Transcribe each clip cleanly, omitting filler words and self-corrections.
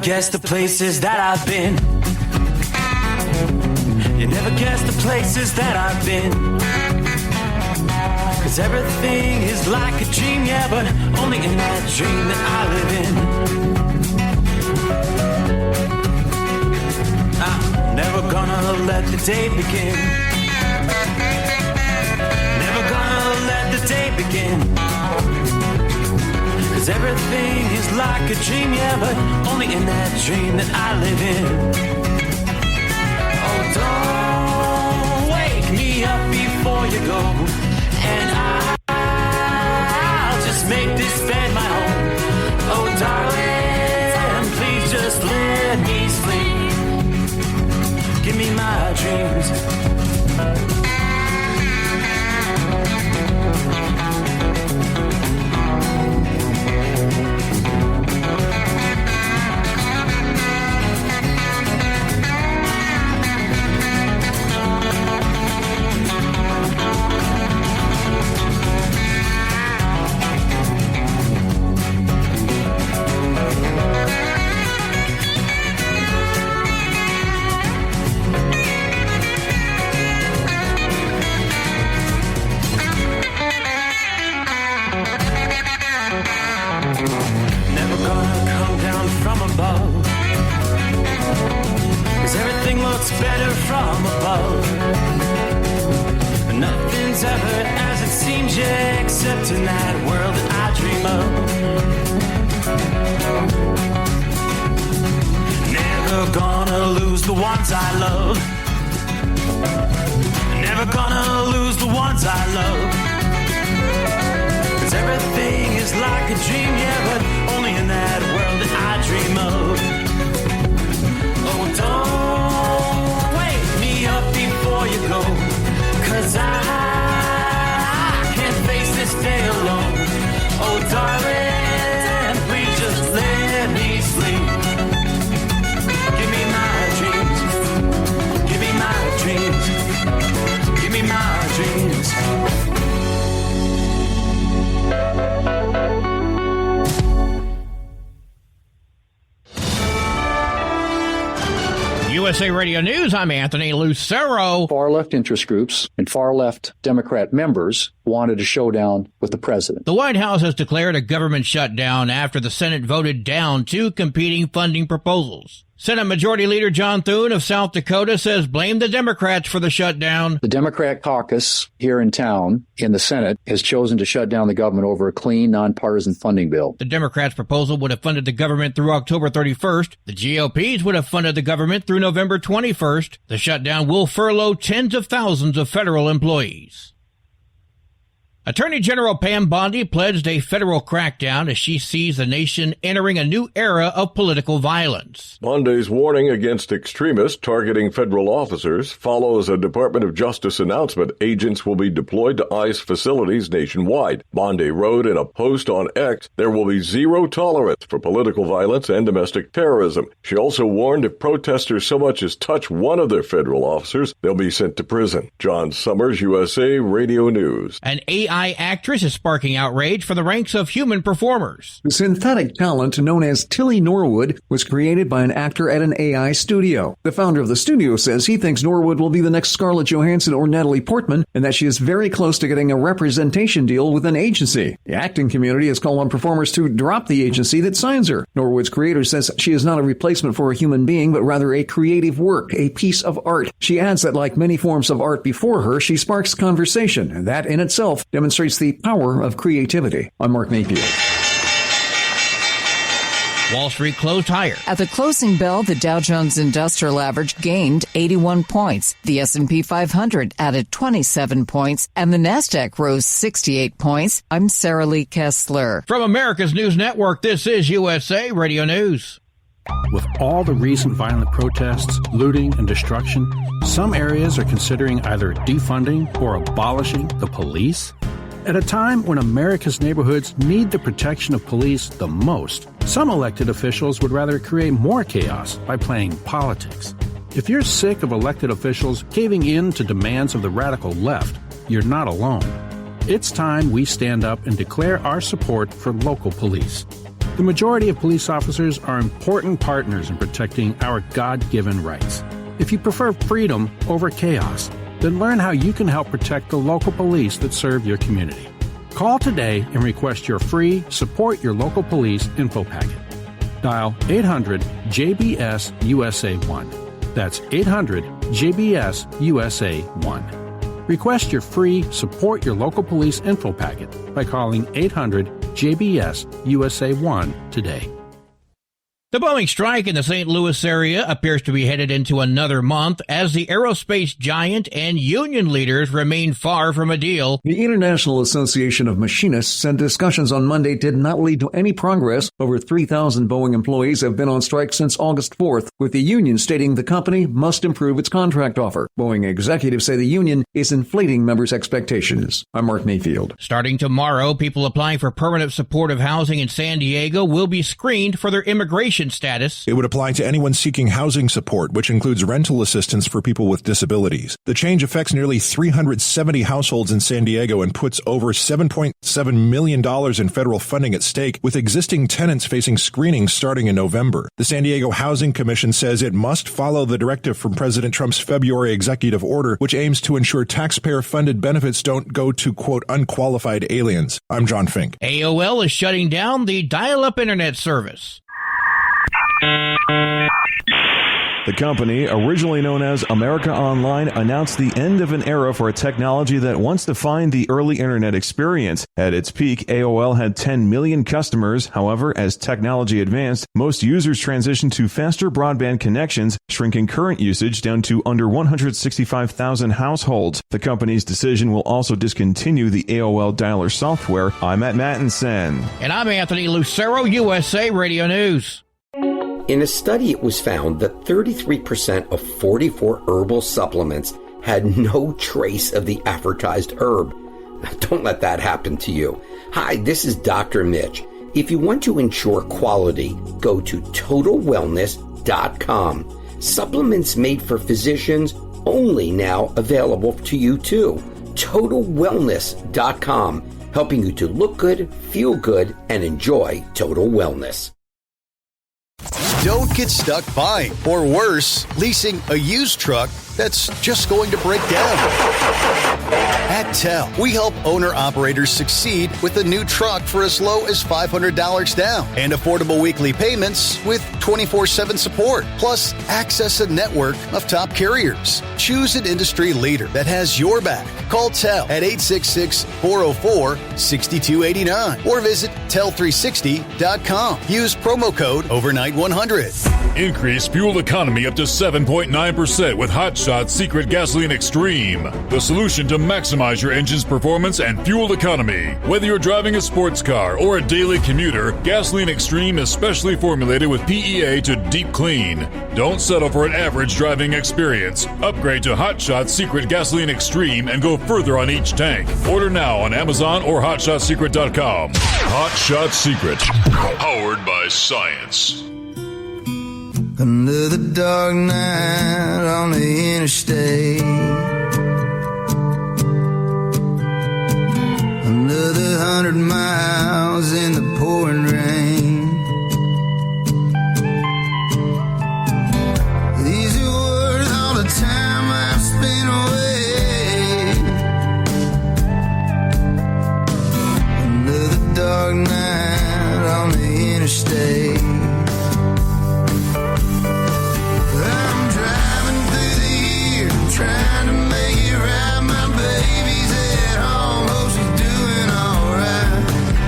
guess the places that I've been. You never guess the places that I've been. 'Cause everything is like a dream, yeah, but only in that dream that I live in. I'm never gonna let the day begin. Never gonna let the day begin. 'Cause everything is like a dream, yeah, but only in that dream that I live in. Oh, don't wake me up before you go, and I'll just make this bed my home. Oh, darling, please just let me sleep. Give me my dreams. Better from above. Nothing's ever as it seems, yeah, except in that world that I dream of. Never gonna lose the ones I love. Never gonna lose the ones I love. 'Cause everything is like a dream, yeah, but only in that world that I dream of. Oh, don't wake me up before you go, 'cause I can't face this day alone. Oh, darling, please just let me sleep. Give me my dreams. Give me my dreams. Give me my dreams. USA Radio News, I'm Anthony Lucero. Far-left interest groups and far-left Democrat members wanted a showdown with the president. The White House has declared a government shutdown after the Senate voted down 2 competing funding proposals. Senate Majority Leader John Thune of South Dakota says blame the Democrats for the shutdown. The Democrat caucus here in town in the Senate has chosen to shut down the government over a clean, nonpartisan funding bill. The Democrats' proposal would have funded the government through October 31st. The GOP's would have funded the government through November 21st. The shutdown will furlough tens of thousands of federal employees. Attorney General Pam Bondi pledged a federal crackdown as she sees the nation entering a new era of political violence. Bondi's warning against extremists targeting federal officers follows a Department of Justice announcement agents will be deployed to ICE facilities nationwide. Bondi wrote in a post on X, there will be zero tolerance for political violence and domestic terrorism. She also warned if protesters so much as touch one of their federal officers, they'll be sent to prison. John Summers, USA Radio News. An AI actress is sparking outrage for the ranks of human performers. The synthetic talent known as Tilly Norwood was created by an actor at an AI studio. The founder of the studio says he thinks Norwood will be the next Scarlett Johansson or Natalie Portman, and that she is very close to getting a representation deal with an agency. The acting community has called on performers to drop the agency that signs her. Norwood's creator says she is not a replacement for a human being, but rather a creative work, a piece of art. She adds that like many forms of art before her, she sparks conversation, and that in itself demonstrates the power of creativity. I'm Mark Napier. Wall Street closed higher. At the closing bell, the Dow Jones Industrial Average gained 81 points. The S&P 500 added 27 points, and the Nasdaq rose 68 points. I'm Sarah Lee Kessler. From America's News Network, this is USA Radio News. With all the recent violent protests, looting, and destruction, some areas are considering either defunding or abolishing the police. At a time when America's neighborhoods need the protection of police the most, some elected officials would rather create more chaos by playing politics. If you're sick of elected officials caving in to demands of the radical left, you're not alone. It's time we stand up and declare our support for local police. The majority of police officers are important partners in protecting our God-given rights. If you prefer freedom over chaos, then learn how you can help protect the local police that serve your community. Call today and request your free Support Your Local Police info packet. Dial 800-JBS-USA-1. That's 800-JBS-USA-1. Request your free Support Your Local Police info packet by calling 800-JBS-USA-1 today. The Boeing strike in the St. Louis area appears to be headed into another month as the aerospace giant and union leaders remain far from a deal. The International Association of Machinists said discussions on Monday did not lead to any progress. Over 3,000 Boeing employees have been on strike since August 4th, with the union stating the company must improve its contract offer. Boeing executives say the union is inflating members' expectations. I'm Mark Mayfield. Starting tomorrow, people applying for permanent supportive housing in San Diego will be screened for their immigration status. It would apply to anyone seeking housing support, which includes rental assistance for people with disabilities. The change affects nearly 370 households in San Diego and puts over $7.7 million in federal funding at stake, with existing tenants facing screenings starting in November. The San Diego Housing Commission says it must follow the directive from President Trump's February executive order, which aims to ensure taxpayer-funded benefits don't go to, quote, unqualified aliens. I'm John Fink. AOL is shutting down the dial-up internet service. The company, originally known as America Online, announced the end of an era for a technology that once defined the early internet experience. At its peak, AOL had 10 million customers. However, as technology advanced, most users transitioned to faster broadband connections, shrinking current usage down to under 165,000 households. The company's decision will also discontinue the AOL dialer software. I'm Matt Mattinson. And I'm Anthony Lucero, USA Radio News. In a study, it was found that 33% of 44 herbal supplements had no trace of the advertised herb. Don't let that happen to you. Hi, this is Dr. Mitch. If you want to ensure quality, go to TotalWellness.com. Supplements made for physicians, only now available to you too. TotalWellness.com, helping you to look good, feel good, and enjoy total wellness. Don't get stuck buying, or worse, leasing a used truck that's just going to break down. At TEL, we help owner-operators succeed with a new truck for as low as $500 down and affordable weekly payments with 24/7 support, plus access a network of top carriers. Choose an industry leader that has your back. Call TEL at 866-404-6289 or visit tel360.com. Use promo code OVERNIGHT100. Increase fuel economy up to 7.9% with Hot Shot Secret Gasoline Extreme, the solution to maximize your engine's performance and fuel economy. Whether you're driving a sports car or a daily commuter, Gasoline Extreme is specially formulated with PEA to deep clean. Don't settle for an average driving experience. Upgrade to Hot Shot Secret Gasoline Extreme and go further on each tank. Order now on Amazon or HotShotSecret.com. Hot Shot Secret, powered by science. Another dark night on the interstate. Another 100 miles in the pouring rain. These are worth all the time I've spent away. Another dark night on the interstate. Trying to make it right, my baby's at home, hope she's doing alright.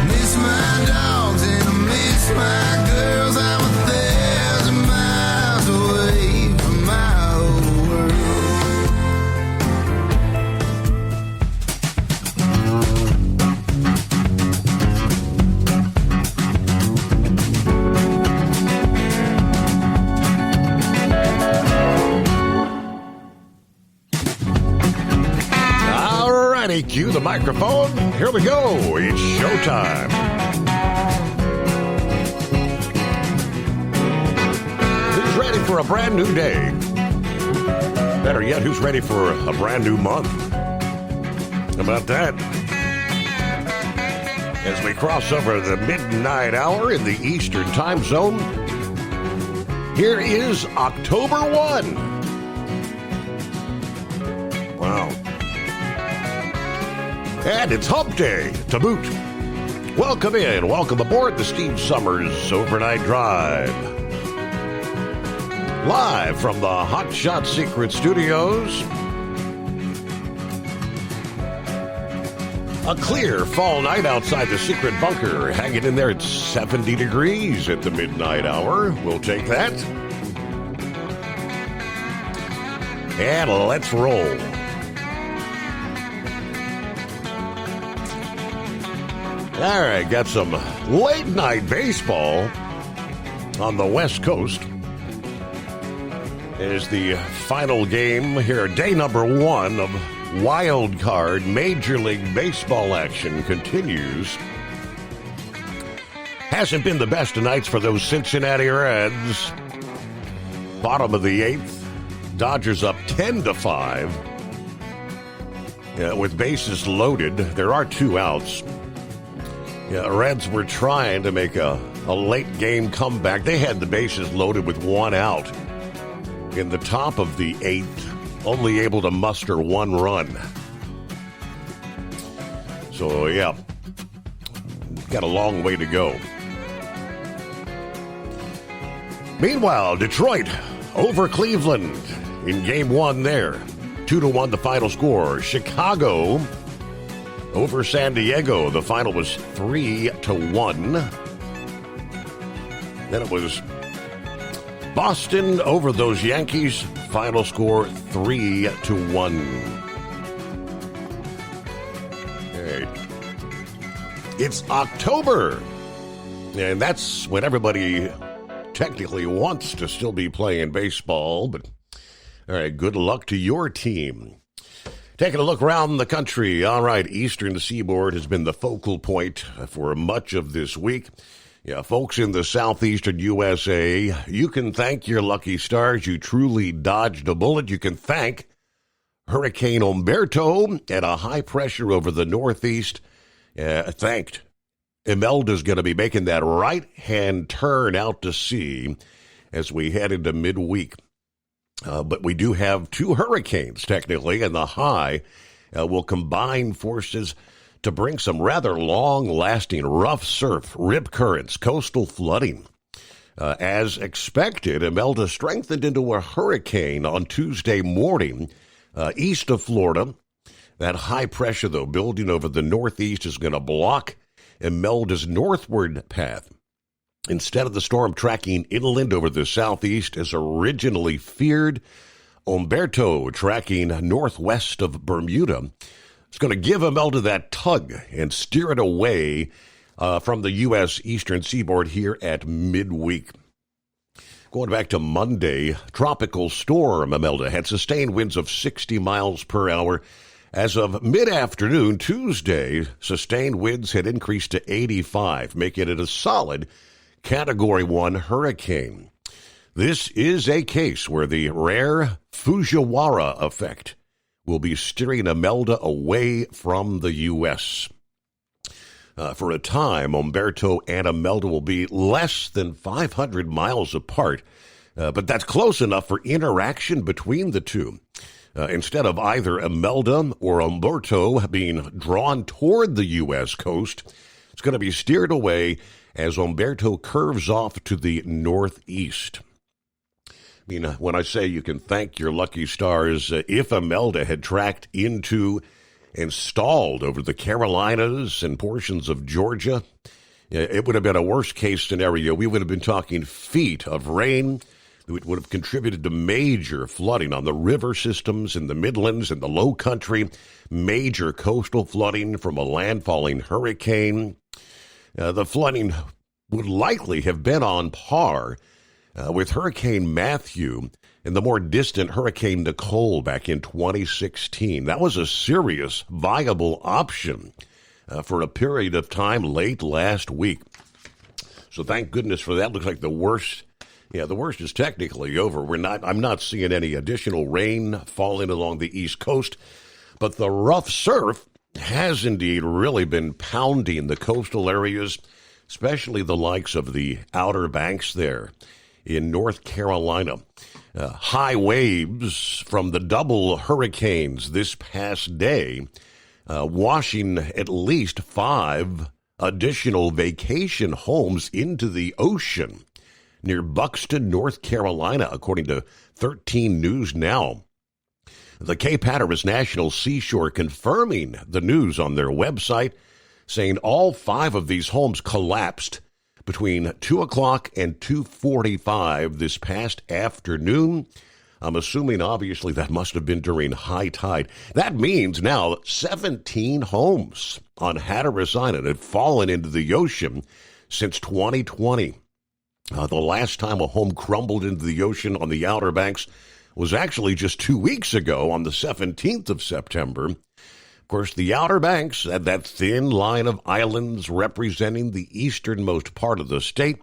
Miss my dogs and I miss my girls, I'm 1,000 miles away from my whole Cue the microphone. Here we go. It's showtime. Who's ready for a brand new day? Better yet, who's ready for a brand new month? How about that? As we cross over the midnight hour in the Eastern time zone, here is October 1. Wow. And it's Hump Day to boot. Welcome in. Welcome aboard the Steve Summers Overnight Drive. Live from the Hot Shot Secret Studios. A clear fall night outside the secret bunker. Hanging in there at 70 degrees at the midnight hour. We'll take that. And let's roll. All right, got some late night baseball on the West Coast. Is the final game here, day number 1 of Wild Card Major League Baseball action continues. Hasn't been the best of nights for those Cincinnati Reds. Bottom of the 8th, Dodgers up 10-5. With bases loaded, there are 2 outs. Reds were trying to make a late game comeback. They had the bases loaded with 1 out. In the top of the 8th, only able to muster 1 run. So, got a long way to go. Meanwhile, Detroit over Cleveland in game 1 there. 2-1 the final score. Chicago over San Diego. The final was 3-1. Then it was Boston over those Yankees. Final score 3-1. Right. It's October. And that's when everybody technically wants to still be playing baseball. But, all right, good luck to your team. Taking a look around the country. All right, Eastern Seaboard has been the focal point for much of this week. Folks in the southeastern USA, you can thank your lucky stars. You truly dodged a bullet. You can thank Hurricane Umberto at a high pressure over the northeast. Thanked. Imelda's going to be making that right-hand turn out to sea as we head into midweek. But we do have 2 hurricanes, technically, and the high will combine forces to bring some rather long-lasting rough surf, rip currents, coastal flooding. As expected, Imelda strengthened into a hurricane on Tuesday morning east of Florida. That high pressure, though, building over the northeast is going to block Imelda's northward path. Instead of the storm tracking inland over the southeast as originally feared, Umberto tracking northwest of Bermuda. It's going to give Imelda that tug and steer it away from the U.S. eastern seaboard here at midweek. Going back to Monday, tropical storm Imelda had sustained winds of 60 miles per hour. As of mid-afternoon Tuesday, sustained winds had increased to 85, making it a solid Category 1 hurricane. This is a case where the rare Fujiwara effect will be steering Imelda away from the U.S. For a time, Umberto and Imelda will be less than 500 miles apart, but that's close enough for interaction between the two. Instead of either Imelda or Umberto being drawn toward the U.S. coast, it's going to be steered away as Umberto curves off to the northeast. I mean, when I say you can thank your lucky stars, if Imelda had tracked into and stalled over the Carolinas and portions of Georgia, it would have been a worst-case scenario. We would have been talking feet of rain. It would have contributed to major flooding on the river systems in the Midlands and the Low Country, major coastal flooding from a landfalling hurricane. The flooding would likely have been on par with Hurricane Matthew and the more distant Hurricane Nicole back in 2016. That was a serious, viable option for a period of time late last week. So thank goodness for that. Looks like the worst. The worst is technically over. I'm not seeing any additional rain falling along the East Coast, but the rough surf has indeed really been pounding the coastal areas, especially the likes of the Outer Banks there in North Carolina. High waves from the double hurricanes this past day, washing at least 5 additional vacation homes into the ocean near Buxton, North Carolina, according to 13 News Now. The Cape Hatteras National Seashore confirming the news on their website, saying all 5 of these homes collapsed between 2 o'clock and 2:45 this past afternoon. I'm assuming, obviously, that must have been during high tide. That means now 17 homes on Hatteras Island had fallen into the ocean since 2020. The last time a home crumbled into the ocean on the Outer Banks was actually just 2 weeks ago on the 17th of September. Of course, the Outer Banks had that thin line of islands representing the easternmost part of the state,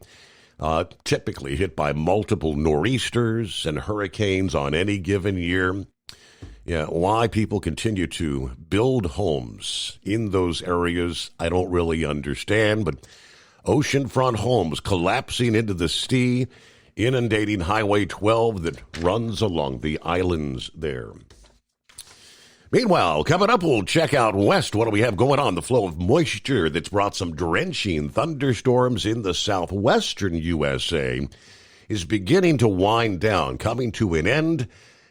typically hit by multiple nor'easters and hurricanes on any given year. Yeah, why people continue to build homes in those areas, I don't really understand, but oceanfront homes collapsing into the sea, inundating Highway 12 that runs along the islands there. Meanwhile, coming up, we'll check out west. What do we have going on? The flow of moisture that's brought some drenching thunderstorms in the southwestern USA is beginning to wind down, coming to an end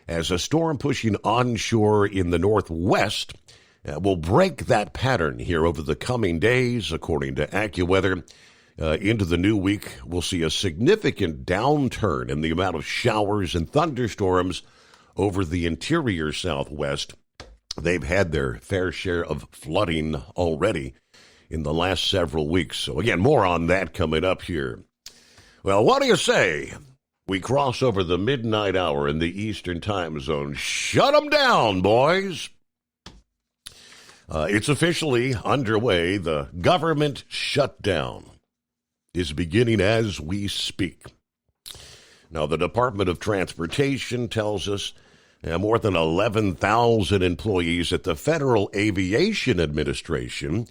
as a storm pushing onshore in the northwest will break that pattern here over the coming days, according to AccuWeather. Into the new week, we'll see a significant downturn in the amount of showers and thunderstorms over the interior southwest. They've had their fair share of flooding already in the last several weeks. So again, more on that coming up here. Well, what do you say? We cross over the midnight hour in the Eastern time zone. Shut them down, boys. It's officially underway. The government shutdown is beginning as we speak. Now, the Department of Transportation tells us more than 11,000 employees at the Federal Aviation Administration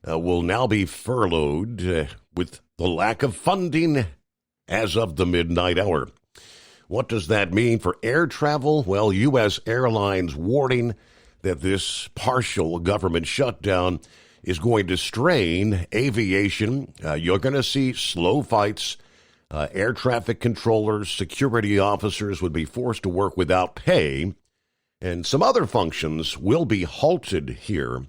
will now be furloughed with the lack of funding as of the midnight hour. What does that mean for air travel? Well, U.S. Airlines warning that this partial government shutdown is going to strain aviation. You're going to see slow fights. Air traffic controllers, security officers would be forced to work without pay, and some other functions will be halted here.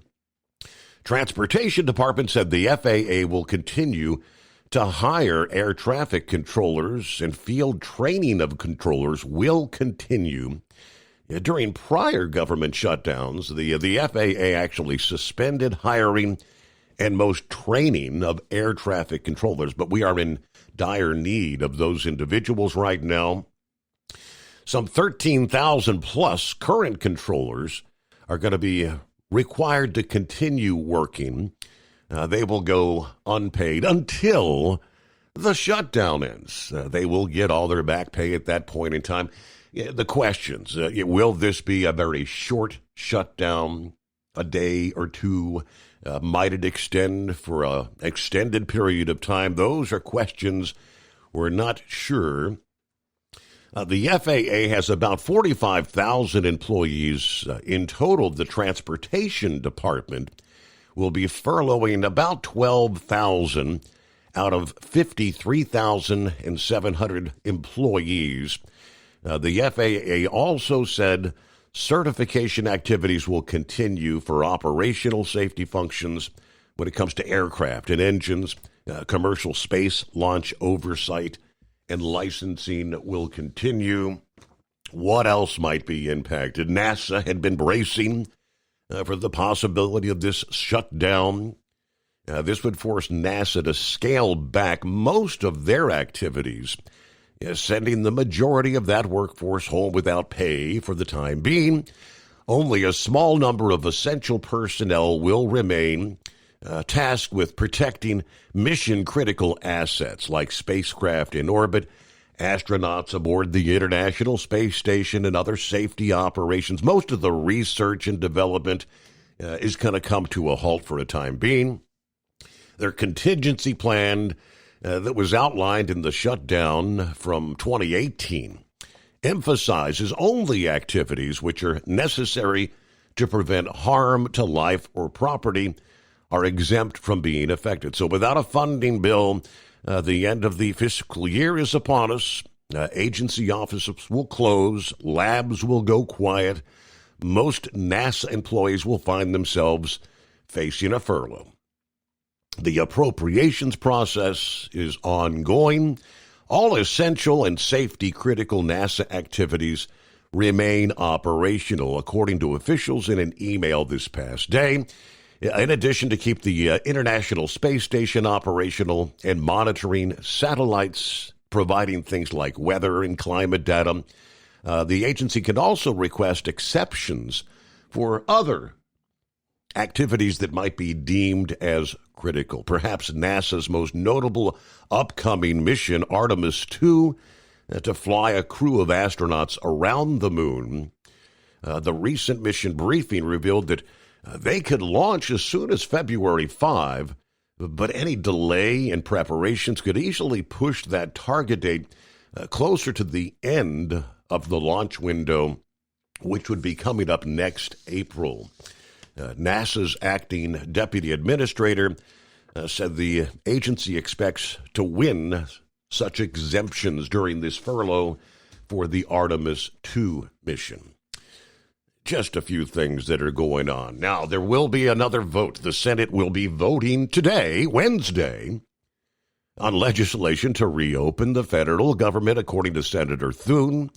Transportation Department said the FAA will continue to hire air traffic controllers, and field training of controllers will continue. During prior government shutdowns, the FAA actually suspended hiring and most training of air traffic controllers, but we are in dire need of those individuals right now. Some 13,000 plus current controllers are going to be required to continue working. They will go unpaid until the shutdown ends. They will get all their back pay at that point in time. The questions, will this be a very short shutdown, a day or two? Might it extend for an extended period of time? Those are questions we're not sure. The FAA has about 45,000 employees in total. The Transportation Department will be furloughing about 12,000 out of 53,700 employees. The FAA also said certification activities will continue for operational safety functions when it comes to aircraft and engines. Commercial space launch oversight and licensing will continue. What else might be impacted? NASA had been bracing for the possibility of this shutdown. This would force NASA to scale back most of their activities, sending the majority of that workforce home without pay for the time being. Only a small number of essential personnel will remain tasked with protecting mission-critical assets like spacecraft in orbit, astronauts aboard the International Space Station, and other safety operations. Most of the research and development is going to come to a halt for a time being. Their contingency plan that was outlined in the shutdown from 2018 emphasizes only activities which are necessary to prevent harm to life or property are exempt from being affected. So without a funding bill, the end of the fiscal year is upon us. Agency offices will close. Labs will go quiet. Most NASA employees will find themselves facing a furlough. The appropriations process is ongoing. All essential and safety-critical NASA activities remain operational, according to officials in an email this past day. In addition to keep the International Space Station operational and monitoring satellites, providing things like weather and climate data, the agency can also request exceptions for other activities that might be deemed as critical. Perhaps NASA's most notable upcoming mission, Artemis II, to fly a crew of astronauts around the moon. The recent mission briefing revealed that they could launch as soon as February 5, but any delay in preparations could easily push that target date closer to the end of the launch window, which would be coming up next April. NASA's acting deputy administrator said the agency expects to win such exemptions during this furlough for the Artemis II mission. Just a few things that are going on. Now, there will be another vote. The Senate will be voting today, Wednesday, on legislation to reopen the federal government, according to Senator Thune,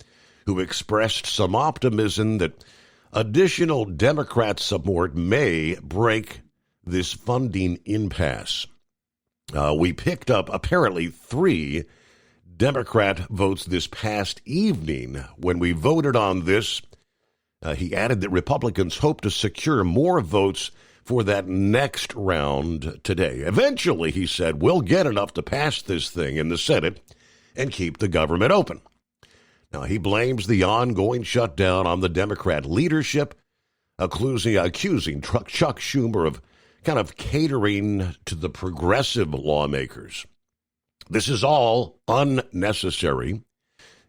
who expressed some optimism that additional Democrat support may break this funding impasse. We picked up apparently 3 Democrat votes this past evening when we voted on this. He added that Republicans hope to secure more votes for that next round today. Eventually, he said, we'll get enough to pass this thing in the Senate and keep the government open. Now, he blames the ongoing shutdown on the Democrat leadership, accusing Chuck Schumer of kind of catering to the progressive lawmakers. This is all unnecessary.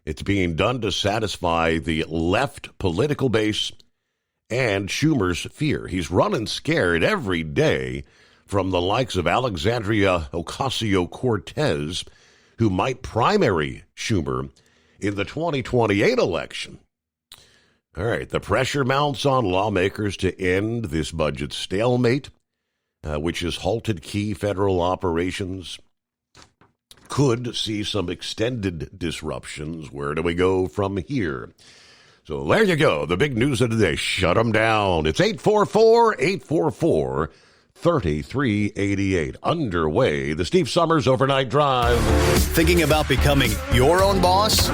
It's being done to satisfy the left political base and Schumer's fear. He's running scared every day from the likes of Alexandria Ocasio-Cortez, who might primary Schumer in the 2028 election. All right, the pressure mounts on lawmakers to end this budget stalemate, which has halted key federal operations. Could see some extended disruptions. Where do we go from here? So there you go. The big news of the day. Shut them down. It's 844-844-3388. Underway. The Steve Summers Overnight Drive. Thinking about becoming your own boss?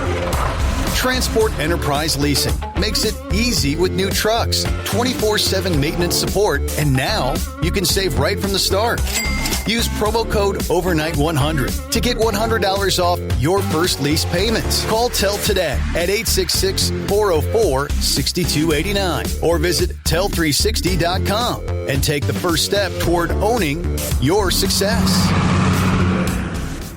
Transport Enterprise Leasing makes it easy with new trucks, 24/7 maintenance support, and now you can save right from the start. Use promo code OVERNIGHT100 to get $100 off your first lease payments. Call TEL today at 866-404-6289 or visit tel360.com and take the first step toward owning your success.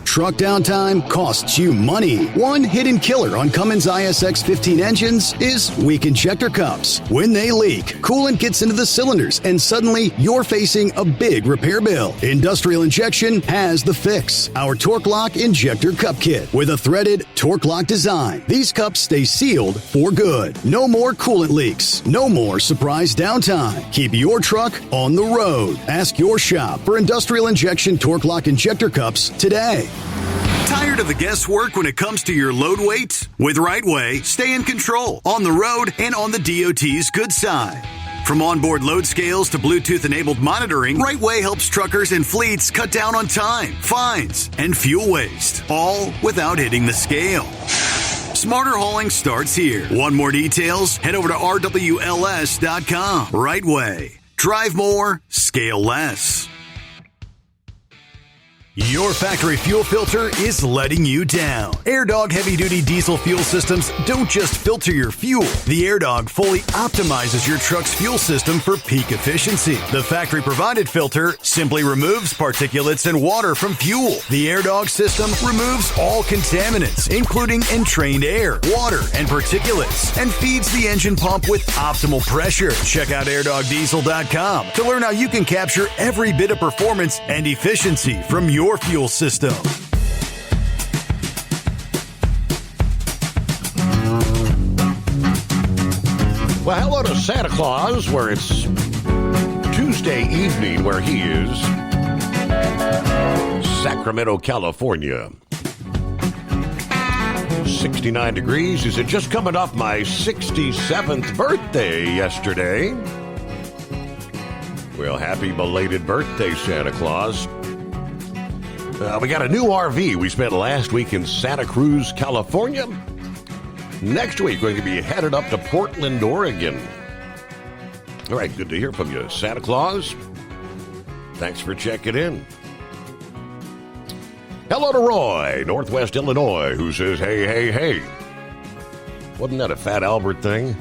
Truck downtime costs you money. One hidden killer on Cummins ISX 15 engines is weak injector cups. When they leak, coolant gets into the cylinders and suddenly you're facing a big repair bill. Industrial Injection has the fix. Our Torque Lock Injector Cup Kit with a threaded Torque Lock design. These cups stay sealed for good. No more coolant leaks. No more surprise downtime. Keep your truck on the road. Ask your shop for Industrial Injection Torque Lock Injector Cups today. Tired of the guesswork when it comes to your load weights? With RightWay, stay in control on the road and on the DOT's good side. From onboard load scales to Bluetooth-enabled monitoring, RightWay helps truckers and fleets cut down on time, fines, and fuel waste, all without hitting the scale. Smarter hauling starts here. Want more details? Head over to RWLS.com. RightWay. Drive more, scale less. Your factory fuel filter is letting you down. AirDog heavy-duty diesel fuel systems don't just filter your fuel. The AirDog fully optimizes your truck's fuel system for peak efficiency. The factory-provided filter simply removes particulates and water from fuel. The AirDog system removes all contaminants, including entrained air, water, and particulates, and feeds the engine pump with optimal pressure. Check out airdogdiesel.com to learn how you can capture every bit of performance and efficiency from your fuel system. Well, hello to Santa Claus, where it's Tuesday evening, where he is. Sacramento, California. 69 degrees. Is it just coming off my 67th birthday yesterday? Well, happy belated birthday, Santa Claus. We got a new RV. We spent last week in Santa Cruz, California. Next week, we're going to be headed up to Portland, Oregon. All right, good to hear from you, Santa Claus. Thanks for checking in. Hello to Roy, Northwest Illinois, who says, hey, hey, hey. Wasn't that a Fat Albert thing?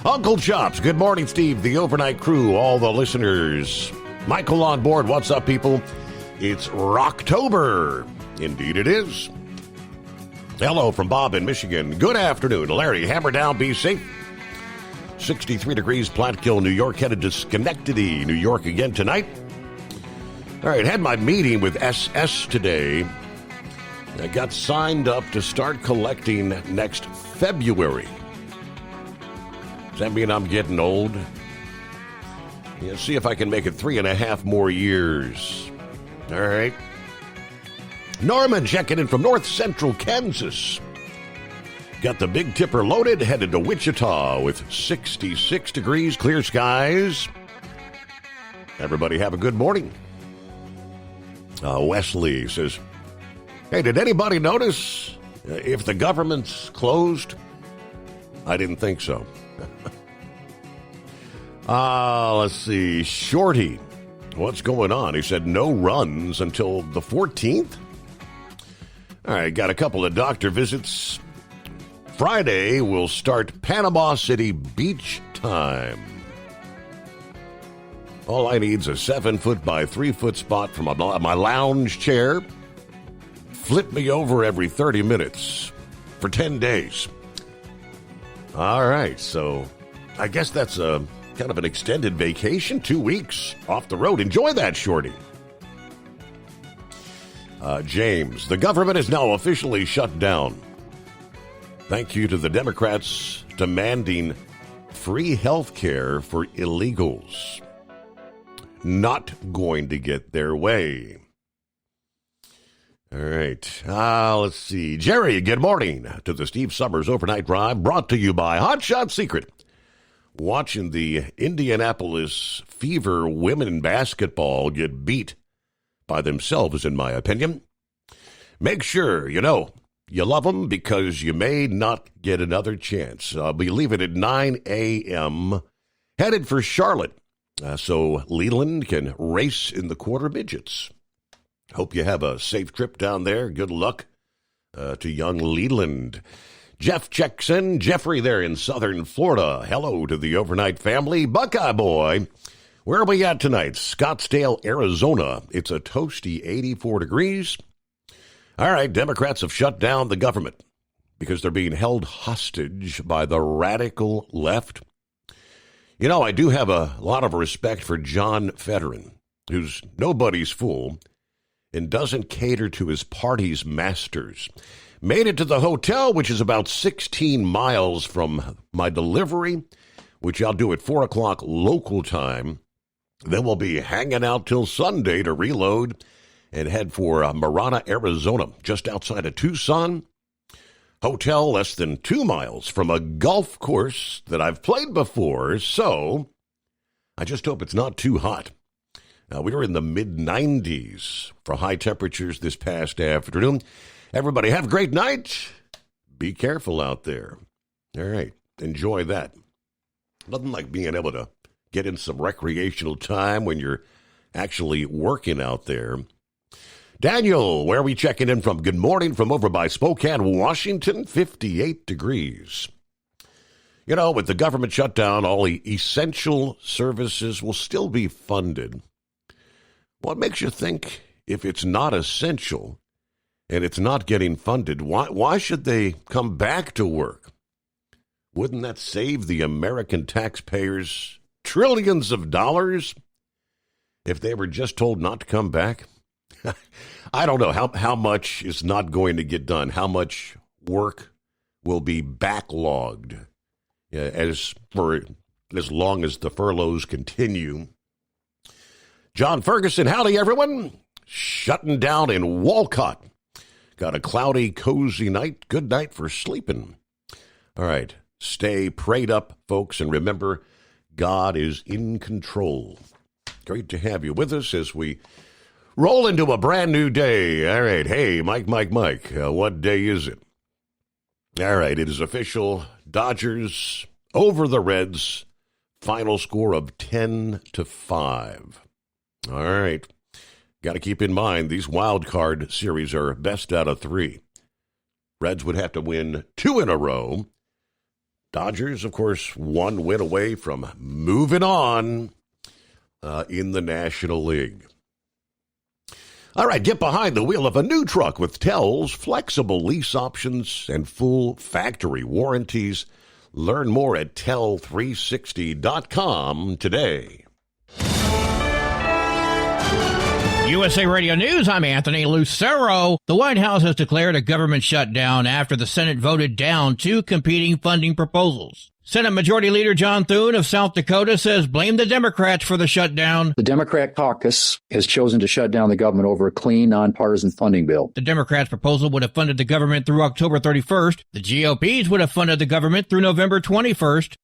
Uncle Chops, good morning, Steve, the overnight crew, all the listeners. Michael on board, what's up, people? It's Rocktober. Indeed it is. Hello from Bob in Michigan. Good afternoon. Larry, hammer down, be safe. 63 degrees, Platkill, New York, headed to Schenectady, New York again tonight. All right, had my meeting with SS today. I got signed up to start collecting next February. Does that mean I'm getting old? Yeah, see if I can make it 3.5 more years. All right. Norman checking in from north central Kansas. Got the Big Tipper loaded, headed to Wichita with 66 degrees, clear skies. Everybody have a good morning. Wesley says, hey, did anybody notice if the government's closed? I didn't think so. Let's see. Shorty. What's going on? He said no runs until the 14th. All right, got a couple of doctor visits. Friday, we'll start Panama City beach time. All I need is a 7-foot by 3-foot spot from my lounge chair. Flip me over every 30 minutes for 10 days. All right, so I guess that's a kind of an extended vacation, 2 weeks off the road. Enjoy that, Shorty. James, the government is now officially shut down. Thank you to the Democrats demanding free health care for illegals. Not going to get their way. All right. Let's see. Jerry, good morning to the Steve Summers Overnight Drive, brought to you by Hot Shot Secret. Watching the Indianapolis Fever women basketball get beat by themselves, in my opinion. Make sure you love them because you may not get another chance. I'll be leaving at 9 a.m., headed for Charlotte, so Leland can race in the quarter midgets. Hope you have a safe trip down there. Good luck to young Leland. Jeff checks in. Jeffrey there in southern Florida. Hello to the overnight family. Buckeye boy, where are we at tonight? Scottsdale, Arizona. It's a toasty 84 degrees. All right, Democrats have shut down the government because they're being held hostage by the radical left. I do have a lot of respect for John Fetterman, who's nobody's fool and doesn't cater to his party's masters. Made it to the hotel, which is about 16 miles from my delivery, which I'll do at 4 o'clock local time. Then we'll be hanging out till Sunday to reload and head for Marana, Arizona, just outside of Tucson. Hotel less than 2 miles from a golf course that I've played before, so I just hope it's not too hot. We were in the mid-90s for high temperatures this past afternoon. Everybody have a great night. Be careful out there. All right, enjoy that. Nothing like being able to get in some recreational time when you're actually working out there. Daniel, where are we checking in from? Good morning from over by Spokane, Washington, 58 degrees. You know, with the government shutdown, all the essential services will still be funded. What makes you think if it's not essential and it's not getting funded, why should they come back to work? Wouldn't that save the American taxpayers trillions of dollars if they were just told not to come back? I don't know how much is not going to get done, how much work will be backlogged as long as the furloughs continue. John Ferguson, howdy everyone. Shutting down in Walcott. Got a cloudy, cozy night. Good night for sleeping. All right, stay prayed up, folks, and remember, God is in control. Great to have you with us as we roll into a brand new day. All right, hey, Mike, what day is it? All right, it is official. Dodgers over the Reds. Final score of 10-5. All right. Got to keep in mind, these wild card series are best out of 3. Reds would have to win 2 in a row. Dodgers, of course, 1 win away from moving on in the National League. All right, get behind the wheel of a new truck with Tel's flexible lease options and full factory warranties. Learn more at tel360.com today. USA Radio News, I'm Anthony Lucero. The White House has declared a government shutdown after the Senate voted down 2 competing funding proposals. Senate Majority Leader John Thune of South Dakota says blame the Democrats for the shutdown. The Democrat caucus has chosen to shut down the government over a clean, nonpartisan funding bill. The Democrats' proposal would have funded the government through October 31st. The GOP's would have funded the government through November 21st.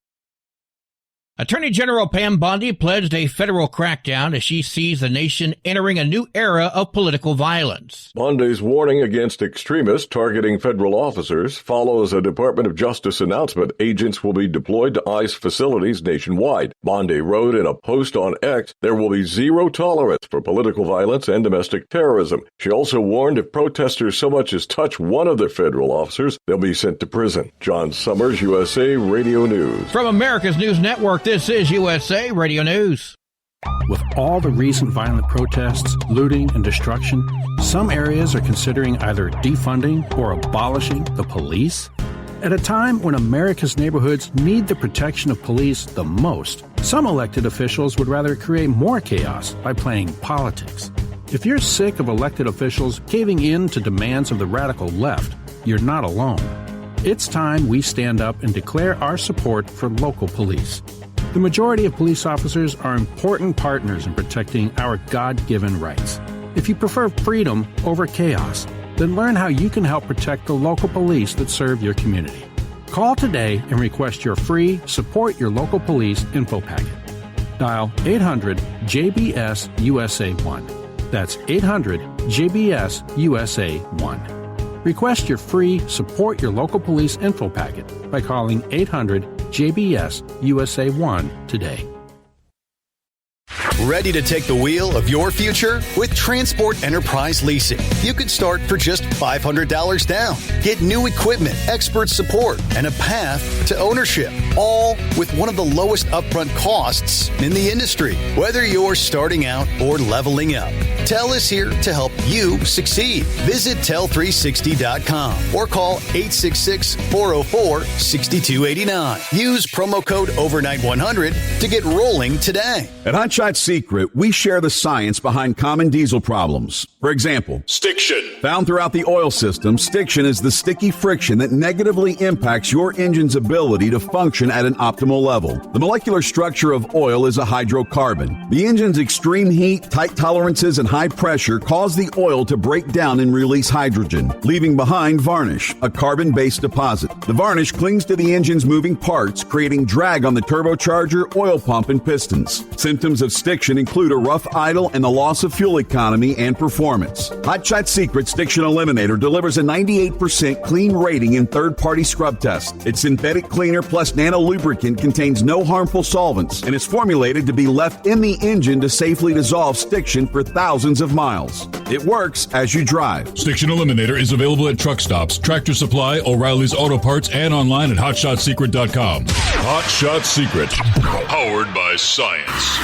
Attorney General Pam Bondi pledged a federal crackdown as she sees the nation entering a new era of political violence. Bondi's warning against extremists targeting federal officers follows a Department of Justice announcement. Agents will be deployed to ICE facilities nationwide. Bondi wrote in a post on X, there will be zero tolerance for political violence and domestic terrorism. She also warned if protesters so much as touch one of the federal officers, they'll be sent to prison. John Summers, USA Radio News. From America's News Network, this is USA Radio News. With all the recent violent protests, looting, and destruction, some areas are considering either defunding or abolishing the police. At a time when America's neighborhoods need the protection of police the most, some elected officials would rather create more chaos by playing politics. If you're sick of elected officials caving in to demands of the radical left, you're not alone. It's time we stand up and declare our support for local police. The majority of police officers are important partners in protecting our God-given rights. If you prefer freedom over chaos, then learn how you can help protect the local police that serve your community. Call today and request your free Support Your Local Police info packet. Dial 800-JBS-USA-1. That's 800-JBS-USA-1. Request your free Support Your Local Police info packet by calling 800-JBS-USA-1 today. Ready to take the wheel of your future? With Transport Enterprise Leasing, you could start for just $500 down. Get new equipment, expert support, and a path to ownership, all with one of the lowest upfront costs in the industry. Whether you're starting out or leveling up, TEL is here to help you succeed. Visit tel360.com or call 866-404-6289. Use promo code OVERNIGHT100 to get rolling today. At Hot Shot Secret, we share the science behind common diesel problems. For example, stiction. Found throughout the oil system, stiction is the sticky friction that negatively impacts your engine's ability to function at an optimal level. The molecular structure of oil is a hydrocarbon. The engine's extreme heat, tight tolerances, and high pressure cause the oil to break down and release hydrogen, leaving behind varnish, a carbon-based deposit. The varnish clings to the engine's moving parts, creating drag on the turbocharger, oil pump, and pistons. Symptoms of stiction include a rough idle and the loss of fuel economy and performance. Hot Shot Secret Stiction Eliminator delivers a 98% clean rating in third-party scrub tests. Its synthetic cleaner plus nano lubricant contains no harmful solvents and is formulated to be left in the engine to safely dissolve stiction for thousands thousands of miles. It works as you drive. Stiction Eliminator is available at truck stops, Tractor Supply, O'Reilly's Auto Parts, and online at HotShotSecret.com. Hot Shot Secret, powered by science.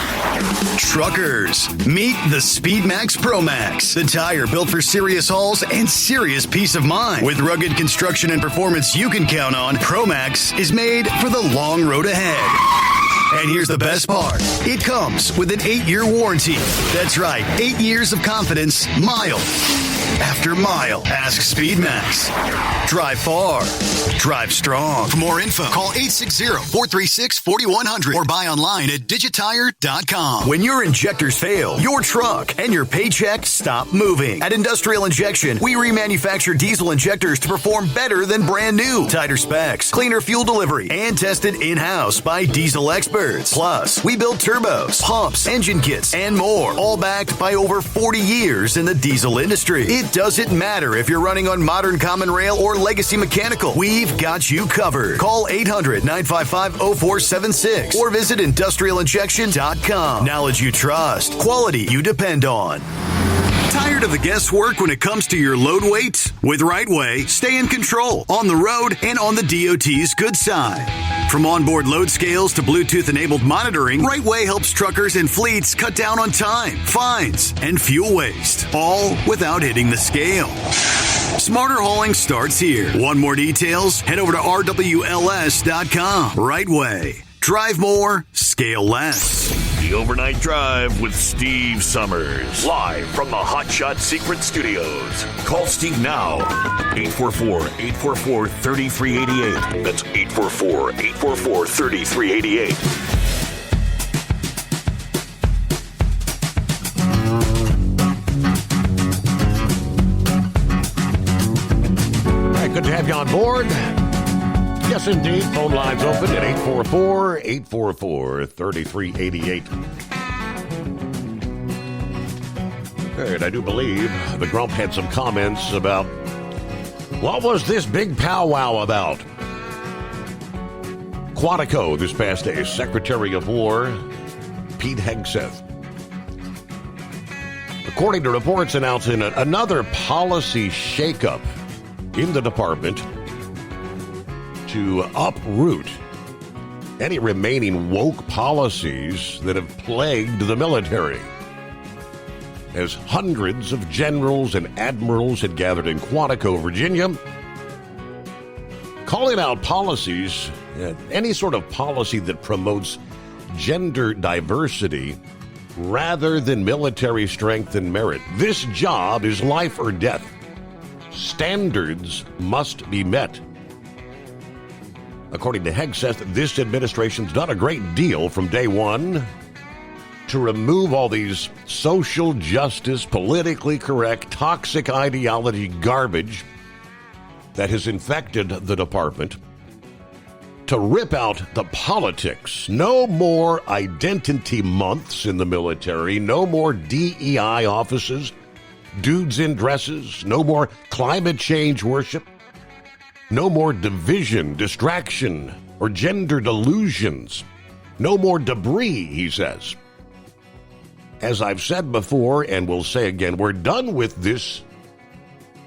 Truckers, meet the Speedmax Pro Max, the tire built for serious hauls and serious peace of mind. With rugged construction and performance you can count on, Pro Max is made for the long road ahead. And here's the best part. It comes with an 8-year warranty. That's right, 8 years of confidence, mile after mile. Ask Speedmax. Drive far. Drive strong. For more info, call 860-436-4100 or buy online at digitire.com. When your injectors fail, your truck and your paycheck stop moving. At Industrial Injection, we remanufacture diesel injectors to perform better than brand new. Tighter specs, cleaner fuel delivery, and tested in-house by diesel experts. Plus, we build turbos, pumps, engine kits, and more, all backed by over 40 years in the diesel industry. It doesn't matter if you're running on modern common rail or legacy mechanical. We've got you covered. Call 800-955-0476 or visit industrialinjection.com. Knowledge you trust. Quality you depend on. Tired of the guesswork when it comes to your load weight? With RightWay, stay in control on the road and on the DOT's good side. From onboard load scales to Bluetooth-enabled monitoring, RightWay helps truckers and fleets cut down on time, fines, and fuel waste, all without hitting the scale. Smarter hauling starts here. Want more details? Head over to RWLS.com. RightWay. Drive more, scale less. The Overnight Drive with Steve Summers. Live from the Hot Shot Secret Studios. Call Steve now. 844-844-3388. That's 844-844-3388. Good to have you on board. Yes, indeed. Phone lines open at 844-844-3388. And I do believe the Grump had some comments about what was this big powwow about? Quantico this past day, Secretary of War Pete Hegseth. According to reports announcing another policy shakeup in the department to uproot any remaining woke policies that have plagued the military. As hundreds of generals and admirals had gathered in Quantico, Virginia, calling out policies, any sort of policy that promotes gender diversity rather than military strength and merit. This job is life or death. Standards must be met. According to Hegseth, this administration's done a great deal from day one to remove all these social justice, politically correct, toxic ideology garbage that has infected the department, to rip out the politics. No more identity months in the military, no more DEI offices, dudes in dresses, no more climate change worship, no more division, distraction, or gender delusions, no more debris, he says. As I've said before and will say again, we're done with this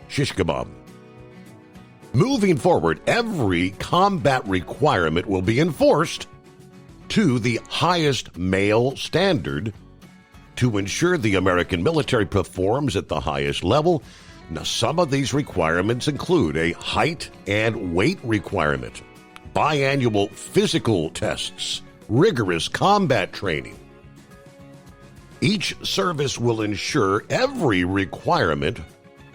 shish kebab. Moving forward, every combat requirement will be enforced to the highest male standard to ensure the American military performs at the highest level. Now, some of these requirements include a height and weight requirement, biannual physical tests, rigorous combat training. Each service will ensure every requirement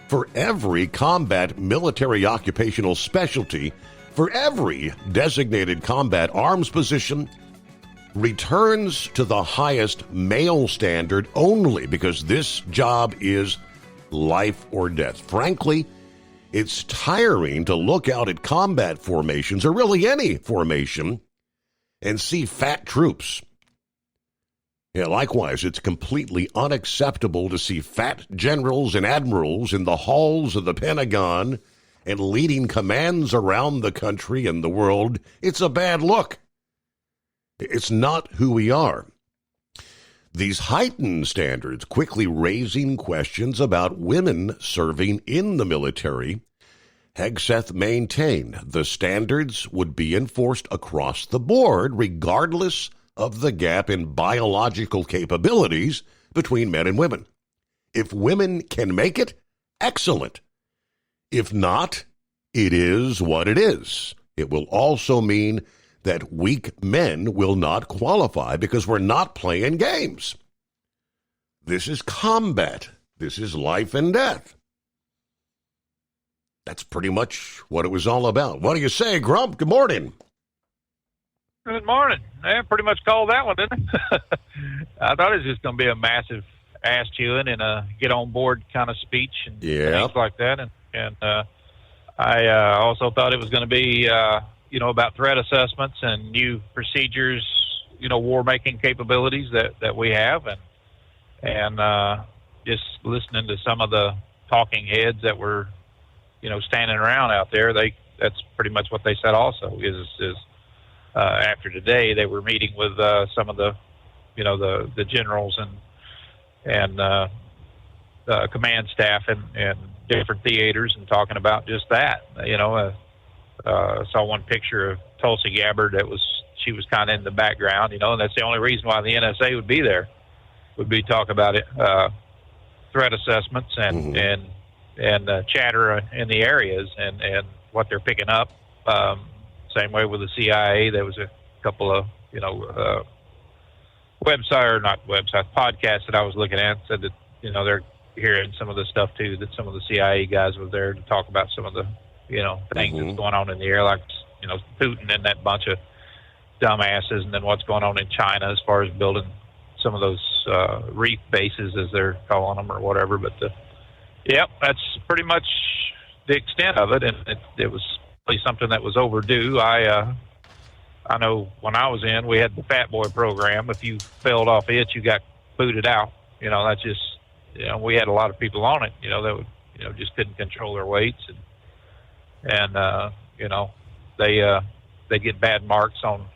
for every combat military occupational specialty, for every designated combat arms position, returns to the highest male standard only because this job is life or death. Frankly, it's tiring to look out at combat formations, or really any formation, and see fat troops. Yeah, likewise, it's completely unacceptable to see fat generals and admirals in the halls of the Pentagon and leading commands around the country and the world. It's a bad look. It's not who we are. These heightened standards quickly raising questions about women serving in the military. Hegseth maintained the standards would be enforced across the board, regardless of the gap in biological capabilities between men and women. If women can make it, excellent. If not, it is what it is. It will also mean that weak men will not qualify because we're not playing games. This is combat. This is life and death. That's pretty much what it was all about. What do you say, Grump? Good morning. Good morning. I pretty much called that one, didn't I? I thought it was just going to be a massive ass chewing and a get on board kind of speech and things like that. And I also thought it was going to be, about threat assessments and new procedures, war making capabilities that we have. And just listening to some of the talking heads that were, standing around out there, that's pretty much what they said also is after today, they were meeting with some of the generals and command staff and different theaters and talking about just that. Saw one picture of Tulsi Gabbard she was kind of in the background, and that's the only reason why the NSA would be there, would be talk about it, threat assessments and chatter in the areas and what they're picking up. Same way with the CIA. There was a couple of, podcasts that I was looking at said that, they're hearing some of the stuff too, that some of the CIA guys were there to talk about some of the, things that's going on in the air, like, Putin and that bunch of dumbasses, and then what's going on in China as far as building some of those reef bases, as they're calling them, or whatever. But that's pretty much the extent of it, and it was really something that was overdue. I know when I was in, we had the Fat Boy program. If you failed off it, you got booted out. That's just, we had a lot of people on it, that would, just couldn't control their weights, and they get bad marks on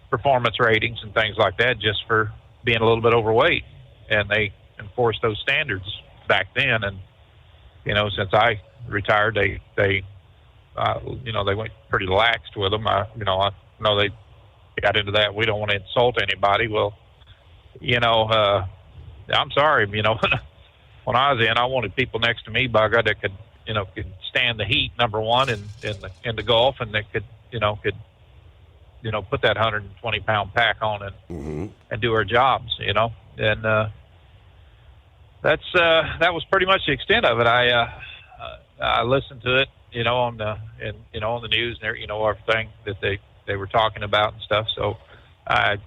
performance ratings and things like that just for being a little bit overweight, and they enforced those standards back then. And since I retired, they went pretty laxed with them. I know they got into that. We don't want to insult anybody. Well, I'm sorry, when I was in, I wanted people next to me, by God, that could stand the heat, number one, in the Gulf, and that could put that 120-pound pack on and do our jobs, and that was pretty much the extent of it. I listened to it, on the news and everything that they were talking about and stuff. So I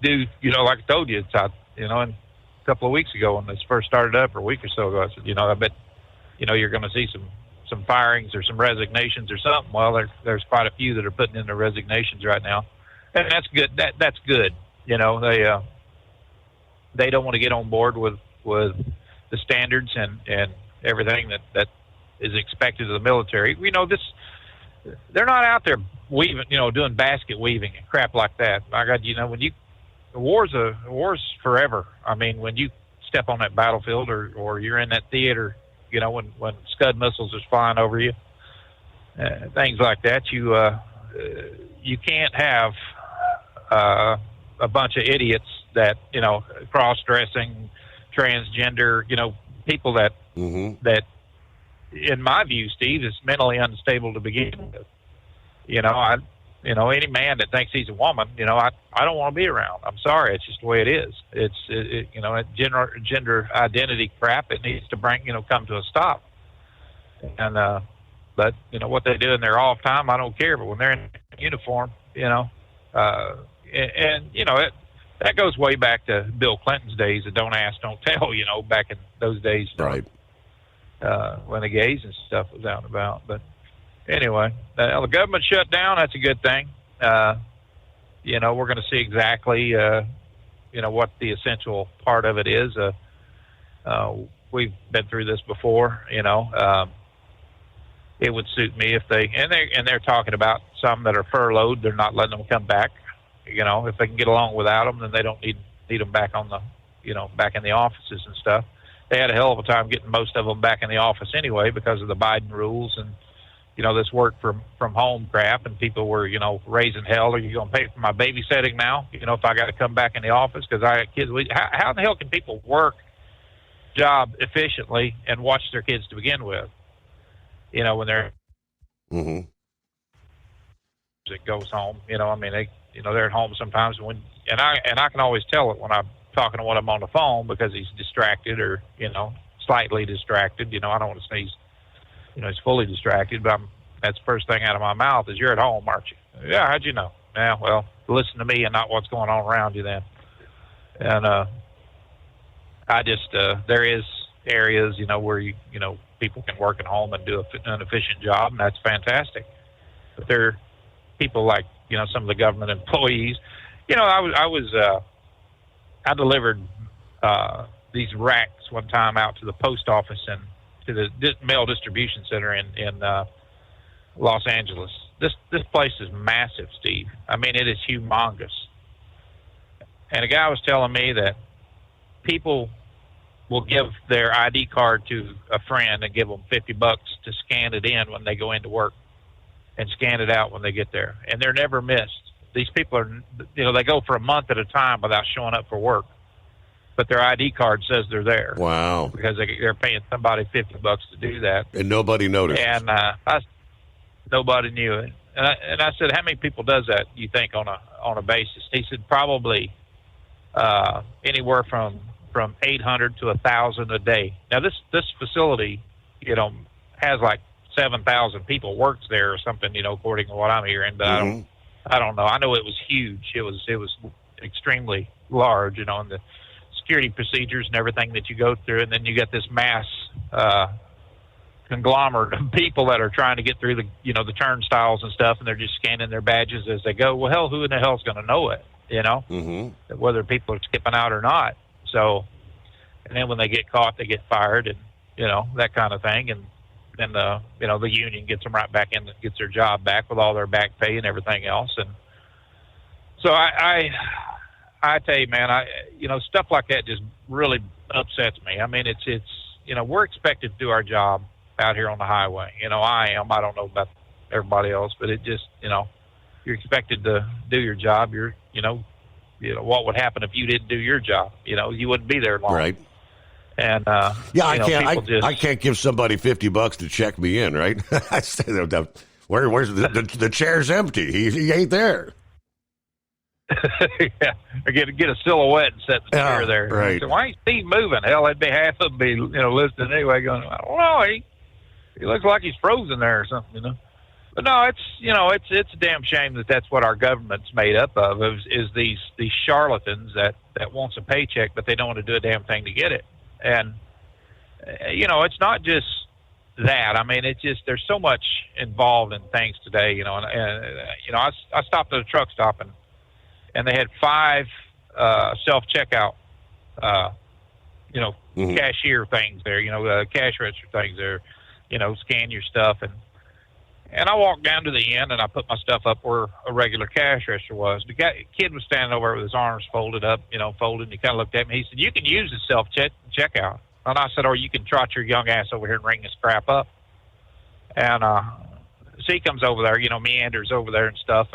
do, like I told you, it's and a couple of weeks ago when this first started up, or a week or so ago, I said, I bet, you're going to see some firings or some resignations or something. Well, there's quite a few that are putting in their resignations right now, and that's good. That's good. They don't want to get on board with the standards and everything that is expected of the military. They're not out there weaving, doing basket weaving and crap like that. My God, when war's forever. I mean, when you step on that battlefield or you're in that theater, when Scud missiles are flying over you, things like that, you can't have a bunch of idiots that, cross-dressing, transgender, people that, in my view, Steve, is mentally unstable to begin with. Any man that thinks he's a woman, I don't want to be around. I'm sorry. It's just the way it is. It's gender identity crap. It needs to come to a stop. And, but, what they do in their off time, I don't care. But when they're in uniform, that goes way back to Bill Clinton's days of don't ask, don't tell, back in those days. Right. When the gays and stuff was out and about. But anyway, the government shut down. That's a good thing. We're going to see exactly, what the essential part of it is. We've been through this before. It would suit me if they're talking about some that are furloughed. They're not letting them come back. If they can get along without them, then they don't need need them back on the, back in the offices and stuff. They had a hell of a time getting most of them back in the office anyway because of the Biden rules and, this work from home crap, and people were, raising hell. Are you going to pay for my babysitting now? If I got to come back in the office because I got kids. How the hell can people work job efficiently and watch their kids to begin with? When they're it goes home. They they're at home sometimes and I can always tell it when I'm talking to one of them on the phone because he's distracted or slightly distracted. I don't want to say he's fully distracted, but that's the first thing out of my mouth is, "You're at home, aren't you?" "Yeah, how'd you know?" "Yeah, well, listen to me and not what's going on around you then." And I just there is areas where people can work at home and do an efficient job, and that's fantastic. But there are people like some of the government employees. I delivered these racks one time out to the post office and to the mail distribution center in Los Angeles. This place is massive, Steve. I mean, it is humongous. And a guy was telling me that people will give their ID card to a friend and give them $50 to scan it in when they go into work and scan it out when they get there. And they're never missed. These people are, they go for a month at a time without showing up for work. But their ID card says they're there. Wow. Because they're paying somebody $50 to do that. And nobody noticed. And nobody knew it. And I said, "How many people does that, you think, on a basis?" He said, "Probably anywhere from 800 to 1,000 a day." Now, this facility, has like 7,000 people works there or something, according to what I'm hearing. But I don't know. I know it was huge. It was extremely large, and the security procedures and everything that you go through, and then you get this mass conglomerate of people that are trying to get through the turnstiles and stuff, and they're just scanning their badges as they go. Well, hell, who in the hell's going to know it? Whether people are skipping out or not. So, and then when they get caught, they get fired, and that kind of thing, and then the union gets them right back in, gets their job back with all their back pay and everything else. And so I tell you, man, stuff like that just really upsets me. I mean, it's we're expected to do our job out here on the highway. I am. I don't know about everybody else, but it just, you're expected to do your job. What would happen if you didn't do your job? You wouldn't be there long. Right. And I can't give somebody $50 to check me in, right? I say, where's the chair's empty? He ain't there. Yeah, or get a silhouette and set the chair there. Right. So why ain't Steve moving? Hell, that'd be half of them be listening anyway. Going, I don't know. He looks like he's frozen there or something. But no, it's a damn shame that that's what our government's made up of. Is these charlatans that wants a paycheck, but they don't want to do a damn thing to get it. And it's not just that. I mean, it's just there's so much involved in things today. I stopped at a truck stop and they had 5 self-checkout, cashier things there, cash register things there, scan your stuff. And I walked down to the end and I put my stuff up where a regular cash register was. The kid was standing over there with his arms folded up, folded, and he kind of looked at me. He said, "You can use the self-checkout." And I said, "Or you can trot your young ass over here and ring this crap up." And so he comes over there, meanders over there and stuff,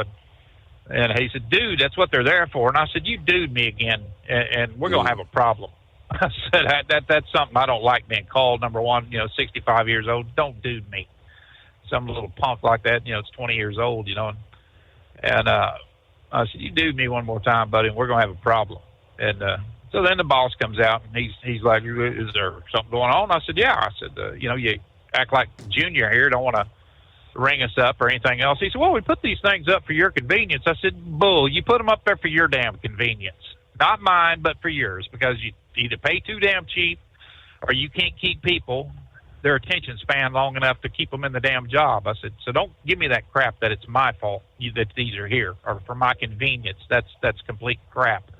and he said, "Dude, that's what they're there for." And I said, "You dude me again, and we're going to have a problem." I said, that's something I don't like being called. Number one, 65 years old, don't dude me. Some little punk like that, it's 20 years old, And I said, "You dude me one more time, buddy, and we're going to have a problem." And so then the boss comes out, and he's like, "Is there something going on?" I said, "Yeah." I said, "You act like Junior here, don't want to ring us up or anything else." He said, "Well, we put these things up for your convenience." I said, "Bull, you put them up there for your damn convenience. Not mine, but for yours, because you either pay too damn cheap or you can't keep people their attention span long enough to keep them in the damn job." I said, "So don't give me that crap that it's my fault that these are here or for my convenience. That's complete crap."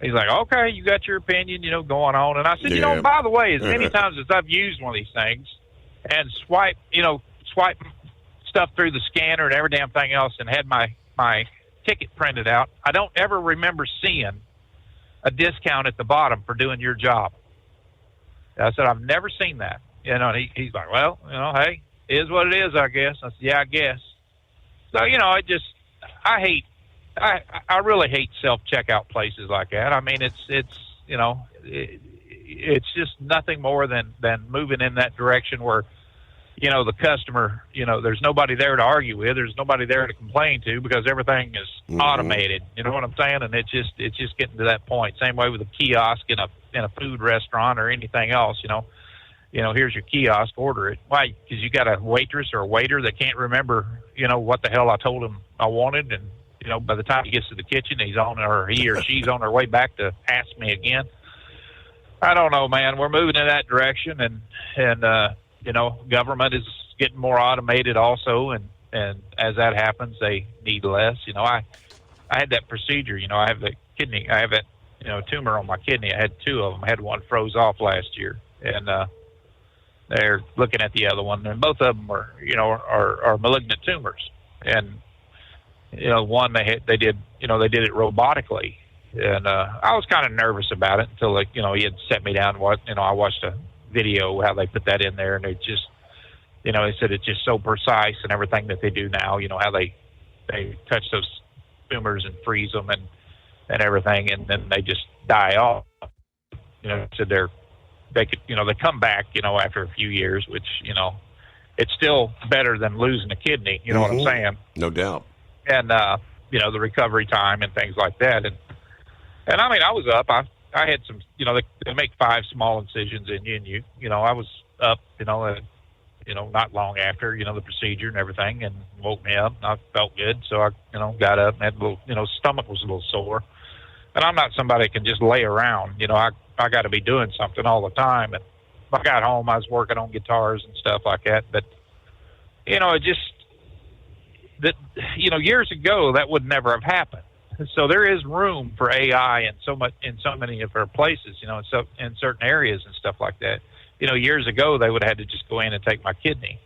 He's like, "Okay, you got your opinion, going on." And I said, by the way, as many times as I've used one of these things and swipe stuff through the scanner and every damn thing else and had my ticket printed out, I don't ever remember seeing a discount at the bottom for doing your job. I said, I've never seen that. You know, and he's like, well, you know, hey, it is what it is, I guess. I said, yeah, I guess. So, you know, I really hate self-checkout places like that. I mean, it's you know, it's just nothing more than moving in that direction where, you know, the customer, you know, there's nobody there to argue with. There's nobody there to complain to because everything is automated. You know what I'm saying? And it's just getting to that point. Same way with a kiosk in a food restaurant or anything else, you know. You know, here's your kiosk, order it. Why? Because you got a waitress or a waiter that can't remember, you know, what the hell I told him I wanted. And, you know, by the time he gets to the kitchen, he or she's on their way back to ask me again. I don't know, man. We're moving in that direction. And you know, government is getting more automated also. And as that happens, they need less. You know, I had that procedure. You know, I have that, you know, tumor on my kidney. I had two of them. I had one froze off last year. And, they're looking at the other one, and both of them are malignant tumors. And you know, one they did it robotically, and I was kind of nervous about it until he had set me down. I watched a video how they put that in there, and it just, you know, they said it's just so precise and everything that they do now. You know how they touch those tumors and freeze them and everything, and then they just die off. You know, so they come back, you know, after a few years, which, you know, it's still better than losing a kidney. You know what I'm saying? No doubt. And, you know, the recovery time and things like that. And I mean, I was up. I had some, you know, they make 5 small incisions in you. You know, I was up, you know, not long after, you know, the procedure and everything, and woke me up. And I felt good. So I, you know, got up and had a little, you know, stomach was a little sore. And I'm not somebody that can just lay around. You know, I got to be doing something all the time. And when I got home, I was working on guitars and stuff like that. But, you know, years ago, that would never have happened. So there is room for AI in so many of our places, you know, in certain areas and stuff like that. You know, years ago, they would have had to just go in and take my kidney,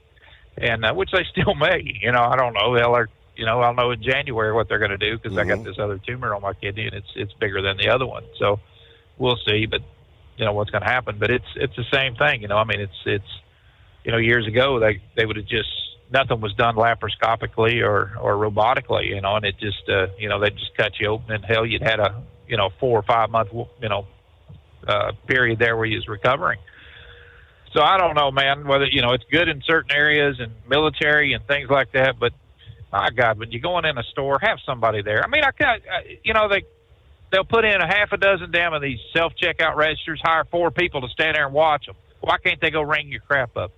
and which they still may. You know, I don't know. I'll know in January what they're going to do because I got this other tumor on my kidney, and it's bigger than the other one. So we'll see, but you know what's going to happen. But it's the same thing, you know. I mean, it's you know, years ago they would have just, nothing was done laparoscopically or robotically, you know, and it just you know, they'd just cut you open, and hell, you'd had a, you know, 4 or 5 month, you know, period there where you was recovering. So I don't know, man, whether, you know, it's good in certain areas and military and things like that, but my God, when you're going in a store, have somebody there. I mean, you know, they'll put in a half a dozen damn of these self-checkout registers, hire 4 people to stand there and watch them. Why can't they go ring your crap up?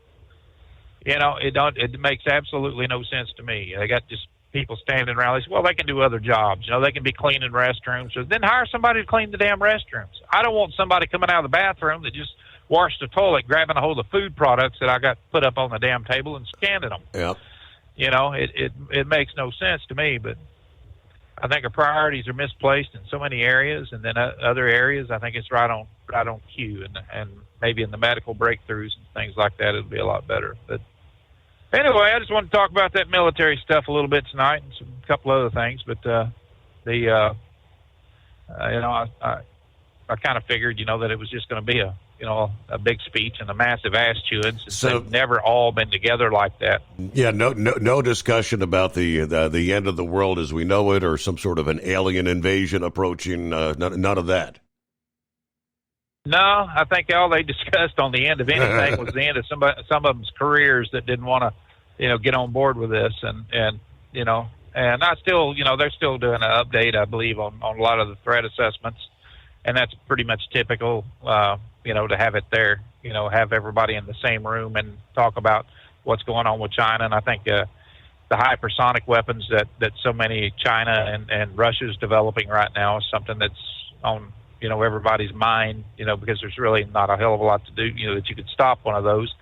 You know, it makes absolutely no sense to me. They got just people standing around. They say, well, they can do other jobs. You know, they can be cleaning restrooms. So then hire somebody to clean the damn restrooms. I don't want somebody coming out of the bathroom that just washed the toilet, grabbing a hold of food products that I got put up on the damn table and scanning them. Yeah. You know, it makes no sense to me, but I think our priorities are misplaced in so many areas, and then other areas, I think it's right on cue, and maybe in the medical breakthroughs and things like that, it'll be a lot better. But anyway, I just want to talk about that military stuff a little bit tonight and a couple other things. But you know, I kind of figured, you know, that it was just going to be a big speech and a massive ass chewing, since they've never all been together like that. Yeah, no discussion about the end of the world as we know it, or some sort of an alien invasion approaching. None of that. No, I think all they discussed on the end of anything was the end of some of them's careers that didn't want to, you know, get on board with this, and you know, and I still, you know, they're still doing an update, I believe, on a lot of the threat assessments, and that's pretty much typical. You know, to have it there, you know, have everybody in the same room and talk about what's going on with China. And I think the hypersonic weapons that so many China and Russia's developing right now is something that's on, you know, everybody's mind, you know, because there's really not a hell of a lot to do, you know, that you could stop one of those.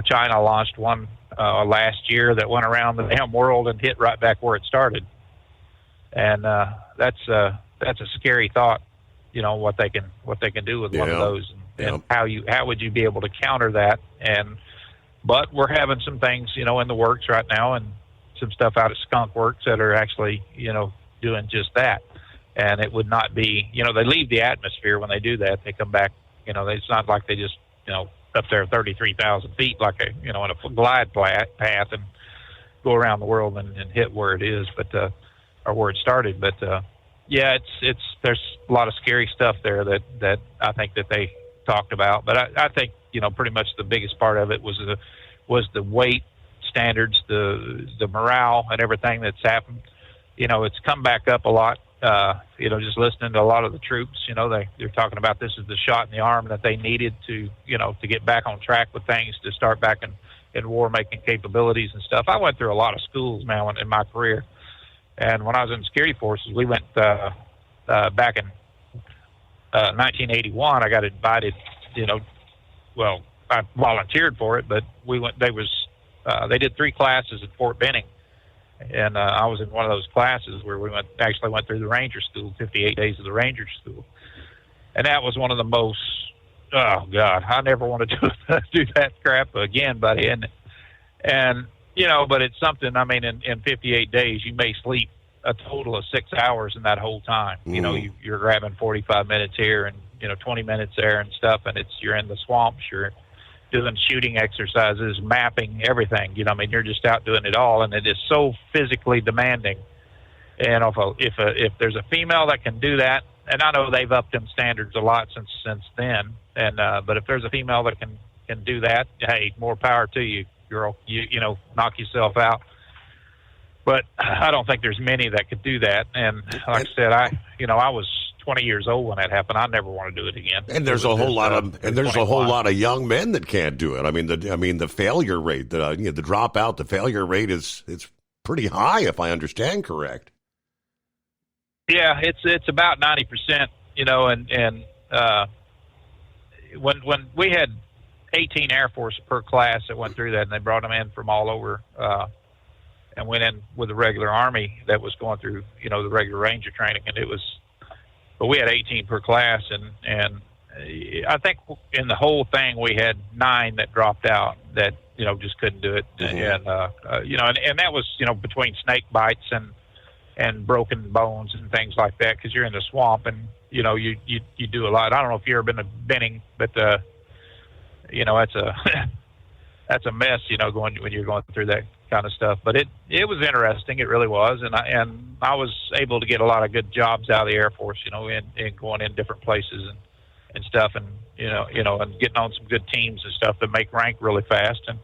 China launched one last year that went around the damn world and hit right back where it started. And that's a scary thought. You know, what they can do with one of those, and how would you be able to counter that? But we're having some things, you know, in the works right now, and some stuff out at Skunk Works that are actually, you know, doing just that. and it would not be, they leave the atmosphere when they do that. They come back, it's not like they just, up there 33,000 feet like in a glide path and go around the world and hit where it is, or where it started. But yeah, there's a lot of scary stuff there that I think that they talked about. But I think pretty much the biggest part of it was the weight standards, the morale, and everything that's happened. It's come back up a lot. Just listening to a lot of the troops, they're talking about this is the shot in the arm that they needed to get back on track with things, to start back in war-making capabilities and stuff. I went through a lot of schools, man, in my career. And when I was in the security forces, we went back in 1981. I got invited, I volunteered for it, but we went. They did 3 classes at Fort Benning. And I was in one of those classes where we actually went through the Ranger School, 58 days of the Ranger School. And that was one of the most, oh, God, I never want to do that crap again, buddy. And but it's something, in 58 days, you may sleep a total of 6 hours in that whole time. You're grabbing 45 minutes here and, 20 minutes there and stuff, and you're in the swamps, you're doing shooting exercises, mapping, everything. You're just out doing it all, and it is so physically demanding. And if there's a female that can do that, and I know they've upped them standards a lot since then, and but if there's a female that can do that, hey, more power to you, girl. You knock yourself out. But I don't think there's many that could do that. And like I said, I was 20 years old when that happened. I never want to do it again. And there's a whole lot of young men that can't do it. The failure rate, the dropout, the failure rate it's pretty high, if I understand correct. Yeah, it's about 90%. And when we had 18 Air Force per class that went through that, and they brought them in from all over, and went in with the regular Army that was going through, the regular Ranger training, and but we had 18 per class, and I think in the whole thing we had 9 that dropped out that just couldn't do it, and that was between snake bites and broken bones and things like that, because you're in the swamp and you do a lot. I don't know if you've ever been to Benning, but that's a mess, going when you're going through that kind of stuff. But it was interesting. It really was. And I was able to get a lot of good jobs out of the Air Force, and going in different places and stuff, and, and getting on some good teams and stuff that make rank really fast. And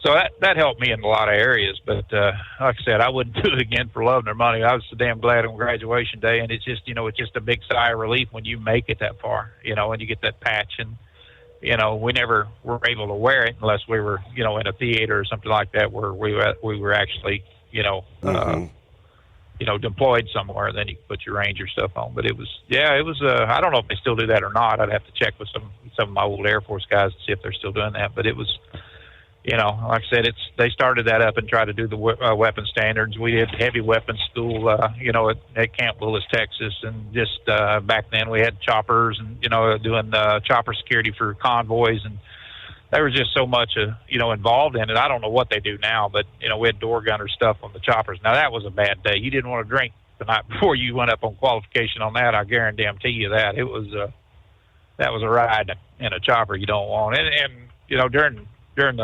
so that helped me in a lot of areas. But, like I said, I wouldn't do it again for love nor money. I was so damn glad on graduation day. And it's just, it's just a big sigh of relief when you make it that far, and you get that patch. And, we never were able to wear it unless we were, in a theater or something like that where we were actually, deployed somewhere. Then you could put your Ranger stuff on. But it was, I don't know if they still do that or not. I'd have to check with some of my old Air Force guys to see if they're still doing that. But it was, like I said, they started that up and tried to do the weapon standards. We did heavy weapons school, at Camp Willis, Texas, and just back then we had choppers and doing chopper security for convoys, and there was just so much involved in it. I don't know what they do now, but we had door gunner stuff on the choppers. Now that was a bad day. You didn't want to drink the night before you went up on qualification on that. I guarantee you that it was that was a ride in a chopper you don't want. And during when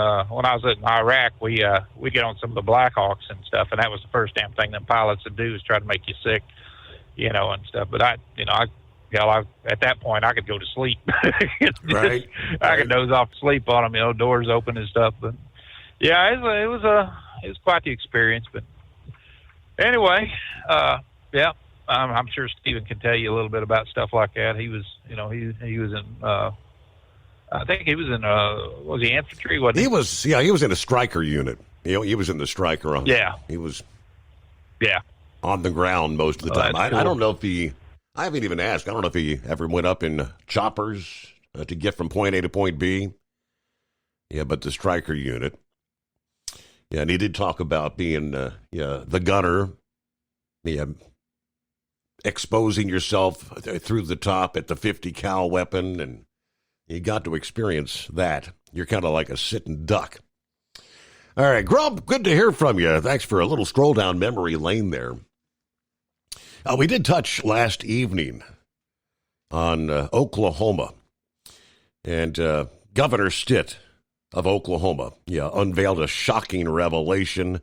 I was in Iraq, we get on some of the Blackhawks and stuff, and that was the first damn thing them pilots would do is try to make you sick, and stuff. But at that point I could go to sleep. Right. I could doze off to sleep on them, doors open and stuff. But yeah, it was quite the experience. But anyway, I'm sure Stephen can tell you a little bit about stuff like that. He was, he was in. I think he was in was he infantry? Wasn't he? He was in a Stryker unit. He was in the Stryker. He was on the ground most of the time. I don't know if I haven't even asked. I don't know if he ever went up in choppers to get from point A to point B. Yeah, but the Stryker unit. Yeah, and he did talk about being the gunner, exposing yourself through the top at the 50 cal weapon, and you got to experience that. You're kind of like a sitting duck. All right, Grump, good to hear from you. Thanks for a little stroll down memory lane there. We did touch last evening on Oklahoma, and Governor Stitt of Oklahoma unveiled a shocking revelation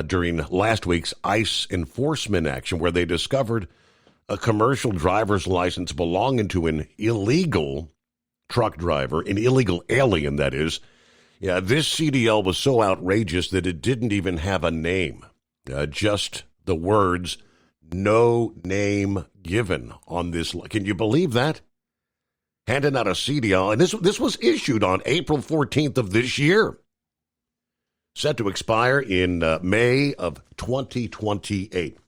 during last week's ICE enforcement action where they discovered a commercial driver's license belonging to an illegal truck driver, an illegal alien, that is. Yeah, this CDL was so outrageous that it didn't even have a name, just the words, "no name given" on this. Can you believe that? Handing out a CDL, and this was issued on April 14th of this year. Set to expire in May of 2028.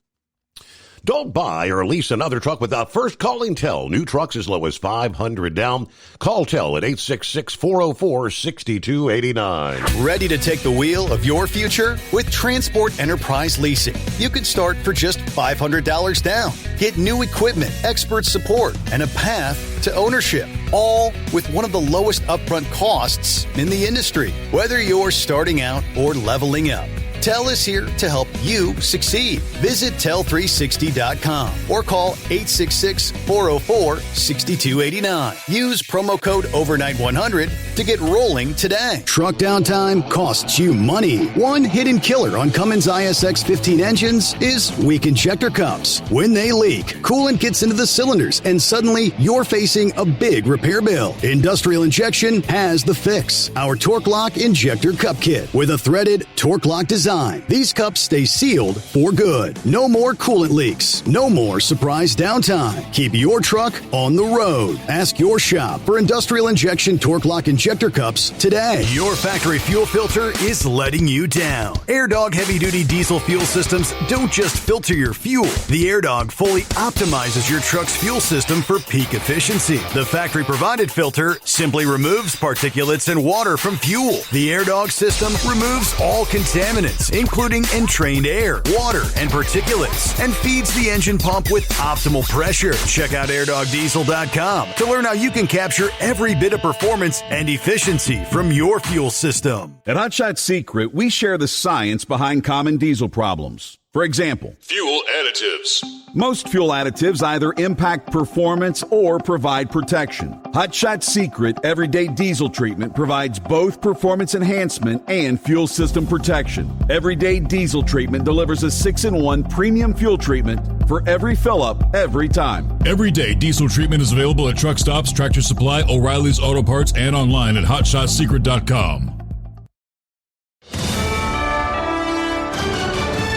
Don't buy or lease another truck without first calling Tell. New trucks as low as $500 down. Call Tell at 866-404-6289. Ready to take the wheel of your future? With Transport Enterprise Leasing, you could start for just $500 down. Get new equipment, expert support, and a path to ownership, all with one of the lowest upfront costs in the industry. Whether you're starting out or leveling up, Tell is here to help you succeed. Visit Tell360.com or call 866-404-6289. Use promo code OVERNIGHT100 to get rolling today. Truck downtime costs you money. One hidden killer on Cummins ISX 15 engines is weak injector cups. When they leak, coolant gets into the cylinders and suddenly you're facing a big repair bill. Industrial Injection has the fix. Our Torque Lock Injector Cup Kit with a threaded Torque Lock design. These cups stay sealed for good. No more coolant leaks. No more surprise downtime. Keep your truck on the road. Ask your shop for Industrial Injection Torque Lock Injector Cups today. Your factory fuel filter is letting you down. AirDog heavy-duty diesel fuel systems don't just filter your fuel. The AirDog fully optimizes your truck's fuel system for peak efficiency. The factory-provided filter simply removes particulates and water from fuel. The AirDog system removes all contaminants, including entrained air, water, and particulates, and feeds the engine pump with optimal pressure. Check out airdogdiesel.com to learn how you can capture every bit of performance and efficiency from your fuel system. At Hot Shot Secret, we share the science behind common diesel problems. For example, fuel additives. Most fuel additives either impact performance or provide protection. Hot Shot Secret Everyday Diesel Treatment provides both performance enhancement and fuel system protection. Everyday Diesel Treatment delivers a 6-in-1 premium fuel treatment for every fill-up, every time. Everyday Diesel Treatment is available at truck stops, Tractor Supply, O'Reilly's Auto Parts, and online at HotShotSecret.com.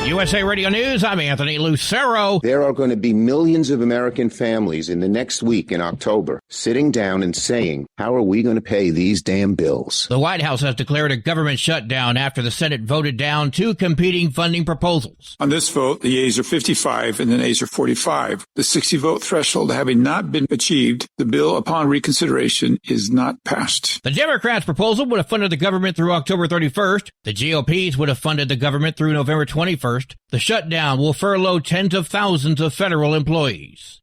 USA Radio News, I'm Anthony Lucero. There are going to be millions of American families in the next week in October sitting down and saying, how are we going to pay these damn bills? The White House has declared a government shutdown after the Senate voted down two competing funding proposals. On this vote, the yeas are 55 and the nays are 45. The 60-vote threshold having not been achieved, the bill upon reconsideration is not passed. The Democrats' proposal would have funded the government through October 31st. The GOP's would have funded the government through November 21st. The shutdown will furlough tens of thousands of federal employees.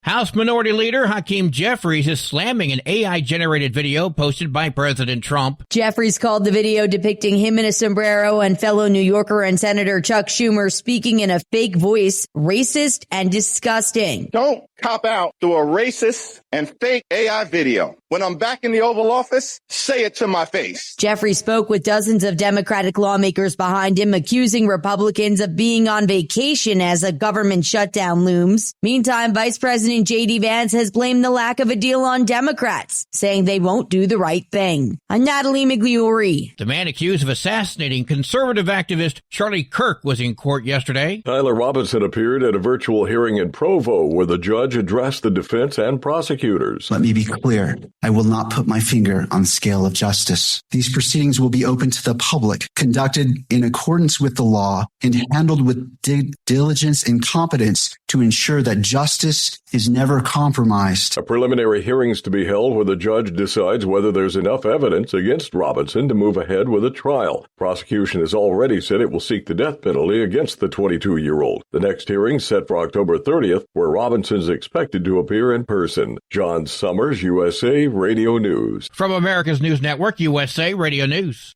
House Minority Leader Hakeem Jeffries is slamming an AI-generated video posted by President Trump. Jeffries called the video depicting him in a sombrero and fellow New Yorker and Senator Chuck Schumer speaking in a fake voice racist and disgusting. Don't cop out to a racist and fake AI video. When I'm back in the Oval Office, say it to my face. Jeffries spoke with dozens of Democratic lawmakers behind him, accusing Republicans of being on vacation as a government shutdown looms. Meantime, Vice President J.D. Vance has blamed the lack of a deal on Democrats, saying they won't do the right thing. I'm Natalie Migliori. The man accused of assassinating conservative activist Charlie Kirk was in court yesterday. Tyler Robinson appeared at a virtual hearing in Provo where the judge addressed the defense and prosecutors. Let me be clear. I will not put my finger on the scale of justice. These proceedings will be open to the public, conducted in accordance with the law, and handled with diligence and competence to ensure that justice is never compromised. A preliminary hearing is to be held where the judge decides whether there's enough evidence against Robinson to move ahead with a trial. Prosecution has already said it will seek the death penalty against the 22-year-old. The next hearing set for October 30th, where Robinson's expected to appear in person. John Summers, USA Radio News. From America's News Network, USA Radio News.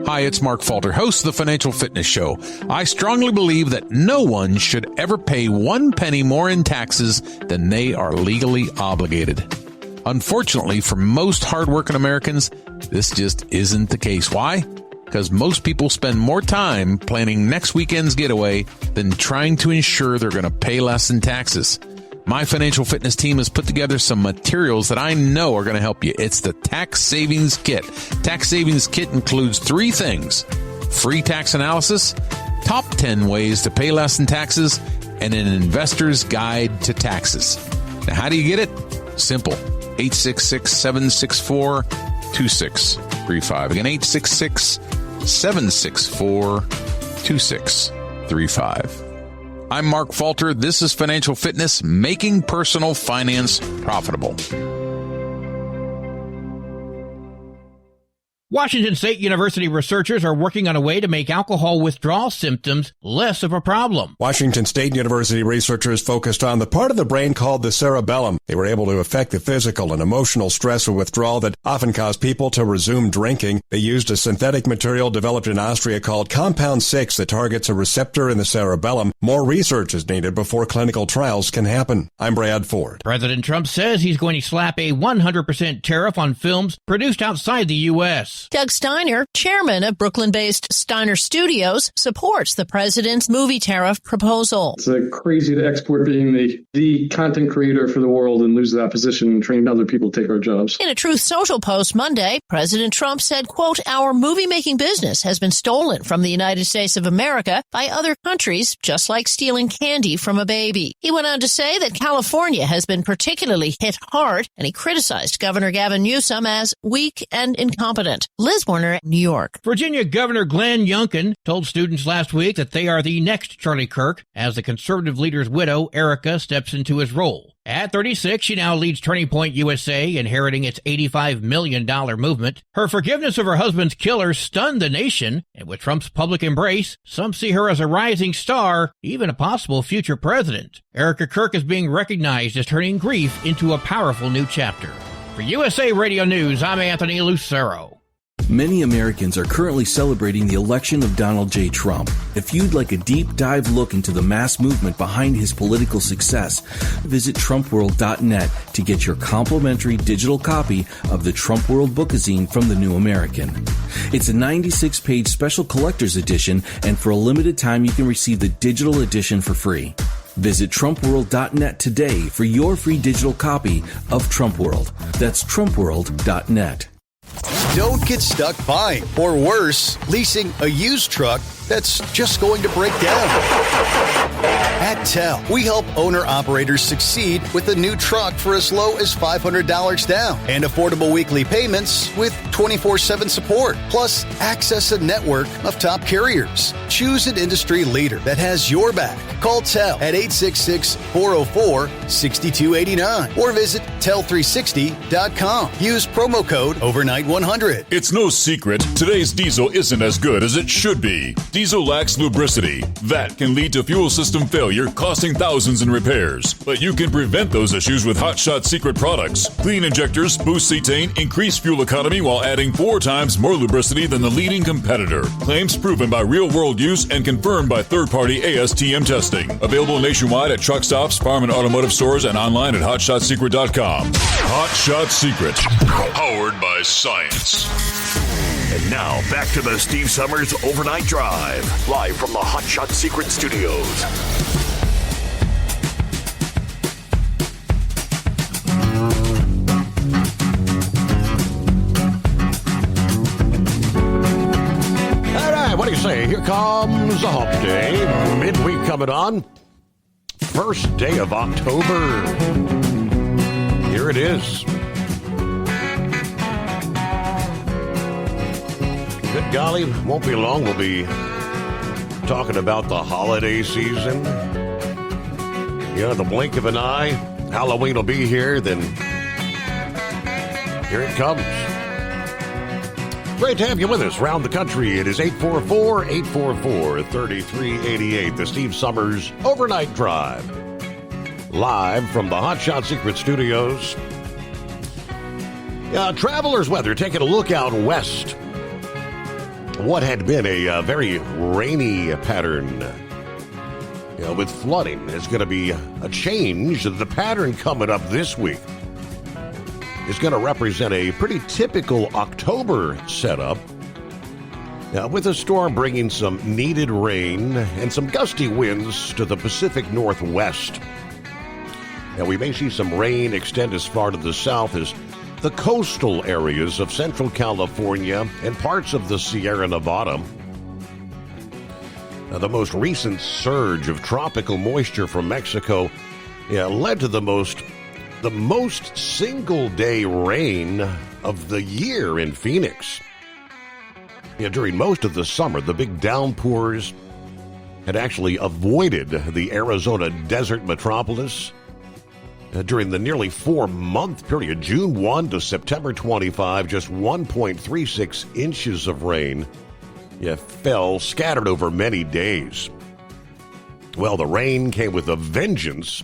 Hi, it's Mark Falter, host of the Financial Fitness Show. I strongly believe that no one should ever pay 1 penny more in taxes than they are legally obligated. Unfortunately, for most hardworking Americans, this just isn't the case. Why? Because most people spend more time planning next weekend's getaway than trying to ensure they're going to pay less in taxes. My Financial Fitness team has put together some materials that I know are going to help you. It's the Tax Savings Kit. Tax Savings Kit includes 3 things: free tax analysis, top 10 ways to pay less in taxes, and an investor's guide to taxes. Now, how do you get it? Simple. 866-764-2635. Again, 866-764-2635. I'm Mark Falter. This is Financial Fitness, making personal finance profitable. Washington State University researchers are working on a way to make alcohol withdrawal symptoms less of a problem. Washington State University researchers focused on the part of the brain called the cerebellum. They were able to affect the physical and emotional stress of withdrawal that often caused people to resume drinking. They used a synthetic material developed in Austria called Compound 6 that targets a receptor in the cerebellum. More research is needed before clinical trials can happen. I'm Brad Ford. President Trump says he's going to slap a 100% tariff on films produced outside the U.S. Doug Steiner, chairman of Brooklyn-based Steiner Studios, supports the president's movie tariff proposal. It's crazy to export being the content creator for the world and lose that position and train other people to take our jobs. In a Truth Social post Monday, President Trump said, quote, "Our movie-making business has been stolen from the United States of America by other countries, just like stealing candy from a baby." He went on to say that California has been particularly hit hard, and he criticized Governor Gavin Newsom as weak and incompetent. Liz Warner, New York. Virginia Governor Glenn Youngkin told students last week that they are the next Charlie Kirk as the conservative leader's widow, Erica, steps into his role. At 36, she now leads Turning Point USA, inheriting its $85 million movement. Her forgiveness of her husband's killer stunned the nation, and with Trump's public embrace, some see her as a rising star, even a possible future president. Erica Kirk is being recognized as turning grief into a powerful new chapter. For USA Radio News, I'm Anthony Lucero. Many Americans are currently celebrating the election of Donald J. Trump. If you'd like a deep dive look into the mass movement behind his political success, visit TrumpWorld.net to get your complimentary digital copy of the Trump World Bookazine from The New American. It's a 96-page special collector's edition, and for a limited time you can receive the digital edition for free. Visit TrumpWorld.net today for your free digital copy of Trump World. That's TrumpWorld.net. Don't get stuck buying, or worse, leasing a used truck that's just going to break down. At TEL, we help owner-operators succeed with a new truck for as low as $500 down and affordable weekly payments with 24/7 support, plus access a network of top carriers. Choose an industry leader that has your back. Call TEL at 866-404-6289 or visit tel360.com. Use promo code OVERNIGHT100. It's no secret, today's diesel isn't as good as it should be. Diesel lacks lubricity. That can lead to fuel system failure, costing thousands in repairs. But you can prevent those issues with Hot Shot Secret products. Clean injectors boost cetane, increase fuel economy while adding 4 times more lubricity than the leading competitor. Claims proven by real-world use and confirmed by third-party ASTM testing. Available nationwide at truck stops, farm and automotive stores, and online at hotshotsecret.com. Hot Shot Secret. Powered by science. And now, back to the Steve Summers Overnight Drive, live from the Hot Shot Secret Studios. All right, what do you say? Here comes a hump day. Midweek coming on. First day of October. Here it is. Good golly, won't be long. We'll be talking about the holiday season. Yeah, the blink of an eye. Halloween will be here, then here it comes. Great to have you with us around the country. It is 844-844-3388, the Steve Summers Overnight Drive. Live from the Hot Shot Secret Studios. Traveler's weather, taking a look out west. what had been a very rainy pattern. With flooding, is going to be a change. The pattern coming up this week is going to represent a pretty typical October setup, with a storm bringing some needed rain and some gusty winds to the Pacific Northwest. Now, we may see some rain extend as far to the south as the coastal areas of Central California and parts of the Sierra Nevada. Now, the most recent surge of tropical moisture from Mexico led to the most single-day rain of the year in Phoenix. During most of the summer, the big downpours had actually avoided the Arizona desert metropolis. During the nearly 4-month period, June 1 to September 25, just 1.36 inches of rain fell, scattered over many days. Well, the rain came with a vengeance,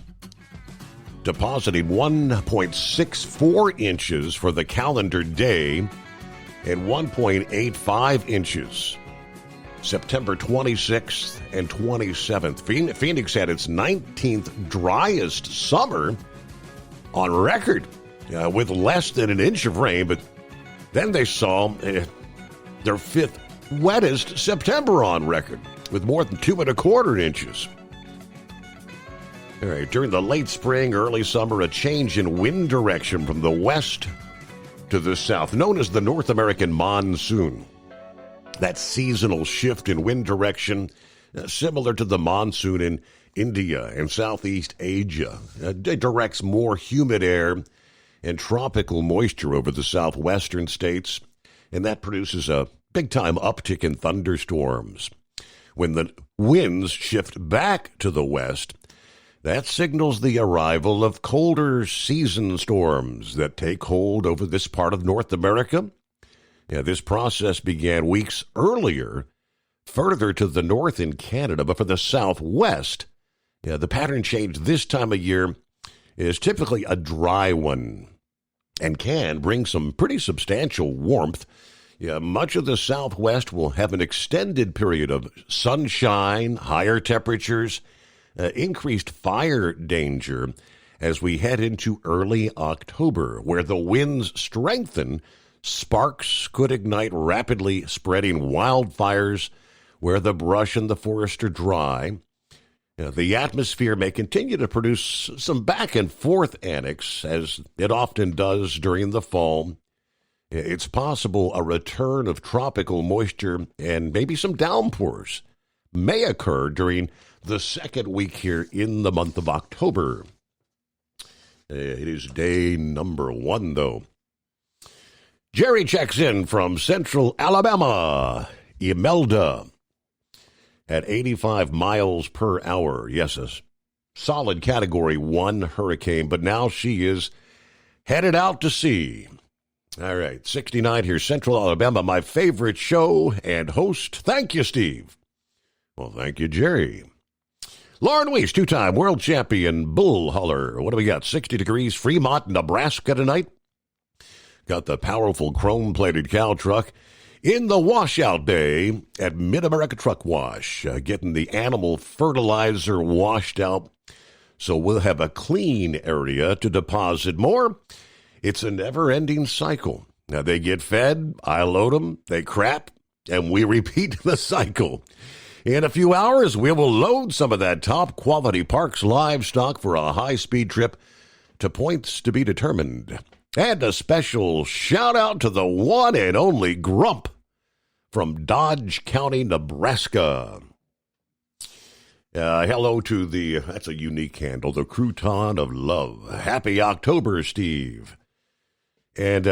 depositing 1.64 inches for the calendar day and 1.85 inches September 26th and 27th. Phoenix had its 19th driest summer on record, with less than an inch of rain, but then they saw their 5th wettest September on record, with more than 2.25 inches. All right, during the late spring, early summer, a change in wind direction from the west to the south, known as the North American monsoon. That seasonal shift in wind direction, similar to the monsoon in India and Southeast Asia, directs more humid air and tropical moisture over the southwestern states, and that produces a big-time uptick in thunderstorms. When the winds shift back to the west, that signals the arrival of colder season storms that take hold over this part of North America. This process began weeks earlier, further to the north in Canada, but for the southwest, the pattern change this time of year is typically a dry one and can bring some pretty substantial warmth. Much of the southwest will have an extended period of sunshine, higher temperatures, increased fire danger as we head into early October, where the winds strengthen. Sparks could ignite rapidly spreading wildfires where the brush and the forest are dry. The atmosphere may continue to produce some back and forth annex, as it often does during the fall. It's possible a return of tropical moisture and maybe some downpours may occur during the second week here in the month of October. It is day number 1, though. Jerry checks in from Central Alabama, Imelda, at 85 miles per hour. Yes, a solid Category 1 hurricane, but now she is headed out to sea. All right, 69 here, Central Alabama, my favorite show and host. Thank you, Steve. Well, thank you, Jerry. Lauren Weiss, 2-time world champion bull hauler. What do we got? 60 degrees, Fremont, Nebraska tonight. Got the powerful chrome-plated cow truck in the washout bay at Mid-America Truck Wash, getting the animal fertilizer washed out so we'll have a clean area to deposit more. It's a never-ending cycle. Now, they get fed, I load them, they crap, and we repeat the cycle. In a few hours, we will load some of that top-quality Parks livestock for a high-speed trip to points to be determined. And a special shout-out to the one and only Grump from Dodge County, Nebraska. Hello to that's a unique handle, the Crouton of Love. Happy October, Steve. And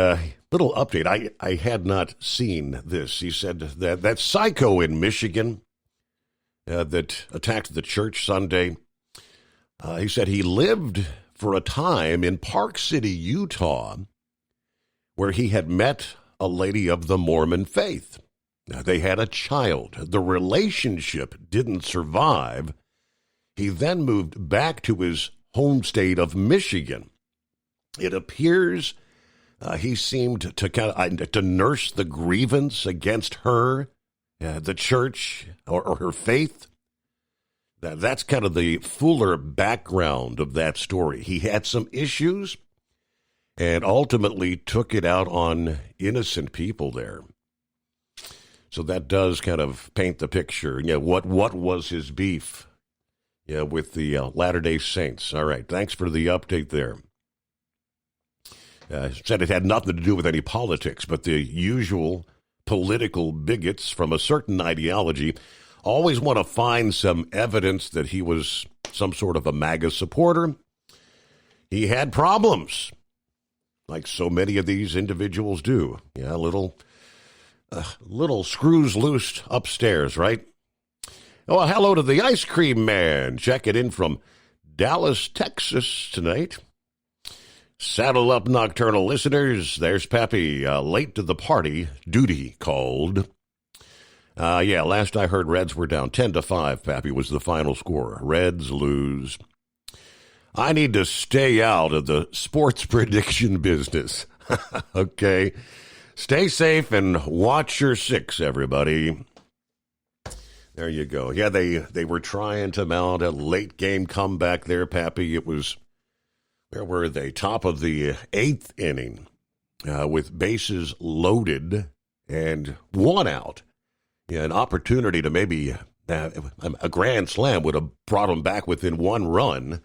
little update, I had not seen this. He said that psycho in Michigan that attacked the church Sunday, he said he lived for a time in Park City, Utah, where he had met a lady of the Mormon faith. They had a child. The relationship didn't survive. He then moved back to his home state of Michigan. It appears he seemed to nurse the grievance against her the church or her faith. That's kind of the fuller background of that story. He had some issues and ultimately took it out on innocent people there. So that does kind of paint the picture. What was his beef with the Latter-day Saints? All right, thanks for the update there. Said it had nothing to do with any politics, but the usual political bigots from a certain ideology always want to find some evidence that he was some sort of a MAGA supporter. He had problems, like so many of these individuals do. Yeah, little screws loose upstairs, right? Oh, hello to the ice cream man. Checking in from Dallas, Texas tonight. Saddle up, nocturnal listeners. There's Pappy, late to the party. Duty called. Last I heard, Reds were down 10-5. Pappy was the final score. Reds lose. I need to stay out of the sports prediction business. Okay. Stay safe and watch your six, everybody. There you go. Yeah, they were trying to mount a late game comeback there, Pappy. It was, where were they? Top of the 8th inning with bases loaded and one out. Yeah, an opportunity to maybe a grand slam would have brought them back within one run.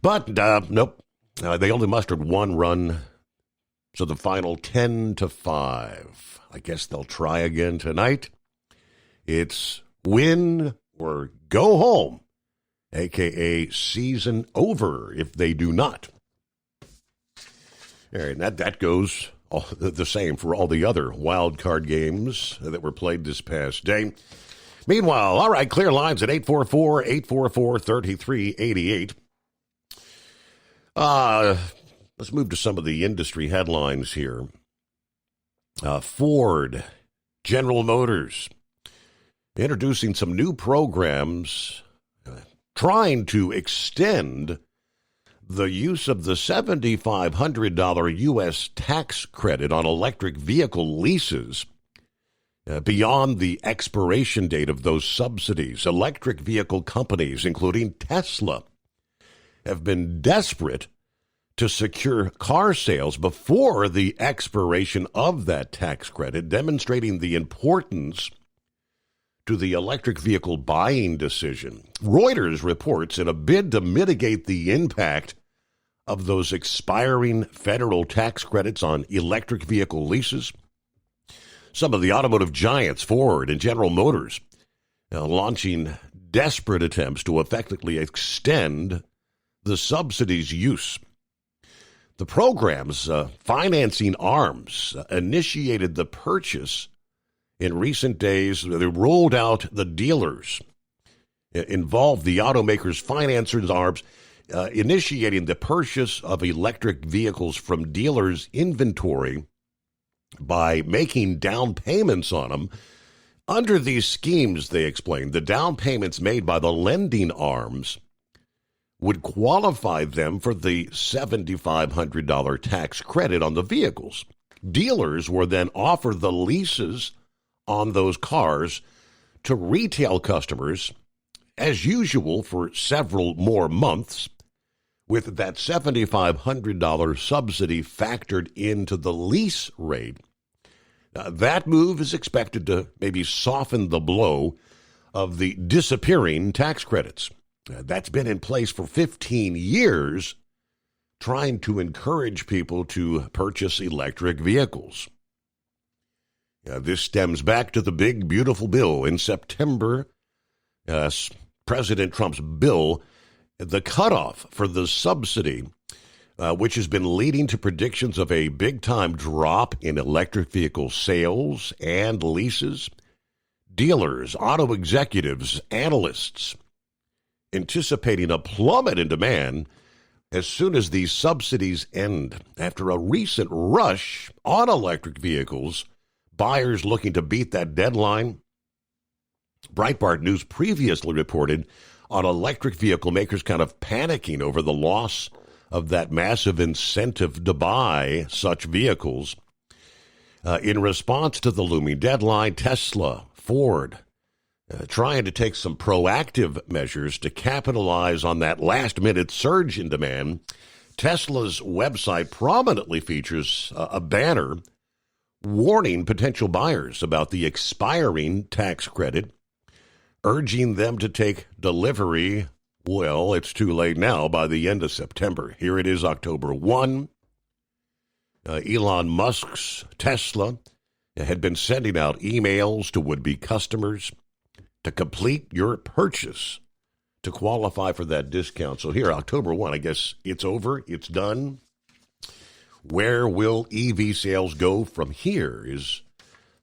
But nope, they only mustered one run. So the final 10-5. I guess they'll try again tonight. It's win or go home, a.k.a. season over if they do not. All right, that goes the same for all the other wild card games that were played this past day. Meanwhile, all right, clear lines at 844-844-3388. Let's move to some of the industry headlines here. Ford, General Motors, introducing some new programs trying to extend the use of the $7,500 U.S. tax credit on electric vehicle leases beyond the expiration date of those subsidies. Electric vehicle companies, including Tesla, have been desperate to secure car sales before the expiration of that tax credit, demonstrating the importance to the electric vehicle buying decision. Reuters reports in a bid to mitigate the impact of those expiring federal tax credits on electric vehicle leases, some of the automotive giants, Ford and General Motors, launching desperate attempts to effectively extend the subsidies use. The program's financing arms initiated the purchase in recent days. They rolled out the dealers, involved the automakers' financers' arms, initiating the purchase of electric vehicles from dealers' inventory by making down payments on them. Under these schemes, they explained, the down payments made by the lending arms would qualify them for the $7,500 tax credit on the vehicles. Dealers were then offered the leases on those cars to retail customers, as usual, for several more months, with that $7,500 subsidy factored into the lease rate. That move is expected to maybe soften the blow of the disappearing tax credits. That's been in place for 15 years, trying to encourage people to purchase electric vehicles. This stems back to the big, beautiful bill in September. President Trump's bill, the cutoff for the subsidy, which has been leading to predictions of a big-time drop in electric vehicle sales and leases. Dealers, auto executives, analysts, anticipating a plummet in demand as soon as these subsidies end. After a recent rush on electric vehicles, buyers looking to beat that deadline. Breitbart News previously reported on electric vehicle makers kind of panicking over the loss of that massive incentive to buy such vehicles. In response to the looming deadline, Tesla, Ford trying to take some proactive measures to capitalize on that last-minute surge in demand. Tesla's website prominently features a banner warning potential buyers about the expiring tax credit, urging them to take delivery. Well, it's too late now, by the end of September. Here it is, October 1. Elon Musk's Tesla had been sending out emails to would-be customers to complete your purchase to qualify for that discount. So here, October 1, I guess it's over, it's done. Where will EV sales go from here is,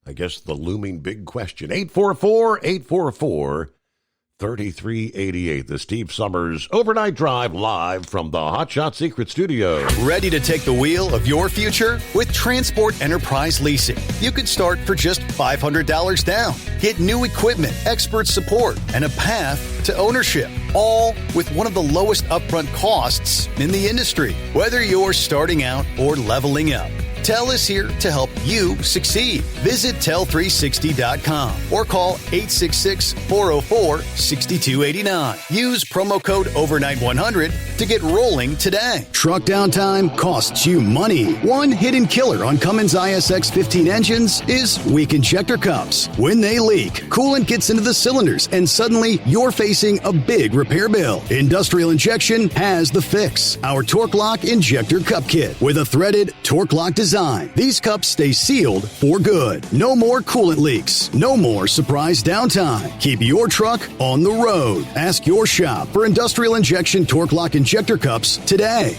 I guess, the looming big question. 844-844-3388. The Steve Summers Overnight Drive live from the Hot Shot Secret Studio. Ready to take the wheel of your future? With Transport Enterprise Leasing, you could start for just $500 down. Get new equipment, expert support, and a path to ownership, all with one of the lowest upfront costs in the industry. Whether you're starting out or leveling up, TEL is here to help you succeed. Visit tel360.com or call 866-404-6289. Use promo code OVERNIGHT100 to get rolling today. Truck downtime costs you money. One hidden killer on Cummins ISX 15 engines is weak injector cups. When they leak, coolant gets into the cylinders and suddenly you're facing a big repair bill. Industrial Injection has the fix. Our Torque Lock Injector Cup Kit with a threaded Torque Lock design. These cups stay sealed for good. No more coolant leaks. No more surprise downtime. Keep your truck on the road. Ask your shop for Industrial Injection Torque Lock Injector Cups today.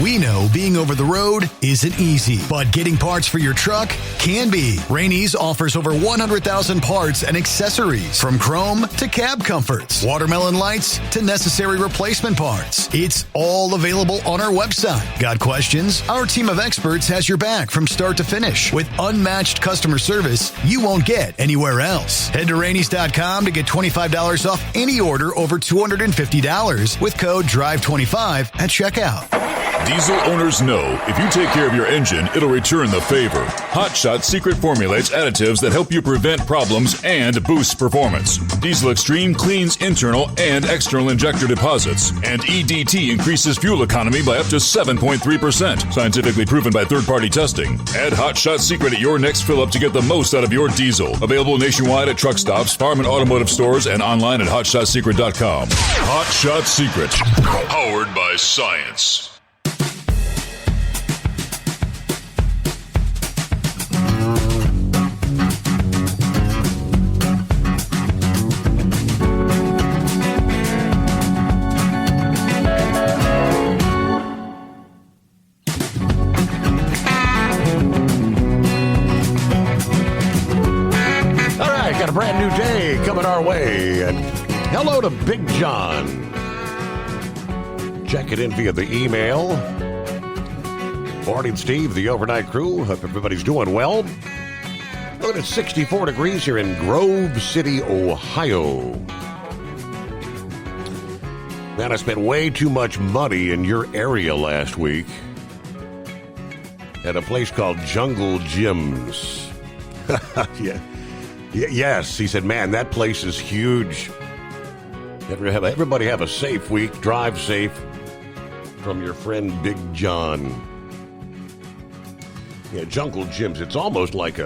We know being over the road isn't easy, but getting parts for your truck can be. Rainey's offers over 100,000 parts and accessories, from chrome to cab comforts, watermelon lights to necessary replacement parts. It's all available on our website. Got questions? Our team of experts has your back from start to finish with unmatched customer service you won't get anywhere else. Head to Rainey's.com to get $25 off any order over $250 with code DRIVE25 at checkout. Diesel owners know if you take care of your engine, it'll return the favor. Hot Shot Secret formulates additives that help you prevent problems and boost performance. Diesel Extreme cleans internal and external injector deposits, and EDT increases fuel economy by up to 7.3%. Scientifically proven by third-party testing. Add Hot Shot Secret at your next fill-up to get the most out of your diesel. Available nationwide at truck stops, farm and automotive stores, and online at HotShotSecret.com. Hot Shot Secret. Powered by science. Brand new day coming our way. And hello to Big John. Check it in via the email. Morning, Steve, the overnight crew. Hope everybody's doing well. Look at 64 degrees here in Grove City, Ohio. Man, I spent way too much money in your area last week at a place called Jungle Gyms. Yeah. Yes, he said, man, that place is huge. Everybody have a safe week. Drive safe. From your friend Big John. Yeah, Jungle Gyms. It's almost like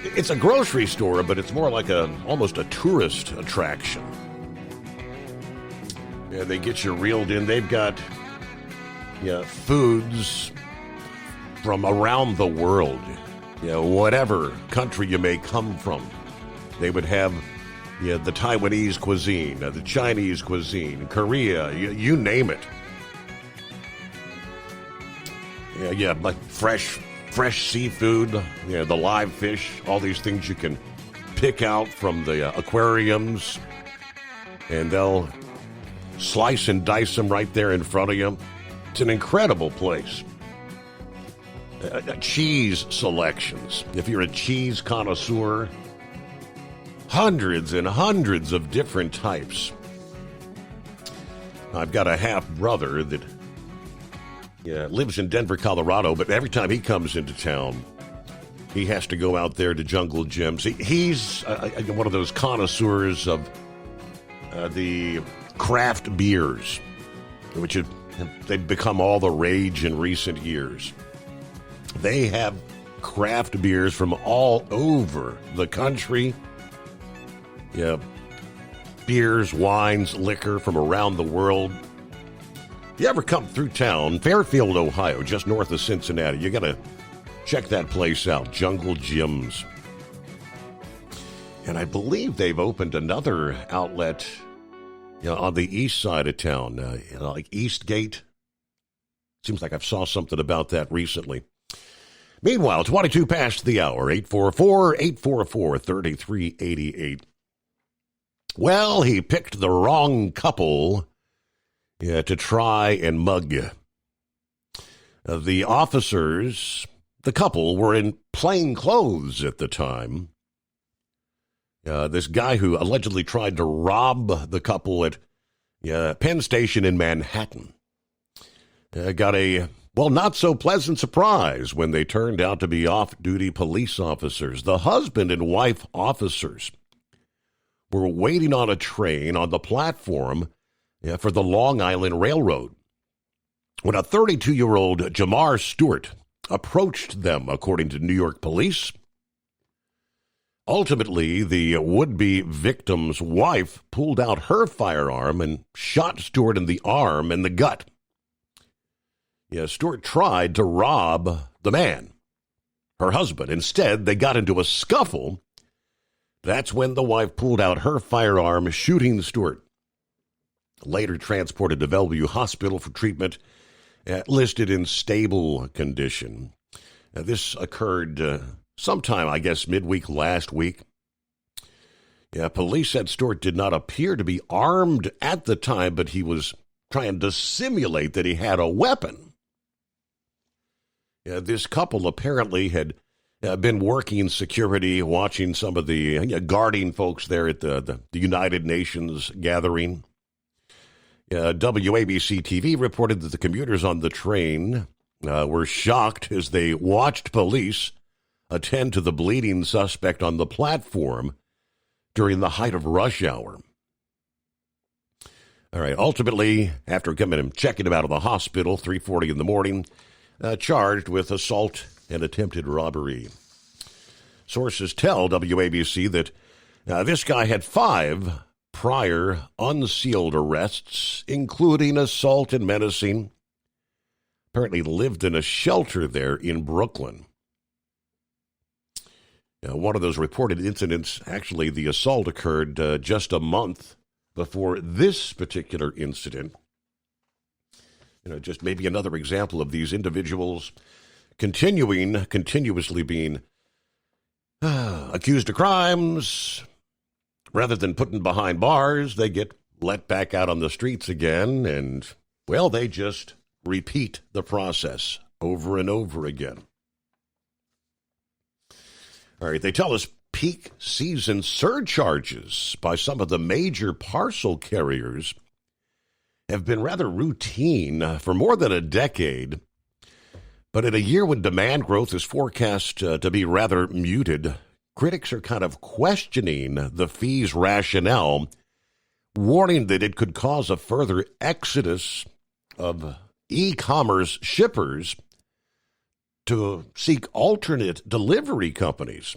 it's a grocery store, but it's more like almost a tourist attraction. Yeah, they get you reeled in. They've got foods from around the world. Whatever country you may come from, they would have the Taiwanese cuisine, the Chinese cuisine, Korea, you name it. Yeah, like fresh seafood, the live fish, all these things you can pick out from the aquariums, and they'll slice and dice them right there in front of you. It's an incredible place. Cheese selections. If you're a cheese connoisseur, hundreds and hundreds of different types. I've got a half-brother that lives in Denver, Colorado, but every time he comes into town, he has to go out there to Jungle Gyms. He's one of those connoisseurs of the craft beers, which they've become all the rage in recent years. They have craft beers from all over the country. Yeah, beers, wines, liquor from around the world. If you ever come through town, Fairfield, Ohio, just north of Cincinnati, you got to check that place out, Jungle Gyms. And I believe they've opened another outlet on the east side of town, like Eastgate. Seems like I've saw something about that recently. Meanwhile, 22 past the hour, 844-844-3388. Well, he picked the wrong couple to try and mug. The officers, the couple, were in plain clothes at the time. This guy who allegedly tried to rob the couple at Penn Station in Manhattan got a, not so pleasant surprise when they turned out to be off-duty police officers. The husband and wife officers were waiting on a train on the platform for the Long Island Railroad when a 32-year-old Jamar Stewart approached them, according to New York police. Ultimately, the would-be victim's wife pulled out her firearm and shot Stewart in the arm and the gut. Stewart tried to rob the man, her husband. Instead, they got into a scuffle. That's when the wife pulled out her firearm, shooting Stewart. Later transported to Bellevue Hospital for treatment, listed in stable condition. This occurred sometime, I guess, midweek last week. Police said Stewart did not appear to be armed at the time, but he was trying to simulate that he had a weapon. This couple apparently had been working security, watching some of the guarding folks there at the United Nations gathering. WABC TV reported that the commuters on the train were shocked as they watched police attend to the bleeding suspect on the platform during the height of rush hour. All right, ultimately, after coming and checking him out of the hospital, 3:40 in the morning, charged with assault and attempted robbery. Sources tell WABC that this guy had 5 prior unsealed arrests, including assault and menacing. Apparently lived in a shelter there in Brooklyn. One of those reported incidents, actually the assault occurred just a month before this particular incident. Just maybe another example of these individuals continuously being accused of crimes. Rather than putting behind bars, they get let back out on the streets again, and, well, they just repeat the process over and over again. All right, they tell us peak season surcharges by some of the major parcel carriers have been rather routine for more than a decade. But in a year when demand growth is forecast to be rather muted, critics are kind of questioning the fee's rationale, warning that it could cause a further exodus of e-commerce shippers to seek alternate delivery companies.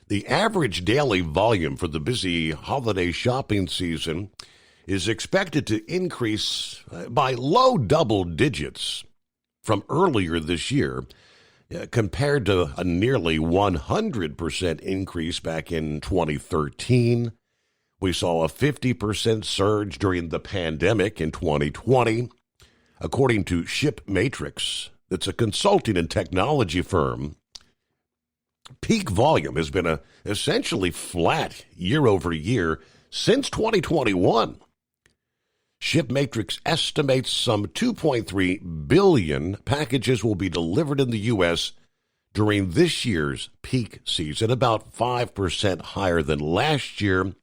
The average daily volume for the busy holiday shopping season is expected to increase by low double digits from earlier this year, compared to a nearly 100% increase back in 2013. We saw a 50% surge during the pandemic in 2020. According to ShipMatrix, that's a consulting and technology firm, peak volume has been essentially flat year over year since 2021. ShipMatrix estimates some 2.3 billion packages will be delivered in the U.S. during this year's peak season, about 5% higher than last year,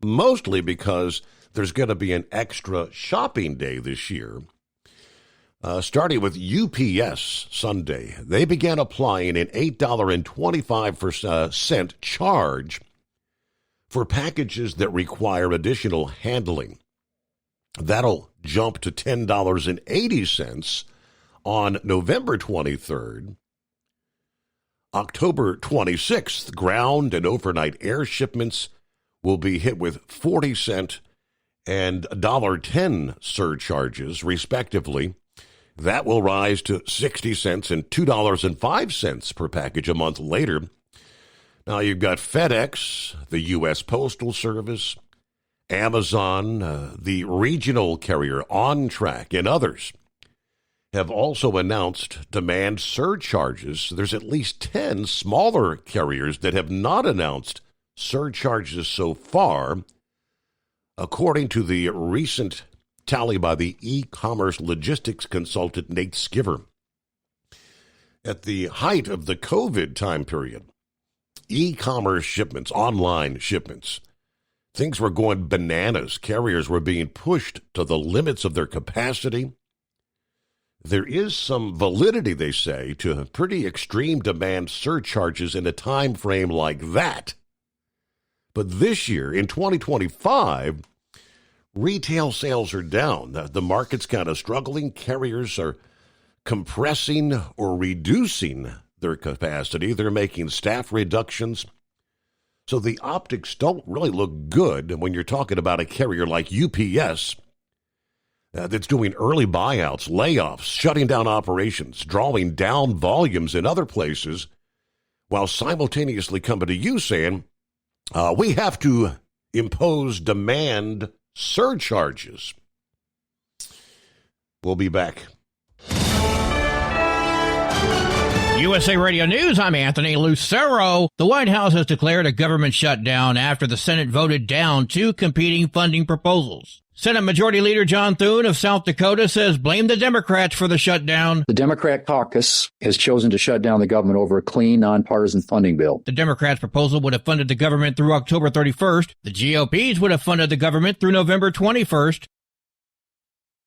mostly because there's going to be an extra shopping day this year. Starting with UPS Sunday, they began applying an $8.25 charge for packages that require additional handling. That'll jump to $10.80 on November 23rd. October 26th, ground and overnight air shipments will be hit with 40-cent and $1.10 surcharges, respectively. That will rise to 60 cents and $2.05 per package a month later. Now you've got FedEx, the U.S. Postal Service, Amazon, the regional carrier OnTrack, and others have also announced demand surcharges. There's at least 10 smaller carriers that have not announced surcharges so far, according to the recent tally by the e-commerce logistics consultant Nate Skiver. At the height of the COVID time period, e-commerce shipments, online shipments, things were going bananas. Carriers were being pushed to the limits of their capacity. There is some validity, they say, to pretty extreme demand surcharges in a time frame like that. But this year, in 2025, retail sales are down. The market's kind of struggling. Carriers are compressing or reducing their capacity. They're making staff reductions. So the optics don't really look good when you're talking about a carrier like UPS that's doing early buyouts, layoffs, shutting down operations, drawing down volumes in other places, while simultaneously coming to you saying, we have to impose demand surcharges. We'll be back. USA Radio News, I'm Anthony Lucero. The White House has declared a government shutdown after the Senate voted down two competing funding proposals. Senate Majority Leader John Thune of South Dakota says blame the Democrats for the shutdown. The Democrat caucus has chosen to shut down the government over a clean, nonpartisan funding bill. The Democrats' proposal would have funded the government through October 31st. The GOP's would have funded the government through November 21st.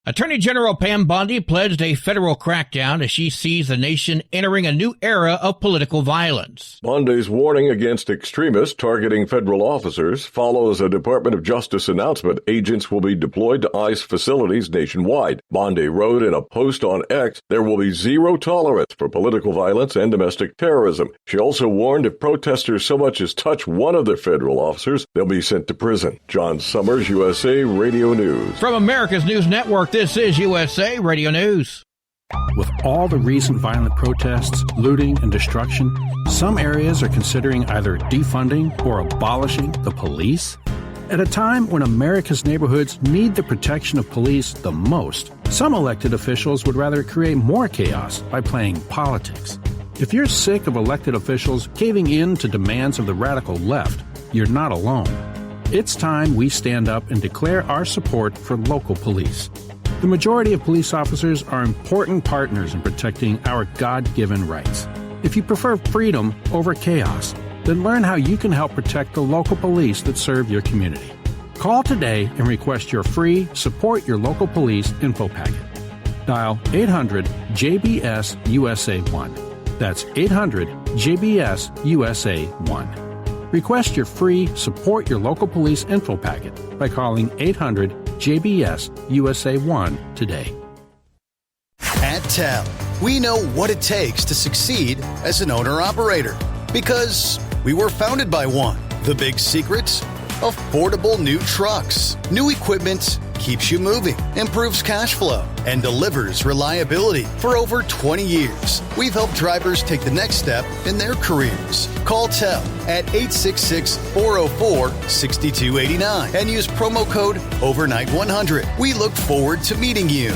Attorney General Pam Bondi pledged a federal crackdown as she sees the nation entering a new era of political violence. Bondi's warning against extremists targeting federal officers follows a Department of Justice announcement. Agents will be deployed to ICE facilities nationwide. Bondi wrote in a post on X, there will be zero tolerance for political violence and domestic terrorism. She also warned if protesters so much as touch one of their federal officers, they'll be sent to prison. John Summers, USA Radio News. From America's News Network, this is USA Radio News. With all the recent violent protests, looting, and destruction, some areas are considering either defunding or abolishing the police. At a time when America's neighborhoods need the protection of police the most, some elected officials would rather create more chaos by playing politics. If you're sick of elected officials caving in to demands of the radical left, you're not alone. It's time we stand up and declare our support for local police. The majority of police officers are important partners in protecting our God-given rights. If you prefer freedom over chaos, then learn how you can help protect the local police that serve your community. Call today and request your free Support Your Local Police info packet. Dial 800-JBS-USA-1. That's 800-JBS-USA-1. Request your free Support Your Local Police info packet by calling 800-JBS-USA-1 today. At TEL, we know what it takes to succeed as an owner-operator because we were founded by one. The big secrets? Affordable new trucks. New equipment keeps you moving, improves cash flow, and delivers reliability. For over 20 years, we've helped drivers take the next step in their careers. Call TEL at 866-404-6289 and use promo code OVERNIGHT100. We look forward to meeting you.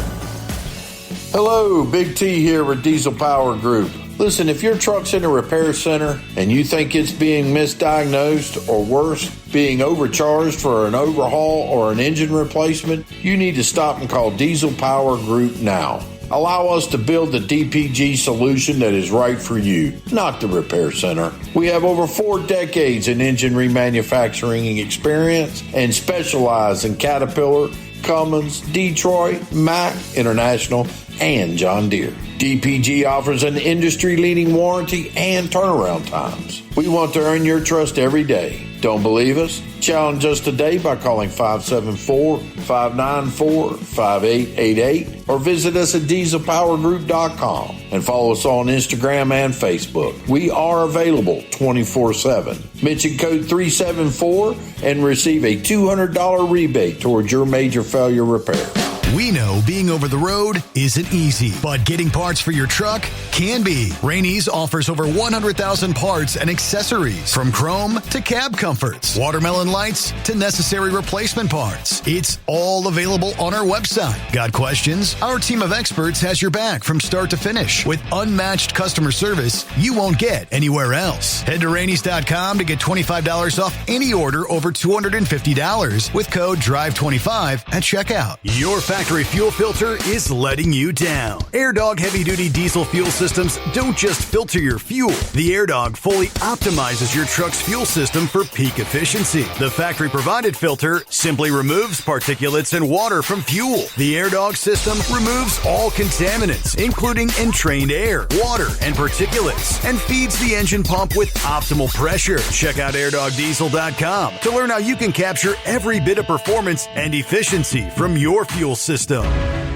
Hello, Big T here with Diesel Power Group. Listen, if your truck's in a repair center and you think it's being misdiagnosed or worse, being overcharged for an overhaul or an engine replacement, you need to stop and call Diesel Power Group now. Allow us to build the DPG solution that is right for you, not the repair center. We have over 4 decades in engine remanufacturing experience and specialize in Caterpillar, Cummins, Detroit, Mack, International, and John Deere. DPG offers an industry-leading warranty and turnaround times. We want to earn your trust every day. Don't believe us? Challenge us today by calling 574-594-5888 or visit us at dieselpowergroup.com and follow us on Instagram and Facebook. We are available 24/7. Mention code 374 and receive a $200 rebate towards your major failure repair. We know being over the road isn't easy, but getting parts for your truck can be. Rainey's offers over 100,000 parts and accessories, from chrome to cab comforts, watermelon lights to necessary replacement parts. It's all available on our website. Got questions? Our team of experts has your back from start to finish with unmatched customer service you won't get anywhere else. Head to Rainey's.com to get $25 off any order over $250 with code DRIVE25 at checkout. Your factory fuel filter is letting you down. AirDog heavy-duty diesel fuel systems don't just filter your fuel. The AirDog fully optimizes your truck's fuel system for peak efficiency. The factory-provided filter simply removes particulates and water from fuel. The AirDog system removes all contaminants, including entrained air, water, and particulates, and feeds the engine pump with optimal pressure. Check out AirDogDiesel.com to learn how you can capture every bit of performance and efficiency from your fuel system.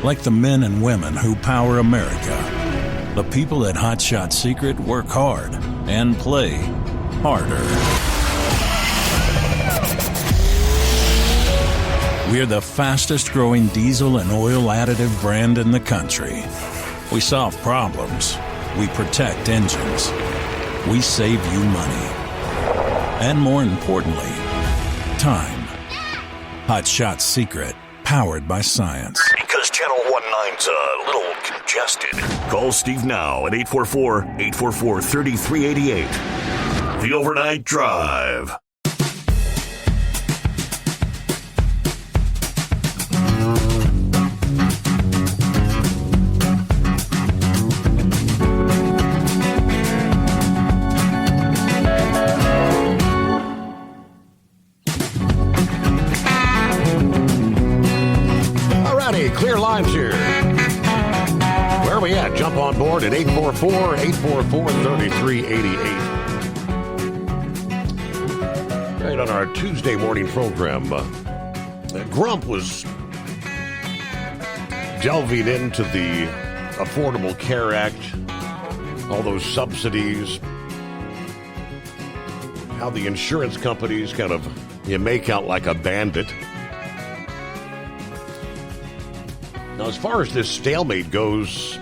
Like the men and women who power America, the people at Hot Shot Secret work hard and play harder. We're the fastest growing diesel and oil additive brand in the country. We solve problems. We protect engines. We save you money. And more importantly, time. Hot Shot Secret. Powered by science. Because Channel 19's a little congested. Call Steve now at 844-844-3388. The Overnight Drive. Clear lines here. Where are we at? Jump on board at 844-844-3388. Right on our Tuesday morning program, Grump was delving into the Affordable Care Act, all those subsidies, how the insurance companies kind of make out like a bandit. Now, as far as this stalemate goes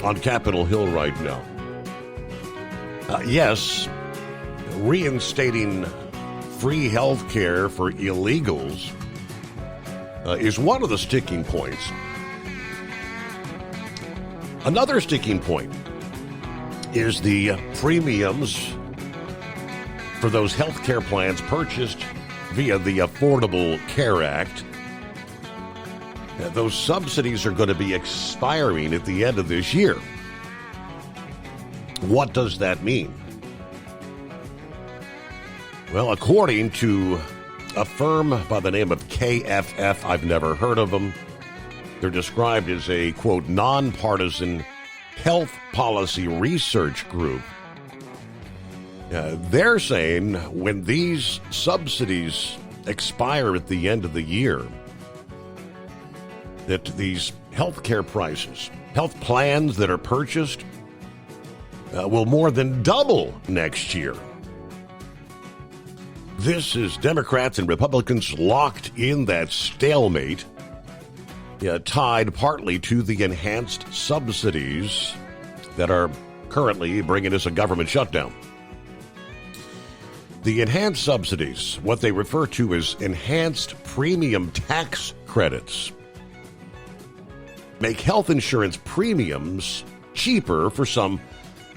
on Capitol Hill right now, yes, reinstating free health care for illegals is one of the sticking points. Another sticking point is the premiums for those health care plans purchased via the Affordable Care Act. Those subsidies are going to be expiring at the end of this year. What does that mean? Well, according to a firm by the name of KFF, I've never heard of them. They're described as a, quote, nonpartisan health policy research group. They're saying when these subsidies expire at the end of the year, that these health care prices, health plans that are purchased, will more than double next year. This is Democrats and Republicans locked in that stalemate, tied partly to the enhanced subsidies that are currently bringing us a government shutdown. The enhanced subsidies, what they refer to as enhanced premium tax credits, make health insurance premiums cheaper for some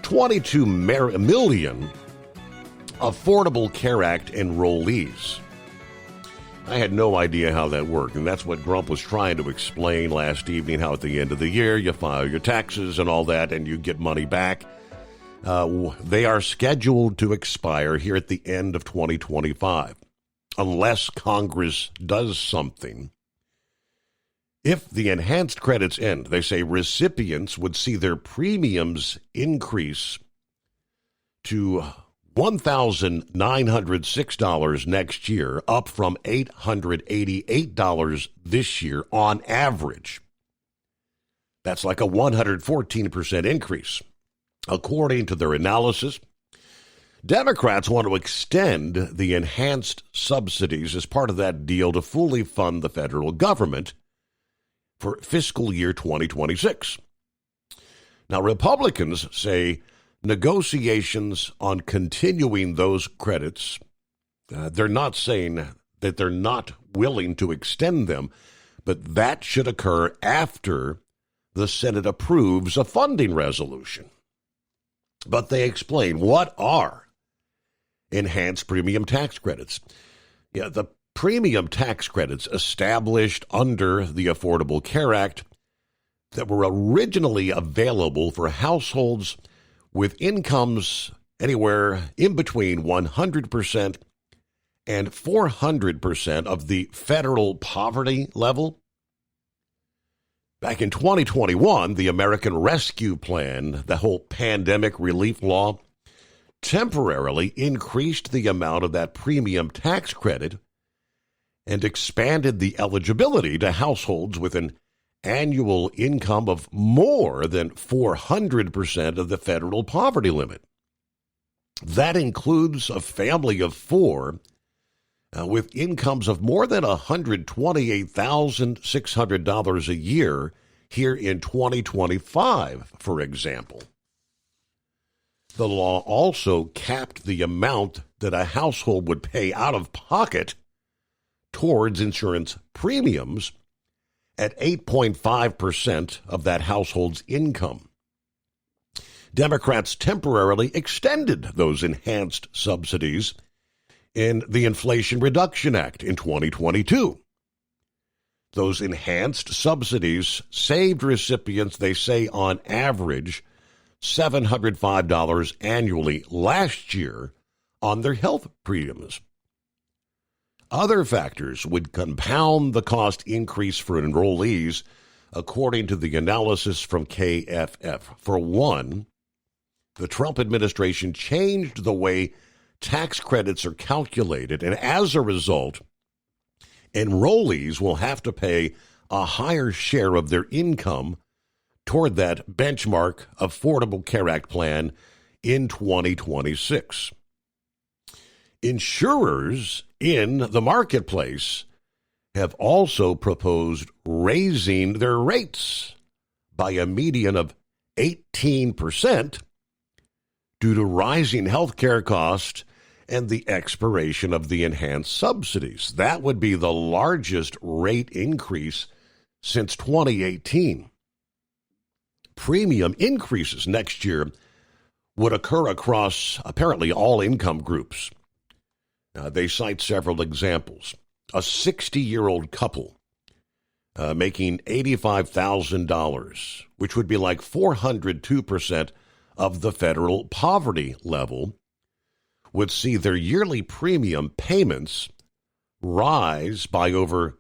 22 million Affordable Care Act enrollees. I had no idea how that worked, and that's what Grump was trying to explain last evening, how at the end of the year you file your taxes and all that and you get money back. They are scheduled to expire here at the end of 2025, unless Congress does something. If the enhanced credits end, they say recipients would see their premiums increase to $1,906 next year, up from $888 this year on average. That's like a 114% increase. According to their analysis, Democrats want to extend the enhanced subsidies as part of that deal to fully fund the federal government for fiscal year 2026. Now, Republicans say negotiations on continuing those credits, they're not saying that they're not willing to extend them, but that should occur after the Senate approves a funding resolution. But they explain what are enhanced premium tax credits. Yeah, the premium tax credits established under the Affordable Care Act that were originally available for households with incomes anywhere in between 100% and 400% of the federal poverty level. Back in 2021, the American Rescue Plan, the whole pandemic relief law, temporarily increased the amount of that premium tax credit and expanded the eligibility to households with an annual income of more than 400% of the federal poverty limit. That includes a family of four with incomes of more than $128,600 a year here in 2025, for example. The law also capped the amount that a household would pay out of pocket towards insurance premiums at 8.5% of that household's income. Democrats temporarily extended those enhanced subsidies in the Inflation Reduction Act in 2022. Those enhanced subsidies saved recipients, they say, on average, $705 annually last year on their health premiums. Other factors would compound the cost increase for enrollees, according to the analysis from KFF. For one, the Trump administration changed the way tax credits are calculated, and as a result, enrollees will have to pay a higher share of their income toward that benchmark Affordable Care Act plan in 2026. Insurers in the marketplace have also proposed raising their rates by a median of 18% due to rising health care costs and the expiration of the enhanced subsidies. That would be the largest rate increase since 2018. Premium increases next year would occur across apparently all income groups. They cite several examples. A 60-year-old couple making $85,000, which would be like 402% of the federal poverty level, would see their yearly premium payments rise by over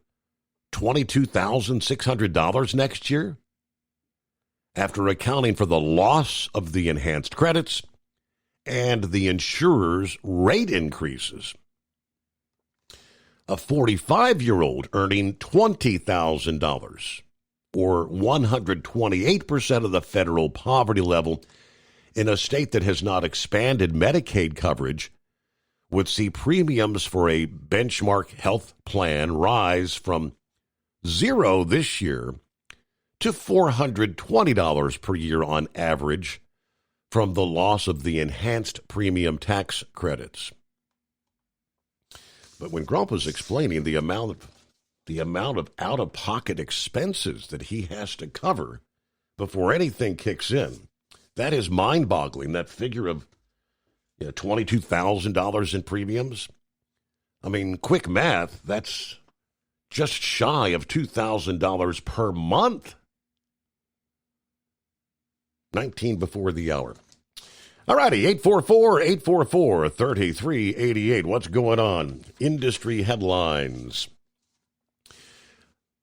$22,600 next year, after accounting for the loss of the enhanced credits and the insurer's rate increases. A 45-year-old earning $20,000, or 128% of the federal poverty level in a state that has not expanded Medicaid coverage, would see premiums for a benchmark health plan rise from $0 this year to $420 per year on average from the loss of the enhanced premium tax credits. But when Grump was explaining the amount of out-of-pocket expenses that he has to cover before anything kicks in, that is mind-boggling, that figure of $22,000 in premiums. I mean, quick math, that's just shy of $2,000 per month. 19 before the hour. All righty, 844-844-3388. What's going on? Industry headlines.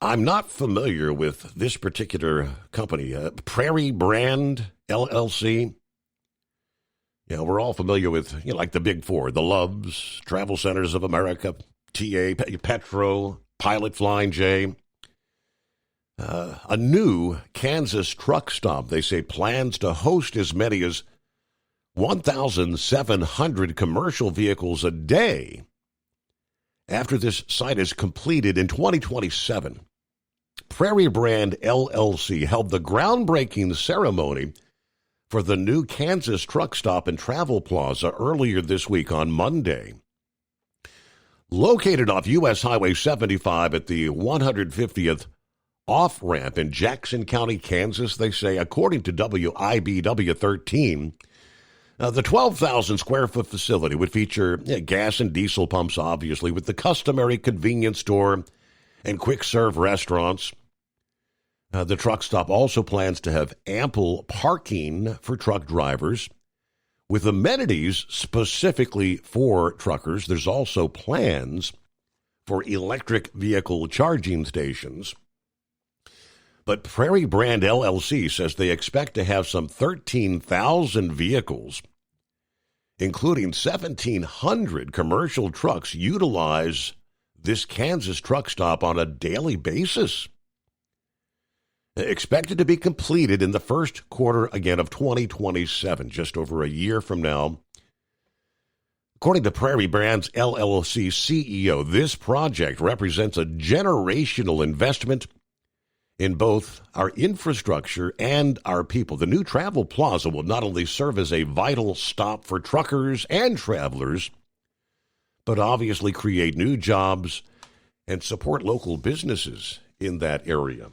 I'm not familiar with this particular company, Prairie Brand LLC. You know, we're all familiar with, like the big four, the Loves, Travel Centers of America, TA, Petro, Pilot Flying J. A new Kansas truck stop, they say, plans to host as many as 1,700 commercial vehicles a day after this site is completed in 2027. Prairie Brand LLC held the groundbreaking ceremony for the new Kansas truck stop and travel plaza earlier this week on Monday. Located off U.S. Highway 75 at the 150th off-ramp in Jackson County, Kansas, they say, according to WIBW 13, the 12,000 square foot facility would feature gas and diesel pumps, obviously, with the customary convenience store and quick-serve restaurants. The truck stop also plans to have ample parking for truck drivers with amenities specifically for truckers. There's also plans for electric vehicle charging stations. But Prairie Brand LLC says they expect to have some 13,000 vehicles, including 1,700 commercial trucks, utilize this Kansas truck stop on a daily basis. Expected to be completed in the first quarter, again, of 2027, just over a year from now. According to Prairie Brands LLC CEO, this project represents a generational investment in both our infrastructure and our people. The new travel plaza will not only serve as a vital stop for truckers and travelers, but obviously create new jobs and support local businesses in that area.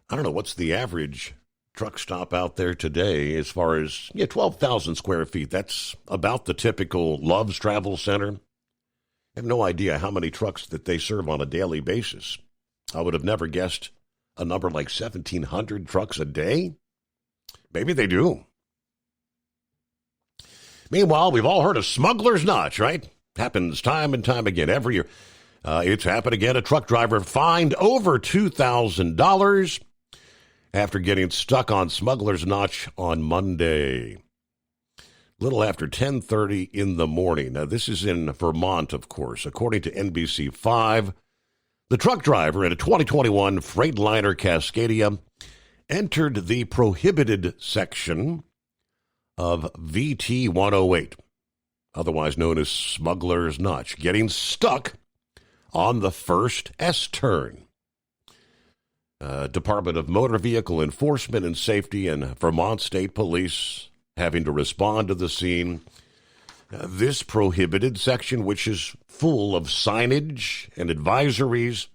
I don't know, what's the average truck stop out there today as far as 12,000 square feet? That's about the typical Love's Travel Center. I have no idea how many trucks that they serve on a daily basis. I would have never guessed a number like 1,700 trucks a day. Maybe they do. Meanwhile, we've all heard of Smuggler's Notch, right? Happens time and time again every year. It's happened again. A truck driver fined over $2,000 after getting stuck on Smuggler's Notch on Monday. Little after 10:30 in the morning. Now, this is in Vermont, of course. According to NBC5, the truck driver in a 2021 Freightliner Cascadia entered the prohibited section of VT 108, otherwise known as Smuggler's Notch, getting stuck on the first S-turn. Department of Motor Vehicle Enforcement and Safety and Vermont State Police having to respond to the scene. This prohibited section, which is full of signage and advisories,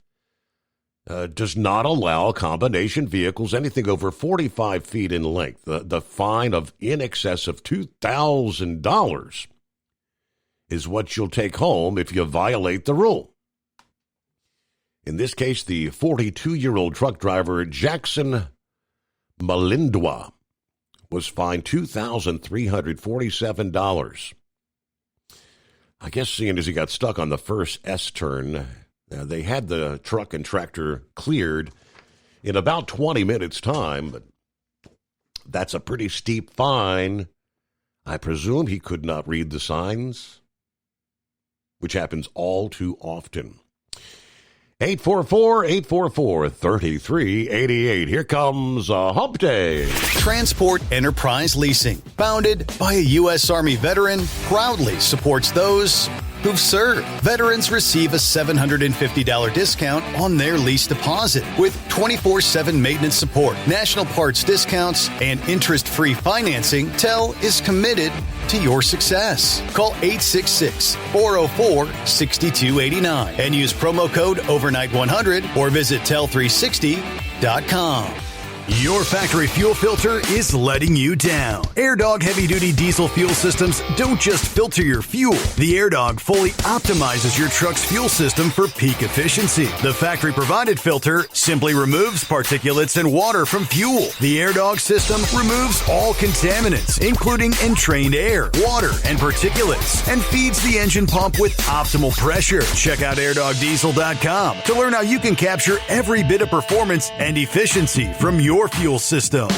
does not allow combination vehicles anything over 45 feet in length. The fine of in excess of $2,000 is what you'll take home if you violate the rule. In this case, the 42-year-old truck driver, Jackson Malindwa, was fined $2,347. I guess seeing as he got stuck on the first S-turn, they had the truck and tractor cleared in about 20 minutes' time, but that's a pretty steep fine. I presume he could not read the signs, which happens all too often. 844-844-3388. Here comes Hump Day. Transport Enterprise Leasing, founded by a U.S. Army veteran, proudly supports those who've served. Veterans receive a $750 discount on their lease deposit with 24/7 maintenance support, national parts discounts, and interest-free financing. TEL is committed to your success. Call 866-404-6289 and use promo code overnight100 or visit tel360.com. Your factory fuel filter is letting you down. AirDog heavy-duty diesel fuel systems don't just filter your fuel. The AirDog fully optimizes your truck's fuel system for peak efficiency. The factory-provided filter simply removes particulates and water from fuel. The AirDog system removes all contaminants, including entrained air, water, and particulates, and feeds the engine pump with optimal pressure. Check out airdogdiesel.com to learn how you can capture every bit of performance and efficiency from your fuel system.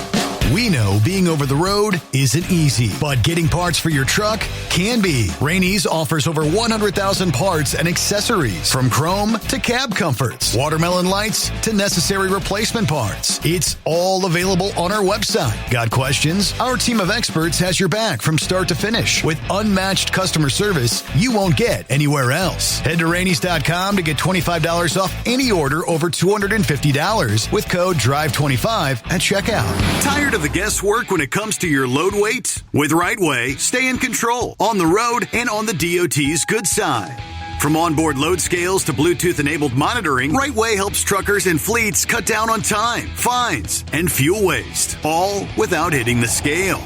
We know being over the road isn't easy, but getting parts for your truck can be. Rainey's offers over 100,000 parts and accessories, from chrome to cab comforts, watermelon lights to necessary replacement parts. It's all available on our website. Got questions? Our team of experts has your back from start to finish with unmatched customer service you won't get anywhere else. Head to Rainey's.com to get $25 off any order over $250 with code DRIVE25 at checkout. Tired of the guesswork when it comes to your load weight? With RightWay, stay in control on the road and on the DOT's good side. From onboard load scales to Bluetooth-enabled monitoring, RightWay helps truckers and fleets cut down on time, fines, and fuel waste, all without hitting the scale.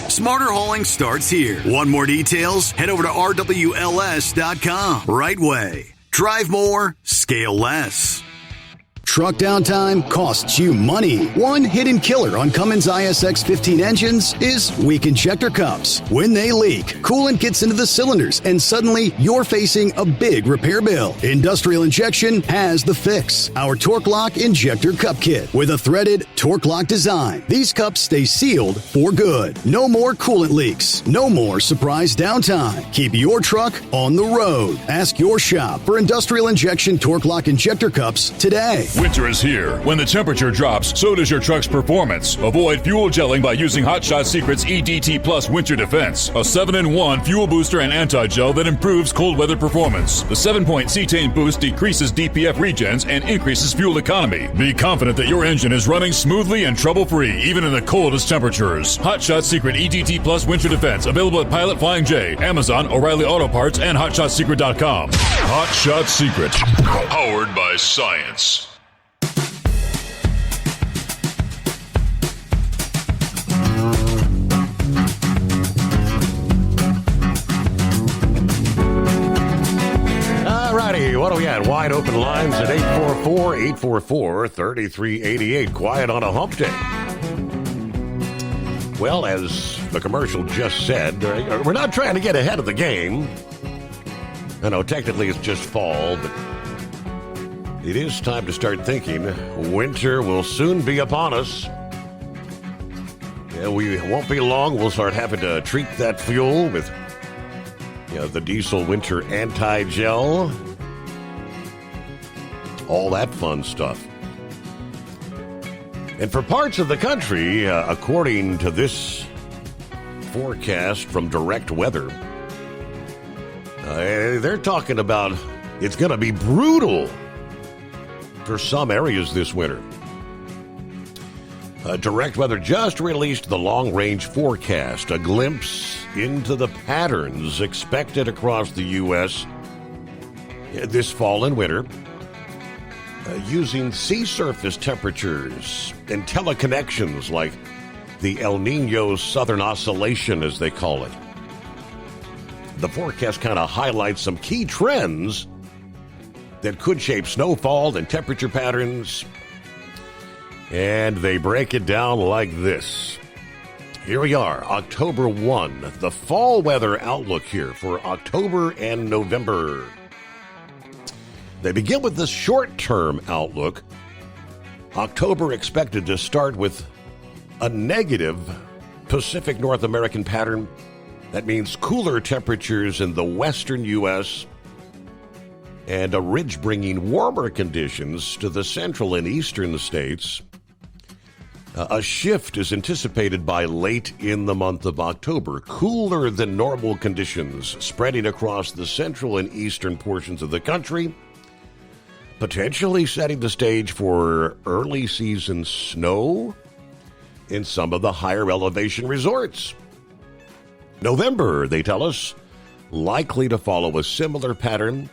Smarter hauling starts here. Want more details? Head over to RWLS.com. RightWay. Drive more, scale less. Truck downtime costs you money. One hidden killer on Cummins ISX 15 engines is weak injector cups. When they leak, coolant gets into the cylinders and suddenly you're facing a big repair bill. Industrial Injection has the fix. Our Torque Lock Injector Cup Kit with a threaded Torque Lock design. These cups stay sealed for good. No more coolant leaks. No more surprise downtime. Keep your truck on the road. Ask your shop for Industrial Injection Torque Lock Injector Cups today. Winter is here. When the temperature drops, so does your truck's performance. Avoid fuel gelling by using Hot Shot Secret's EDT Plus Winter Defense, a 7-in-1 fuel booster and anti-gel that improves cold weather performance. The 7-point cetane boost decreases DPF regens and increases fuel economy. Be confident that your engine is running smoothly and trouble-free, even in the coldest temperatures. Hot Shot Secret EDT Plus Winter Defense, available at Pilot Flying J, Amazon, O'Reilly Auto Parts, and HotShotSecret.com. Hot Shot Secret, powered by science. What do we at? Wide open lines at 844-844-3388. Quiet on a hump day. Well, as the commercial just said, we're not trying to get ahead of the game. I know technically it's just fall, but it is time to start thinking winter will soon be upon us. Yeah, we won't be long. We'll start having to treat that fuel with the diesel winter anti-gel. All that fun stuff. And for parts of the country, according to this forecast from Direct Weather, they're talking about it's going to be brutal for some areas this winter. Direct Weather just released the long-range forecast, a glimpse into the patterns expected across the U.S. this fall and winter. Using sea surface temperatures and teleconnections like the El Nino Southern Oscillation, as they call it. The forecast kind of highlights some key trends that could shape snowfall and temperature patterns. And they break it down like this. Here we are, October 1, the fall weather outlook here for October and November. They begin with the short-term outlook. October expected to start with a negative Pacific North American pattern. That means cooler temperatures in the western U.S. and a ridge bringing warmer conditions to the central and eastern states. A shift is anticipated by late in the month of October. Cooler than normal conditions spreading across the central and eastern portions of the country, potentially setting the stage for early season snow in some of the higher elevation resorts. November, they tell us, likely to follow a similar pattern,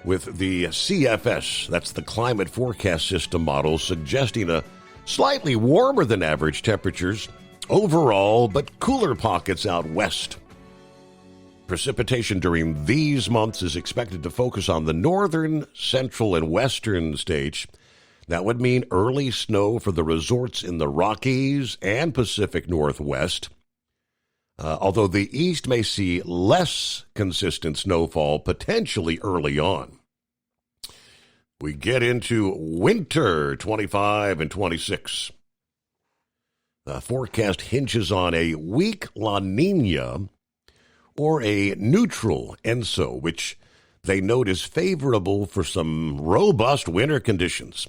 with the CFS, that's the Climate Forecast System model, suggesting a Slightly warmer than average temperatures overall, but cooler pockets out west. Precipitation during these months is expected to focus on the northern, central, and western states. That would mean early snow for the resorts in the Rockies and Pacific Northwest. Although the east may see less consistent snowfall potentially early on. We get into winter 25 and 26. The forecast hinges on a weak La Nina or a neutral ENSO, which they note is favorable for some robust winter conditions.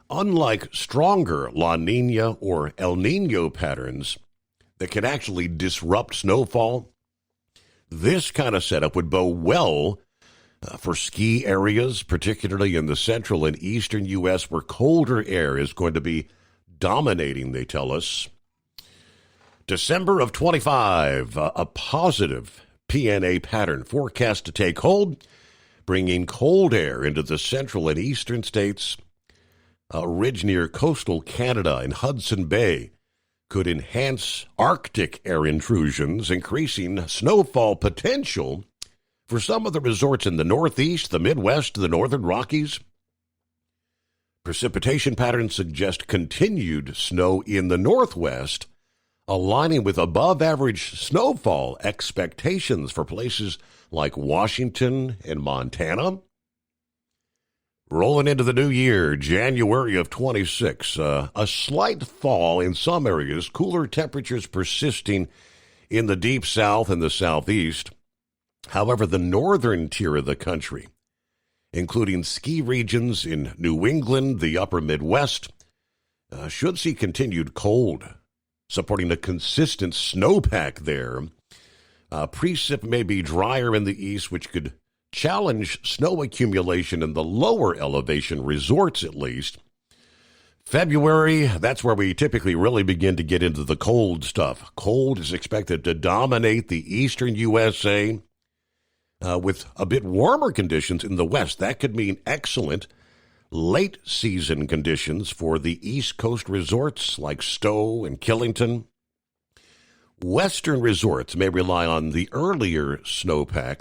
Unlike stronger La Nina or El Nino patterns that can actually disrupt snowfall, this kind of setup would bode well for ski areas, particularly in the central and eastern U.S., where colder air is going to be dominating, they tell us. December of 25, a positive PNA pattern forecast to take hold, bringing cold air into the central and eastern states. A ridge near coastal Canada and Hudson Bay could enhance Arctic air intrusions, increasing snowfall potential for some of the resorts in the Northeast, the Midwest, the Northern Rockies. Precipitation patterns suggest continued snow in the Northwest, aligning with above-average snowfall expectations for places like Washington and Montana. Rolling into the new year, January of 26, a slight thaw in some areas, cooler temperatures persisting in the deep south and the southeast. However, the northern tier of the country, including ski regions in New England, the upper Midwest, should see continued cold, supporting a consistent snowpack there. Precip may be drier in the east, which could challenge snow accumulation in the lower elevation resorts, at least. February, that's where we typically really begin to get into the cold stuff. Cold is expected to dominate the eastern USA, with a bit warmer conditions in the west. That could mean excellent late season conditions for the East Coast resorts like Stowe and Killington. Western resorts may rely on the earlier snowpack.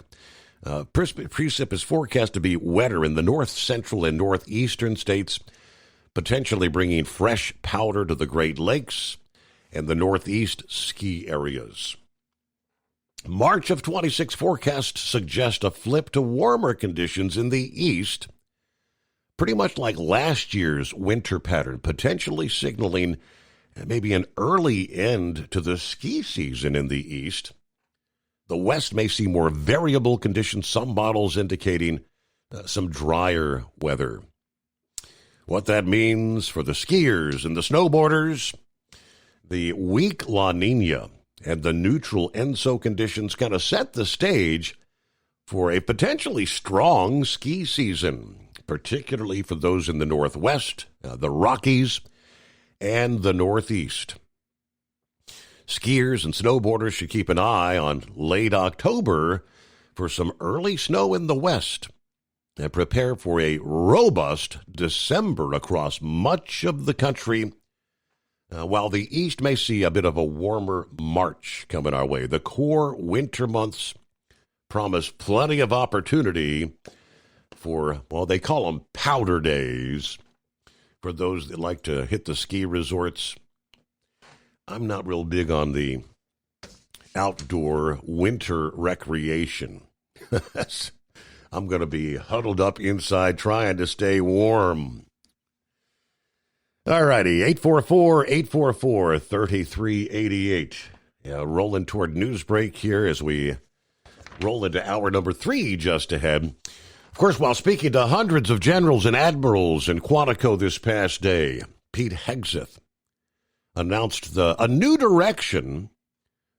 Precip is forecast to be wetter in the north, central, and northeastern states, potentially bringing fresh powder to the Great Lakes and the northeast ski areas. March of 26 forecasts suggest a flip to warmer conditions in the east, pretty much like last year's winter pattern, potentially signaling maybe an early end to the ski season in the east. The west may see more variable conditions, some models indicating some drier weather. What that means for the skiers and the snowboarders, the weak La Nina and the neutral ENSO conditions kind of set the stage for a potentially strong ski season, particularly for those in the Northwest, the Rockies, and the Northeast. Skiers and snowboarders should keep an eye on late October for some early snow in the West and prepare for a robust December across much of the country, while the East may see a bit of a warmer March coming our way. The core winter months promise plenty of opportunity for, well, they call them powder days, for those that like to hit the ski resorts. I'm not real big on the outdoor winter recreation. I'm going to be huddled up inside trying to stay warm. All righty, 844-844-3388. Rolling toward news break here as we roll into hour number 3 just ahead. Of course, while speaking to hundreds of generals and admirals in Quantico this past day, Pete Hegseth announced a new direction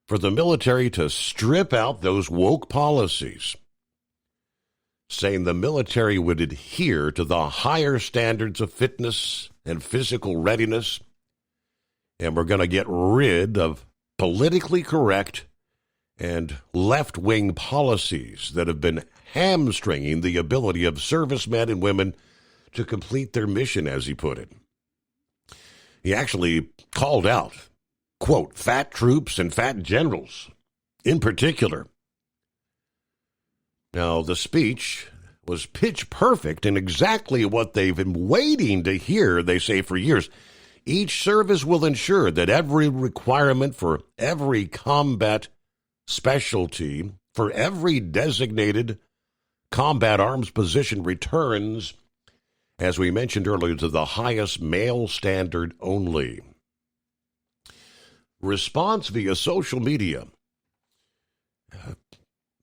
for the military to strip out those woke policies, saying the military would adhere to the higher standards of fitness and physical readiness, and we're going to get rid of politically correct and left-wing policies that have been hamstringing the ability of servicemen and women to complete their mission, as he put it. He actually called out, quote, fat troops and fat generals in particular. Now, the speech was pitch perfect and exactly what they've been waiting to hear, they say, for years. Each service will ensure that every requirement for every combat specialty, for every designated combat arms position returns, as we mentioned earlier, to the highest male standard only. Response via social media.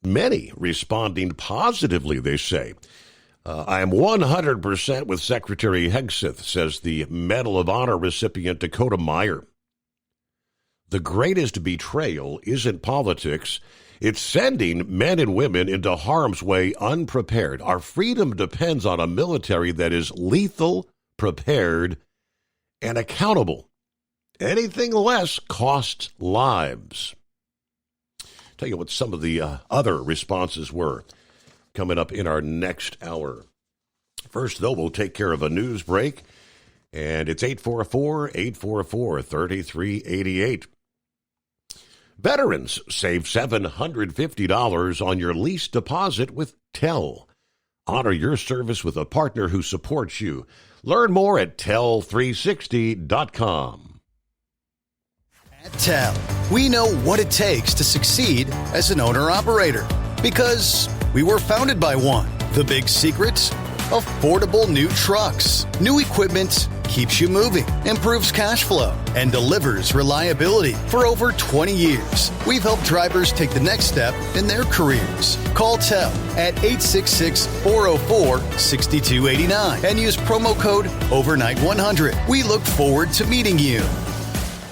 Many responding positively, they say. I am 100% with Secretary Hegseth, says the Medal of Honor recipient Dakota Meyer. The greatest betrayal isn't politics. It's sending men and women into harm's way unprepared. Our freedom depends on a military that is lethal, prepared, and accountable. Anything less costs lives. Tell you what some of the other responses were coming up in our next hour. First, though, we'll take care of a news break, and it's 844-844-3388. Veterans save $750 on your lease deposit with TEL. Honor your service with a partner who supports you. Learn more at tel360.com. At TEL, we know what it takes to succeed as an owner-operator because we were founded by one. The big secret? Affordable new trucks. New equipment keeps you moving, improves cash flow, and delivers reliability. For over 20 years, we've helped drivers take the next step in their careers. Call TEL at 866-404-6289 and use promo code OVERNIGHT100. We look forward to meeting you.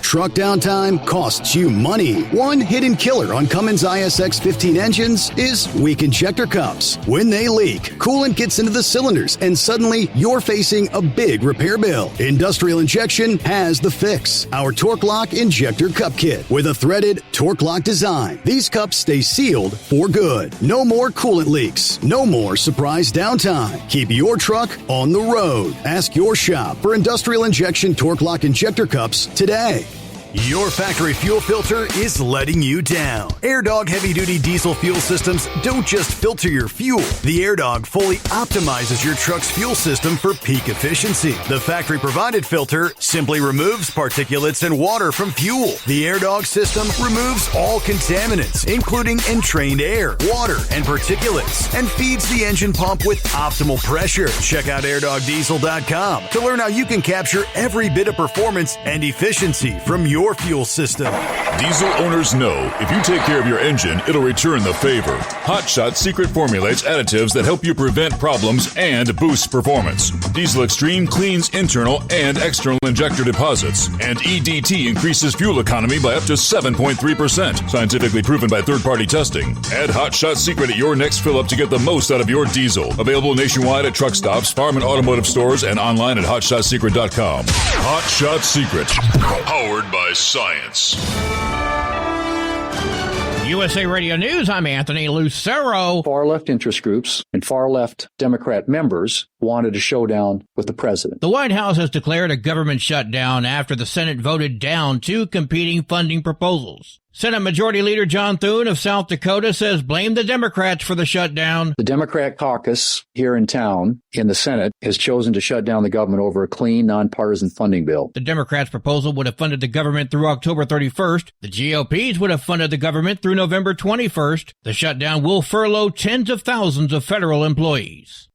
Truck downtime costs you money. One hidden killer on Cummins ISX-15 engines is weak injector cups. When they leak, coolant gets into the cylinders and suddenly you're facing a big repair bill. Industrial Injection has the fix. Our Torque Lock Injector Cup Kit with a threaded Torque Lock design. These cups stay sealed for good. No more coolant leaks. No more surprise downtime. Keep your truck on the road. Ask your shop for Industrial Injection Torque Lock Injector Cups today. Your factory fuel filter is letting you down. AirDog heavy-duty diesel fuel systems don't just filter your fuel. The AirDog fully optimizes your truck's fuel system for peak efficiency. The factory-provided filter simply removes particulates and water from fuel. The AirDog system removes all contaminants, including entrained air, water, and particulates, and feeds the engine pump with optimal pressure. Check out AirDogDiesel.com to learn how you can capture every bit of performance and efficiency from your fuel system. Diesel owners know if you take care of your engine, it'll return the favor. Hot Shot secret formulates additives that help you prevent problems and boost performance. Diesel Extreme cleans internal and external injector deposits, and EDT increases fuel economy by up to 7.3%, scientifically proven by third-party testing. Add Hot Shot secret at your next fill-up to get the most out of your diesel. Available nationwide at truck stops, farm and automotive stores, and online at hotshotsecret.com. Hot Shot Secret, powered by science. USA Radio News, I'm Anthony Lucero. Far-left interest groups and far-left Democrat members wanted a showdown with the president. The White House has declared a government shutdown after the Senate voted down two competing funding proposals. Senate Majority Leader John Thune of South Dakota says blame the Democrats for the shutdown. The Democrat caucus here in town in the Senate has chosen to shut down the government over a clean, nonpartisan funding bill. The Democrats' proposal would have funded the government through October 31st. The GOP's would have funded the government through November 21st. The shutdown will furlough tens of thousands of federal employees.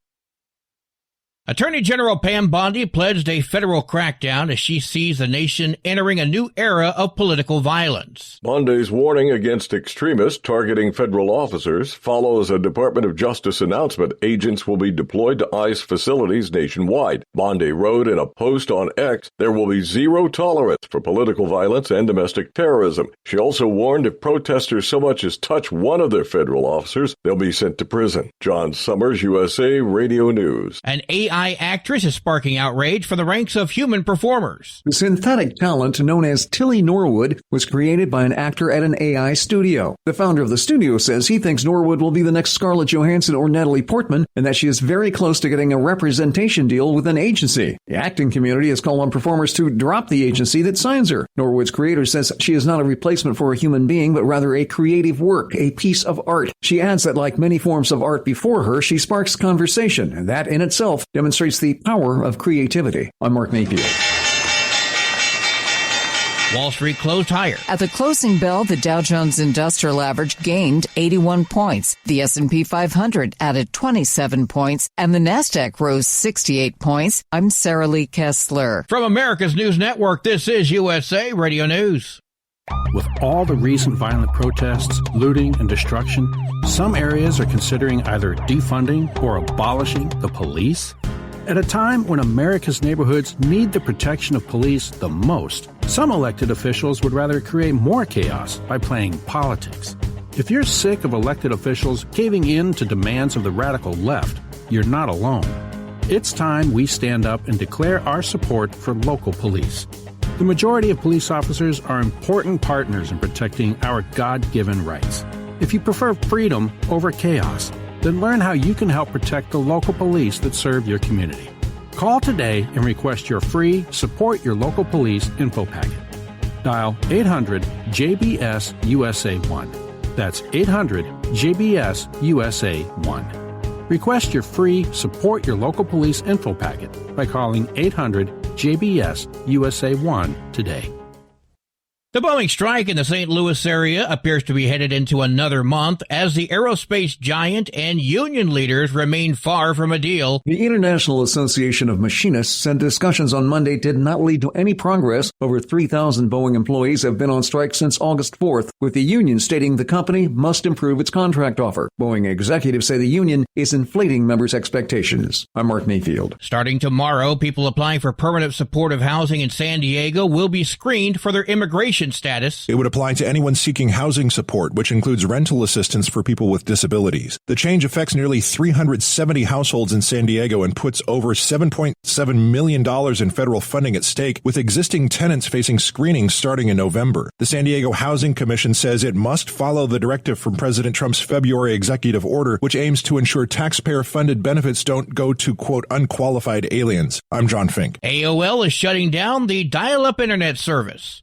Attorney General Pam Bondi pledged a federal crackdown as she sees the nation entering a new era of political violence. Bondi's warning against extremists targeting federal officers follows a Department of Justice announcement agents will be deployed to ICE facilities nationwide. Bondi wrote in a post on X, there will be zero tolerance for political violence and domestic terrorism. She also warned if protesters so much as touch one of their federal officers, they'll be sent to prison. John Summers, USA Radio News. An AI AI actress is sparking outrage from the ranks of human performers. The synthetic talent known as Tilly Norwood was created by an actor at an AI studio. The founder of the studio says he thinks Norwood will be the next Scarlett Johansson or Natalie Portman, and that she is very close to getting a representation deal with an agency. The acting community has called on performers to drop the agency that signs her. Norwood's creator says she is not a replacement for a human being, but rather a creative work, a piece of art. She adds that like many forms of art before her, she sparks conversation, and that in itself demonstrates the power of creativity. I'm Mark Mayfield. Wall Street closed higher. At the closing bell, the Dow Jones Industrial Average gained 81 points. The S&P 500 added 27 points, and the Nasdaq rose 68 points. I'm Sarah Lee Kessler. From America's News Network, this is USA Radio News. With all the recent violent protests, looting, and destruction, some areas are considering either defunding or abolishing the police. At a time when America's neighborhoods need the protection of police the most, some elected officials would rather create more chaos by playing politics. If you're sick of elected officials caving in to demands of the radical left, you're not alone. It's time we stand up and declare our support for local police. The majority of police officers are important partners in protecting our God-given rights. If you prefer freedom over chaos, then learn how you can help protect the local police that serve your community. Call today and request your free Support Your Local Police info packet. Dial 800-JBS-USA-1. That's 800-JBS-USA-1. Request your free Support Your Local Police info packet by calling 800-JBS-USA-1 today. The Boeing strike in the St. Louis area appears to be headed into another month as the aerospace giant and union leaders remain far from a deal. The International Association of Machinists said discussions on Monday did not lead to any progress. Over 3,000 Boeing employees have been on strike since August 4th, with the union stating the company must improve its contract offer. Boeing executives say the union is inflating members' expectations. I'm Mark Mayfield. Starting tomorrow, people applying for permanent supportive housing in San Diego will be screened for their immigration status. It would apply to anyone seeking housing support, which includes rental assistance for people with disabilities. The change affects nearly 370 households in San Diego and puts over $7.7 million in federal funding at stake, with existing tenants facing screening starting in November. The San Diego Housing Commission says it must follow the directive from President Trump's February executive order, which aims to ensure taxpayer-funded benefits don't go to, quote, unqualified aliens. I'm John Fink. AOL is shutting down the dial-up internet service.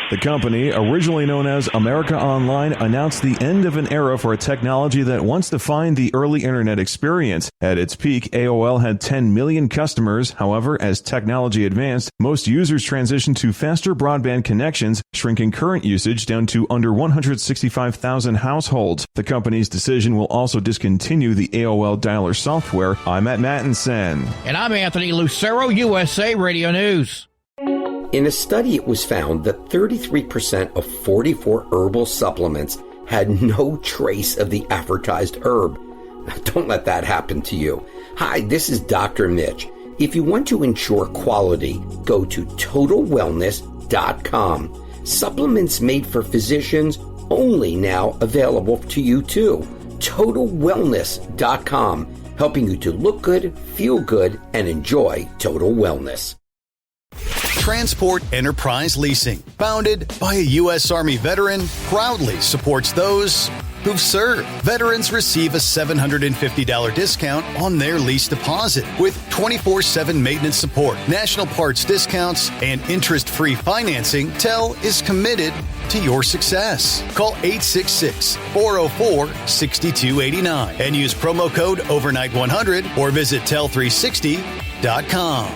The company, originally known as America Online, announced the end of an era for a technology that once defined the early internet experience. At its peak, AOL had 10 million customers. However, as technology advanced, most users transitioned to faster broadband connections, shrinking current usage down to under 165,000 households. The company's decision will also discontinue the AOL dialer software. I'm Matt Mattinson. And I'm Anthony Lucero, USA Radio News. In a study, it was found that 33% of 44 herbal supplements had no trace of the advertised herb. Don't let that happen to you. Hi, this is Dr. Mitch. If you want to ensure quality, go to TotalWellness.com. Supplements made for physicians, only now available to you too. TotalWellness.com, helping you to look good, feel good, and enjoy total wellness. Transport Enterprise Leasing, founded by a U.S. Army veteran, proudly supports those who've served. Veterans receive a $750 discount on their lease deposit with 24/7 maintenance support, national parts discounts, and interest-free financing. TEL is committed to your success. Call 866-404-6289 and use promo code OVERNIGHT100 or visit tel360.com.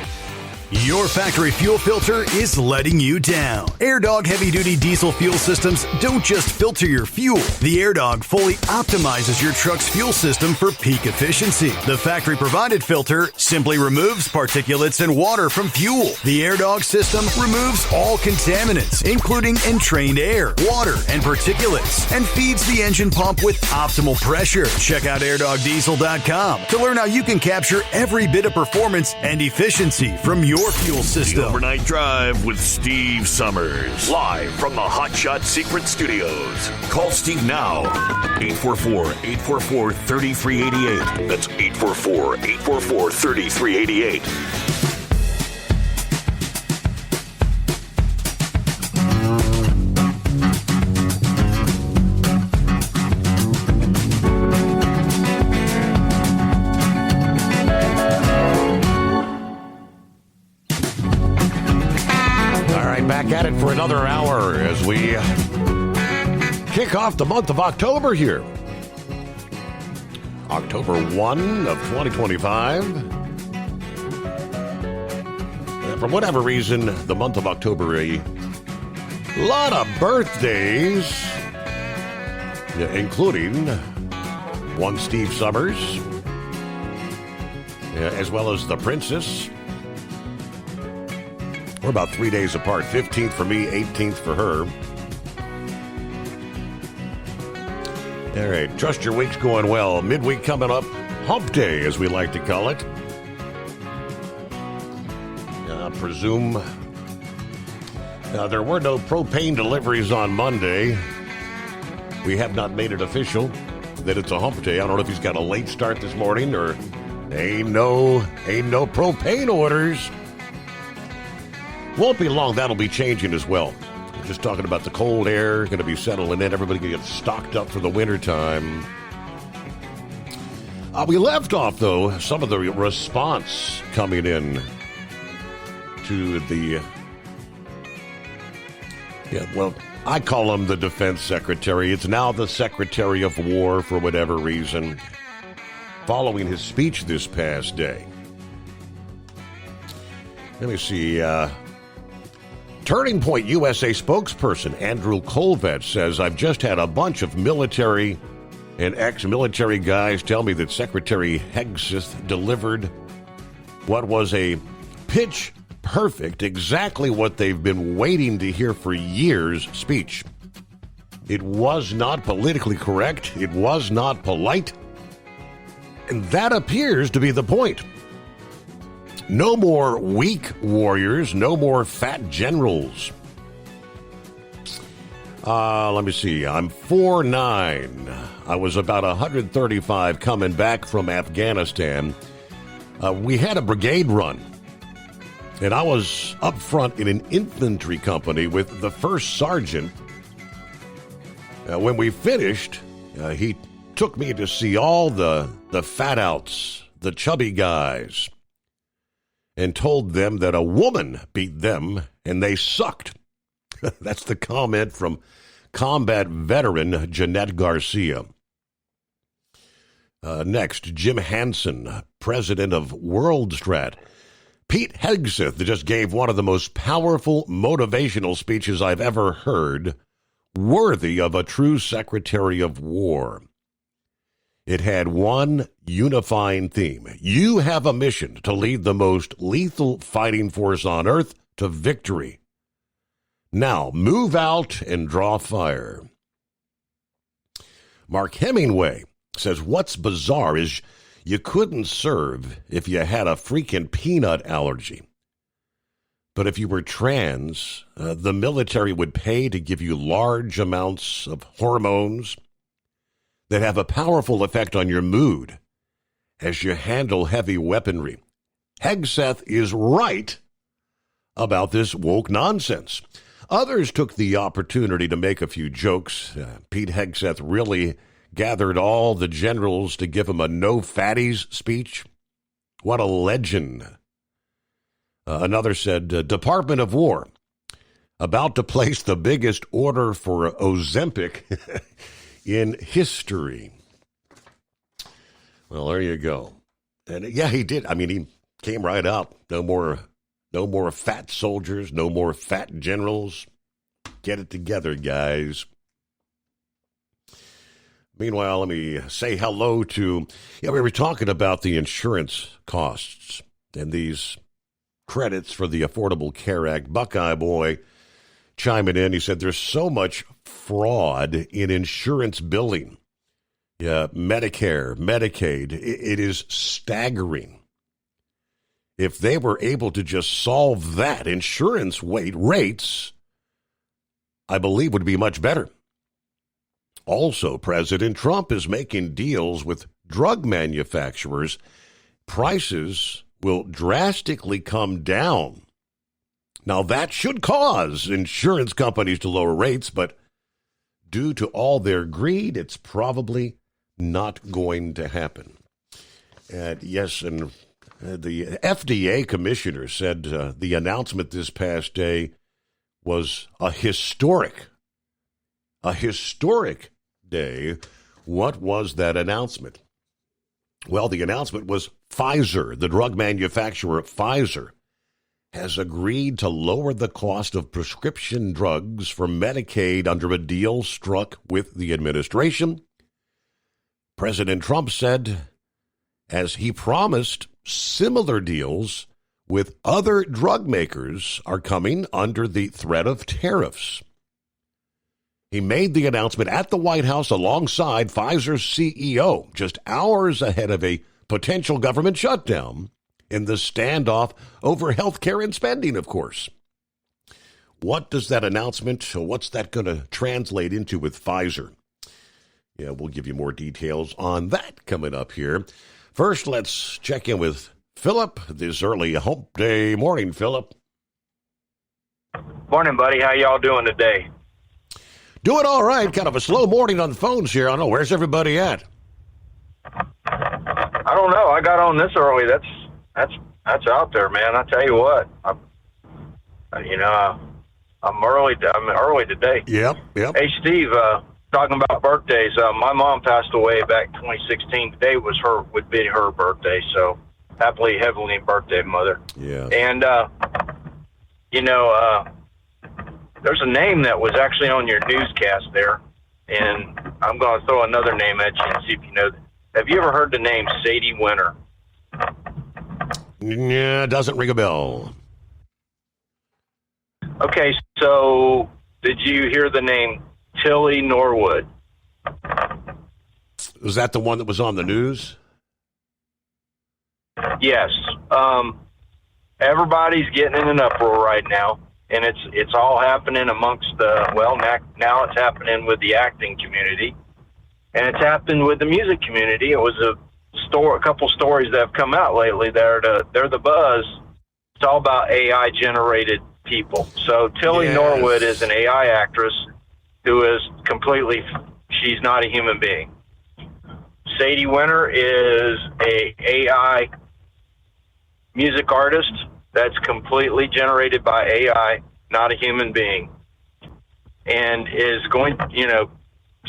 Your factory fuel filter is letting you down. AirDog heavy-duty diesel fuel systems don't just filter your fuel. The AirDog fully optimizes your truck's fuel system for peak efficiency. The factory-provided filter simply removes particulates and water from fuel. The AirDog system removes all contaminants, including entrained air, water, and particulates, and feeds the engine pump with optimal pressure. Check out AirDogDiesel.com to learn how you can capture every bit of performance and efficiency from your your fuel system. The Overnight Drive with Steve Summers. Live from the Hot Shot Secret Studios. Call Steve now. 844-844-3388. That's 844-844-3388. At it for another hour as we kick off the month of October here. October 1 of 2025. And for whatever reason, the month of October, a lot of birthdays, including one Steve Summers, as well as the Princess. We're about 3 days apart. 15th for me, 18th for her. All right, trust your week's going well. Midweek coming up. Hump Day, as we like to call it. I presume there were no propane deliveries on Monday. We have not made it official that it's a hump day. I don't know if he's got a late start this morning or ain't no propane orders. Won't be long. That'll be changing as well. We're just talking about the cold air going to be settling in. Everybody going to get stocked up for the wintertime. We left off, though, some of the response coming in to the... I call him the Defense Secretary. It's now the Secretary of War for whatever reason, following his speech this past day. Let me see... Turning Point USA spokesperson Andrew Colvett says, I've just had a bunch of military and ex-military guys tell me that Secretary Hegseth delivered what was a pitch perfect, exactly what they've been waiting to hear for years speech. It was not politically correct. It was not polite. And that appears to be the point. No more weak warriors, no more fat generals. Let me see. I'm 4'9". I was about 135 coming back from Afghanistan. We had a brigade run, and I was up front in an infantry company with the first sergeant. When we finished, he took me to see all the fat outs, the chubby guys, and told them that a woman beat them and they sucked. That's the comment from combat veteran Jeanette Garcia. Next, Jim Hansen, president of WorldStrat. Pete Hegseth just gave one of the most powerful motivational speeches I've ever heard, worthy of a true Secretary of War. It had one unifying theme. You have a mission to lead the most lethal fighting force on Earth to victory. Now, move out and draw fire. Mark Hemingway says, what's bizarre is you couldn't serve if you had a freaking peanut allergy. But if you were trans, the military would pay to give you large amounts of hormones that have a powerful effect on your mood as you handle heavy weaponry. Hegseth is right about this woke nonsense. Others took the opportunity to make a few jokes. Pete Hegseth really gathered all the generals to give him a no fatties speech. What a legend. Another said, Department of War, about to place the biggest order for Ozempic in history. Well, there you go. And yeah, he did. I mean, he came right out. No more fat soldiers, no more fat generals. Get it together, guys. Meanwhile, let me say hello to, we were talking about the insurance costs and these credits for the Affordable Care Act. Buckeye Boy chiming in. He said there's so much fraud in insurance billing. Yeah, Medicare, Medicaid, it is staggering. if they were able to just solve that, insurance rates, I believe, would be much better. Also, President Trump is making deals with drug manufacturers. Prices will drastically come down. Now, that should cause insurance companies to lower rates, but due to all their greed, it's probably not going to happen. And the FDA commissioner said the announcement this past day was a historic day. What was that announcement? Well, the announcement was Pfizer, the drug manufacturer Pfizer, has agreed to lower the cost of prescription drugs for Medicaid under a deal struck with the administration. President Trump said, as he promised, similar deals with other drug makers are coming under the threat of tariffs. He made the announcement at the White House alongside Pfizer's CEO, just hours ahead of a potential government shutdown in the standoff over health care and spending, of course. What does that announcement, what's that going to translate into with Pfizer? Yeah, we'll give you more details on that coming up here. First, let's check in with Philip this early hump day morning. Philip. Morning, buddy. How y'all doing today? Doing all right. Kind of a slow morning on the phones here. I don't know. Where's everybody at? I don't know. I got on this early. That's out there, man. I tell you what. I'm early today. Yep. Hey, Steve. Talking about birthdays. My mom passed away back 2016. Today would be her birthday. So happily heavenly birthday, Mother. Yeah. And there's a name that was actually on your newscast there, and I'm going to throw another name at you and see if you know. Have you ever heard the name Sadie Winter? Yeah, doesn't ring a bell. Okay, so did you hear the name Tilly Norwood? Was that the one that was on the news? Yes. Everybody's getting in an uproar right now, and it's all happening amongst now it's happening with the acting community, and it's happened with the music community. It was a couple stories that have come out lately. They're the buzz. It's all about AI generated people. So Tilly Norwood is an AI actress who is she's not a human being. Sadie Winter is a AI music artist that's completely generated by AI, not a human being. And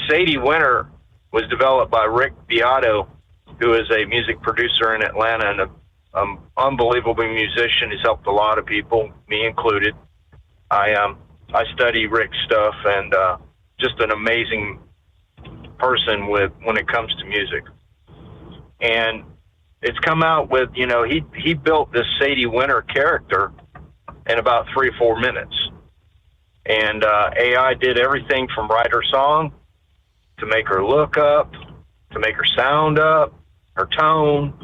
Sadie Winter was developed by Rick Beato, who is a music producer in Atlanta and an unbelievable musician. He's helped a lot of people, me included. I study Rick's stuff, and just an amazing person when it comes to music. And it's come out with, he built this Sadie Winter character in about 3 or 4 minutes. And AI did everything from write her song, to make her look up, to make her sound up, her tone,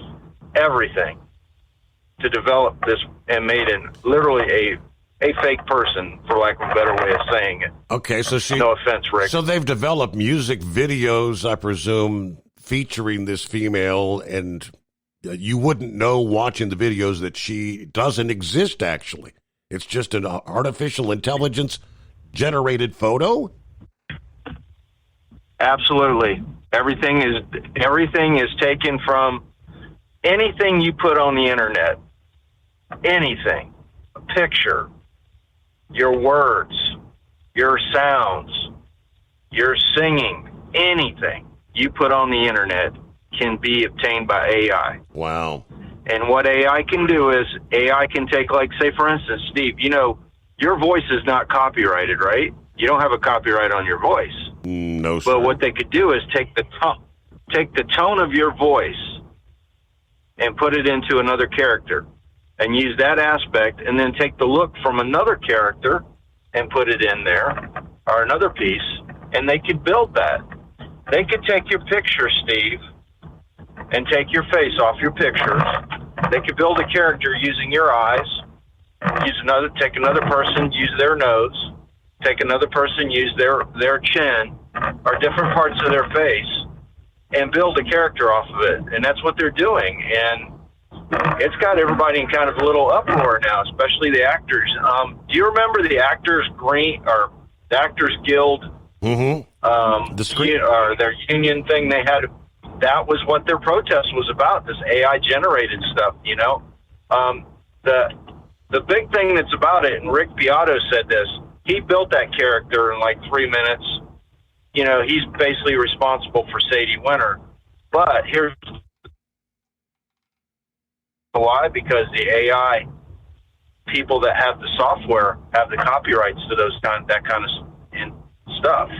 everything, to develop this, and made literally a fake person, for lack of a better way of saying it. Okay, so no offense, Rick. So they've developed music videos, I presume, featuring this female, and you wouldn't know watching the videos that she doesn't exist, actually. It's just an artificial intelligence generated photo? Absolutely. Everything is taken from anything you put on the internet. Anything. A picture, your words, your sounds, your singing, anything you put on the internet can be obtained by AI. Wow. And what AI can do is AI can take, like, say, for instance, Steve, your voice is not copyrighted, right? You don't have a copyright on your voice. No, sir. But what they could do is take the tone of your voice and put it into another character and use that aspect, and then take the look from another character and put it in there, or another piece, and they could build that. They could take your picture, Steve, and take your face off your pictures They could build a character using your eyes, take another person, use their nose, take another person, use their chin, or different parts of their face, and build a character off of it. And that's what they're doing. And it's got everybody in kind of a little uproar now, especially the actors. Do you remember the Actors Guild? Or their union thing they had? That was what their protest was about. This AI generated stuff. The big thing that's about it, and Rick Beato said this. He built that character in like 3 minutes. He's basically responsible for Sadie Winter. But here's why: because the AI people that have the software have the copyrights to that kind of stuff.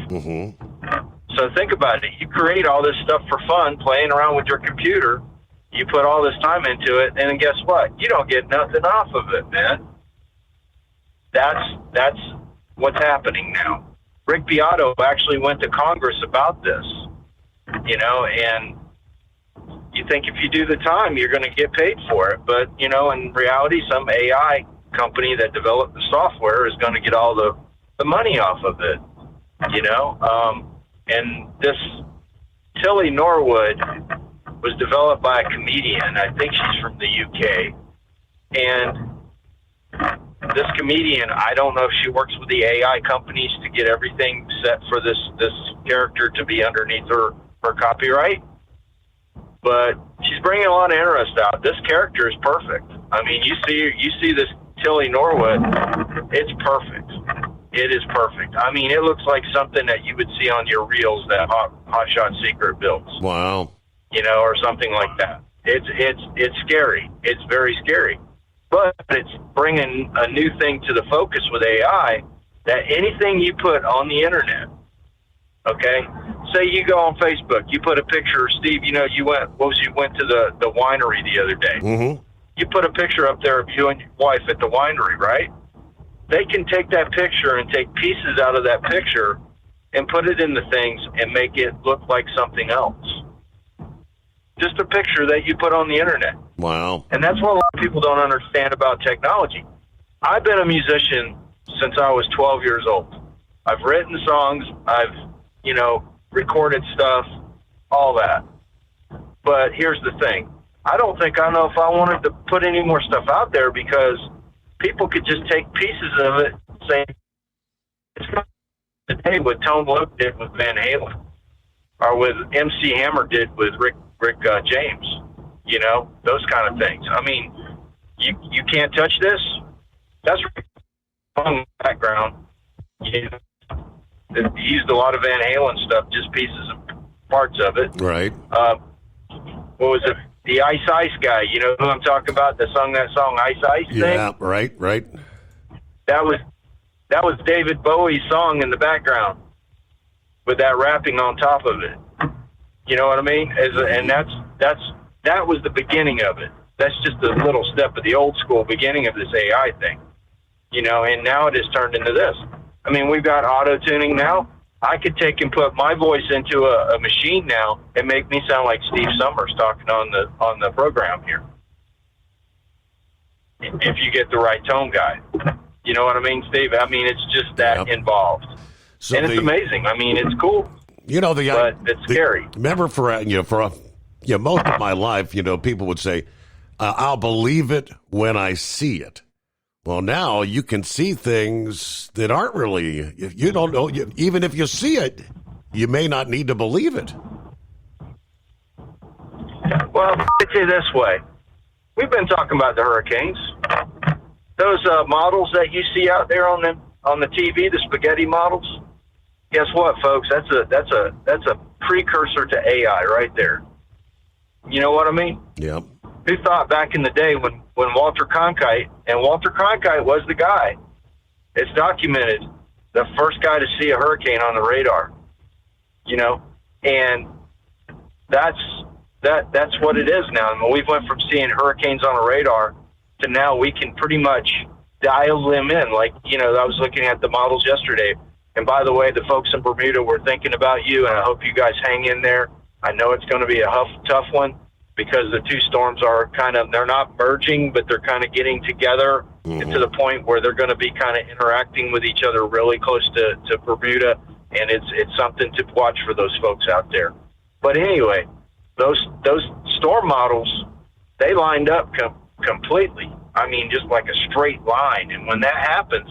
So think about it. You create all this stuff for fun, playing around with your computer. You put all this time into it, and then guess what? You don't get nothing off of it, man. That's what's happening now. Rick Beato actually went to Congress about this, and you think if you do the time, you're going to get paid for it. But, in reality, some AI company that developed the software is going to get all the money off of it, and this Tilly Norwood was developed by a comedian. I think she's from the UK. And this comedian, I don't know if she works with the AI companies to get everything set for this character to be underneath her copyright. But she's bringing a lot of interest out. This character is perfect. I mean, you see this Tilly Norwood. It's perfect. It is perfect. I mean, it looks like something that you would see on your reels that Hotshot Secret builds. Wow. Or something like that. It's scary. It's very scary. But it's bringing a new thing to the focus with AI, that anything you put on the internet, okay? Say you go on Facebook, you put a picture, Steve, you went to the winery the other day. Mm-hmm. You put a picture up there of you and your wife at the winery, right? They can take that picture and take pieces out of that picture and put it in the things and make it look like something else. Just a picture that you put on the internet. Wow. And that's what a lot of people don't understand about technology. I've been a musician since I was 12 years old. I've written songs. I've, recorded stuff, all that. But here's the thing. I don't know if I wanted to put any more stuff out there, because people could just take pieces of it and say, it's today what Tone Loc did with Van Halen, or with MC Hammer did with Rick James, those kind of things. I mean, you can't touch this. That's on background. He used a lot of Van Halen stuff, just pieces of parts of it. Right. What was it? The Ice Ice guy. You know who I'm talking about? That sung that song Ice Ice thing? Yeah, right. That was David Bowie's song in the background with that rapping on top of it. You know what I mean? And that was the beginning of it. That's just a little step of the old school beginning of this AI thing. And now it has turned into this. I mean, we've got auto-tuning now. I could take and put my voice into a machine now and make me sound like Steve Summers talking on the program here. If you get the right tone guy. You know what I mean, Steve? I mean, it's just that involved. So and it's amazing. I mean, it's cool. But it's scary. Remember, for most of my life, people would say, "I'll believe it when I see it." Well, now you can see things that aren't really. You don't know. Even if you see it, you may not need to believe it. Well, I'll say this way: we've been talking about the hurricanes. Those models that you see out there on the TV, the spaghetti models. Guess what, folks? That's a precursor to AI right there. You know what I mean? Yep. Who thought back in the day when Walter Cronkite, and Walter Cronkite was the guy, it's documented, the first guy to see a hurricane on the radar, and that's what it is now. I mean, we went from seeing hurricanes on a radar to now we can pretty much dial them in. Like, I was looking at the models yesterday. And by the way, the folks in Bermuda were thinking about you, and I hope you guys hang in there. I know it's going to be a tough one, because the two storms are they're not merging, but they're kind of getting together to the point where they're going to be kind of interacting with each other really close to Bermuda. And it's something to watch for those folks out there. But anyway, those storm models, they lined up completely. I mean, just like a straight line. And when that happens,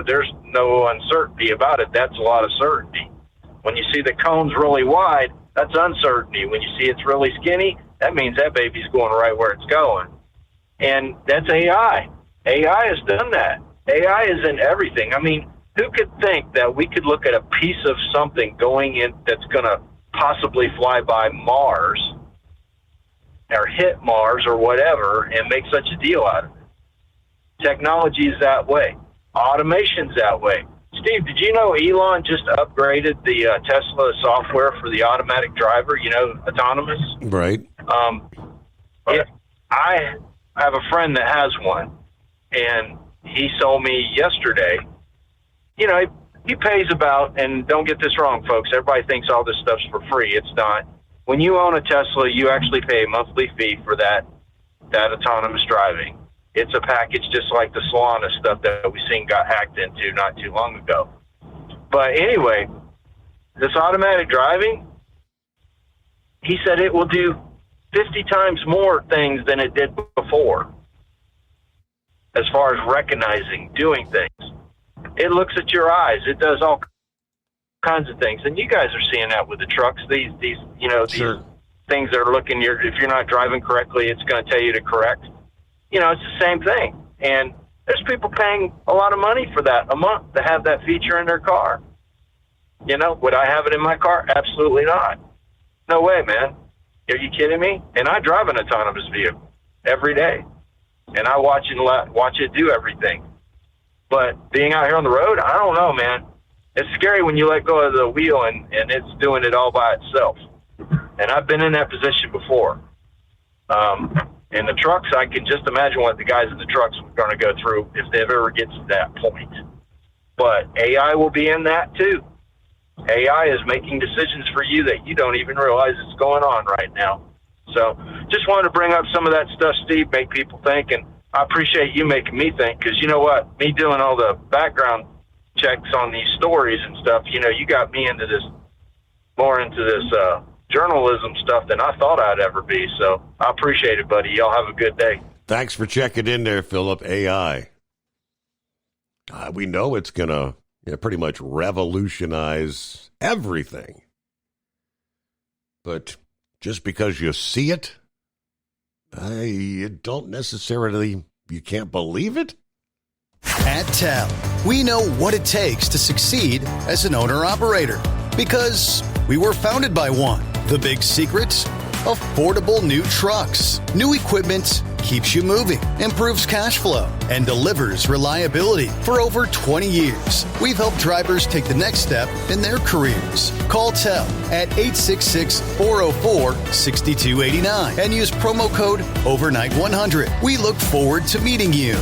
there's no uncertainty about it. That's a lot of certainty. When you see the cones really wide, that's uncertainty. When you see it's really skinny, that means that baby's going right where it's going. And that's AI. AI has done that. AI is in everything. I mean, who could think that we could look at a piece of something going in that's going to possibly fly by Mars or hit Mars or whatever and make such a deal out of it? Technology is that way. Automation's that way. Steve, did you know Elon just upgraded the Tesla software for the automatic driver, autonomous? Right. I have a friend that has one, and he told me yesterday, he pays about, and don't get this wrong, folks, everybody thinks all this stuff's for free. It's not. When you own a Tesla, you actually pay a monthly fee for that autonomous driving. It's a package just like the Solana stuff that we seen got hacked into not too long ago. But anyway, this automatic driving, he said it will do 50 times more things than it did before as far as recognizing, doing things. It looks at your eyes. It does all kinds of things. And you guys are seeing that with the trucks. These Sure. things that are looking, if you're not driving correctly, it's going to tell you to correct. It's the same thing. And there's people paying a lot of money for that a month to have that feature in their car. Would I have it in my car? Absolutely not. No way, man. Are you kidding me? And I drive an autonomous vehicle every day. And I watch it do everything. But being out here on the road, I don't know, man. It's scary when you let go of the wheel and it's doing it all by itself. And I've been in that position before. In the trucks, I can just imagine what the guys in the trucks are going to go through if they ever get to that point. But AI will be in that too. AI is making decisions for you that you don't even realize is going on right now. So just wanted to bring up some of that stuff, Steve, make people think. And I appreciate you making me think, because you know what? Me doing all the background checks on these stories and stuff, you got me into this journalism stuff than I thought I'd ever be. So I appreciate it, buddy. Y'all have a good day. Thanks for checking in there, Philip. AI. We know it's going to pretty much revolutionize everything. But just because you see it, you don't necessarily, you can't believe it. At TEL, we know what it takes to succeed as an owner-operator, because we were founded by one. The big secret? Affordable new trucks. New equipment keeps you moving, improves cash flow, and delivers reliability. For over 20 years, we've helped drivers take the next step in their careers. Call TEL at 866-404-6289 and use promo code OVERNIGHT100. We look forward to meeting you.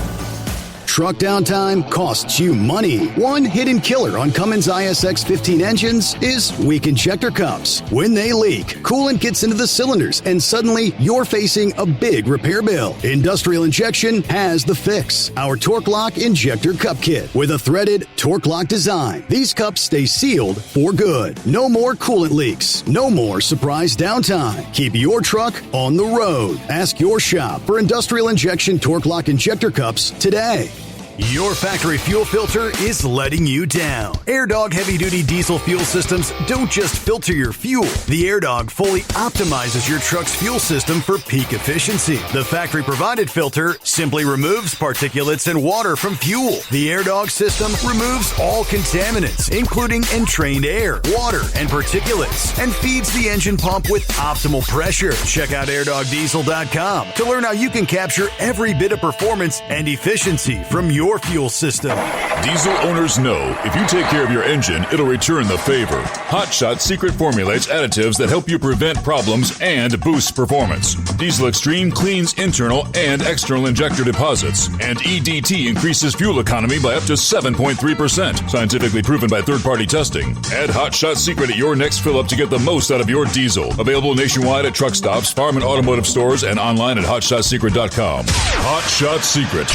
Truck downtime costs you money. One hidden killer on Cummins ISX-15 engines is weak injector cups. When they leak, coolant gets into the cylinders and suddenly you're facing a big repair bill. Industrial Injection has the fix. Our Torque Lock Injector Cup Kit with a threaded Torque Lock design. These cups stay sealed for good. No more coolant leaks. No more surprise downtime. Keep your truck on the road. Ask your shop for Industrial Injection Torque Lock Injector Cups today. Your factory fuel filter is letting you down. AirDog heavy-duty diesel fuel systems don't just filter your fuel. The AirDog fully optimizes your truck's fuel system for peak efficiency. The factory-provided filter simply removes particulates and water from fuel. The AirDog system removes all contaminants, including entrained air, water, and particulates, and feeds the engine pump with optimal pressure. Check out AirDogDiesel.com to learn how you can capture every bit of performance and efficiency from your your fuel system. Diesel owners know if you take care of your engine, it'll return the favor. Hot Shot secret formulates additives that help you prevent problems and boost performance. Diesel Extreme cleans internal and external injector deposits, and EDT increases fuel economy by up to 7.3%, scientifically proven by third-party testing. Add Hot Shot secret at your next fill-up to get the most out of your diesel. Available nationwide at truck stops, farm and automotive stores, and online at hotshotsecret.com. Hot Shot Secret,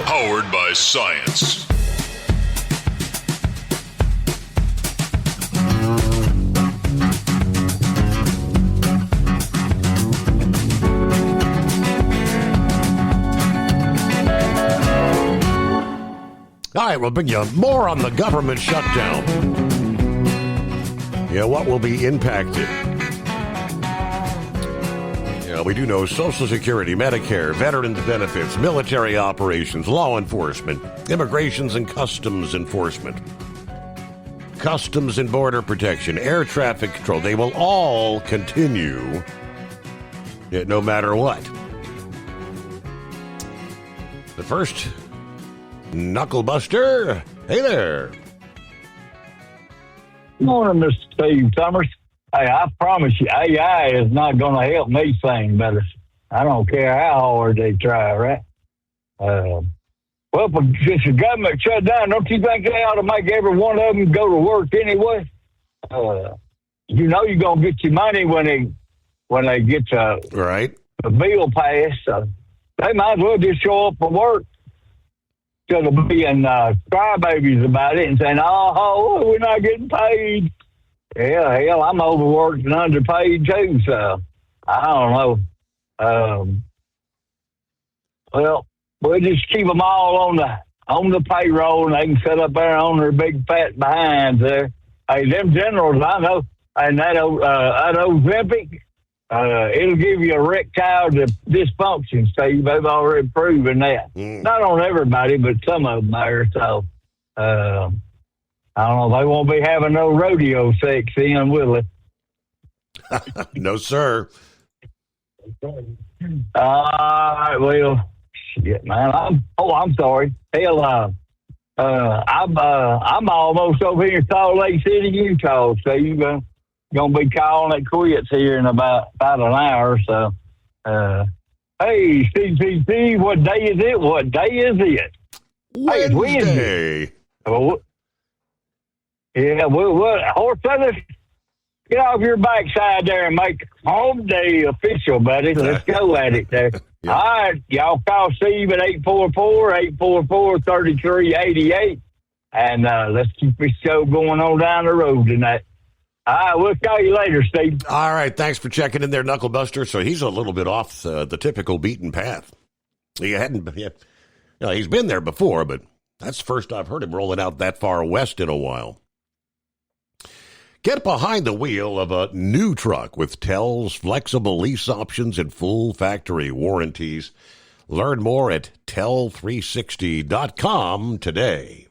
powered by science. All right, we'll bring you more on the government shutdown. Yeah, what will be impacted? Yeah, we do know Social Security, Medicare, veterans benefits, military operations, law enforcement, immigrations and customs enforcement, customs and border protection, air traffic control. They will all continue, no matter what. The first Knucklebuster. Hey there. Good morning, Mr. Steve Summers. Hey, I promise you, AI is not going to help me sing better. I don't care how hard they try, right? Well, since the government shut down, don't you think they ought to make every one of them go to work anyway? You know you're going to get your money when they get the bill passed. So they might as well just show up for work. Instead of being crybabies about it and saying, oh, we're not getting paid. Yeah, hell, I'm overworked and underpaid too, so I don't know. Well, we'll just keep them all on the payroll, and they can sit up there on their big fat behinds there. Hey, them generals, I know, and that Ozempic, it'll give you erectile dysfunction, Steve. They've already proven that. Not on everybody, but some of them there. So, I don't know. They won't be having no rodeo sex in, will they? No, sir. All right, well, shit, man. I'm sorry. Hell, I'm almost over here in Salt Lake City, Utah. So you're gonna be calling it quits here in about an hour. So, hey, Steve, what day is it? What day is it? Wednesday. Hey, it's Wednesday. Well, yeah, what horse feathers? Get off your backside there and make home day official, buddy. Let's go at it there. Yeah. All right, y'all call Steve at 844-844-3388, and let's keep this show going on down the road tonight. All right, we'll call you later, Steve. All right, thanks for checking in there, Knucklebuster. So he's a little bit off the typical beaten path. He's been there before, but that's the first I've heard him rolling out that far west in a while. Get behind the wheel of a new truck with Tell's flexible lease options and full factory warranties. Learn more at tell360.com today.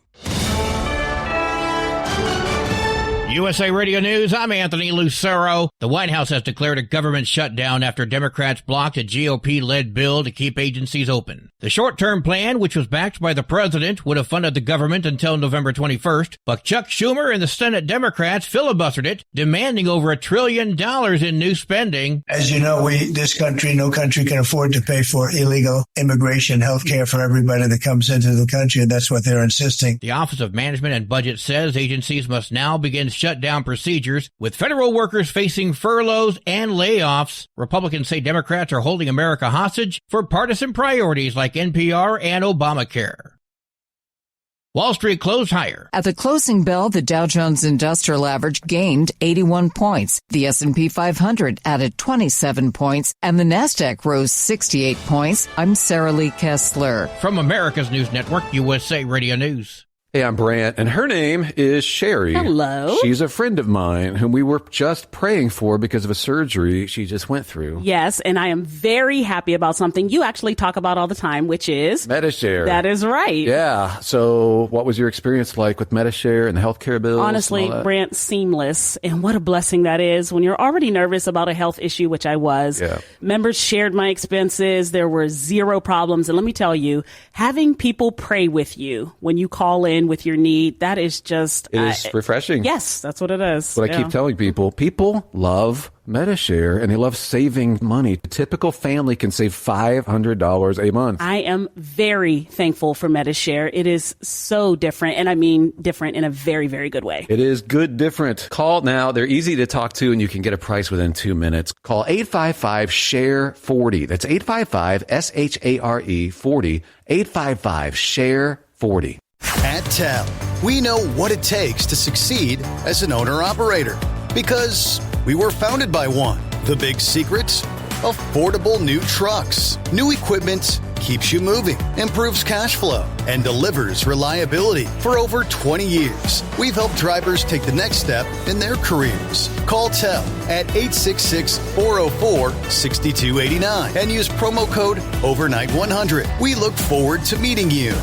USA Radio News, I'm Anthony Lucero. The White House has declared a government shutdown after Democrats blocked a GOP-led bill to keep agencies open. The short-term plan, which was backed by the president, would have funded the government until November 21st, but Chuck Schumer and the Senate Democrats filibustered it, demanding over $1 trillion in new spending. As you know, no country can afford to pay for illegal immigration, health care for everybody that comes into the country, and that's what they're insisting. The Office of Management and Budget says agencies must now begin shutdown procedures, with federal workers facing furloughs and layoffs. Republicans say Democrats are holding America hostage for partisan priorities like NPR and Obamacare. Wall Street closed higher. At the closing bell, the Dow Jones Industrial Average gained 81 points. The S&P 500 added 27 points, and the Nasdaq rose 68 points. I'm Sarah Lee Kessler. From America's News Network, USA Radio News. Hey, I'm Brant, and her name is Sherry. Hello. She's a friend of mine whom we were just praying for because of a surgery she just went through. Yes, and I am very happy about something you actually talk about all the time, which is Medi-Share. That is right. Yeah. So what was your experience like with Medi-Share and the healthcare bills? Honestly, Brant, seamless. And what a blessing that is when you're already nervous about a health issue, which I was. Yeah. Members shared my expenses. There were zero problems. And let me tell you, having people pray with you when you call in with your need, that is just... It is refreshing. Yes, that's what it is. What I keep telling people, people love Medi-Share and they love saving money. A typical family can save $500 a month. I am very thankful for Medi-Share. It is so different, and I mean different in a very, very good way. It is good different. Call now. They're easy to talk to, and you can get a price within 2 minutes. Call 855-SHARE-40. That's 855-SHARE-40. 855-SHARE-40. At TEL, we know what it takes to succeed as an owner-operator because we were founded by one. The big secret? Affordable new trucks. New equipment keeps you moving, improves cash flow, and delivers reliability. For over 20 years, we've helped drivers take the next step in their careers. Call TEL at 866-404-6289 and use promo code OVERNIGHT100. We look forward to meeting you.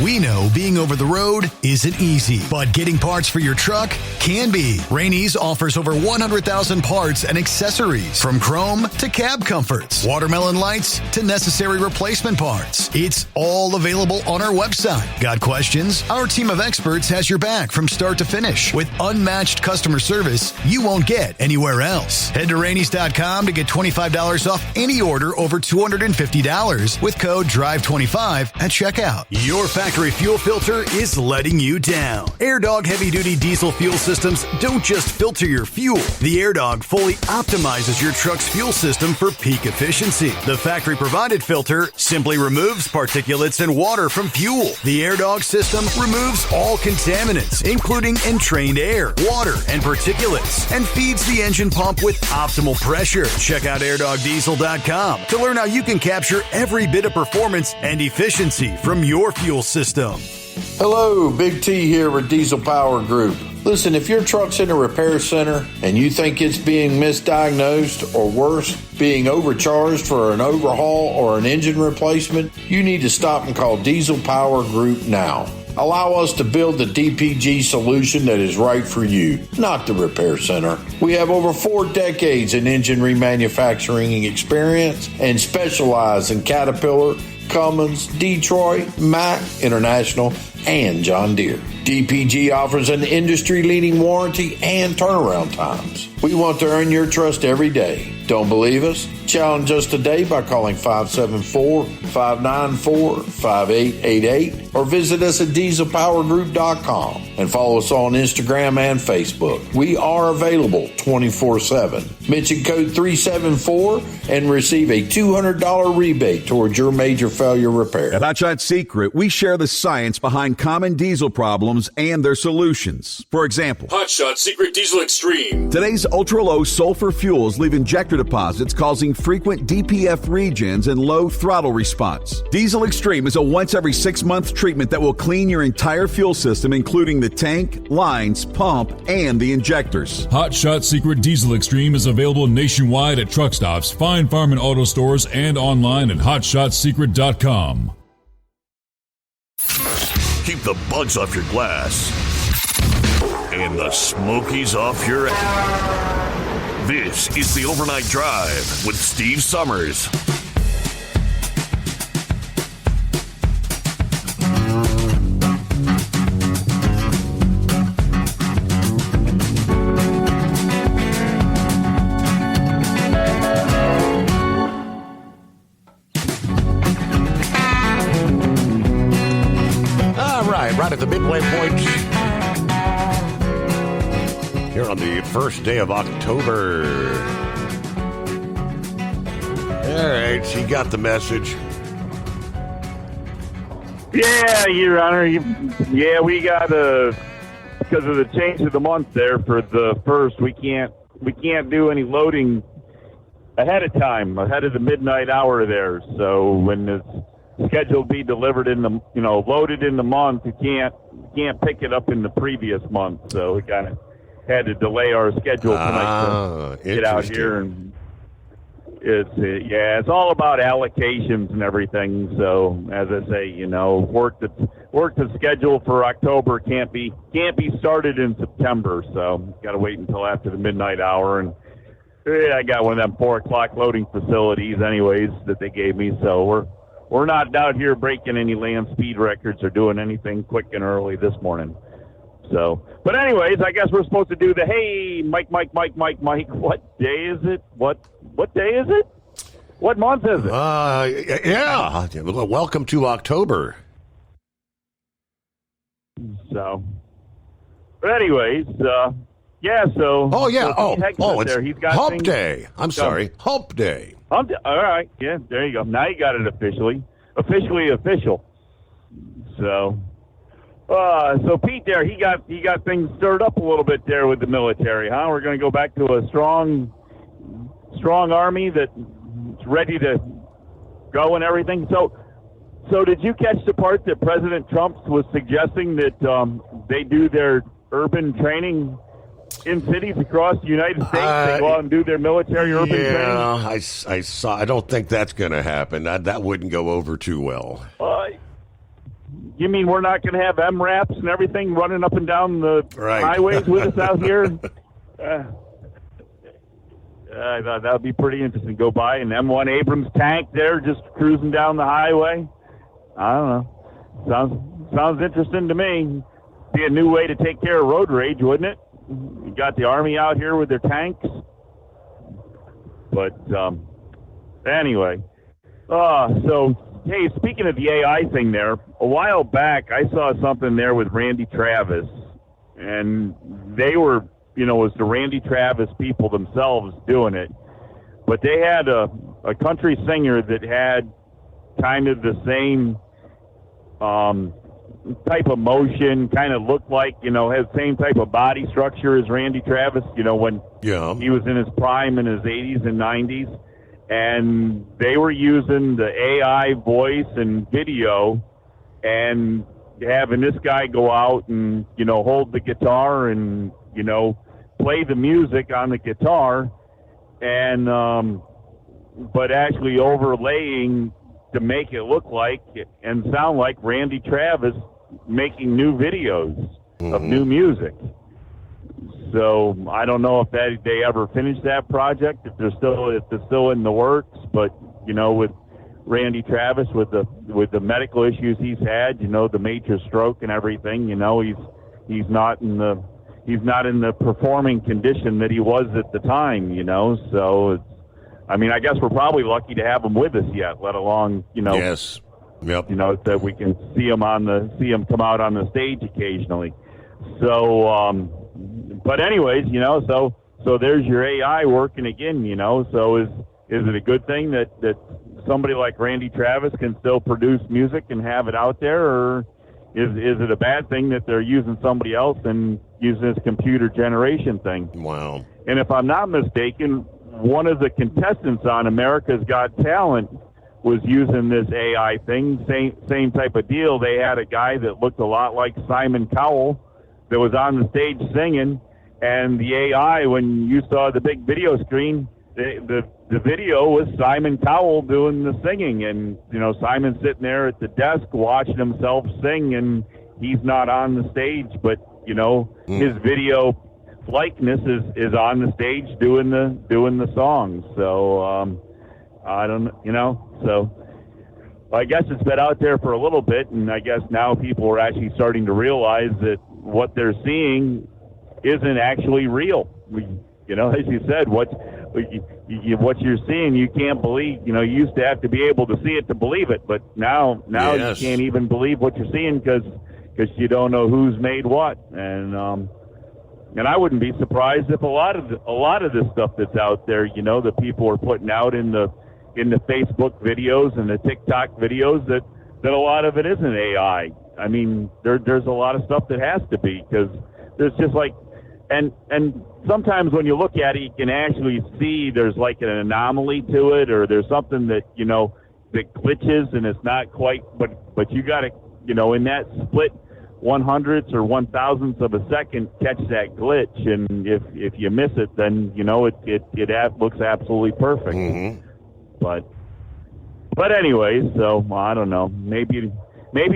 We know being over the road isn't easy, but getting parts for your truck can be. Rainey's offers over 100,000 parts and accessories, from chrome to cab comforts, watermelon lights to necessary replacement parts. It's all available on our website. Got questions? Our team of experts has your back from start to finish with unmatched customer service you won't get anywhere else. Head to Rainey's.com to get $25 off any order over $250 with code DRIVE25 at checkout. Your factory fuel filter is letting you down. AirDog heavy-duty diesel fuel systems don't just filter your fuel. The AirDog fully optimizes your truck's fuel system for peak efficiency. The factory-provided filter simply removes particulates and water from fuel. The AirDog system removes all contaminants, including entrained air, water, and particulates, and feeds the engine pump with optimal pressure. Check out AirDogDiesel.com to learn how you can capture every bit of performance and efficiency from your fuel system. Hello, Big T here with Diesel Power Group. Listen, if your truck's in a repair center and you think it's being misdiagnosed or worse, being overcharged for an overhaul or an engine replacement, you need to stop and call Diesel Power Group now. Allow us to build the DPG solution that is right for you, not the repair center. We have over 4 decades in engine remanufacturing experience and specialize in Caterpillar, Cummins, Detroit, Mack, International, and John Deere. DPG offers an industry-leading warranty and turnaround times. We want to earn your trust every day. Don't believe us? Challenge us today by calling 574-594-5888 or visit us at dieselpowergroup.com and follow us on Instagram and Facebook. We are available 24/7. Mention code 374 and receive a $200 rebate towards your major failure repair. At Hotshot Secret, we share the science behind common diesel problems and their solutions. For example, Hotshot Secret Diesel Extreme. Today's ultra-low sulfur fuels leave injector deposits causing frequent DPF regens and low throttle response. Diesel Extreme is a once every 6-month treatment that will clean your entire fuel system, including the tank, lines, pump, and the injectors. Hotshot Secret Diesel Extreme is available nationwide at truck stops, Fine Farm and auto stores, and online at hotshotsecret.com. Keep the bugs off your glass and the smokies off your ass. This is the Overnight Drive with Steve Summers. Right at the midway point here on the first day of October. All right, you got the message. Yeah, Your Honor. Yeah, we got because of the change of the month there for the first, we can't do any loading ahead of time, ahead of the midnight hour there. So when scheduled to be delivered in the, loaded in the month. You can't pick it up in the previous month. So we kind of had to delay our schedule tonight to get out here. And it's all about allocations and everything. So as I say, work that's scheduled for October can't be started in September. So got to wait until after the midnight hour. And I got one of them 4:00 loading facilities anyways that they gave me. So we're not out here breaking any land speed records or doing anything quick and early this morning. So, but anyways, I guess we're supposed to do the, hey, Mike, what day is it? What day is it? What month is it? Yeah. Welcome to October. So, but anyways, yeah, so. Oh, yeah. So it's He's got Hump things Day. I'm sorry. Hump Day. All right. Yeah, there you go. Now you got it officially official. So. So Pete there, he got things stirred up a little bit there with the military, huh? We're going to go back to a strong army that's ready to go and everything. So did you catch the part that President Trump was suggesting that they do their urban training in cities across the United States? They go out and do their military urban training? Yeah, I saw. I don't think that's going to happen. That wouldn't go over too well. You mean we're not going to have MRAPs and everything running up and down the highways with us out here? I thought that would be pretty interesting. Go by an M1 Abrams tank there just cruising down the highway. I don't know. Sounds interesting to me. Be a new way to take care of road rage, wouldn't it? You got the Army out here with their tanks. But anyway, so... Hey, speaking of the AI thing there, a while back I saw something there with Randy Travis, and they were, it was the Randy Travis people themselves doing it, but they had a country singer that had kind of the same type of motion, kind of looked like, has the same type of body structure as Randy Travis, when he was in his prime in his 80s and 90s. And they were using the AI voice and video and having this guy go out and, hold the guitar and, play the music on the guitar and, but actually overlaying to make it look like and sound like Randy Travis making new videos of new music. So I don't know if they ever finished that project, if it's still in the works. But with Randy Travis, with the medical issues he's had, the major stroke and everything, he's not in the performing condition that he was at the time. So I guess we're probably lucky to have him with us yet, let alone Yes. Yep. That we can see him come out on the stage occasionally. So. But anyways, so there's your AI working again, so is it a good thing that somebody like Randy Travis can still produce music and have it out there, or is it a bad thing that they're using somebody else and using this computer generation thing? Wow. And if I'm not mistaken, one of the contestants on America's Got Talent was using this AI thing, same type of deal. They had a guy that looked a lot like Simon Cowell that was on the stage singing, and the AI, when you saw the big video screen, the video was Simon Cowell doing the singing, and Simon's sitting there at the desk watching himself sing, and he's not on the stage, but his video likeness is on the stage doing the song. So I don't, so I guess it's been out there for a little bit, and I guess now people are actually starting to realize that what they're seeing isn't actually real. As you said, what you're seeing, you can't believe. You used to have to be able to see it to believe it, but now Yes. you can't even believe what you're seeing because you don't know who's made what. And I wouldn't be surprised if a lot of this stuff that's out there, that people are putting out in the Facebook videos and the TikTok videos, that a lot of it isn't AI. I mean, there's a lot of stuff that has to be, because there's just like, and sometimes when you look at it, you can actually see there's like an anomaly to it, or there's something that, that glitches and it's not quite, but you got to, in that split 100ths or 1000ths of a second, catch that glitch. And if you miss it, then, it looks absolutely perfect. Mm-hmm. But anyway, so I don't know. Maybe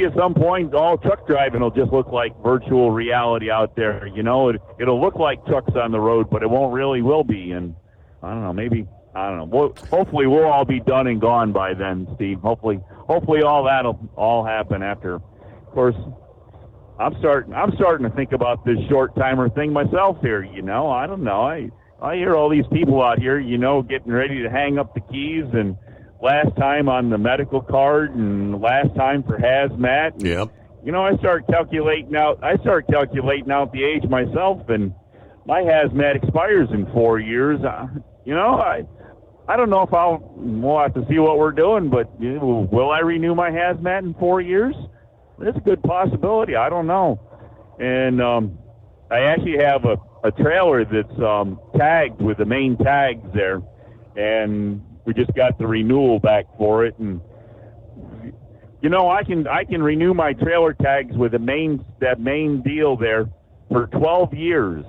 at some point all truck driving will just look like virtual reality out there. It'll look like trucks on the road, but it will be. And I don't know, I don't know. Hopefully we'll all be done and gone by then, Steve. Hopefully all that'll all happen after. Of course, I'm starting to think about this short timer thing myself here. I don't know. I hear all these people out here, getting ready to hang up the keys, and last time on the medical card and last time for hazmat. Yep. I start calculating out the age myself, and my hazmat expires in 4 years. I don't know if we'll have to see what we're doing, but will I renew my hazmat in 4 years? That's a good possibility. I don't know. And I actually have a trailer that's tagged with the main tags there, and we just got the renewal back for it. And I can renew my trailer tags with that main deal there for 12 years.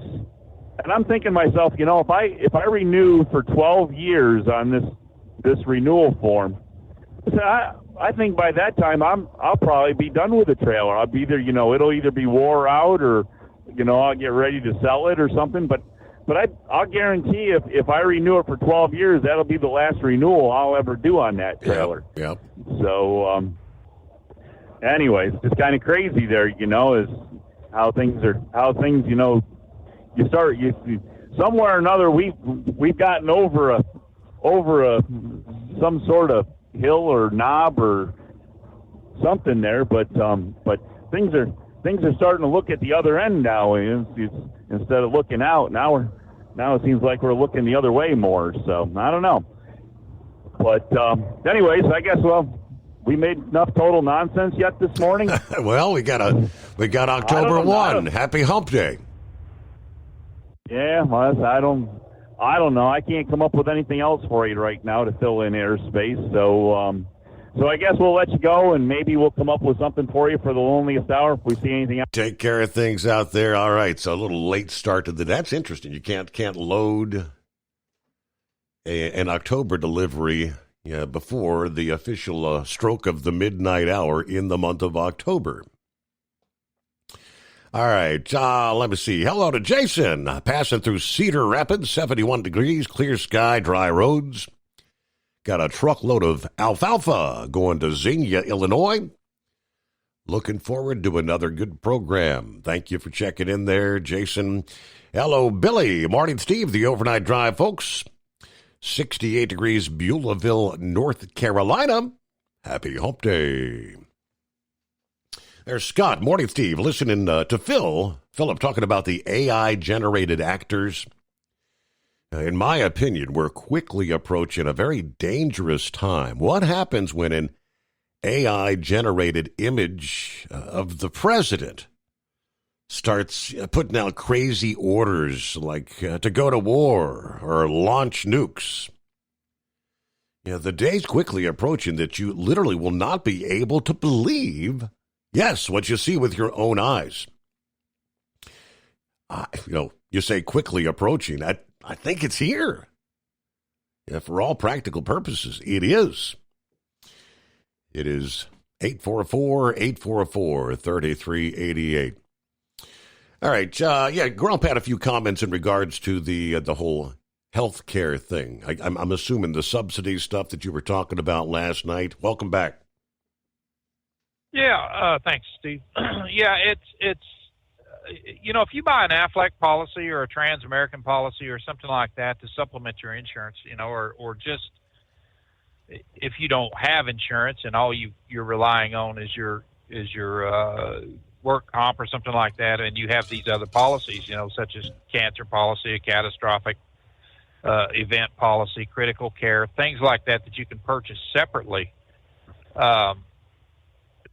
And I'm thinking to myself, if I renew for 12 years on this renewal form, I think by that time I'll probably be done with the trailer. I'll be either it'll either be wore out, or I'll get ready to sell it or something. But I'll guarantee if I renew it for 12 years, that'll be the last renewal I'll ever do on that trailer. Yep. So anyways, it's kind of crazy there, is how things you somewhere or another we've gotten over some sort of hill or knob or something there, but things are starting to look at the other end now. Instead of looking out, now it seems like we're looking the other way more. So I don't know, but anyways, I guess we made enough total nonsense yet this morning. Well, we got October 1. Happy Hump Day. Yeah, well, I don't know. I can't come up with anything else for you right now to fill in airspace. So I guess we'll let you go, and maybe we'll come up with something for you for the loneliest hour if we see anything else. Take care of things out there. All right, so a little late start to that's interesting. You can't load an October delivery before the official stroke of the midnight hour in the month of October. All right, let me see. Hello to Jason, passing through Cedar Rapids, 71 degrees, clear sky, dry roads. Got a truckload of alfalfa going to Xenia, Illinois. Looking forward to another good program. Thank you for checking in there, Jason. Hello, Billy, Marty, Steve, the overnight drive, folks. 68 degrees, Beulahville, North Carolina. Happy Hump Day. There's Scott, morning, Steve, listening to Philip talking about the AI-generated actors. In my opinion, we're quickly approaching a very dangerous time. What happens when an AI-generated image of the president starts putting out crazy orders like to go to war or launch nukes? The day's quickly approaching that you literally will not be able to believe what you see with your own eyes. You say quickly approaching. I think it's here. For all practical purposes, it is. It is 844-844-3388. All right. Grump had a few comments in regards to the whole health care thing. I'm assuming the subsidy stuff that you were talking about last night. Welcome back. Yeah, thanks, Steve. It's if you buy an Aflac policy or a Trans-American policy or something like that to supplement your insurance, or just if you don't have insurance and all you're relying on is your work comp or something like that, and you have these other policies, such as cancer policy, a catastrophic event policy, critical care, things like that you can purchase separately.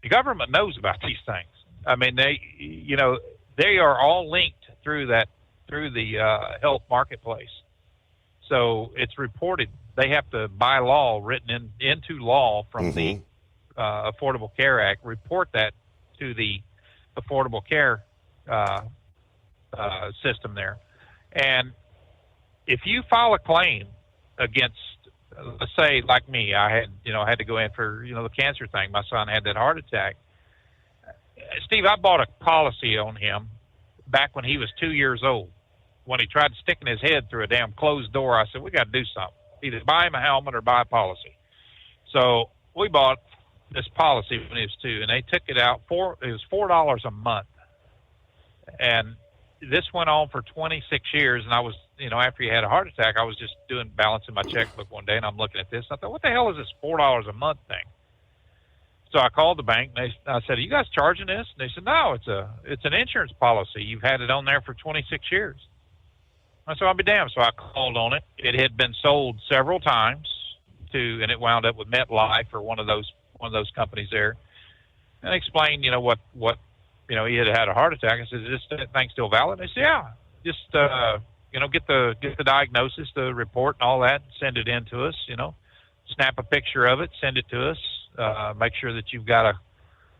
The government knows about these things. I mean, they are all linked through the health marketplace. So it's reported they have to, by law, written into law from the Affordable Care Act, report that to the Affordable Care system there. And if you file a claim against, let's say, like me, I had to go in for, the cancer thing. My son had that heart attack. Steve, I bought a policy on him back when he was 2 years old. When he tried sticking his head through a damn closed door, I said, we got to do something. Either buy him a helmet or buy a policy. So we bought this policy when he was 2, and they took it out it was $4 a month. And this went on for 26 years, and I was, after he had a heart attack, I was just balancing my checkbook one day, and I'm looking at this, and I thought, what the hell is this $4 a month thing? So I called the bank, and I said, are you guys charging this? And they said, no, it's an insurance policy. You've had it on there for 26 years. I said, I'll be damned. So I called on it. It had been sold several times and it wound up with MetLife or one of those companies there. And I explained, what he had a heart attack. I said, is this thing still valid? And they said, yeah, just, get the diagnosis, the report and all that, send it in to us, snap a picture of it, send it to us, make sure that you've got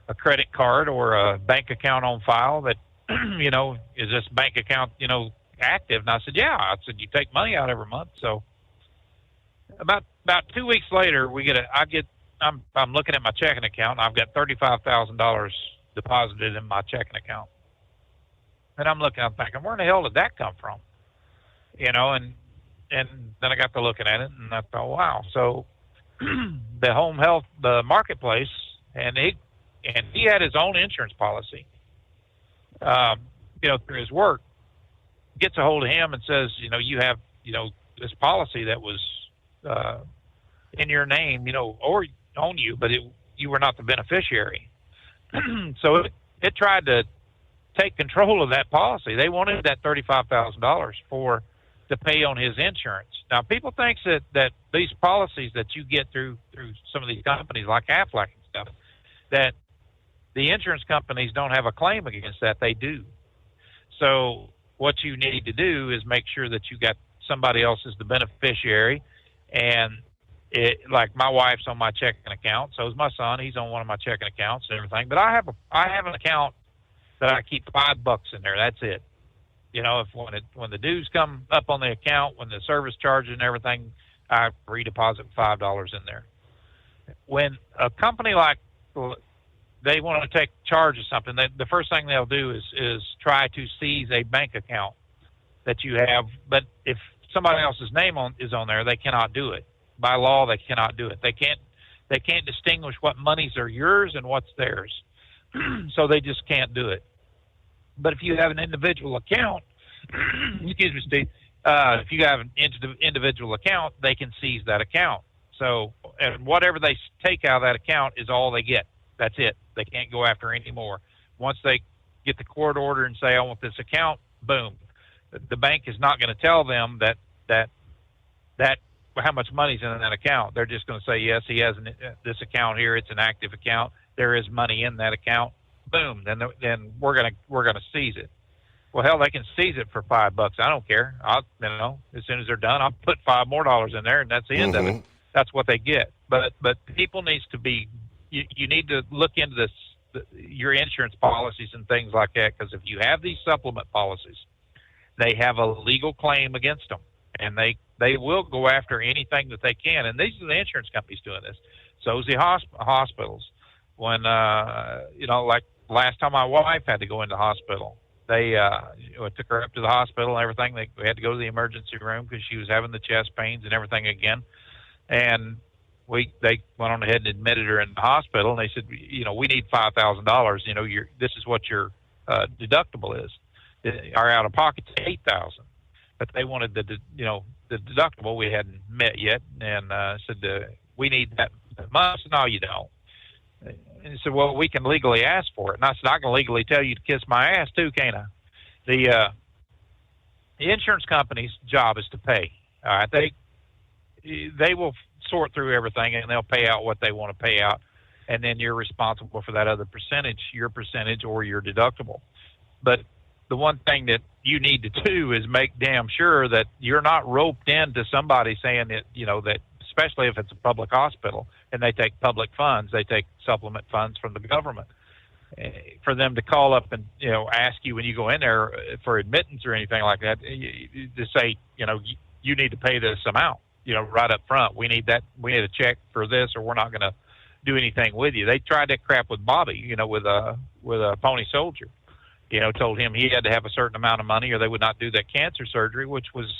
a credit card or a bank account on file that, is this bank account, active? And I said, yeah. I said, you take money out every month. So about 2 weeks later, I'm looking at my checking account, and I've got $35,000 deposited in my checking account. And I'm thinking, where in the hell did that come from? And then I got to looking at it, and I thought, wow. So the home health, the marketplace, and he had his own insurance policy, through his work, gets a hold of him and says, you have, this policy that was in your name, or on you, but you were not the beneficiary. So it tried to take control of that policy. They wanted that $35,000 to pay on his insurance. Now, people think that these policies that you get through some of these companies like Aflac and stuff, that the insurance companies don't have a claim against that. They do. So what you need to do is make sure that you got somebody else as the beneficiary. And like my wife's on my checking account, so is my son. He's on one of my checking accounts and everything. But I have an account that I keep $5 in there. That's it. When the dues come up on the account, when the service charges and everything, I redeposit $5 in there. When a company like they want to take charge of something, the first thing they'll do is try to seize a bank account that you have. But if somebody else's name is on there, they cannot do it. By law, they cannot do it. They can't distinguish what monies are yours and what's theirs. So they just can't do it. But if you have an individual account, excuse me, Steve, if you have an individual account, they can seize that account. So, and whatever they take out of that account is all they get. That's it. They can't go after any more. Once they get the court order and say, I want this account, boom. The bank is not going to tell them that how much money's in that account. They're just going to say, yes, he has this account here. It's an active account. There is money in that account. Boom. Then we're gonna seize it. Well, hell, they can seize it for $5. I don't care. As soon as they're done, I'll put $5 more in there, and that's the end of it. That's what they get. But people needs to be. You need to look into your insurance policies and things like that, because if you have these supplement policies, they have a legal claim against them, and they will go after anything that they can. And these are the insurance companies doing this. So is the hospitals. When like last time my wife had to go into the hospital, they took her up to the hospital and everything. We had to go to the emergency room because she was having the chest pains and everything again. And they went on ahead and admitted her in the hospital, and they said, we need $5,000. This is what your deductible is. Our out of pocket's $8,000, but they wanted the deductible. We hadn't met yet, and said we need that much. No, you don't. And he said, well, we can legally ask for it. And I said, I can legally tell you to kiss my ass too, can't I? The insurance company's job is to pay. All right, they will sort through everything, and they'll pay out what they want to pay out, and then you're responsible for that other percentage, your percentage or your deductible. But the one thing that you need to do is make damn sure that you're not roped into somebody saying that, that especially if it's a public hospital and they take public funds, they take supplement funds from the government. For them to call up and, ask you when you go in there for admittance or anything like that, to say, you need to pay this amount, right up front. We need that. We need a check for this, or we're not going to do anything with you. They tried that crap with Bobby, with a Pony Soldier. Told him he had to have a certain amount of money or they would not do that cancer surgery, which was,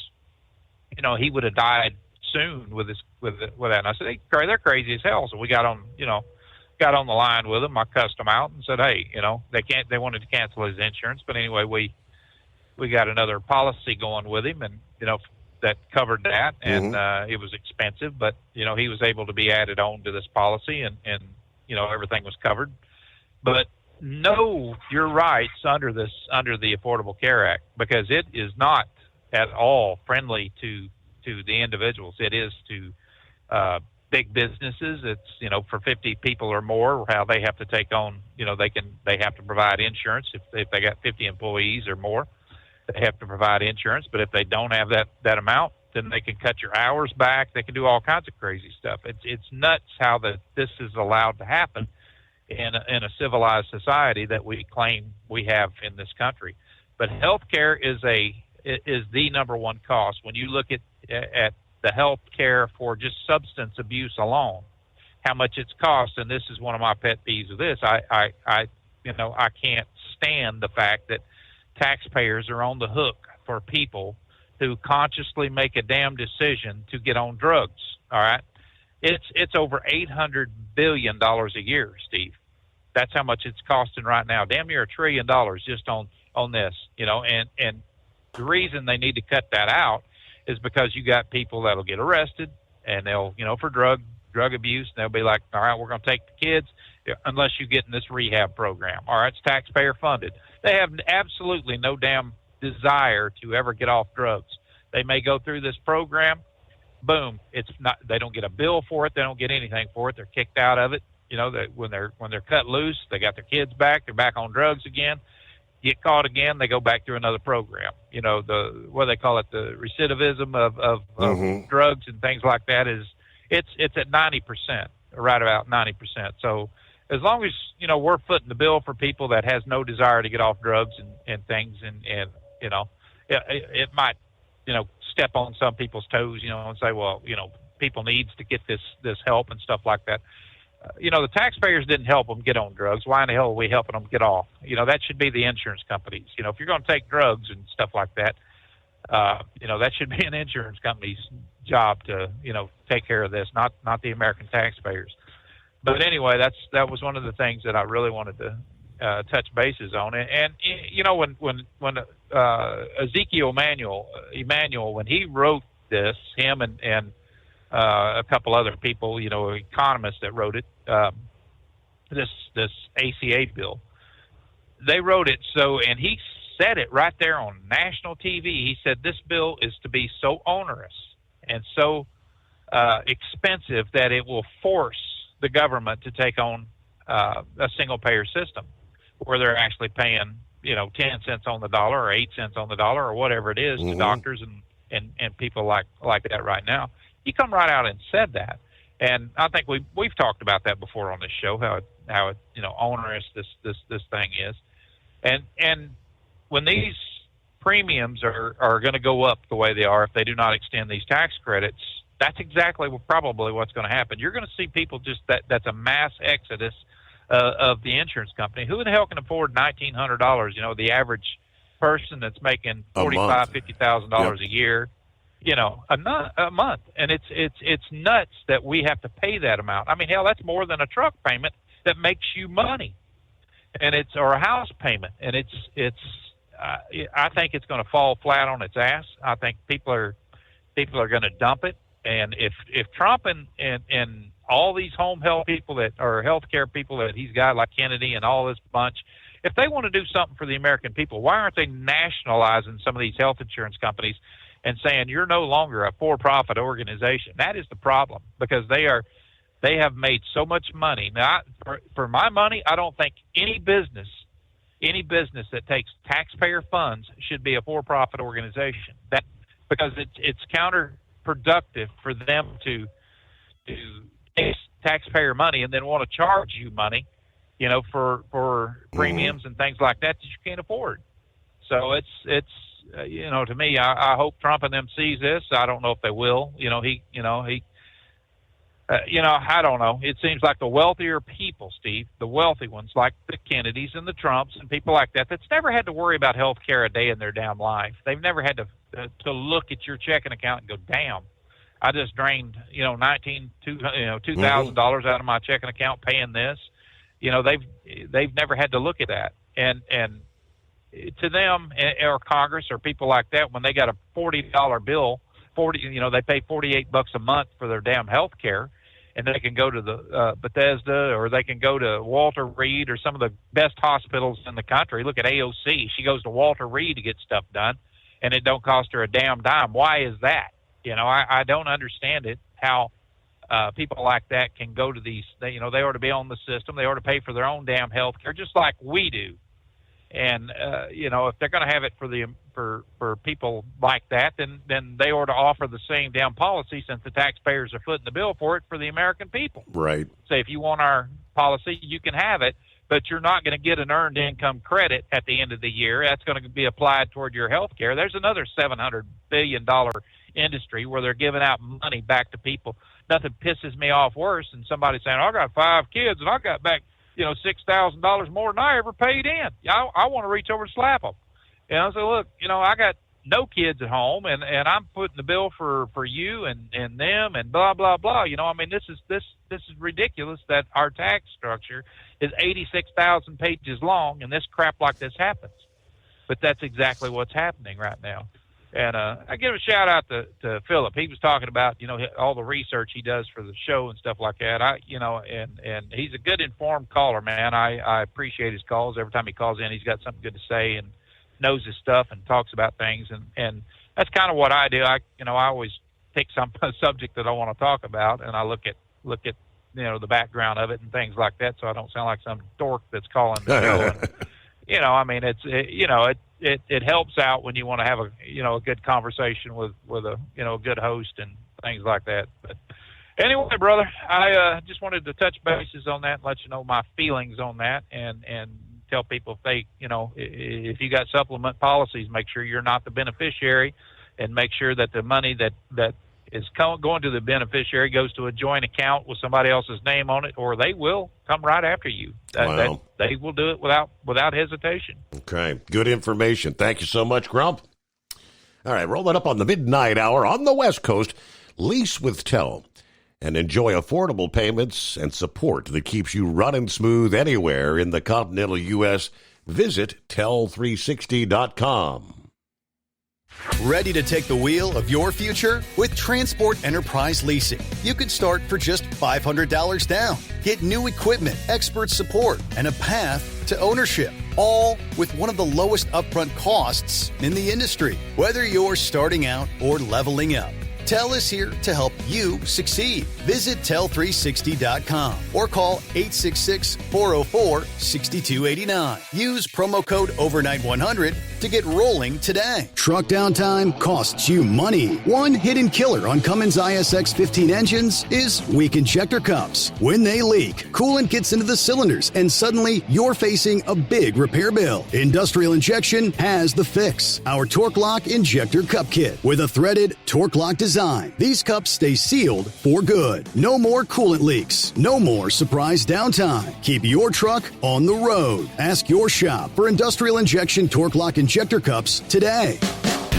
he would have died soon with that. And I said, hey, they're crazy as hell. So we got on the line with them. I cussed them out and said, hey, they wanted to cancel his insurance. But anyway, we got another policy going with him and, that covered that. And, it was expensive, but, he was able to be added on to this policy and everything was covered. But know your rights under the Affordable Care Act, because it is not at all friendly to the individuals. It is to big businesses. It's for 50 people or more, how they have to take on. They have to provide insurance if they got 50 employees or more. They have to provide insurance, but if they don't have that amount, then they can cut your hours back. They can do all kinds of crazy stuff. It's nuts how this is allowed to happen in a civilized society that we claim we have in this country. But healthcare is the number one cost. When you look at the health care for just substance abuse alone, how much it's cost, and this is one of my pet peeves of this. I can't stand the fact that taxpayers are on the hook for people who consciously make a damn decision to get on drugs. All right, it's over $800 billion a year, Steve. That's how much it's costing right now. Damn near $1 trillion just on this, and the reason they need to cut that out is because you got people that'll get arrested and they'll, for drug abuse, and they'll be like, all right, we're going to take the kids unless you get in this rehab program. All right, it's taxpayer funded. They have absolutely no damn desire to ever get off drugs. They may go through this program, boom, they don't get a bill for it, they don't get anything for it, they're kicked out of it. That when they're cut loose, they got their kids back, they're back on drugs again. Get caught again, they go back through another program. What they call it, the recidivism of drugs and things like that it's at 90%, right about 90%. So as long as we're footing the bill for people that has no desire to get off drugs and things, and it might step on some people's toes, and say, well, people needs to get this help and stuff like that. The taxpayers didn't help them get on drugs. Why in the hell are we helping them get off? That should be the insurance companies. If you're going to take drugs and stuff like that, that should be an insurance company's job to, take care of this, not the American taxpayers. But anyway, that was one of the things that I really wanted to touch bases on. And when Ezekiel Emanuel, when he wrote this, him and a couple other people, economists that wrote it, this ACA bill, they wrote it and he said it right there on national TV. He said this bill is to be so onerous and so expensive that it will force the government to take on a single payer system where they're actually paying 10 cents on the dollar or 8 cents on the dollar or whatever it is to doctors and people like that right now. He come right out and said that, and I think we've talked about that before on this show, how it onerous this thing is, and when these premiums are going to go up the way they are if they do not extend these tax credits, that's exactly probably what's going to happen. You're going to see people that's a mass exodus of the insurance company. Who in the hell can afford $1,900? The average person that's making $45,000-$50,000 a year. A month, and it's nuts that we have to pay that amount. I mean, hell, that's more than a truck payment that makes you money, and or a house payment, and I think it's going to fall flat on its ass. I think people are going to dump it, and if Trump and all these home health people that are healthcare people that he's got, like Kennedy and all this bunch, if they want to do something for the American people, why aren't they nationalizing some of these health insurance companies and saying you're no longer a for-profit organization? That is the problem, because they have made so much money. Now, for my money, I don't think any business any business that takes taxpayer funds should be a for-profit organization. That because it's counterproductive for them to take taxpayer money and then want to charge you money, for premiums and things like that you can't afford. So it's to me, I hope Trump and them sees this. I don't know if they will. I don't know. It seems like the wealthier people, Steve, the wealthy ones like the Kennedys and the Trumps and people like that, that's never had to worry about health care a day in their damn life. They've never had to look at your checking account and go, damn, I just drained, $2,000 out of my checking account paying this. They've never had to look at that. And to them or Congress or people like that, when they got a $40 bill, they pay $48 a month for their damn health care, and they can go to the Bethesda, or they can go to Walter Reed or some of the best hospitals in the country. Look at AOC. She goes to Walter Reed to get stuff done, and it don't cost her a damn dime. Why is that? I don't understand it, how people like that can go to these, they ought to be on the system. They ought to pay for their own damn health care, just like we do. And, if they're going to have it for people like that, then they ought to offer the same damn policy, since the taxpayers are footing the bill for it, for the American people. Right. Say, if you want our policy, you can have it, but you're not going to get an earned income credit at the end of the year. That's going to be applied toward your health care. There's another $700 billion industry where they're giving out money back to people. Nothing pisses me off worse than somebody saying, I got 5 kids and I got back $6,000 more than I ever paid in. I want to reach over and slap them. I say, look, I got no kids at home, and I'm putting the bill for you and them and blah blah blah. This is ridiculous that our tax structure is 86,000 pages long, and this crap like this happens. But that's exactly what's happening right now. And I give a shout out to Philip. He was talking about all the research he does for the show and stuff like that. And he's a good informed caller, man. I appreciate his calls. Every time he calls in, he's got something good to say and knows his stuff and talks about things. And that's kind of what I do. I always pick some subject that I want to talk about, and I look at the background of it and things like that, so I don't sound like some dork that's calling the show. And, it helps out when you want to have a good conversation with a good host and things like that. But anyway, brother, I just wanted to touch bases on that and let you know my feelings on that, and tell people if you got supplement policies, make sure you're not the beneficiary, and make sure that the money that is going to the beneficiary goes to a joint account with somebody else's name on it, or they will come right after you. They will do it without hesitation. Okay, good information. Thank you so much, Grump. All right, rolling up on the midnight hour on the West Coast. Lease with TEL and enjoy affordable payments and support that keeps you running smooth anywhere in the continental U.S. Visit tel360.com. Ready to take the wheel of your future? With Transport Enterprise Leasing, you could start for just $500 down. Get new equipment, expert support, and a path to ownership, all with one of the lowest upfront costs in the industry. Whether you're starting out or leveling up, TEL is here to help you succeed. Visit tel360.com or call 866-404-6289. Use promo code overnight100 to get rolling today. Truck downtime costs you money. One hidden killer on Cummins ISX 15 engines is weak injector cups. When they leak, coolant gets into the cylinders and suddenly you're facing a big repair bill. Industrial Injection has the fix. Our Torque Lock Injector Cup Kit with a threaded Torque Lock design. These cups stay sealed for good. No more coolant leaks. No more surprise downtime. Keep your truck on the road. Ask your shop for Industrial Injection Torque Lock Injector Cups today.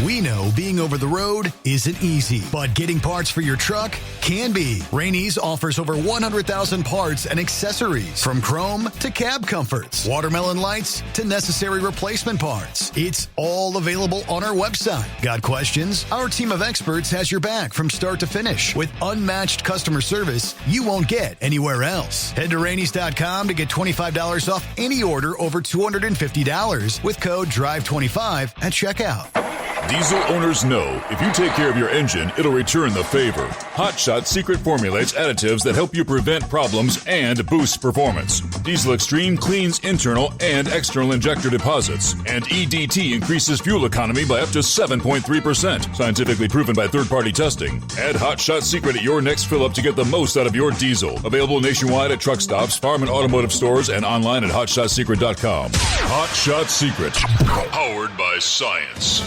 We know being over the road isn't easy, but getting parts for your truck can be. Rainey's offers over 100,000 parts and accessories, from chrome to cab comforts, watermelon lights to necessary replacement parts. It's all available on our website. Got questions? Our team of experts has your back from start to finish with unmatched customer service you won't get anywhere else. Head to Rainey's.com to get $25 off any order over $250 with code DRIVE25 at checkout. Diesel owners know if you take care of your engine, it'll return the favor. Hot Shot secret formulates additives that help you prevent problems and boost performance. Diesel Extreme cleans internal and external injector deposits, and EDT increases fuel economy by up to 7.3%. Scientifically proven by third-party testing. Add Hot Shot secret at your next fill-up to get the most out of your diesel. Available nationwide at truck stops, farm and automotive stores, and online at hotshotsecret.com. Hot Shot Secret. Powered by science.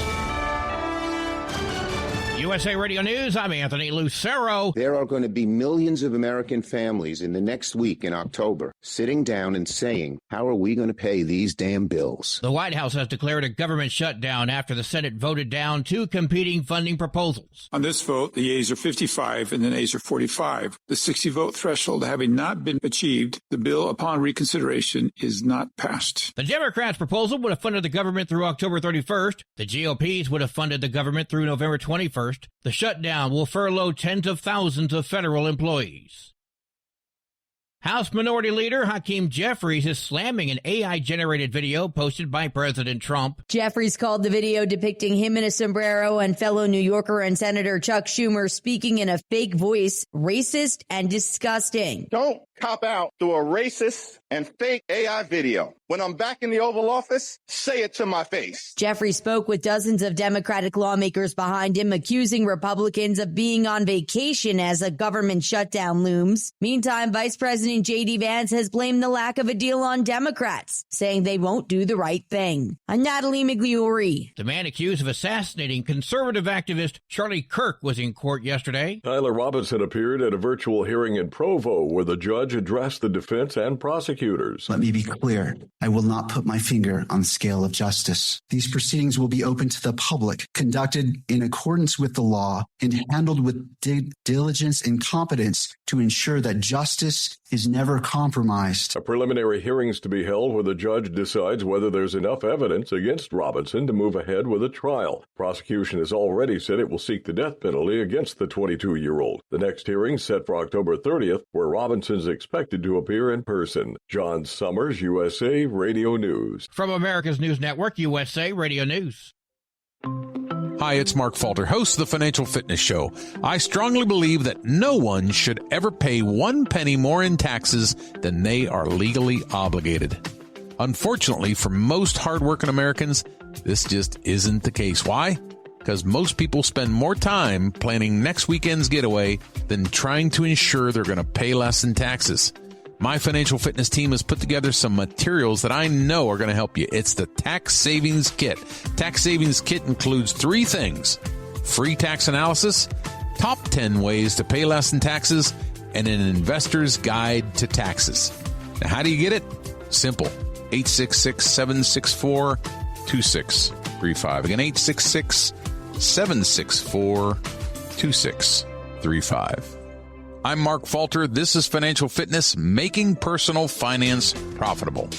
USA Radio News, I'm Anthony Lucero. There are going to be millions of American families in the next week in October sitting down and saying, how are we going to pay these damn bills? The White House has declared a government shutdown after the Senate voted down two competing funding proposals. On this vote, the yeas are 55 and the nays are 45. The 60-vote threshold having not been achieved, the bill upon reconsideration is not passed. The Democrats' proposal would have funded the government through October 31st. The GOP's would have funded the government through November 21st. The shutdown will furlough tens of thousands of federal employees. House Minority Leader Hakeem Jeffries is slamming an AI-generated video posted by President Trump. Jeffries called the video depicting him in a sombrero and fellow New Yorker and Senator Chuck Schumer speaking in a fake voice racist and disgusting. Don't cop out through a racist and fake AI video. When I'm back in the Oval Office, say it to my face. Jeffries spoke with dozens of Democratic lawmakers behind him, accusing Republicans of being on vacation as a government shutdown looms. Meantime, Vice President J.D. Vance has blamed the lack of a deal on Democrats, saying they won't do the right thing. I'm Natalie Migliori. The man accused of assassinating conservative activist Charlie Kirk was in court yesterday. Tyler Robinson appeared at a virtual hearing in Provo where the judge addressed the defense and prosecutors. Let me be clear. I will not put my finger on the scale of justice. These proceedings will be open to the public, conducted in accordance with the law, and handled with diligence and competence to ensure that justice is never compromised. A preliminary hearing's to be held where the judge decides whether there's enough evidence against Robinson to move ahead with a trial. Prosecution has already said it will seek the death penalty against the 22-year-old. The next hearing set for October 30th, where Robinson's expected to appear in person. John Summers, USA Radio News. From America's News Network, USA Radio News. Hi, it's Mark Falter, host of the Financial Fitness Show. I strongly believe that no one should ever pay 1 penny more in taxes than they are legally obligated. Unfortunately, for most hardworking Americans, this just isn't the case. Why? Because most people spend more time planning next weekend's getaway than trying to ensure they're going to pay less in taxes. My financial fitness team has put together some materials that I know are going to help you. It's the Tax Savings Kit. Tax Savings Kit includes 3 things: free tax analysis, top 10 ways to pay less in taxes, and an investor's guide to taxes. Now, how do you get it? Simple. 866-764-2635. Again, 866-764-2635. I'm Mark Falter. This is Financial Fitness, making personal finance profitable.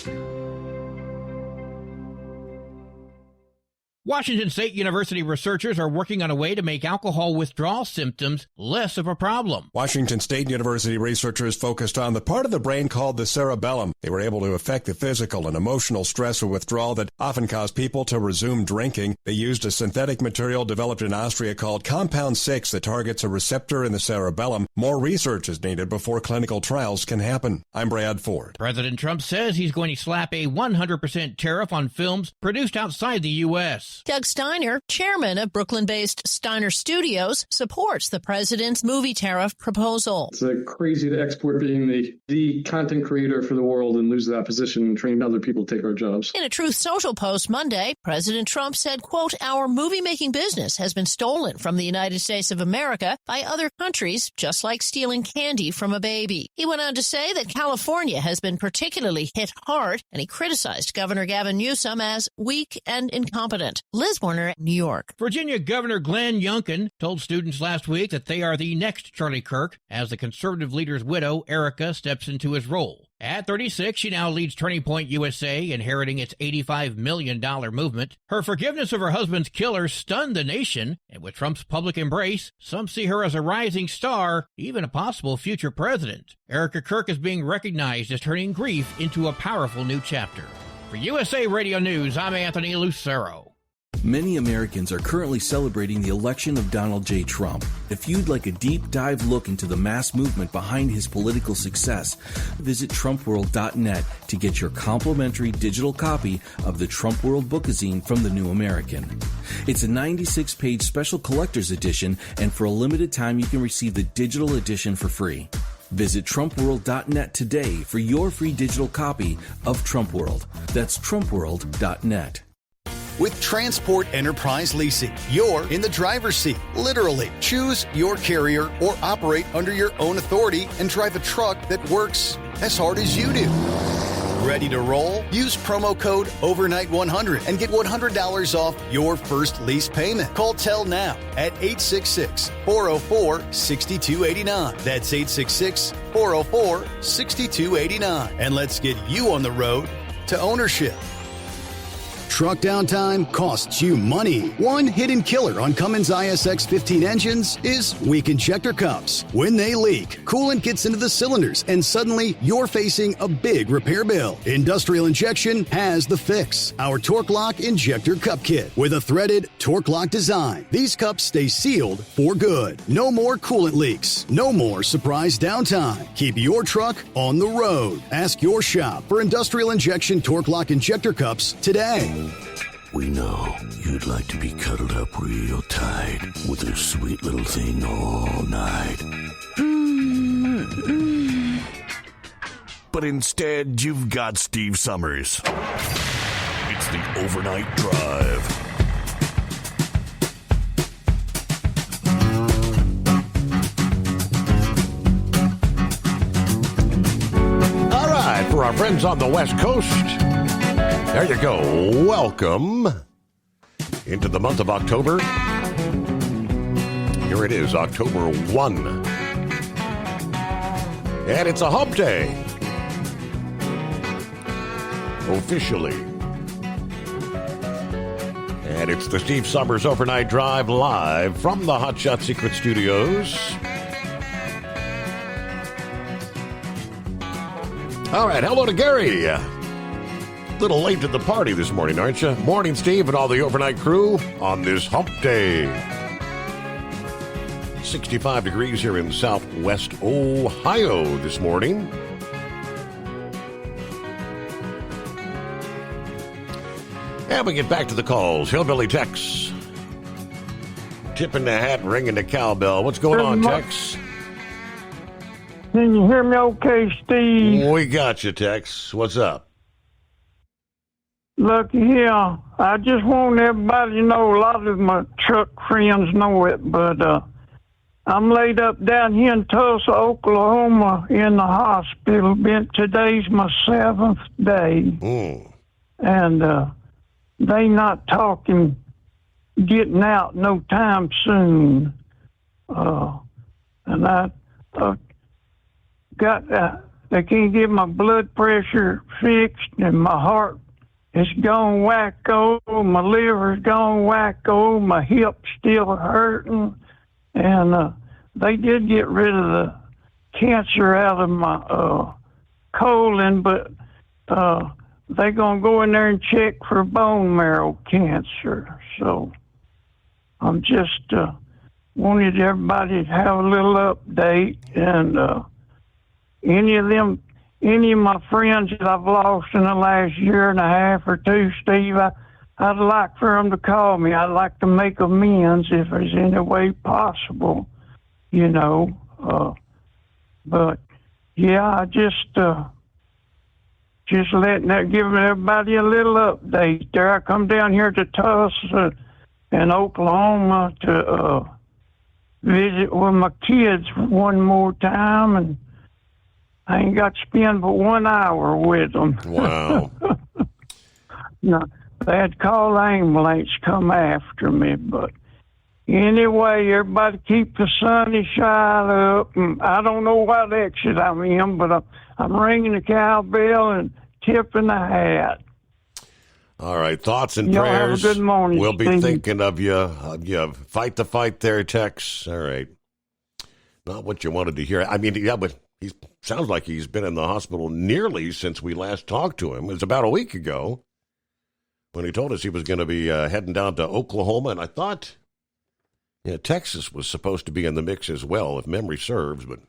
Washington State University researchers are working on a way to make alcohol withdrawal symptoms less of a problem. Washington State University researchers focused on the part of the brain called the cerebellum. They were able to affect the physical and emotional stress of withdrawal that often caused people to resume drinking. They used a synthetic material developed in Austria called Compound 6 that targets a receptor in the cerebellum. More research is needed before clinical trials can happen. I'm Brad Ford. President Trump says he's going to slap a 100% tariff on films produced outside the U.S. Doug Steiner, chairman of Brooklyn-based Steiner Studios, supports the president's movie tariff proposal. It's crazy to export being the content creator for the world and lose that position and train other people to take our jobs. In a Truth Social post Monday, President Trump said, quote, "Our movie-making business has been stolen from the United States of America by other countries, just like stealing candy from a baby." He went on to say that California has been particularly hit hard, and he criticized Governor Gavin Newsom as weak and incompetent. Liz Warner, New York. Virginia Governor Glenn Youngkin told students last week that they are the next Charlie Kirk as the conservative leader's widow, Erica, steps into his role. At 36, she now leads Turning Point USA, inheriting its $85 million movement. Her forgiveness of her husband's killer stunned the nation, and with Trump's public embrace, some see her as a rising star, even a possible future president. Erica Kirk is being recognized as turning grief into a powerful new chapter. For USA Radio News, I'm Anthony Lucero. Many Americans are currently celebrating the election of Donald J. Trump. If you'd like a deep dive look into the mass movement behind his political success, visit TrumpWorld.net to get your complimentary digital copy of the Trump World Bookazine from The New American. It's a 96-page special collector's edition, and for a limited time you can receive the digital edition for free. Visit TrumpWorld.net today for your free digital copy of Trump World. That's TrumpWorld.net. With Transport Enterprise Leasing, you're in the driver's seat, literally. Choose your carrier or operate under your own authority and drive a truck that works as hard as you do. Ready to roll? Use promo code OVERNIGHT100 and get $100 off your first lease payment. Call TEL now at 866-404-6289. That's 866-404-6289. And let's get you on the road to ownership. Truck downtime costs you money. One hidden killer on Cummins ISX 15 engines is weak injector cups. When they leak, coolant gets into the cylinders and suddenly you're facing a big repair bill. Industrial Injection has the fix. Our Torque Lock Injector Cup Kit with a threaded Torque Lock design. These cups stay sealed for good. No more coolant leaks. No more surprise downtime. Keep your truck on the road. Ask your shop for Industrial Injection Torque Lock Injector Cups today. We know you'd like to be cuddled up real tight with a sweet little thing all night. But instead, you've got Steve Summers. It's the Overnight Drive. All right, for our friends on the West Coast, there you go. Welcome into the month of October. Here it is, October 1. And it's a hump day. Officially. And it's the Steve Summers Overnight Drive live from the Hot Shot Secret Studios. All right, hello to Gary. Little late to the party this morning, aren't you? Morning, Steve, and all the overnight crew on this hump day. 65 degrees here in Southwest Ohio this morning. And we get back to the calls. Hillbilly Tex. Tipping the hat, ringing the cowbell. What's going on, Tex? Can you hear me okay, Steve? We got you, Tex. What's up? Look here, I just want everybody to know, a lot of my truck friends know it, but I'm laid up down here in Tulsa, Oklahoma in the hospital. Today's my 7th day. And they not talking getting out no time soon. And I they can't get my blood pressure fixed and my heart it's gone wacko, my liver's gone wacko, my hip's still hurting, and they did get rid of the cancer out of my colon, but they're going to go in there and check for bone marrow cancer. So I'm just wanted everybody to have a little update, and any of my friends that I've lost in the last year and a half or two, Steve, I'd like for them to call me. I'd like to make amends if there's any way possible, you know. But yeah, I just giving everybody a little update there. I come down here to Tulsa and Oklahoma to visit with my kids one more time, and I ain't got to spend but 1 hour with them. Wow. No, they had to call the ambulance come after me. But anyway, everybody keep the sunny side up. And I don't know what exit I'm in, but I'm ringing the cowbell and tipping the hat. All right, thoughts and Y'all prayers. have a good morning, We'll be Steve. thinking of you. Fight the fight there, Tex. All right. Not what you wanted to hear. I mean, yeah, but he sounds like he's been in the hospital nearly since we last talked to him. It was about a week ago when he told us he was going to be heading down to Oklahoma, and I thought Texas was supposed to be in the mix as well, if memory serves, but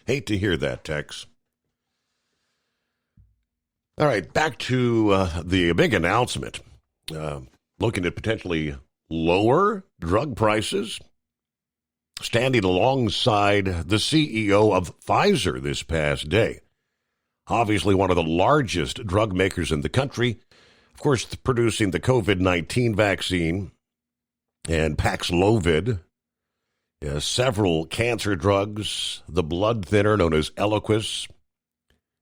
hate to hear that, Tex. All right, back to the big announcement. Looking at potentially lower drug prices. Standing alongside the CEO of Pfizer this past day. Obviously one of the largest drug makers in the country. Of course, producing the COVID-19 vaccine and Paxlovid. Several cancer drugs. The blood thinner known as Eliquis.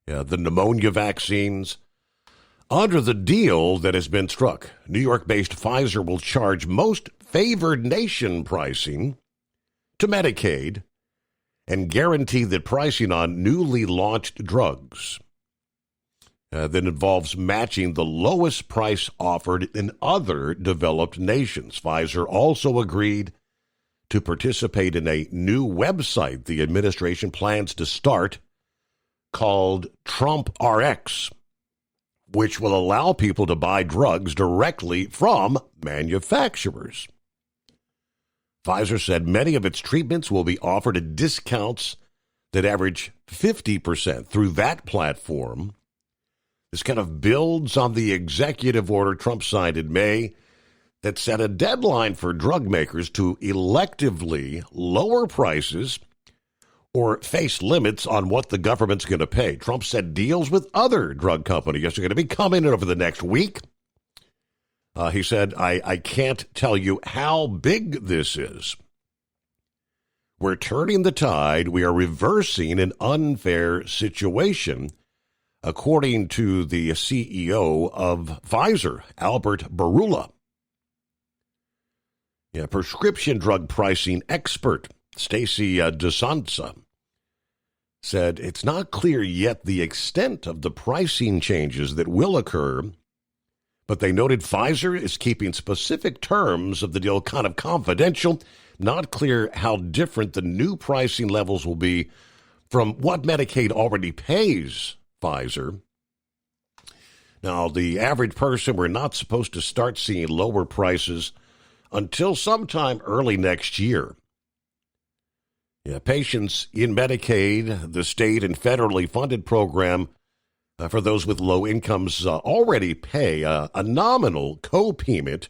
The pneumonia vaccines. Under the deal that has been struck, New York-based Pfizer will charge most favored nation pricing to Medicaid and guarantee that pricing on newly launched drugs that involves matching the lowest price offered in other developed nations. Pfizer also agreed to participate in a new website the administration plans to start called Trump RX, which will allow people to buy drugs directly from manufacturers. Pfizer said many of its treatments will be offered at discounts that average 50% through that platform. This kind of builds on the executive order Trump signed in May that set a deadline for drug makers to electively lower prices or face limits on what the government's going to pay. Trump said deals with other drug companies are going to be coming in over the next week. He said, I can't tell you how big this is. We're turning the tide. We are reversing an unfair situation, according to the CEO of Pfizer, Albert Bourla. Prescription drug pricing expert Stacy DeSanza said it's not clear yet the extent of the pricing changes that will occur, but they noted Pfizer is keeping specific terms of the deal kind of confidential. Not clear how different the new pricing levels will be from what Medicaid already pays Pfizer. Now, the average person, we're not supposed to start seeing lower prices until sometime early next year. Patients in Medicaid, the state and federally funded program for those with low incomes, already pay a nominal co-payment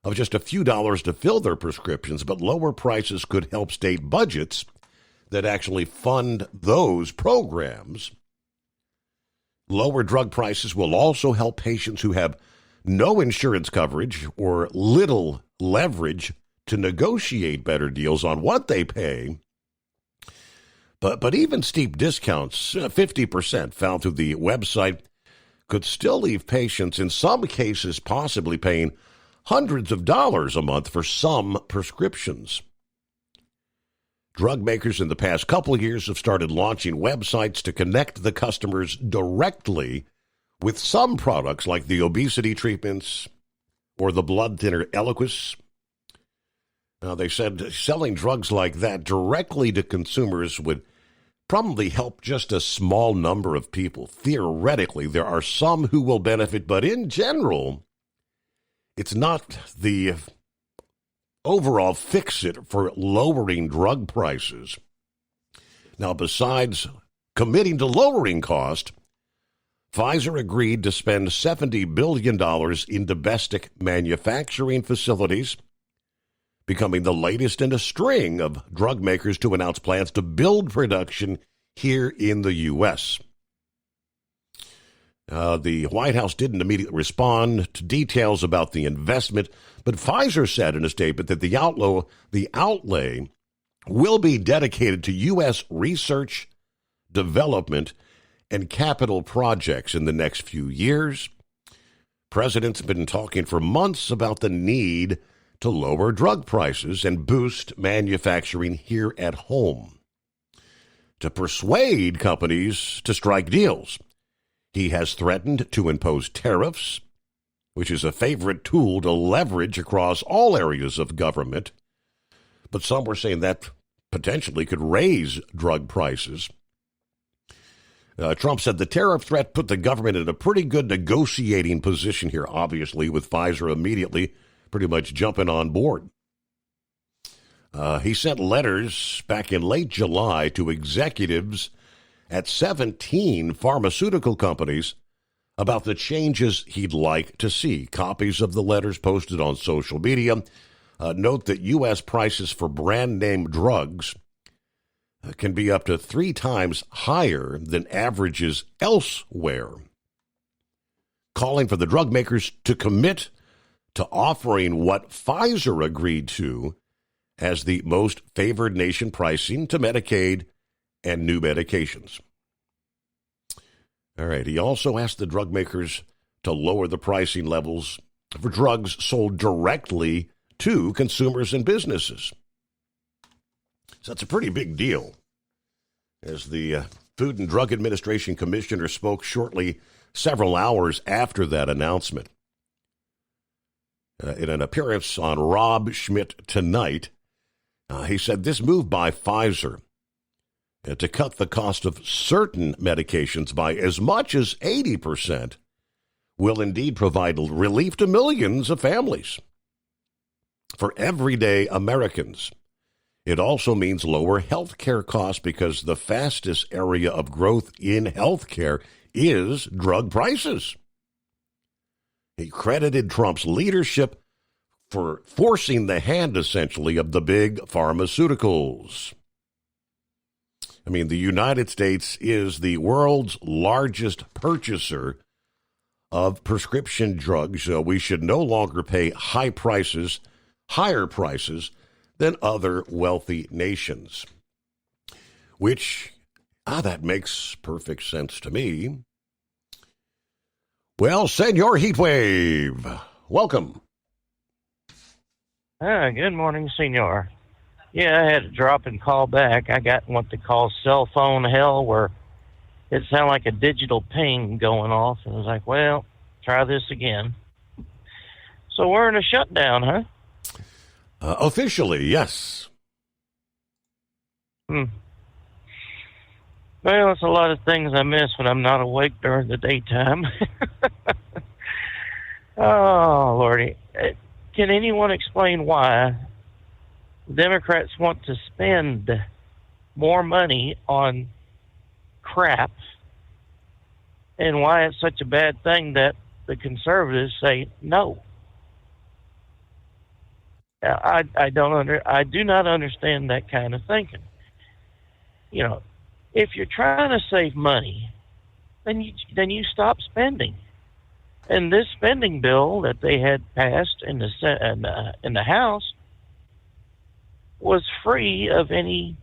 of just a few dollars to fill their prescriptions, but lower prices could help state budgets that actually fund those programs. Lower drug prices will also help patients who have no insurance coverage or little leverage to negotiate better deals on what they pay. But even steep discounts, 50% found through the website, could still leave patients, in some cases, possibly paying hundreds of dollars a month for some prescriptions. Drug makers in the past couple of years have started launching websites to connect the customers directly with some products like the obesity treatments or the blood thinner Eliquis. Now, they said selling drugs like that directly to consumers would probably help just a small number of people. Theoretically, there are some who will benefit, but in general, it's not the overall fix-it for lowering drug prices. Now, besides committing to lowering cost, Pfizer agreed to spend $70 billion in domestic manufacturing facilities, becoming the latest in a string of drug makers to announce plans to build production here in the U.S. The White House didn't immediately respond to details about the investment, but Pfizer said in a statement that the outlay will be dedicated to U.S. research, development, and capital projects in the next few years. President's been talking for months about the need to lower drug prices and boost manufacturing here at home, to persuade companies to strike deals. He has threatened to impose tariffs, which is a favorite tool to leverage across all areas of government. But some were saying that potentially could raise drug prices. Trump said the tariff threat put the government in a pretty good negotiating position here, obviously, with Pfizer immediately pretty much jumping on board. He sent letters back in late July to executives at 17 pharmaceutical companies about the changes he'd like to see. Copies of the letters posted on social media note that U.S. prices for brand-name drugs can be up to 3 times higher than averages elsewhere, calling for the drug makers to commit to offering what Pfizer agreed to as the most favored nation pricing to Medicaid and new medications. All right, he also asked the drug makers to lower the pricing levels for drugs sold directly to consumers and businesses. So that's a pretty big deal. As the Food and Drug Administration Commissioner spoke shortly, several hours after that announcement. In an appearance on Rob Schmidt Tonight, he said this move by Pfizer to cut the cost of certain medications by as much as 80% will indeed provide relief to millions of families. For everyday Americans, it also means lower health care costs because the fastest area of growth in health care is drug prices. He credited Trump's leadership for forcing the hand, essentially, of the big pharmaceuticals. I mean, the United States is the world's largest purchaser of prescription drugs, so we should no longer pay higher prices than other wealthy nations. Which, that makes perfect sense to me. Well, Senor Heatwave, welcome. Good morning, Senor. Yeah, I had to drop and call back. I got what they call cell phone hell, where it sounded like a digital ping going off. And I was like, well, try this again. So we're in a shutdown, huh? Officially, yes. Well, it's a lot of things I miss when I'm not awake during the daytime. Oh, Lordy. Can anyone explain why Democrats want to spend more money on crap and why it's such a bad thing that the conservatives say no? I do not understand that kind of thinking. You know, if you're trying to save money, then you stop spending. And this spending bill that they had passed in the House was free of any.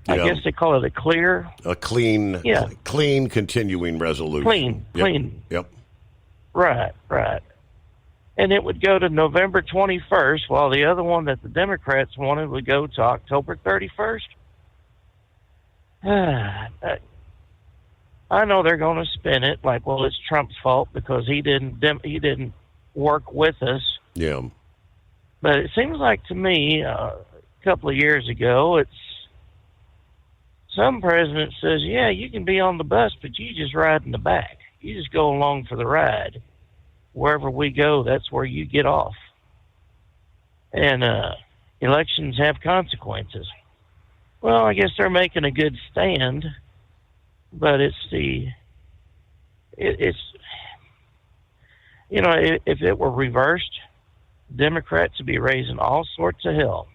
I guess they call it a clean continuing resolution. Clean. Yep. Right. And it would go to November 21st, while the other one that the Democrats wanted would go to October 31st. I know they're going to spin it like, well, it's Trump's fault because he didn't work with us. Yeah. But it seems like to me, a couple of years ago, some president says, yeah, you can be on the bus, but you just ride in the back. You just go along for the ride. Wherever we go, that's where you get off. And elections have consequences. Well, I guess they're making a good stand, but if it were reversed, Democrats would be raising all sorts of hell,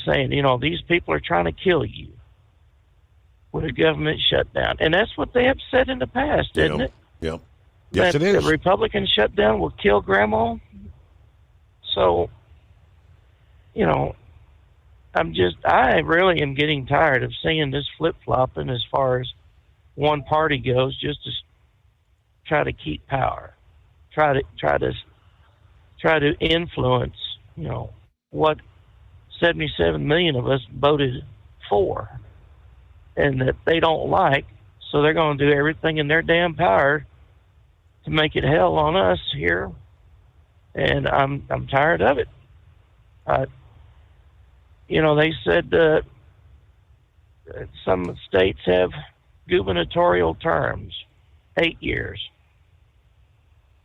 saying, these people are trying to kill you with a government shutdown. And that's what they have said in the past, isn't it? Yep. Yes, it is. The Republican shutdown will kill Grandma. So, I really am getting tired of seeing this flip-flopping as far as one party goes, just to try to keep power, try to influence, what 77 million of us voted for, and that they don't like. So they're going to do everything in their damn power to make it hell on us here, and I'm tired of it. They said some states have gubernatorial terms, 8 years.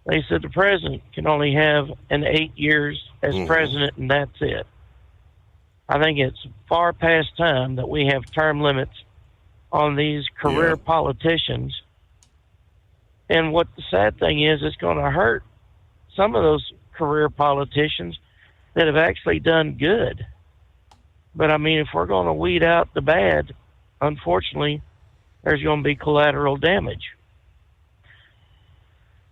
They said the president can only have an 8 years as president, and that's it. I think it's far past time that we have term limits on these career politicians. And what the sad thing is, it's going to hurt some of those career politicians that have actually done good. But, I mean, if we're going to weed out the bad, unfortunately, there's going to be collateral damage.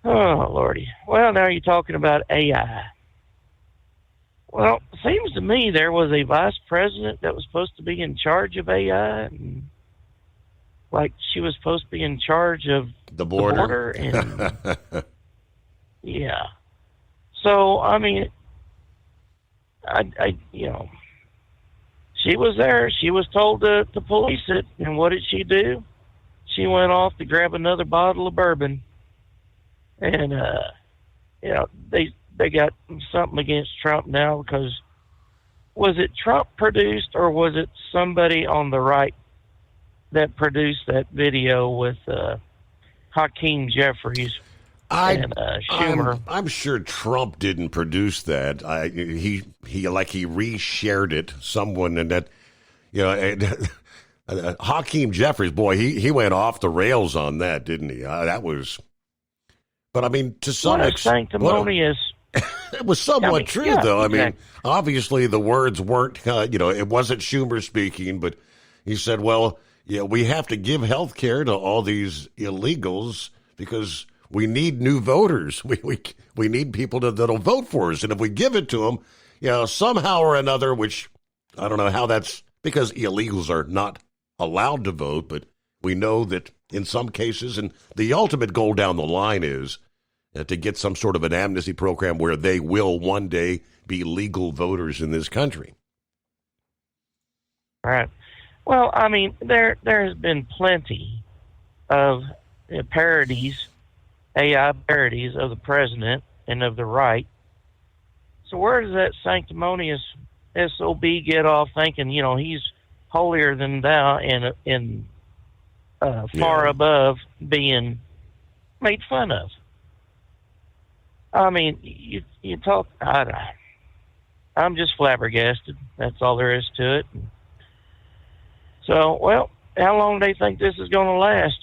Oh, Lordy. Well, now you're talking about AI. Well, it seems to me there was a vice president that was supposed to be in charge of AI, and like she was supposed to be in charge of the border. And yeah. So, I mean, I she was there. She was told to police it, and what did she do? She went off to grab another bottle of bourbon, and they got something against Trump now because was it Trump produced or was it somebody on the right that produced that video with Hakeem Jeffries and Schumer? I'm sure Trump didn't produce that. He reshared it. Someone in that, Hakeem Jeffries, boy, he went off the rails on that, didn't he? That was. But I mean, to some extent, sanctimonious. It was somewhat true, though. I mean, obviously the words weren't, it wasn't Schumer speaking, but he said, well, we have to give health care to all these illegals because we need new voters. We need people that'll vote for us. And if we give it to them, somehow or another, which I don't know how that's because illegals are not allowed to vote, but we know that in some cases, and the ultimate goal down the line is to get some sort of an amnesty program where they will one day be legal voters in this country. Right. Well, I mean, there has been plenty of parodies, AI parodies of the president and of the right. So where does that sanctimonious SOB get off thinking, he's holier than thou and far above being made fun of? I mean, you talk. I'm just flabbergasted. That's all there is to it. So, well, how long do they think this is going to last?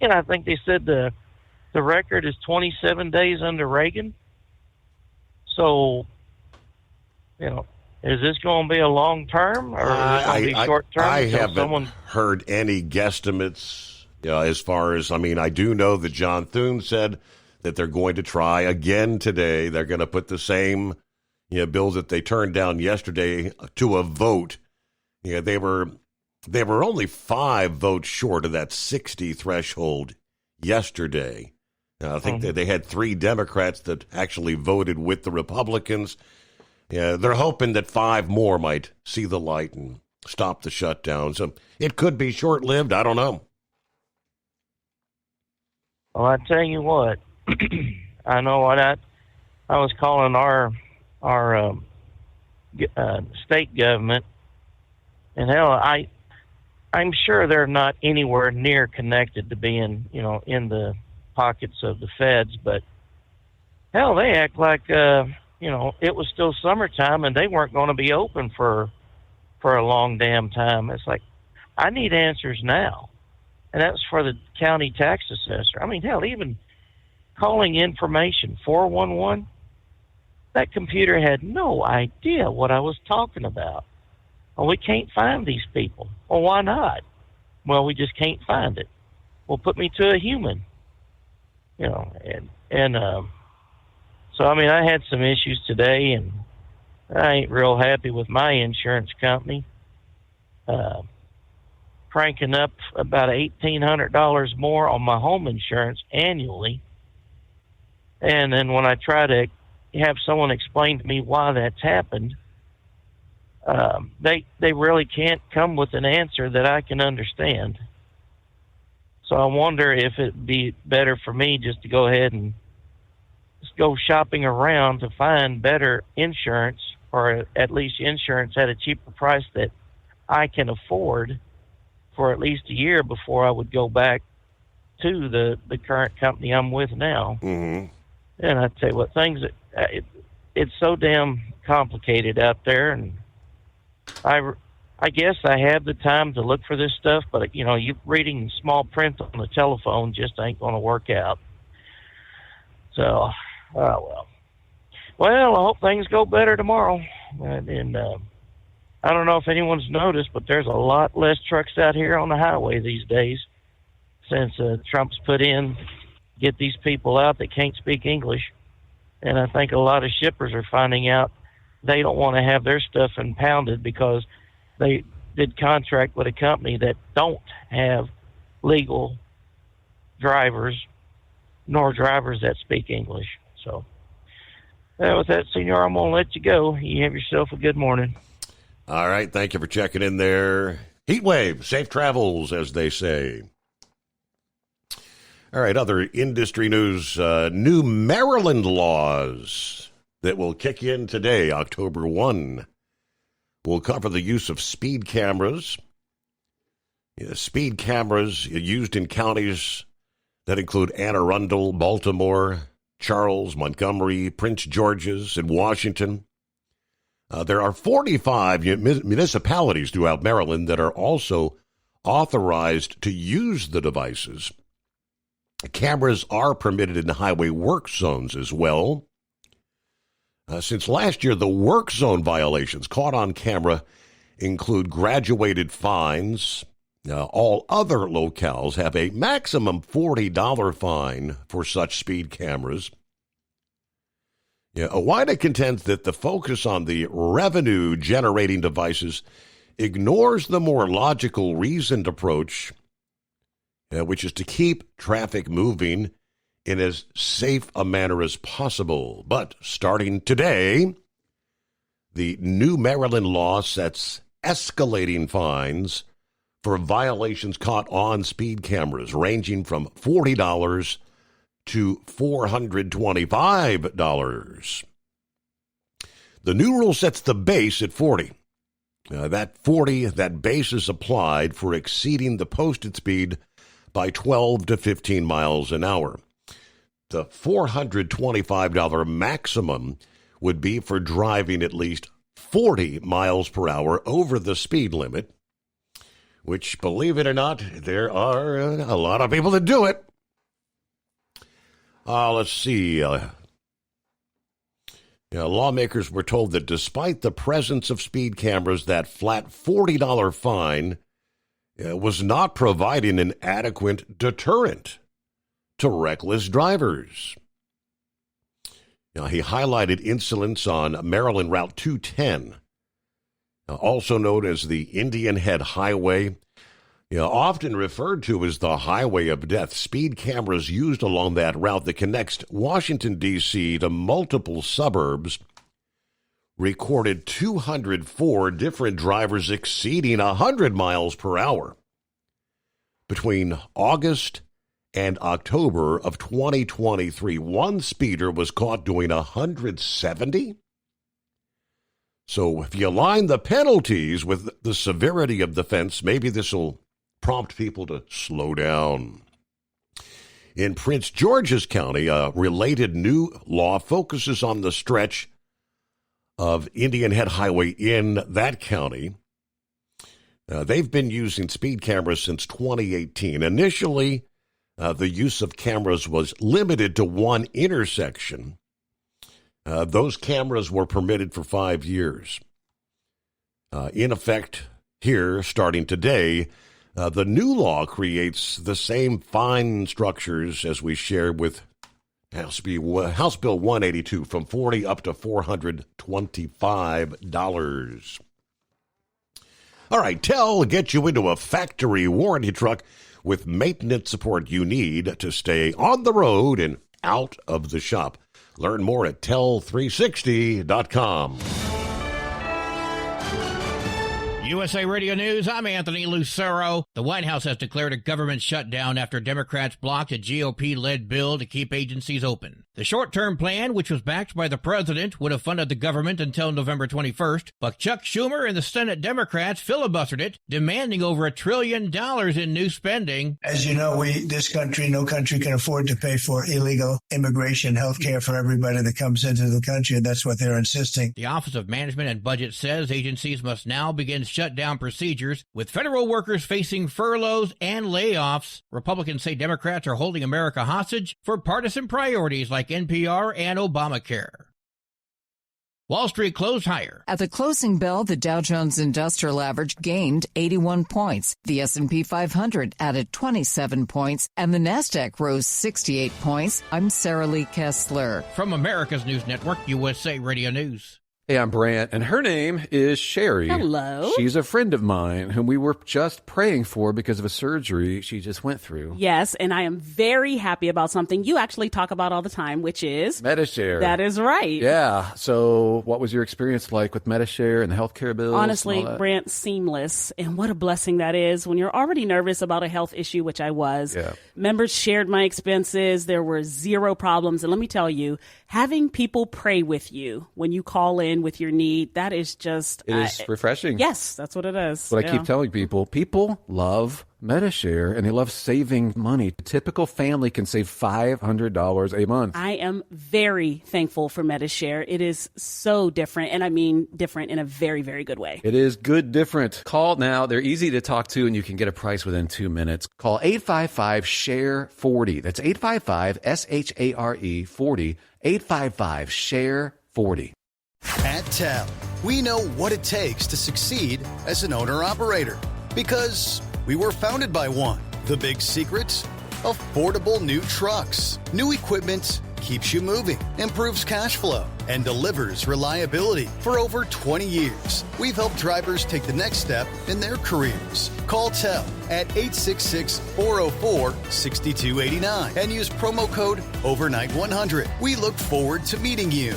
I think they said the record is 27 days under Reagan. So, is this going to be a long term or is it going to be short term? I haven't heard any guesstimates as far as. I mean, I do know that John Thune said that they're going to try again today. They're going to put the same bill that they turned down yesterday to a vote. They were only 5 votes short of that 60 threshold yesterday. I think that they had 3 Democrats that actually voted with the Republicans. They're hoping that 5 more might see the light and stop the shutdown. So it could be short-lived. I don't know. Well, I tell you what, I know what I was calling our state government, and hell, I'm sure they're not anywhere near connected to being, in the pockets of the feds, but hell, they act like, it was still summertime and they weren't going to be open for a long damn time. It's like, I need answers now. And that's for the county tax assessor. I mean, hell, even calling information, 411, that computer had no idea what I was talking about. Well, we can't find these people. Well, why not? Well, we just can't find it. Well, put me to a human. So, I mean, I had some issues today, and I ain't real happy with my insurance company. Cranking up about $1,800 more on my home insurance annually. And then when I try to have someone explain to me why that's happened, they really can't come with an answer that I can understand. So I wonder if it'd be better for me just to go ahead and just go shopping around to find better insurance, or at least insurance at a cheaper price that I can afford, for at least a year before I would go back to the current company I'm with now. Mm-hmm. And I tell you what, it's so damn complicated out there, and I guess I have the time to look for this stuff, but you reading small print on the telephone just ain't going to work out. So, well, I hope things go better tomorrow. And I don't know if anyone's noticed, but there's a lot less trucks out here on the highway these days since Trump's put in get these people out that can't speak English. And I think a lot of shippers are finding out they don't want to have their stuff impounded because they did contract with a company that don't have legal drivers nor drivers that speak English. So with that, Senor, I'm going to let you go. You have yourself a good morning. All right. Thank you for checking in there. Heat wave, safe travels, as they say. All right. Other industry news, new Maryland laws that will kick in today, October 1. Will cover the use of speed cameras. Speed cameras used in counties that include Anne Arundel, Baltimore, Charles, Montgomery, Prince George's, and Washington. There are 45 municipalities throughout Maryland that are also authorized to use the devices. Cameras are permitted in highway work zones as well. Since last year, the work zone violations caught on camera include graduated fines. All other locales have a maximum $40 fine for such speed cameras. OOIDA contends that the focus on the revenue-generating devices ignores the more logical, reasoned approach, which is to keep traffic moving in as safe a manner as possible. But starting today, the new Maryland law sets escalating fines for violations caught on speed cameras, ranging from $40 to $425. The new rule sets the base at 40. That base is applied for exceeding the posted speed by 12 to 15 miles an hour. The $425 maximum would be for driving at least 40 miles per hour over the speed limit, which, believe it or not, there are a lot of people that do it. Let's see. Lawmakers were told that despite the presence of speed cameras, that flat $40 fine was not providing an adequate deterrent to reckless drivers. He highlighted incidents on Maryland Route 210, also known as the Indian Head Highway, often referred to as the Highway of Death. Speed cameras used along that route that connects Washington, D.C. to multiple suburbs recorded 204 different drivers exceeding 100 miles per hour. Between August and October of 2023, one speeder was caught doing 170. So if you align the penalties with the severity of the offense, maybe this will prompt people to slow down. In Prince George's County, a related new law focuses on the stretch of Indian Head Highway in that county. They've been using speed cameras since 2018. Initially, the use of cameras was limited to one intersection. Those cameras were permitted for 5 years. In effect, here, starting today, the new law creates the same fine structures as we shared with House Bill 182, from $40 up to $425. All right, TEL gets you into a factory warranty truck with maintenance support you need to stay on the road and out of the shop. Learn more at TEL360.com. USA Radio News, I'm Anthony Lucero. The White House has declared a government shutdown after Democrats blocked a GOP-led bill to keep agencies open. The short-term plan, which was backed by the president, would have funded the government until November 21st, but Chuck Schumer and the Senate Democrats filibustered it, demanding over $1 trillion in new spending. As you know, no country can afford to pay for illegal immigration, health care for everybody that comes into the country, and that's what they're insisting. The Office of Management and Budget says agencies must now begin shutdown procedures, with federal workers facing furloughs and layoffs. Republicans say Democrats are holding America hostage for partisan priorities like NPR and Obamacare. Wall Street closed higher. At the closing bell, the Dow Jones Industrial Average gained 81 points. The S&P 500 added 27 points, and the Nasdaq rose 68 points. I'm Sarah Lee Kessler. From America's News Network, USA Radio News. Hey, I'm Brant, and her name is Sherry. Hello. She's a friend of mine whom we were just praying for because of a surgery she just went through. Yes, and I am very happy about something you actually talk about all the time, which is Medi-Share. That is right. Yeah. So what was your experience like with Medi-Share and the healthcare bills? Honestly, Brant, seamless. And what a blessing that is when you're already nervous about a health issue, which I was. Yeah. Members shared my expenses. There were zero problems. And let me tell you, having people pray with you when you call in with your need, that is just... It is refreshing. Yes, that's what it is. What I keep telling people. People love Medi-Share, and they love saving money. A typical family can save $500 a month. I am very thankful for Medi-Share. It is so different, and I mean different in a very, very good way. It is good different. Call now. They're easy to talk to, and you can get a price within 2 minutes. Call 855-SHARE-40. That's 855-SHARE-40. 855-SHARE-40. At TEL, we know what it takes to succeed as an owner-operator because we were founded by one. The big secret? Affordable new trucks. New equipment keeps you moving, improves cash flow, and delivers reliability. For over 20 years, we've helped drivers take the next step in their careers. Call TEL at 866-404-6289 and use promo code OVERNIGHT100. We look forward to meeting you.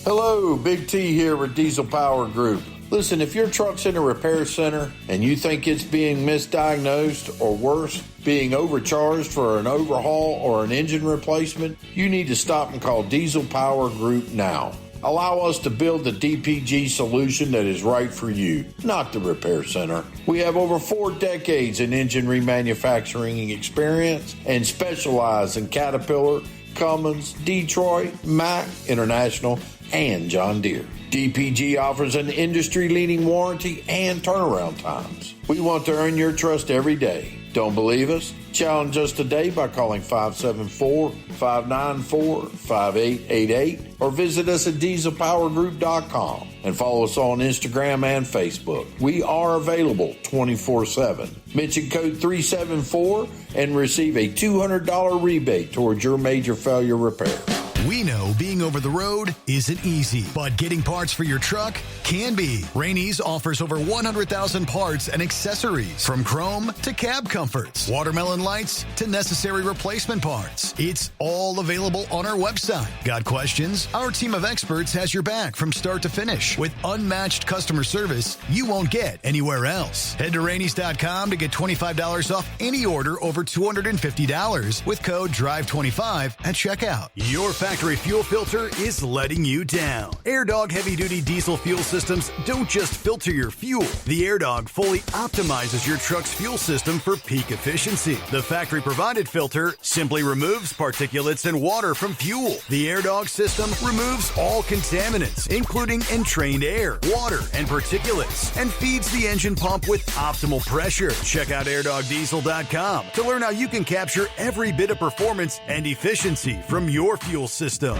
Hello, Big T here with Diesel Power Group. Listen, if your truck's in a repair center and you think it's being misdiagnosed or worse, being overcharged for an overhaul or an engine replacement, you need to stop and call Diesel Power Group now. Allow us to build the DPG solution that is right for you, not the repair center. We have over 4 decades in engine remanufacturing experience and specialize in Caterpillar, Cummins, Detroit, Mack, International, and John Deere. DPG offers an industry-leading warranty and turnaround times. We want to earn your trust every day. Don't believe us? Challenge us today by calling 574-594-5888 or visit us at dieselpowergroup.com and follow us on Instagram and Facebook. We are available 24/7. Mention code 374 and receive a $200 rebate towards your major failure repair. We know being over the road isn't easy, but getting parts for your truck can be. Rainey's offers over 100,000 parts and accessories, from chrome to cab comforts, watermelon lights to necessary replacement parts. It's all available on our website. Got questions? Our team of experts has your back from start to finish with unmatched customer service you won't get anywhere else. Head to Rainey's.com to get $25 off any order over $250 with code DRIVE25 at checkout. Your factory fuel filter is letting you down. AirDog heavy-duty diesel fuel systems don't just filter your fuel. The AirDog fully optimizes your truck's fuel system for peak efficiency. The factory-provided filter simply removes particulates and water from fuel. The AirDog system removes all contaminants, including entrained air, water, and particulates, and feeds the engine pump with optimal pressure. Check out airdogdiesel.com to learn how you can capture every bit of performance and efficiency from your fuel system.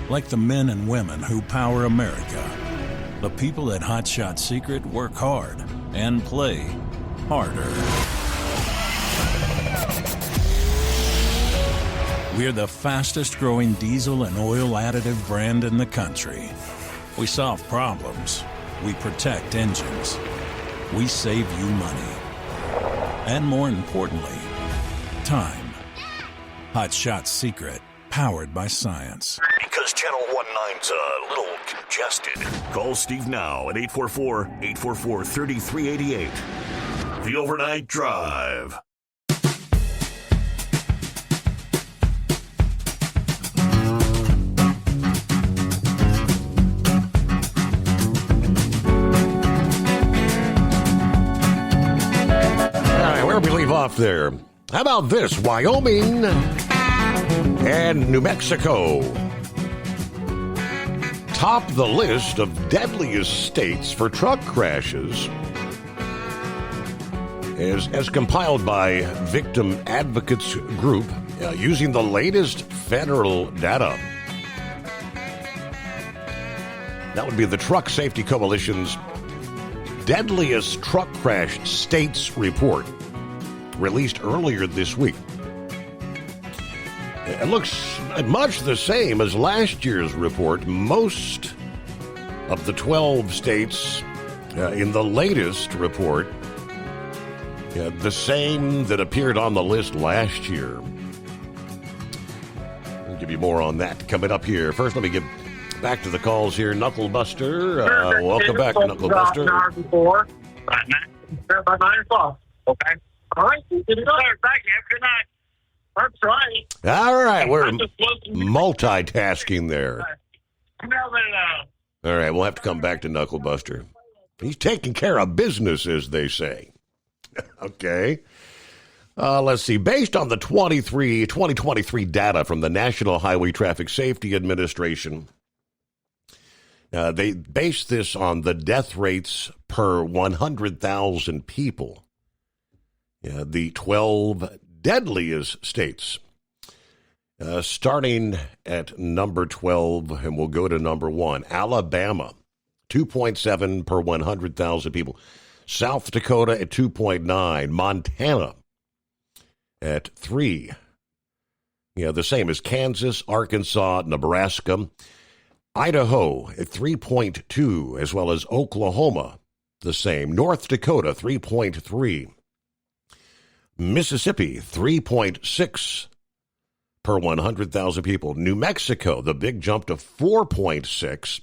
Like the men and women who power America, the people at Hot Shot Secret work hard and play harder. We're the fastest growing diesel and oil additive brand in the country. We solve problems. We protect engines. We save you money. And more importantly, time. Hot Shot Secret. powered by science. Because Channel 19's a little congested. Call Steve now at 844-844-3388. The Overnight Drive. Where we leave off there? How about this? Wyoming and New Mexico top the list of deadliest states for truck crashes, as compiled by Victim Advocates Group using the latest federal data. That would be the Truck Safety Coalition's Deadliest Truck Crash States Report, released earlier this week. It looks much the same as last year's report. Most of the 12 states in the latest report, the same that appeared on the list last year. I'll give you more on that coming up here. First, let me get back to the calls here. Knucklebuster, welcome back, Knucklebuster. By 9 o'clock. Okay. All right. Good night. Thank you. Good night. That's right. All right. We're multitasking there. All right. We'll have to come back to Knucklebuster. He's taking care of business, as they say. Okay. Let's see. Based on the 2023 data from the National Highway Traffic Safety Administration, they based this on the death rates per 100,000 people. The 12 deadliest states. Starting at number 12, and we'll go to number 1. Alabama, 2.7 per 100,000 people. South Dakota at 2.9. Montana at 3. The same as Kansas, Arkansas, Nebraska. Idaho at 3.2, as well as Oklahoma, the same. North Dakota, 3.3. Mississippi, 3.6 per 100,000 people. New Mexico, the big jump to 4.6.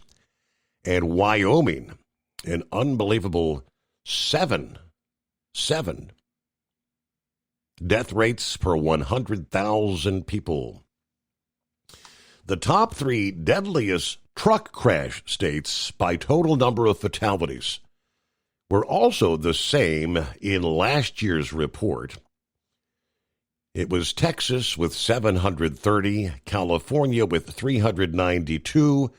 And Wyoming, an unbelievable 7 death rates per 100,000 people. The top 3 deadliest truck crash states by total number of fatalities were also the same in last year's report. It was Texas with 730, California with 392,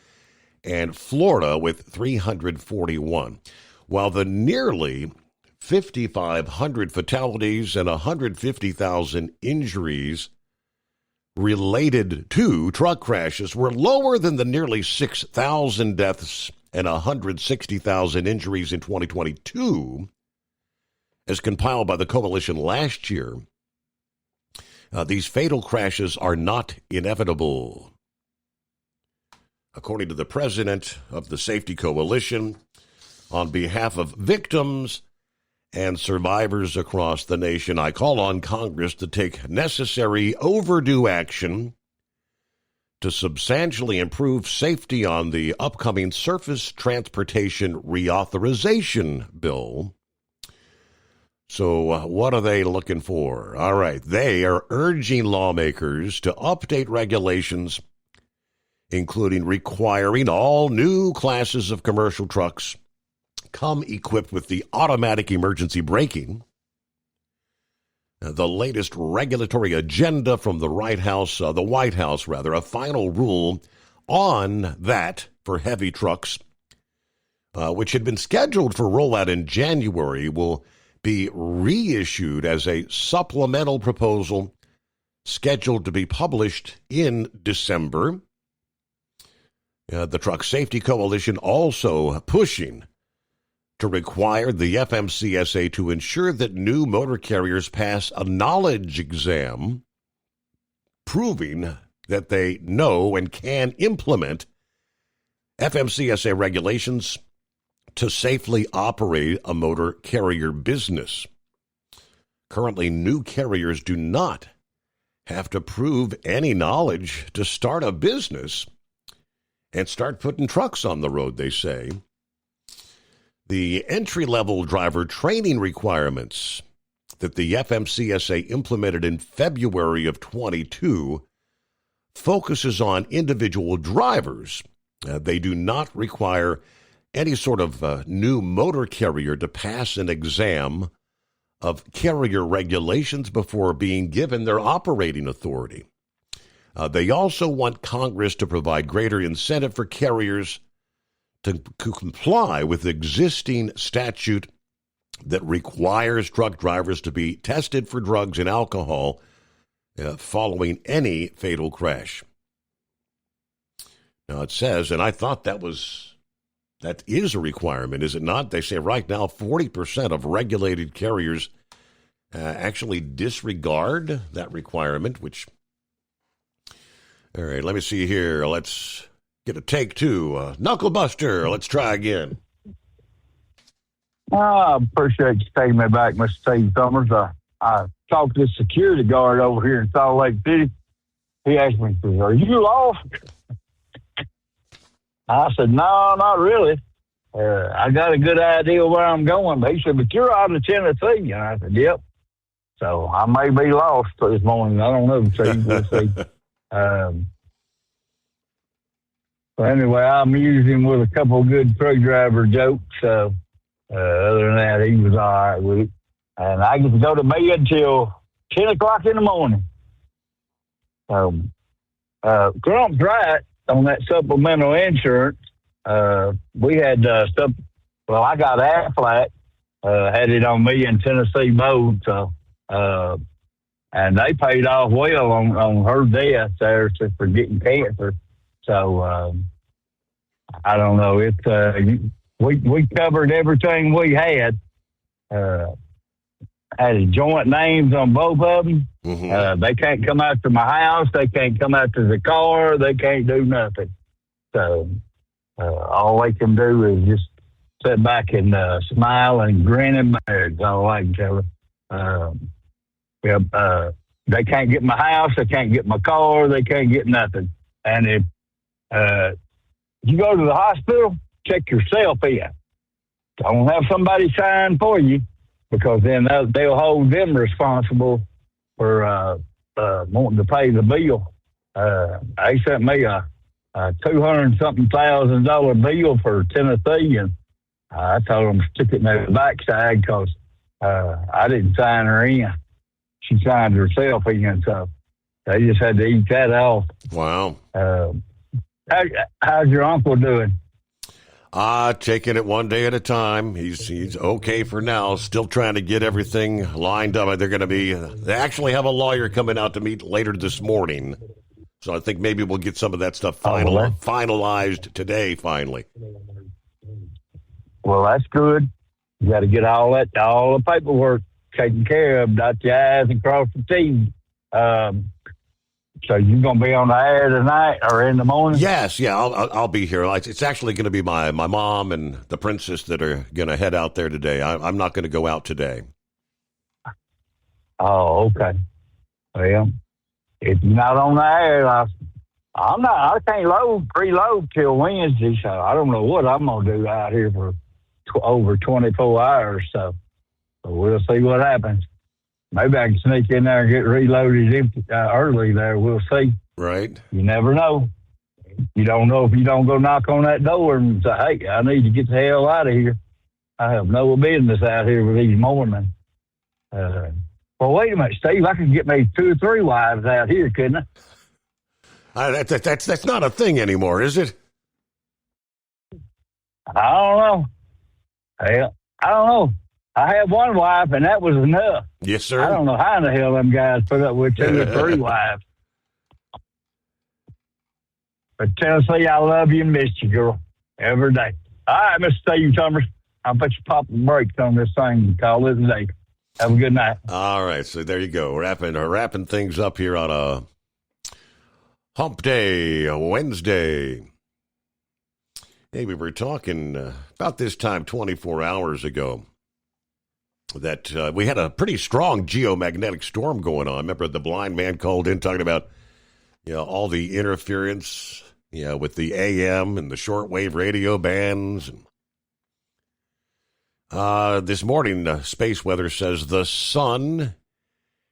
and Florida with 341. While the nearly 5,500 fatalities and 150,000 injuries related to truck crashes were lower than the nearly 6,000 deaths and 160,000 injuries in 2022, as compiled by the coalition last year. These fatal crashes are not inevitable. According to the president of the Safety Coalition, on behalf of victims and survivors across the nation, I call on Congress to take necessary overdue action to substantially improve safety on the upcoming Surface Transportation Reauthorization Bill. So what are they looking for? All right, they are urging lawmakers to update regulations, including requiring all new classes of commercial trucks come equipped with the automatic emergency braking. The latest regulatory agenda from the White House, a final rule on that for heavy trucks, which had been scheduled for rollout in January, will be reissued as a supplemental proposal scheduled to be published in December. The Truck Safety Coalition also pushing to require the FMCSA to ensure that new motor carriers pass a knowledge exam proving that they know and can implement FMCSA regulations to safely operate a motor carrier business. Currently, new carriers do not have to prove any knowledge to start a business and start putting trucks on the road, they say. The entry-level driver training requirements that the FMCSA implemented in February of 22 focuses on individual drivers. They do not require any sort of new motor carrier to pass an exam of carrier regulations before being given their operating authority. They also want Congress to provide greater incentive for carriers to comply with existing statute that requires truck drivers to be tested for drugs and alcohol following any fatal crash. Now it says, and I thought that is a requirement, is it not? They say right now 40% of regulated carriers actually disregard that requirement, which, all right, let me see here. Let's get a take two. Knuckle Buster, let's try again. I appreciate you taking me back, Mr. Steve Summers. I talked to the security guard over here in Salt Lake City. He asked me, "Are you lost?" I said, "No, not really. I got a good idea where I'm going." But he said, "But you're out of Tennessee." And I said, "Yep." So I may be lost this morning. I don't know. Steve. We'll see. But anyway, I amused him with a couple of good truck driver jokes. Other than that, he was all right with it. And I get to go to bed until 10 o'clock in the morning. Trump's right on that supplemental insurance. We had I got Aflac, had it on me in Tennessee both. So, and they paid off well on her death there for getting cancer. So, I don't know. We covered everything we had. Had joint names on both of them. Mm-hmm. They can't come out to my house. They can't come out to the car. They can't do nothing. So all they can do is just sit back and smile and grin and bear. That's all I can tell them. They can't get my house. They can't get my car. They can't get nothing. And if you go to the hospital, check yourself in. Don't have somebody sign for you, because then they'll hold them responsible for wanting to pay the bill. They sent me a $200-something thousand bill for Tennessee, and I told them to stick it in their backside because I didn't sign her in. She signed herself in, so they just had to eat that off. Wow. How's your uncle doing? Taking it one day at a time. He's okay for now. Still trying to get everything lined up. They actually have a lawyer coming out to meet later this morning. So I think maybe we'll get some of that stuff finalized today, finally. Well, that's good. You got to get all the paperwork taken care of, dot the I's and cross the T's. So you're going to be on the air tonight or in the morning? Yes, yeah, I'll be here. It's actually going to be my mom and the princess that are going to head out there today. I'm not going to go out today. Oh, okay. Well, if you're not on the air, I can't preload till Wednesday, so I don't know what I'm going to do out here for over 24 hours. So we'll see what happens. Maybe I can sneak in there and get reloaded early there. We'll see. Right. You never know. You don't know if you don't go knock on that door and say, "Hey, I need to get the hell out of here. I have no business out here with these mormons." Well, wait a minute, Steve. I could get me 2 or 3 wives out here, couldn't I? That's not a thing anymore, is it? I don't know. Hell, I don't know. I had one wife, and that was enough. Yes, sir. I don't know how in the hell them guys put up with 2 or 3 wives. But Tennessee, I love you and miss you, girl, every day. All right, Mr. Steve Summers, I'll bet you pop the brakes on this thing and call it a day. Have a good night. All right, so there you go. Wrapping things up here on a hump day, a Wednesday. Hey, we were talking about this time 24 hours ago that we had a pretty strong geomagnetic storm going on. Remember the blind man called in talking about, all the interference, with the AM and the shortwave radio bands. This morning, space weather says the sun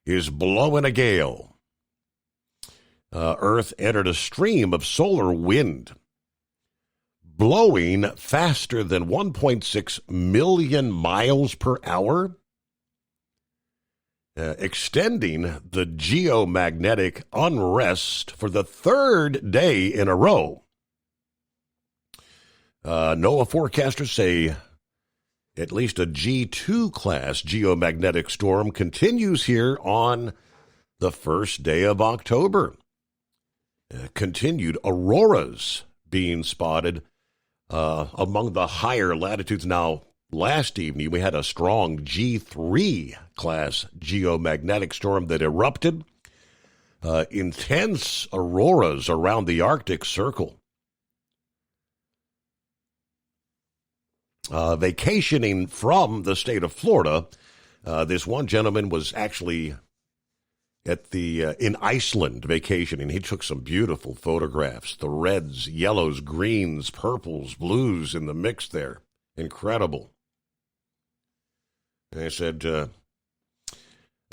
is blowing a gale. Earth entered a stream of solar wind, blowing faster than 1.6 million miles per hour, extending the geomagnetic unrest for the third day in a row. NOAA forecasters say at least a G2 class geomagnetic storm continues here on the first day of October. Continued auroras being spotted among the higher latitudes. Now, last evening we had a strong G3 class geomagnetic storm that erupted. Intense auroras around the Arctic Circle. Vacationing from the state of Florida, this one gentleman was actually at in Iceland vacationing. He took some beautiful photographs. The reds, yellows, greens, purples, blues in the mix there. Incredible. And I said,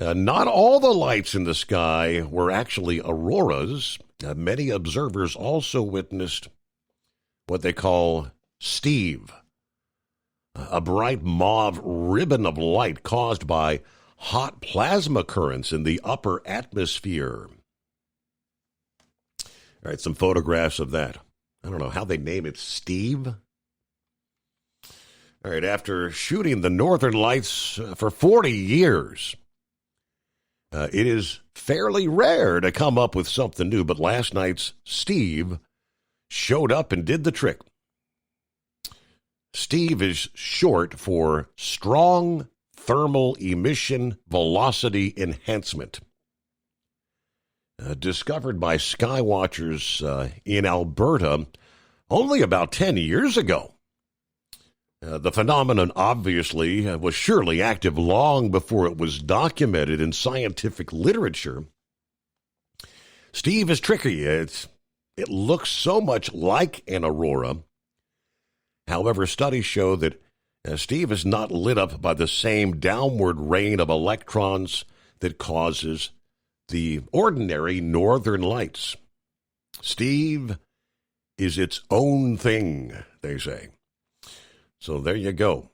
not all the lights in the sky were actually auroras. Many observers also witnessed what they call Steve, a bright mauve ribbon of light caused by hot plasma currents in the upper atmosphere. All right, some photographs of that. I don't know how they name it, Steve. All right, after shooting the Northern Lights for 40 years, it is fairly rare to come up with something new, but last night's Steve showed up and did the trick. Steve is short for Strong Thermal Emission Velocity Enhancement. Discovered by skywatchers in Alberta only about 10 years ago. The phenomenon obviously was surely active long before it was documented in scientific literature. Steve is tricky. It looks so much like an aurora. However, studies show that Steve is not lit up by the same downward rain of electrons that causes the ordinary northern lights. Steve is its own thing, they say. So there you go.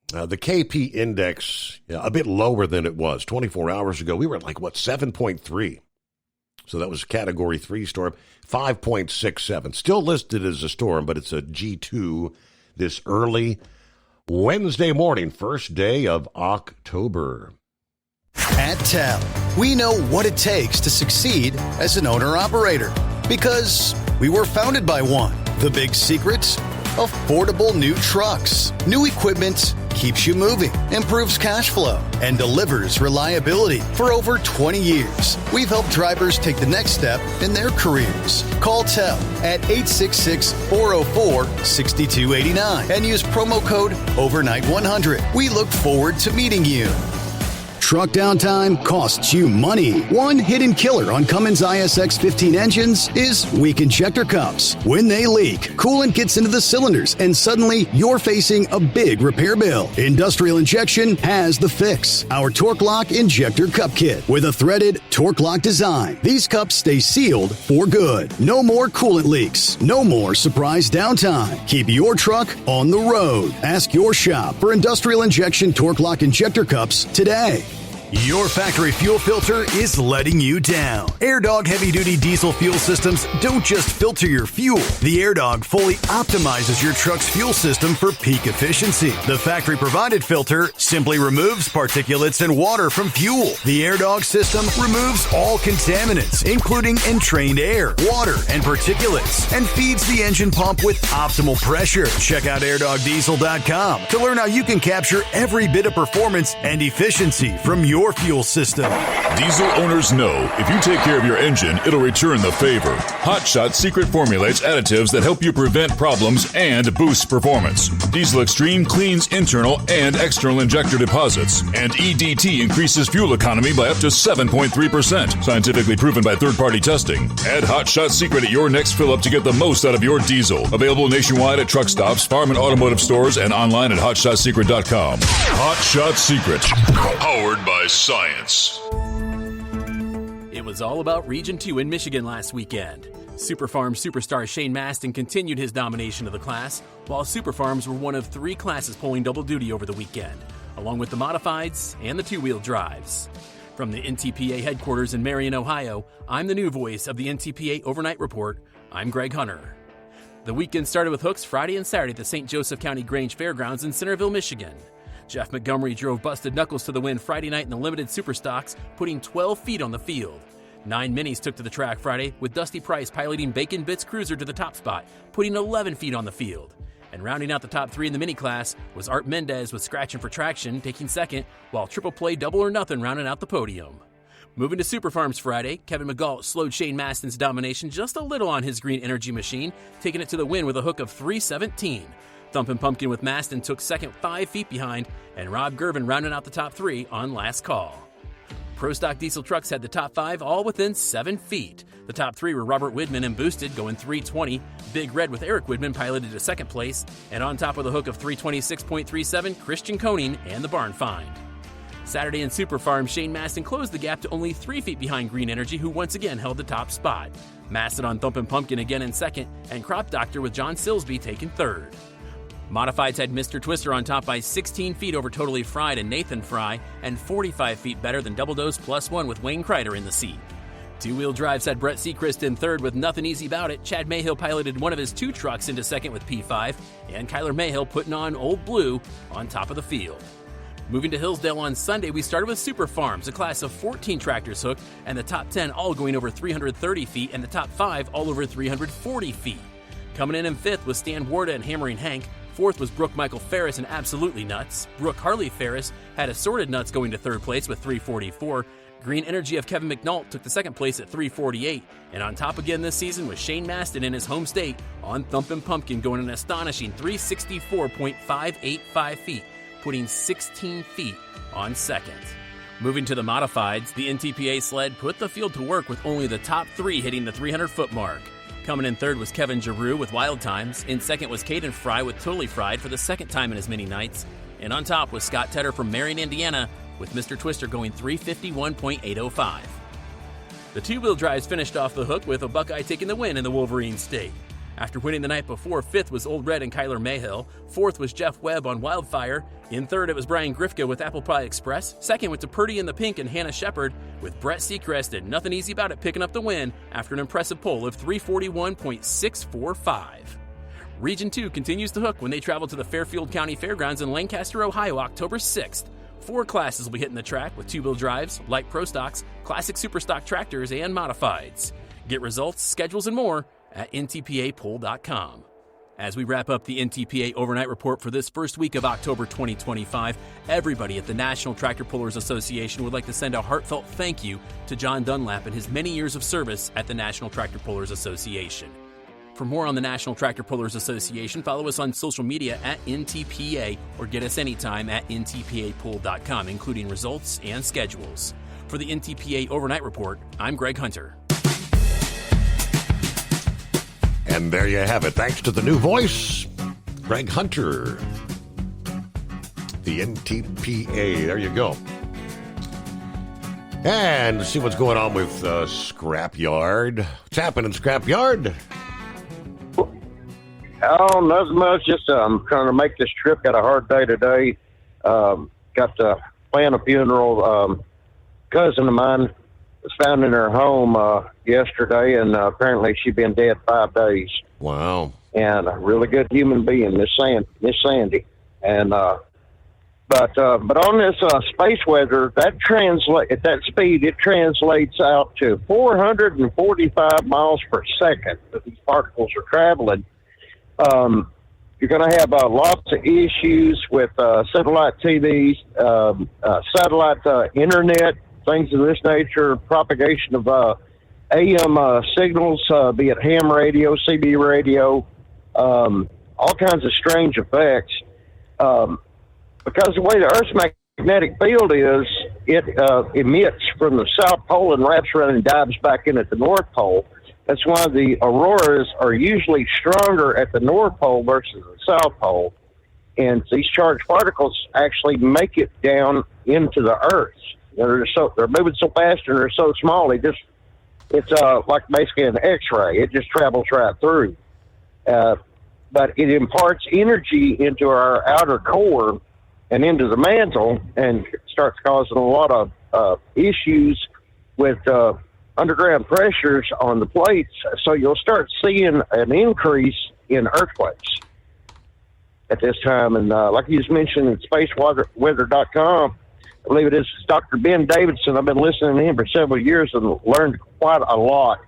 The KP index, a bit lower than it was 24 hours ago. We were at 7.3. So that was Category 3 storm, 5.67. Still listed as a storm, but it's a G2 this early Wednesday morning, first day of October. At TEL, we know what it takes to succeed as an owner-operator because we were founded by one. The big secret? Affordable new trucks. New equipment keeps you moving, improves cash flow, and delivers reliability. For over 20 years, we've helped drivers take the next step in their careers. Call TEL at 866-404-6289 and use promo code OVERNIGHT100. We look forward to meeting you. Truck downtime costs you money. One hidden killer on Cummins ISX-15 engines is weak injector cups. When they leak, coolant gets into the cylinders, and suddenly you're facing a big repair bill. Industrial Injection has the fix. Our Torque Lock Injector Cup Kit with a threaded Torque Lock design. These cups stay sealed for good. No more coolant leaks. No more surprise downtime. Keep your truck on the road. Ask your shop for Industrial Injection Torque Lock Injector Cups today. Your factory fuel filter is letting you down. AirDog heavy-duty diesel fuel systems don't just filter your fuel. The AirDog fully optimizes your truck's fuel system for peak efficiency. The factory-provided filter simply removes particulates and water from fuel. The AirDog system removes all contaminants, including entrained air, water, and particulates, and feeds the engine pump with optimal pressure. Check out AirDogDiesel.com to learn how you can capture every bit of performance and efficiency from your your fuel system. Diesel owners know if you take care of your engine, it'll return the favor. Hot Shot secret formulates additives that help you prevent problems and boost performance. Diesel Extreme cleans internal and external injector deposits, and EDT increases fuel economy by up to 7.3%. Scientifically proven by third-party testing. Add Hot Shot Secret at your next fill-up to get the most out of your diesel. Available nationwide at truck stops, farm and automotive stores, and online at HotShotSecret.com. Hot Shot Secret. Powered by science. It was all about Region 2 in Michigan last weekend. Superfarm superstar Shane Maston continued his domination of the class, while Superfarms were one of 3 classes pulling double duty over the weekend, along with the modifieds and the two-wheel drives. From the NTPA headquarters in Marion, Ohio, I'm the new voice of the NTPA Overnight Report. I'm Greg Hunter. The weekend started with hooks Friday and Saturday at the St. Joseph County Grange Fairgrounds in Centerville, Michigan. Jeff Montgomery drove Busted Knuckles to the win Friday night in the limited Superstocks, putting 12 feet on the field. 9 minis took to the track Friday, with Dusty Price piloting Bacon Bits Cruiser to the top spot, putting 11 feet on the field. And rounding out the top 3 in the mini class was Art Mendez with Scratchin' for Traction, taking second, while Triple Play Double or Nothing rounding out the podium. Moving to Superfarms Friday, Kevin McGault slowed Shane Maston's domination just a little on his Green Energy machine, taking it to the win with a hook of 317. Thumpin' Pumpkin with Maston took second 5 feet behind, and Rob Gervin rounded out the top 3 on last call. Pro Stock Diesel trucks had the top 5 all within 7 feet. The top 3 were Robert Widman and Boosted going 320, Big Red with Eric Widman piloted to second place, and on top of the hook of 326.37, Christian Koning and the Barn Find. Saturday in Superfarm, Shane Maston closed the gap to only 3 feet behind Green Energy, who once again held the top spot. Maston on Thumpin' Pumpkin again in second, and Crop Doctor with John Silsby taking third. Modifieds had Mr. Twister on top by 16 feet over Totally Fried and Nathan Fry, and 45 feet better than Double Dose Plus One with Wayne Kreider in the seat. Two-wheel drives had Brett Seacrest in third with Nothing Easy About It. Chad Mayhill piloted one of his 2 trucks into second with P5, and Kyler Mayhill putting on Old Blue on top of the field. Moving to Hillsdale on Sunday, we started with Superfarms, a class of 14 tractors hooked, and the top 10 all going over 330 feet, and the top 5 all over 340 feet. Coming in 5th was Stan Warda and Hammering Hank. 4th was Brooke Michael Ferris and Absolutely Nuts. Brooke Harley Ferris had Assorted Nuts going to 3rd place with 344. Green Energy of Kevin McNaught took the 2nd place at 348. And on top again this season was Shane Maston in his home state on Thumpin' Pumpkin going an astonishing 364.585 feet, putting 16 feet on second. Moving to the modifieds, the NTPA sled put the field to work with only the top 3 hitting the 300-foot mark. Coming in third was Kevin Giroux with Wild Times. In second was Caden Fry with Totally Fried for the 2nd time in his mini nights. And on top was Scott Tedder from Marion, Indiana, with Mr. Twister going 351.805. The two-wheel drives finished off the hook with a Buckeye taking the win in the Wolverine State. After winning the night before, 5th was Old Red and Kyler Mayhill. 4th was Jeff Webb on Wildfire. In 3rd, it was Brian Grifka with Apple Pie Express. 2nd went to Purdy in the Pink and Hannah Shepard, with Brett Seacrest and Nothing Easy About It picking up the win after an impressive pole of 341.645. Region 2 continues to hook when they travel to the Fairfield County Fairgrounds in Lancaster, Ohio, October 6th. 4 classes will be hitting the track with two-wheel drives, light pro stocks, classic super stock tractors, and modifieds. Get results, schedules, and more at ntpapoll.com. As we wrap up the NTPA Overnight Report for this first week of October 2025, everybody at the National Tractor Pullers Association would like to send a heartfelt thank you to John Dunlap and his many years of service at the National Tractor Pullers Association. For more on the National Tractor Pullers Association, follow us on social media at NTPA or get us anytime at ntpapoll.com, including results and schedules. For the NTPA Overnight Report, I'm Greg Hunter. And there you have it. Thanks to the new voice, Greg Hunter. The NTPA. There you go. And see what's going on with Scrapyard. What's happening, Scrapyard? Oh, not much. Just trying to make this trip. Got a hard day today. Got to plan a funeral. Cousin of mine was found in her home yesterday, and apparently she'd been dead 5 days. Wow. And a really good human being, Miss Sandy. And but on this space weather, at that speed, it translates out to 445 miles per second that these particles are traveling. You're going to have lots of issues with satellite TVs, satellite internet, things of this nature, propagation of AM signals, be it ham radio, CB radio, all kinds of strange effects. Because the way the Earth's magnetic field is, it emits from the South Pole and wraps around and dives back in at the North Pole. That's why the auroras are usually stronger at the North Pole versus the South Pole. And these charged particles actually make it down into the Earth. They're moving so fast and they're so small, it's like basically an X-ray. It just travels right through. But it imparts energy into our outer core and into the mantle and starts causing a lot of issues with underground pressures on the plates, so you'll start seeing an increase in earthquakes at this time. And like you just mentioned in spaceweather.com, I believe it is Dr. Ben Davidson. I've been listening to him for several years and learned quite a lot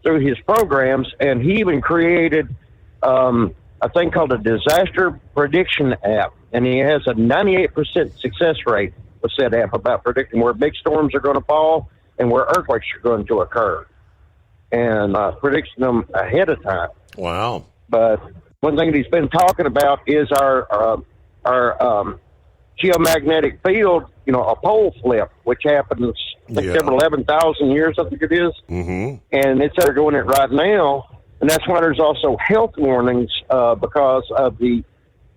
through his programs, and he even created a thing called a disaster prediction app, and he has a 98% success rate with that app about predicting where big storms are going to fall and where earthquakes are going to occur, and predicting them ahead of time. Wow. But one thing that he's been talking about is our geomagnetic field, a pole flip, which happens every 11,000 years, I think it is. Mm-hmm. And it's undergoing it right now. And that's why there's also health warnings because of the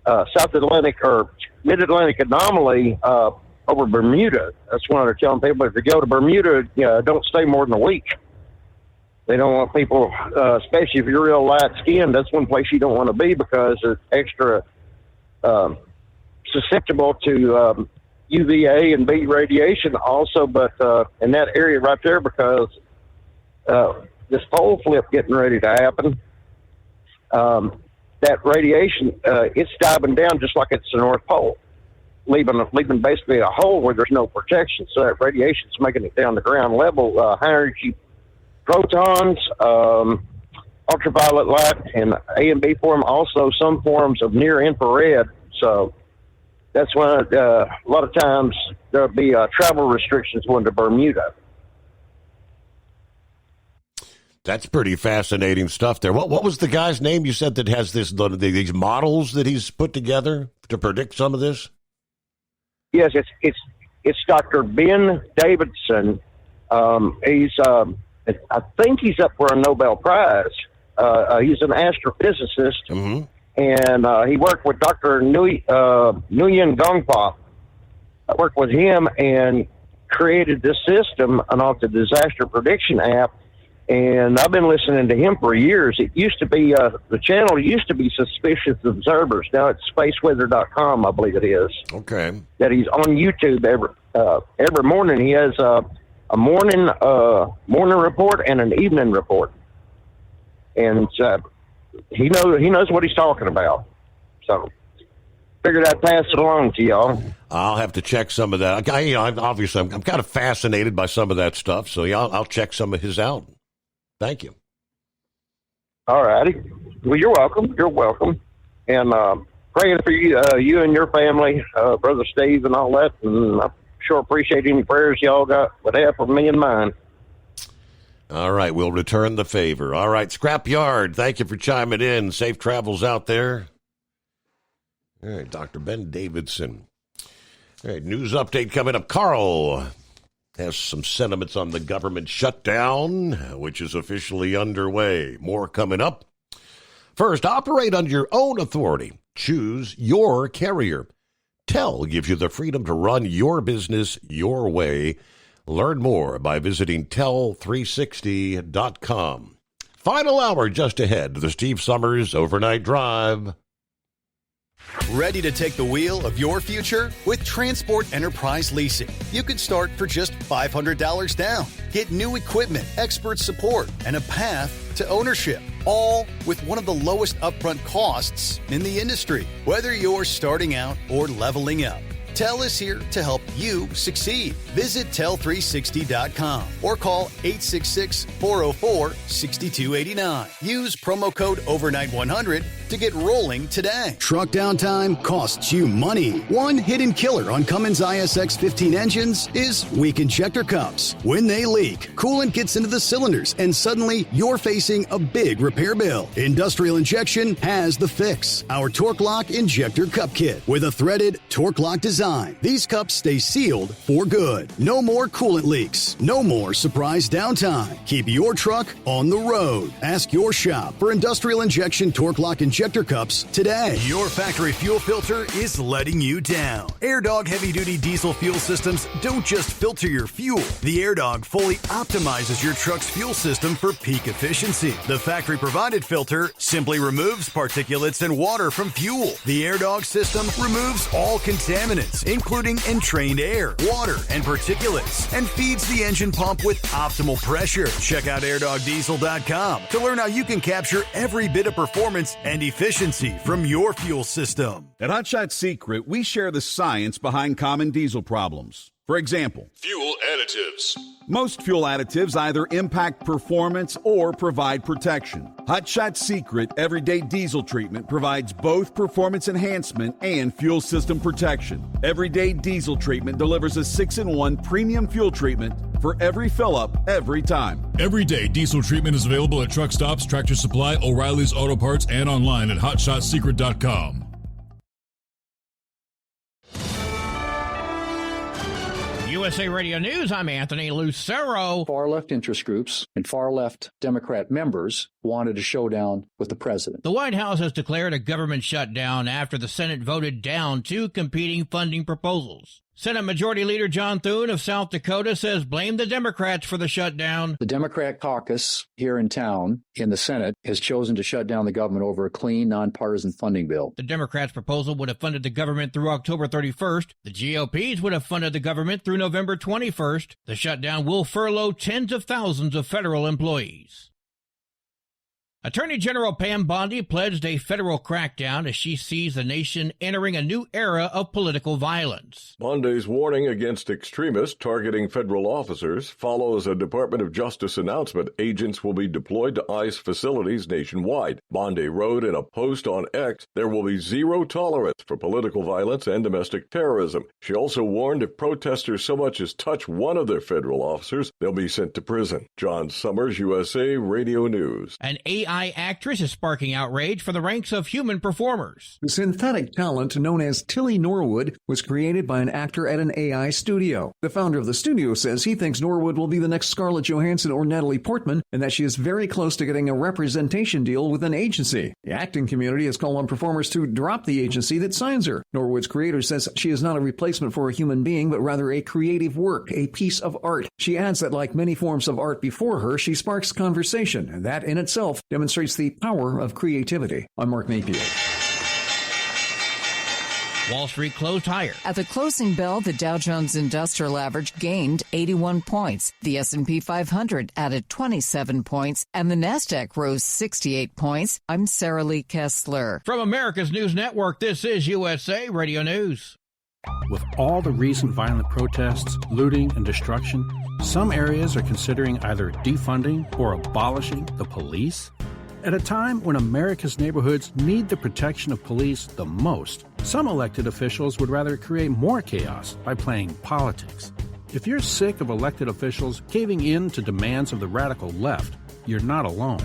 South Atlantic or Mid-Atlantic anomaly over Bermuda. That's why they're telling people if you go to Bermuda, don't stay more than a week. They don't want people, especially if you're real light-skinned, that's one place you don't want to be because it's extra susceptible to UVA and B radiation also, but in that area right there because this pole flip getting ready to happen, that radiation, it's diving down just like it's the North Pole, leaving basically a hole where there's no protection. So that radiation's making it down to ground level. High energy protons, ultraviolet light, and A and B form, also some forms of near infrared. So that's why a lot of times there'll be travel restrictions going to Bermuda. That's pretty fascinating stuff there. What was the guy's name you said that has these models that he's put together to predict some of this? Yes, it's Dr. Ben Davidson. He's I think he's up for a Nobel Prize. He's an astrophysicist, mm-hmm. and he worked with Dr. Nguyen Gongpa. I worked with him and created this system on the disaster prediction app. And I've been listening to him for years. It used to be, the channel used to be Suspicious Observers. Now it's spaceweather.com, I believe it is. Okay. That he's on YouTube every morning. He has a morning report and an evening report. And he knows what he's talking about. So figured I'd pass it along to y'all. I'll have to check some of that. Obviously, I'm kind of fascinated by some of that stuff. So yeah, I'll check some of his out. Thank you. All righty. Well, you're welcome. You're welcome. And praying for you and your family, Brother Steve and all that. And I sure appreciate any prayers y'all would have for me and mine. All right. We'll return the favor. All right. Scrapyard, thank you for chiming in. Safe travels out there. All right. Dr. Ben Davidson. All right. News update coming up. Carl has some sentiments on the government shutdown, which is officially underway. More coming up. First, operate under your own authority. Choose your carrier. TEL gives you the freedom to run your business your way. Learn more by visiting tel360.com. Final hour just ahead. The Steve Summers Overnight Drive. Ready to take the wheel of your future? With Transport Enterprise Leasing, you could start for just $500 down. Get new equipment, expert support, and a path to ownership, all with one of the lowest upfront costs in the industry. Whether you're starting out or leveling up, TEL is here to help you succeed. Visit tel360.com or call 866-404-6289. Use promo code overnight100 to get rolling today. Truck downtime costs you money. One hidden killer on Cummins ISX 15 engines is weak injector cups. When they leak, coolant gets into the cylinders and suddenly you're facing a big repair bill. Industrial Injection has the fix. Our Torque Lock Injector Cup Kit with a threaded Torque Lock design. These cups stay sealed for good. No more coolant leaks. No more surprise downtime. Keep your truck on the road. Ask your shop for Industrial Injection Torque Lock Injector Cups today. Your factory fuel filter is letting you down. AirDog heavy-duty diesel fuel systems don't just filter your fuel. The AirDog fully optimizes your truck's fuel system for peak efficiency. The factory-provided filter simply removes particulates and water from fuel. The AirDog system removes all contaminants, including entrained air, water, and particulates, and feeds the engine pump with optimal pressure. Check out airdogdiesel.com to learn how you can capture every bit of performance and efficiency from your fuel system. At Hot Shot Secret, we share the science behind common diesel problems. For example, fuel additives. Most fuel additives either impact performance or provide protection. Hot Shot Secret Everyday Diesel Treatment provides both performance enhancement and fuel system protection. Everyday Diesel Treatment delivers a 6-in-1 premium fuel treatment for every fill-up, every time. Everyday Diesel Treatment is available at truck stops, Tractor Supply, O'Reilly's Auto Parts, and online at HotShotSecret.com. USA Radio News, I'm Anthony Lucero. Far-left interest groups and far-left Democrat members wanted a showdown with the president. The White House has declared a government shutdown after the Senate voted down two competing funding proposals. Senate Majority Leader John Thune of South Dakota says blame the Democrats for the shutdown. The Democrat caucus here in town in the Senate has chosen to shut down the government over a clean, nonpartisan funding bill. The Democrats' proposal would have funded the government through October 31st. The GOP's would have funded the government through November 21st. The shutdown will furlough tens of thousands of federal employees. Attorney General Pam Bondi pledged a federal crackdown as she sees the nation entering a new era of political violence. Bondi's warning against extremists targeting federal officers follows a Department of Justice announcement agents will be deployed to ICE facilities nationwide. Bondi wrote in a post on X, there will be zero tolerance for political violence and domestic terrorism. She also warned if protesters so much as touch one of their federal officers, they'll be sent to prison. John Summers, USA Radio News. An AI actress is sparking outrage for the ranks of human performers. The synthetic talent known as Tilly Norwood was created by an actor at an AI studio. The founder of the studio says he thinks Norwood will be the next Scarlett Johansson or Natalie Portman, and that she is very close to getting a representation deal with an agency. The acting community has called on performers to drop the agency that signs her. Norwood's creator says she is not a replacement for a human being, but rather a creative work, a piece of art. She adds that like many forms of art before her, she sparks conversation, and that in itself demonstrates the power of creativity. I'm Mark Napier. Wall Street closed higher. At the closing bell, the Dow Jones Industrial Average gained 81 points. The S&P 500 added 27 points, and the Nasdaq rose 68 points. I'm Sarah Lee Kessler. From America's News Network, this is USA Radio News. With all the recent violent protests, looting, and destruction, some areas are considering either defunding or abolishing the police. At a time when America's neighborhoods need the protection of police the most, some elected officials would rather create more chaos by playing politics. If you're sick of elected officials caving in to demands of the radical left, you're not alone.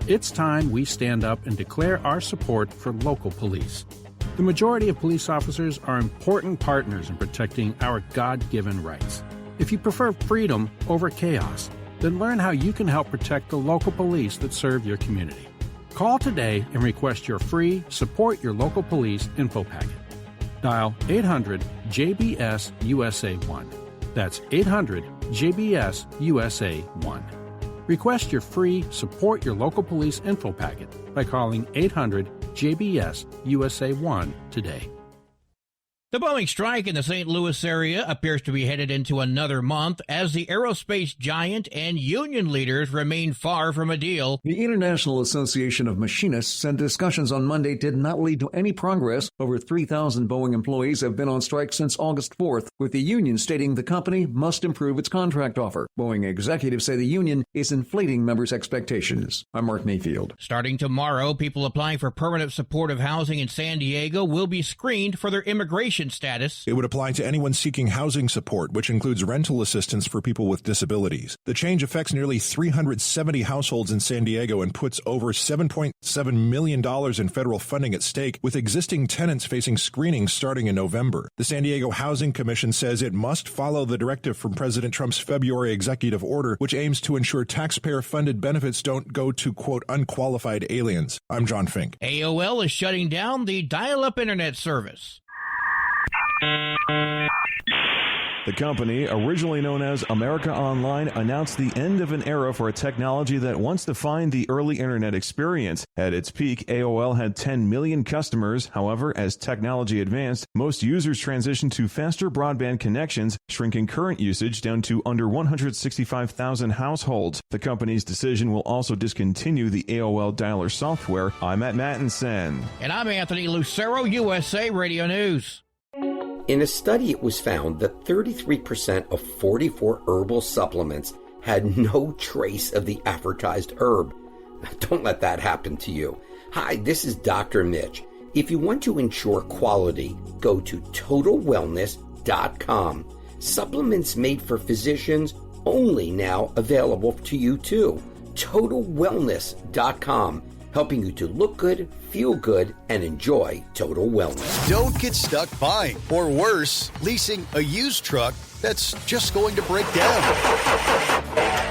It's time we stand up and declare our support for local police. The majority of police officers are important partners in protecting our God-given rights. If you prefer freedom over chaos, then learn how you can help protect the local police that serve your community. Call today and request your free Support Your Local Police info packet. Dial 800-JBS-USA-1. That's 800-JBS-USA-1. Request your free Support Your Local Police info packet by calling 800-JBS-USA-1 today. The Boeing strike in the St. Louis area appears to be headed into another month as the aerospace giant and union leaders remain far from a deal. The International Association of Machinists said discussions on Monday did not lead to any progress. Over 3,000 Boeing employees have been on strike since August 4th, with the union stating the company must improve its contract offer. Boeing executives say the union is inflating members' expectations. I'm Mark Mayfield. Starting tomorrow, people applying for permanent supportive housing in San Diego will be screened for their immigration status. It would apply to anyone seeking housing support, which includes rental assistance for people with disabilities. The change affects nearly 370 households in San Diego and puts over $7.7 million in federal funding at stake, with existing tenants facing screening starting in November. The San Diego Housing Commission says it must follow the directive from President Trump's February executive order, which aims to ensure taxpayer-funded benefits don't go to, quote, unqualified aliens. I'm John Fink. AOL is shutting down the dial-up internet service. The company, originally known as America Online, announced the end of an era for a technology that once defined the early internet experience. At its peak, AOL had 10 million customers. However, as technology advanced, most users transitioned to faster broadband connections, shrinking current usage down to under 165,000 households. The company's decision will also discontinue the AOL dialer software. I'm Matt Mattinson. And I'm Anthony Lucero, USA Radio News. In a study, it was found that 33% of 44 herbal supplements had no trace of the advertised herb. Don't let that happen to you. Hi, this is Dr. Mitch. If you want to ensure quality, go to TotalWellness.com. Supplements made for physicians, only now available to you too. TotalWellness.com. Helping you to look good, feel good, and enjoy total wellness. Don't get stuck buying, or worse, leasing a used truck that's just going to break down.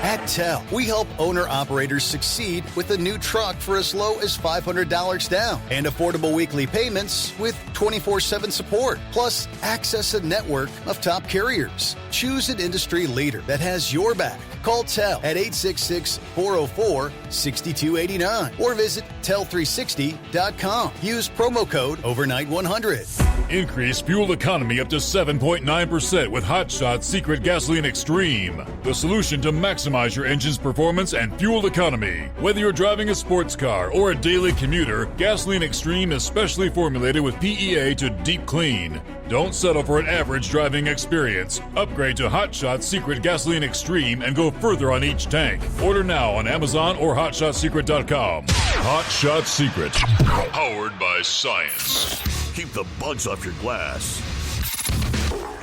At TEL, we help owner-operators succeed with a new truck for as low as $500 down and affordable weekly payments with 24/7 support, plus access a network of top carriers. Choose an industry leader that has your back. Call TEL at 866-404-6289 or visit tel360.com. Use promo code overnight100. Increase fuel economy up to 7.9% with Hot Shot Secret Gasoline Extreme, the solution to maximize your engine's performance and fuel economy. Whether you're driving a sports car or a daily commuter, Gasoline Extreme is specially formulated with PEA to deep clean. Don't settle for an average driving experience. Upgrade to Hot Shot Secret Gasoline Extreme and go further on each tank. Order now on Amazon or HotShotSecret.com. Hot Shot Secret, powered by science. Keep the bugs off your glass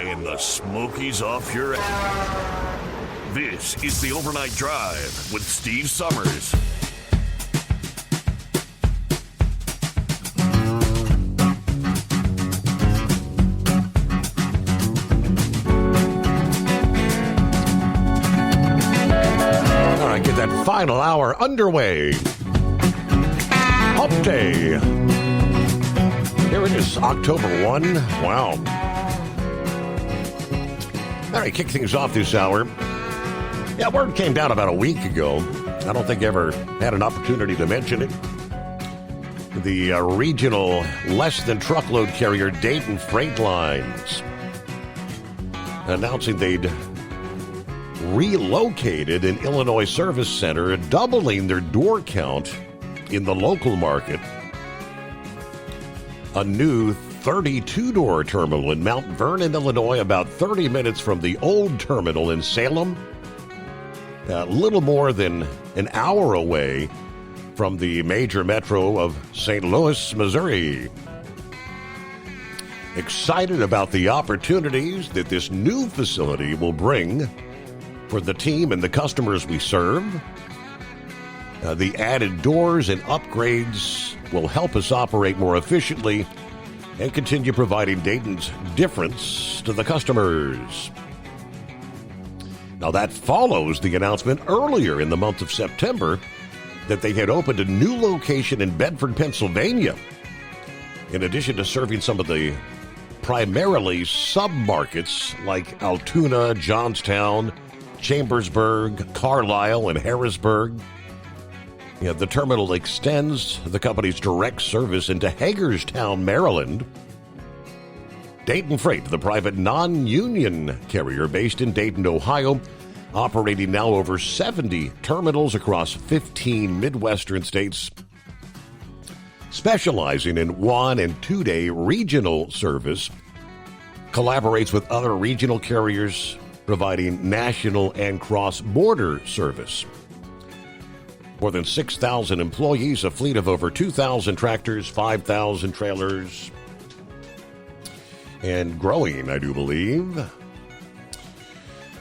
and the smokies off your ass. This is the Overnight Drive with Steve Summers. All right, get that final hour underway. Hump Day. Here it is, October 1. Wow. All right, kick things off this hour. Yeah, word came down about a week ago. I don't think I ever had an opportunity to mention it. The regional less-than-truckload carrier Dayton Freight Lines announcing they'd relocated an Illinois service center, doubling their door count in the local market. A new 32-door terminal in Mount Vernon, Illinois, about 30 minutes from the old terminal in Salem. A little more than an hour away from the major metro of St. Louis, Missouri. Excited about the opportunities that this new facility will bring for the team and the customers we serve. The added doors and upgrades will help us operate more efficiently and continue providing Dayton's difference to the customers. Now, that follows the announcement earlier in the month of September that they had opened a new location in Bedford, Pennsylvania. In addition to serving some of the primarily sub-markets like Altoona, Johnstown, Chambersburg, Carlisle, and Harrisburg, the terminal extends the company's direct service into Hagerstown, Maryland, Dayton Freight, the private non-union carrier based in Dayton, Ohio, operating now over 70 terminals across 15 Midwestern states, specializing in 1- and 2-day regional service, collaborates with other regional carriers, providing national and cross-border service. More than 6,000 employees, a fleet of over 2,000 tractors, 5,000 trailers, and growing, I do believe.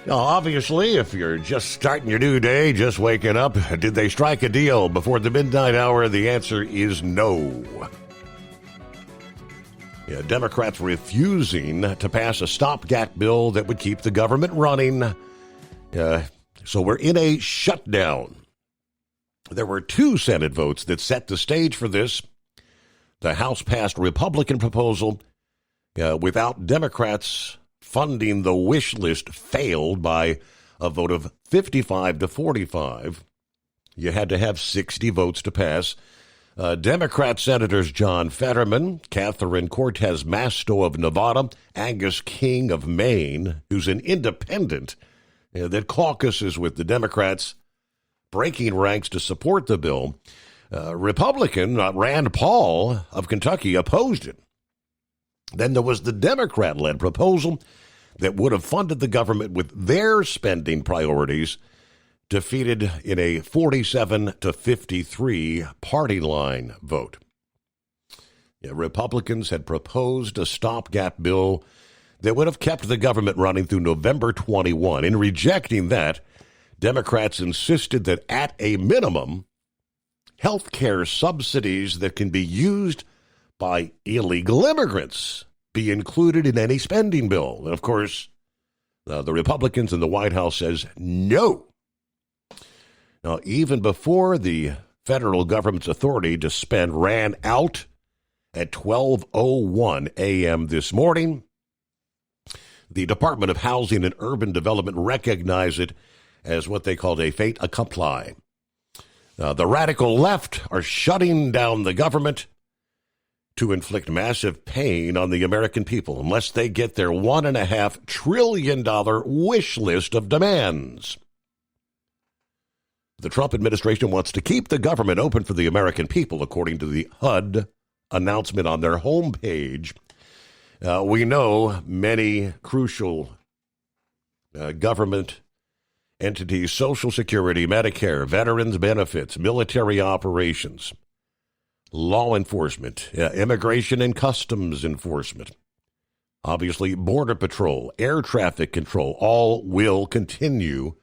Now, obviously, if you're just starting your new day, just waking up, did they strike a deal before the midnight hour? The answer is no. Yeah, Democrats refusing to pass a stopgap bill that would keep the government running. So we're in a shutdown. There were 2 Senate votes that set the stage for this. The House passed Republican proposal without Democrats funding the wish list failed by a vote of 55 to 45. You had to have 60 votes to pass. Democrat Senators John Fetterman, Catherine Cortez Masto of Nevada, Angus King of Maine, who's an independent that caucuses with the Democrats, breaking ranks to support the bill. Republican Rand Paul of Kentucky opposed it. Then there was the Democrat-led proposal that would have funded the government with their spending priorities, defeated in a 47 to 53 party line vote. Republicans had proposed a stopgap bill that would have kept the government running through November 21. In rejecting that, Democrats insisted that at a minimum, health care subsidies that can be used by illegal immigrants be included in any spending bill. And of course, the Republicans in the White House says no. Now, even before the federal government's authority to spend ran out at 12:01 a.m. this morning, the Department of Housing and Urban Development recognized it as what they called a fait accompli. The radical left are shutting down the government to inflict massive pain on the American people unless they get their $1.5 trillion wish list of demands. The Trump administration wants to keep the government open for the American people, according to the HUD announcement on their homepage. We know many crucial government entities, Social Security, Medicare, veterans benefits, military operations, law enforcement, immigration and customs enforcement, obviously Border Patrol, air traffic control, all will continue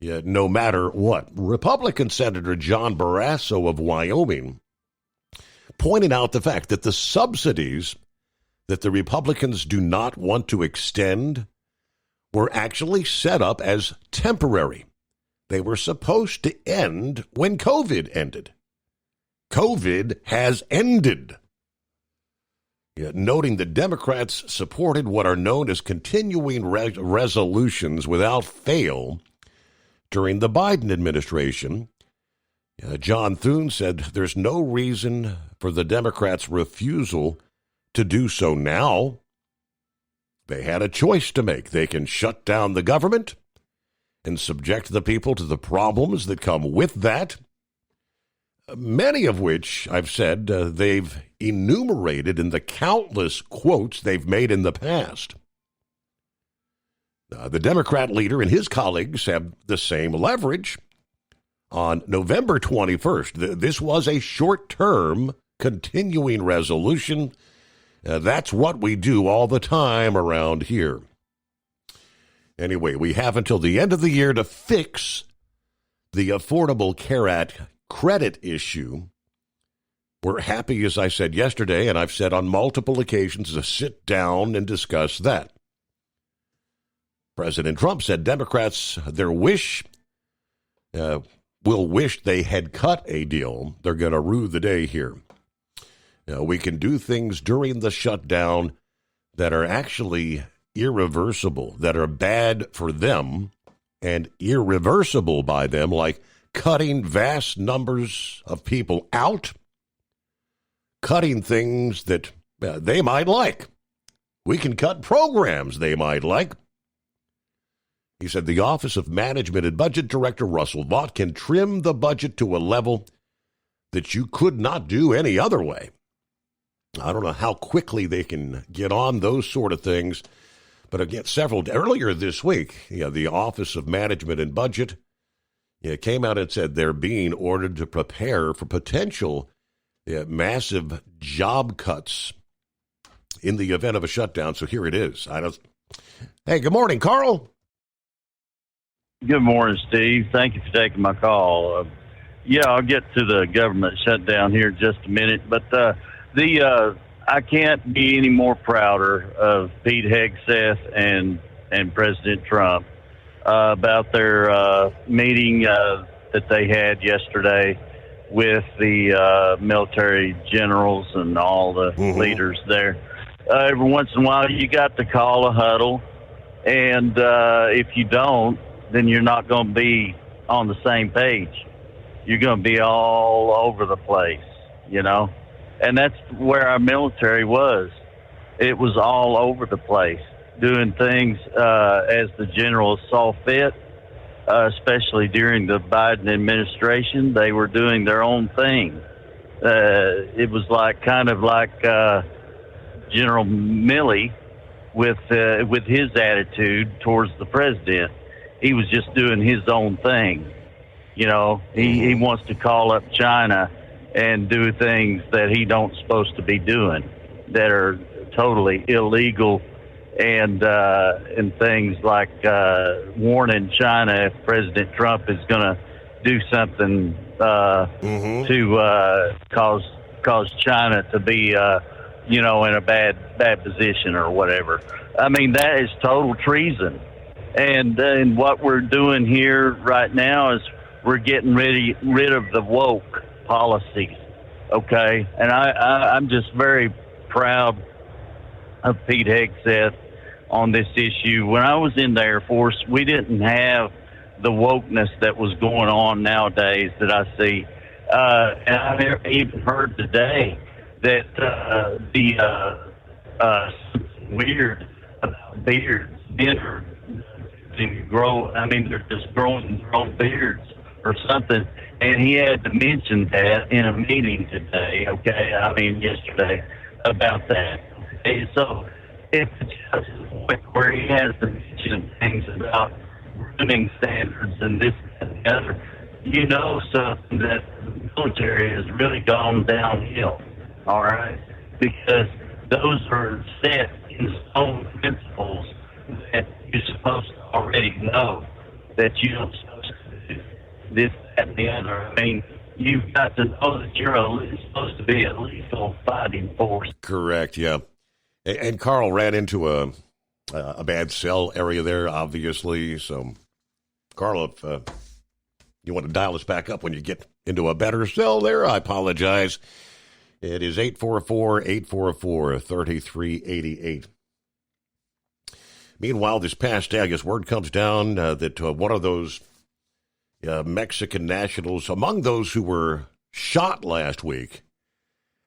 no matter what. Republican Senator John Barrasso of Wyoming pointed out the fact that the subsidies that the Republicans do not want to extend were actually set up as temporary. They were supposed to end when COVID ended. COVID has ended. Noting that Democrats supported what are known as continuing resolutions without fail during the Biden administration, John Thune said there's no reason for the Democrats' refusal to do so now. They had a choice to make. They can shut down the government and subject the people to the problems that come with that, many of which, I've said, they've enumerated in the countless quotes they've made in the past. The Democrat leader and his colleagues have the same leverage. On November 21st, this was a short-term continuing resolution. That's what we do all the time around here. Anyway, we have until the end of the year to fix the Affordable Care Act credit issue. We're happy, as I said yesterday, and I've said on multiple occasions, to sit down and discuss that. President Trump said Democrats, their wish, will wish they had cut a deal. They're going to rue the day here. We can do things during the shutdown that are actually irreversible, that are bad for them and irreversible by them, like cutting vast numbers of people out, cutting things that they might like, We can cut programs they might like. He said the Office of Management and Budget Director Russell Vought can trim the budget to a level that you could not do any other way. I don't know how quickly they can get on those sort of things, but again, earlier this week, the Office of Management and Budget came out and said they're being ordered to prepare for potential massive job cuts in the event of a shutdown. So here it is. Hey, good morning, Carl. Good morning, Steve. Thank you for taking my call. I'll get to the government shutdown here in just a minute, but I can't be any more prouder of Pete Hegseth and President Trump about their meeting that they had yesterday with the military generals and all the leaders there. Every once in a while, you got to call a huddle, and if you don't, then you're not going to be on the same page. You're going to be all over the place, And that's where our military was. It was all over the place, doing things as the generals saw fit, especially during the Biden administration. They were doing their own thing. It was kind of like General Milley with his attitude towards the president. He was just doing his own thing. He wants to call up China and do things that he don't supposed to be doing that are totally illegal, and things like warning China if President Trump is going to do something to cause China to be in a bad position or whatever. I mean, that is total treason. And what we're doing here right now is we're getting rid of the woke policies, okay? And I'm just very proud of Pete Hegseth on this issue. When I was in the Air Force, we didn't have the wokeness that was going on nowadays that I see. And I even heard today that weird about beards. They're just growing beards or something. And he had to mention that in a meeting today, yesterday, about that. Okay, so if it's just a point where he has to mention things about grooming standards and this and the other, something that the military has really gone downhill, all right? Because those are set in stone principles that you're supposed to already know that you don't supposed to do this, that, and the other. You've got to know that you're supposed to be a lethal fighting force. Correct, yeah. And Carl ran into a bad cell area there, obviously. So, Carl, if you want to dial us back up when you get into a better cell there, I apologize. It is 844-844-3388. Meanwhile, this past day, I guess word comes down that one of those Mexican nationals, among those who were shot last week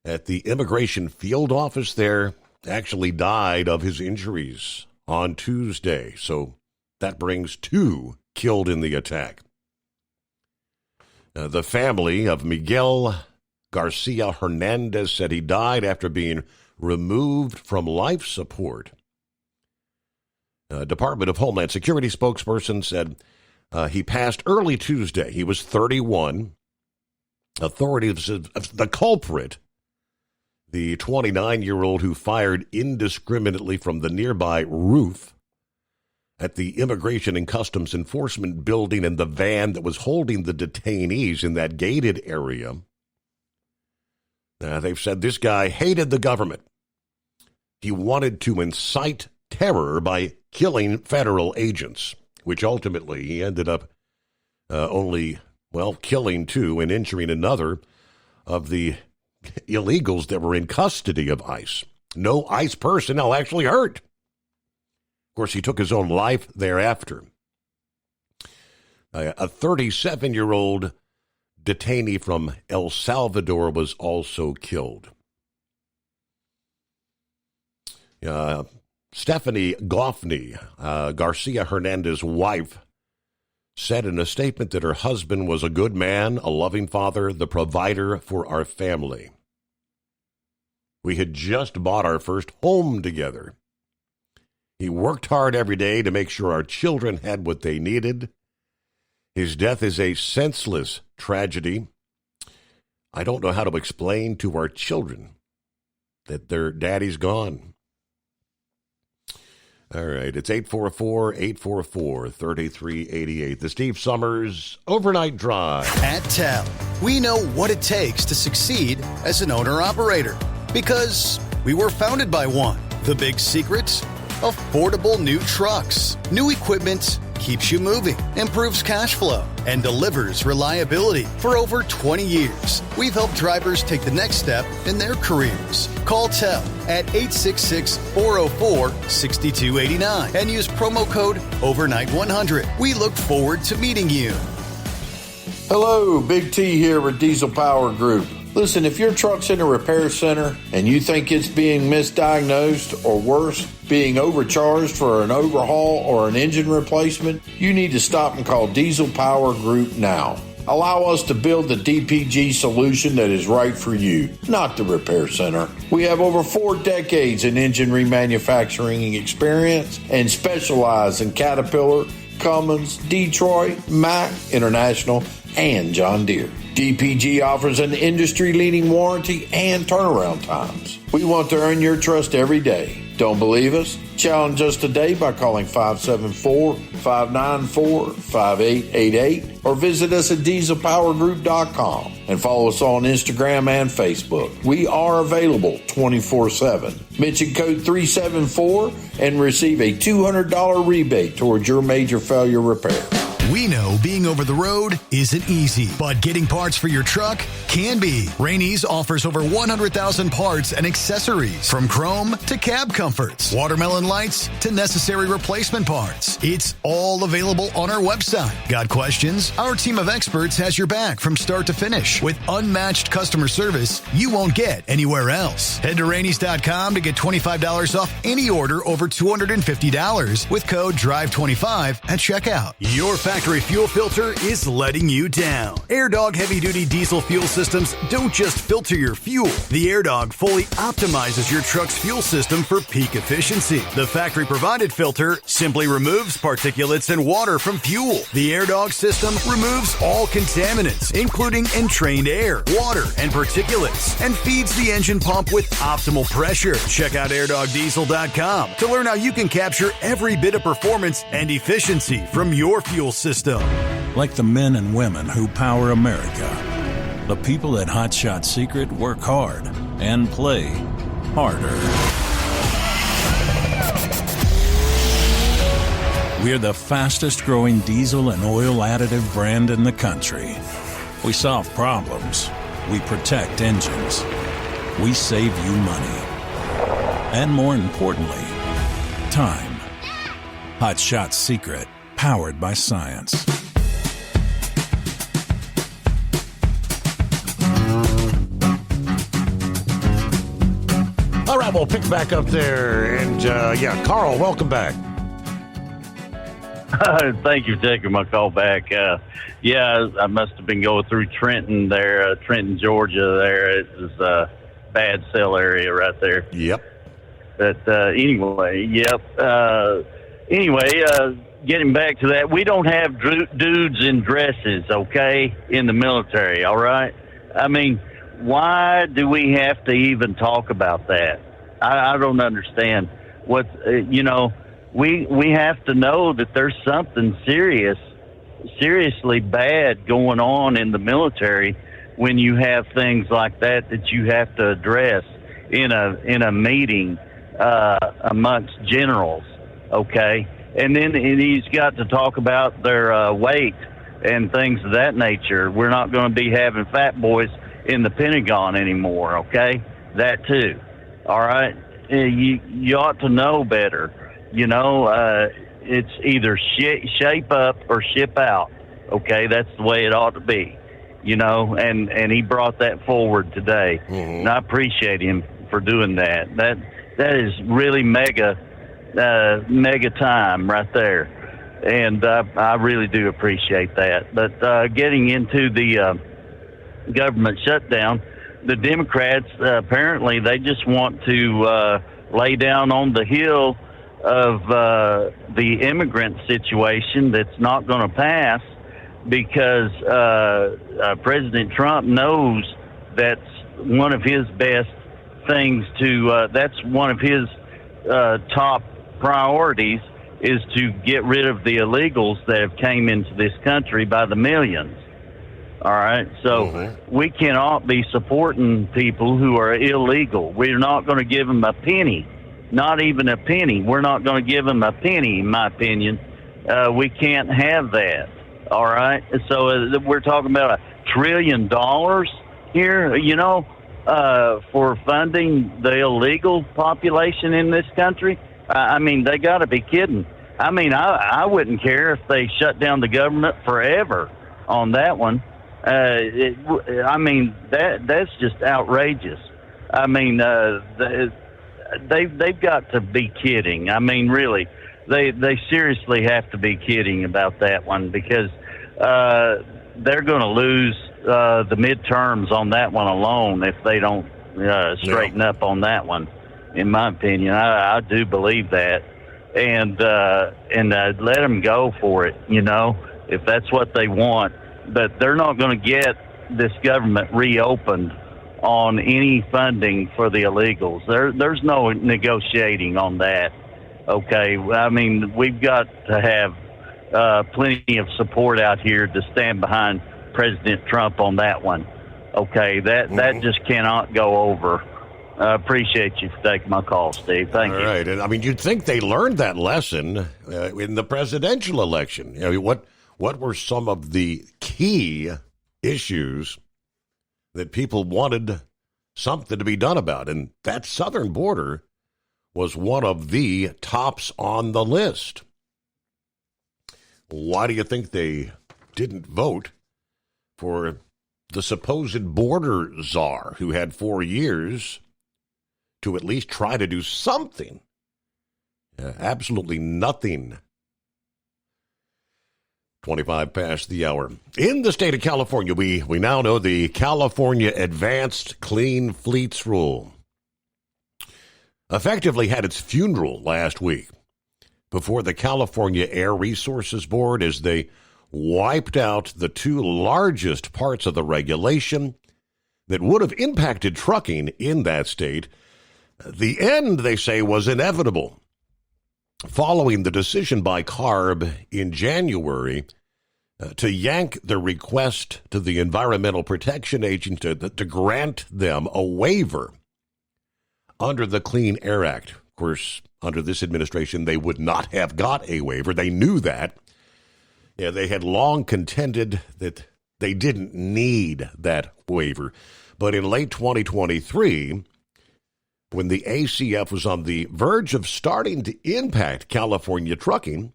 at the immigration field office there, actually died of his injuries on Tuesday. So that brings 2 killed in the attack. The family of Miguel Garcia Hernandez said he died after being removed from life support. Department of Homeland Security spokesperson said he passed early Tuesday. He was 31. Authorities said the culprit, the 29-year-old who fired indiscriminately from the nearby roof at the Immigration and Customs Enforcement building and the van that was holding the detainees in that gated area. They've said this guy hated the government. He wanted to incite terror by killing federal agents, which ultimately he ended up killing 2 and injuring another of the illegals that were in custody of ICE. No ICE personnel actually hurt. Of course, he took his own life thereafter. A 37-year-old detainee from El Salvador was also killed. Stephanie Goffney, Garcia Hernandez's wife, said in a statement that her husband was a good man, a loving father, the provider for our family. We had just bought our first home together. He worked hard every day to make sure our children had what they needed. His death is a senseless tragedy. I don't know how to explain to our children that their daddy's gone. All right, it's 844-844-3388. The Steve Summers Overnight Drive. At TEL, we know what it takes to succeed as an owner-operator because we were founded by one. The big secret? Affordable new trucks. New equipment keeps you moving, improves cash flow, and delivers reliability. For over 20 years, we've helped drivers take the next step in their careers. Call TEL at 866-404-6289 and use promo code OVERNIGHT100. We look forward to meeting you. Hello, Big T here with Diesel Power Group. Listen, if your truck's in a repair center and you think it's being misdiagnosed or worse, being overcharged for an overhaul or an engine replacement, you need to stop and call Diesel Power Group now. Allow us to build the DPG solution that is right for you, not the repair center. We have over 4 decades in engine remanufacturing experience and specialize in Caterpillar, Cummins, Detroit, Mack, International, and John Deere. DPG offers an industry-leading warranty and turnaround times. We want to earn your trust every day. Don't believe us? Challenge us today by calling 574-594-5888 or visit us at dieselpowergroup.com and follow us on Instagram and Facebook. We are available 24/7. Mention code 374 and receive a $200 rebate towards your major failure repair. We know being over the road isn't easy, but getting parts for your truck can be. Rainey's offers over 100,000 parts and accessories, from chrome to cab comforts, watermelon lights to necessary replacement parts. It's all available on our website. Got questions? Our team of experts has your back from start to finish with unmatched customer service you won't get anywhere else. Head to Rainey's.com to get $25 off any order over $250 with code DRIVE25 at checkout. Your factory fuel filter is letting you down. AirDog heavy-duty diesel fuel systems don't just filter your fuel. The AirDog fully optimizes your truck's fuel system for peak efficiency. The factory-provided filter simply removes particulates and water from fuel. The AirDog system removes all contaminants, including entrained air, water, and particulates, and feeds the engine pump with optimal pressure. Check out AirDogDiesel.com to learn how you can capture every bit of performance and efficiency from your fuel system. Like the men and women who power America, the people at Hot Shot Secret work hard and play harder. We're the fastest growing diesel and oil additive brand in the country. We solve problems. We protect engines. We save you money. And more importantly, time. Hot Shot Secret. Powered by science. All right, we'll pick back up there. And, Carl, welcome back. Thank you for taking my call back. I must have been going through Trenton there, Trenton, Georgia there. It was a bad cell area right there. Yep. But getting back to that, we don't have dudes in dresses, okay, in the military, all right? I mean, why do we have to even talk about that? I don't understand. We have to know that there's something seriously bad going on in the military when you have things like that you have to address in a meeting amongst generals, okay? And then he's got to talk about their weight and things of that nature. We're not going to be having fat boys in the Pentagon anymore, okay? That too. All right? You ought to know better. It's either shape up or ship out, okay? That's the way it ought to be, and he brought that forward today. Mm-hmm. And I appreciate him for doing that. That is really mega mega time right there. And I really do appreciate that. But getting into the government shutdown, the Democrats, apparently they just want to lay down on the hill of the immigrant situation that's not going to pass because President Trump knows that's one of his best things to, that's one of his top priorities is to get rid of the illegals that have came into this country by the millions. All right, so we cannot be supporting people who are illegal. We're not going to give them a penny, not even a penny. We're not going to give them a penny, in my opinion. We can't have that. All right, so we're talking about $1 trillion here, you know, for funding the illegal population in this country. I mean, they got to be kidding. I mean, I wouldn't care if they shut down the government forever on that one. I mean, that's just outrageous. I mean, they've got to be kidding. I mean, really, they seriously have to be kidding about that one because they're going to lose the midterms on that one alone if they don't straighten up on that one. In my opinion, I do believe that, and let them go for it. You know, if that's what they want. But they're not going to get this government reopened on any funding for the illegals. There's no negotiating on that. Okay, I mean, we've got to have plenty of support out here to stand behind President Trump on that one. Okay, that just cannot go over. I appreciate you for taking my call, Steve. Thank you. All right, and I mean, you'd think they learned that lesson in the presidential election. You know, what were some of the key issues that people wanted something to be done about? And that southern border was one of the tops on the list. Why do you think they didn't vote for the supposed border czar who had 4 years to at least try to do something? Absolutely nothing. 25 past the hour. In the state of California, we now know the California Advanced Clean Fleets Rule effectively had its funeral last week before the California Air Resources Board as they wiped out the two largest parts of the regulation that would have impacted trucking in that state. The end, they say, was inevitable. Following the decision by CARB in January to yank the request to the Environmental Protection Agency to grant them a waiver under the Clean Air Act. Of course, under this administration, they would not have got a waiver. They knew that. Yeah, they had long contended that they didn't need that waiver. But in late 2023, when the ACF was on the verge of starting to impact California trucking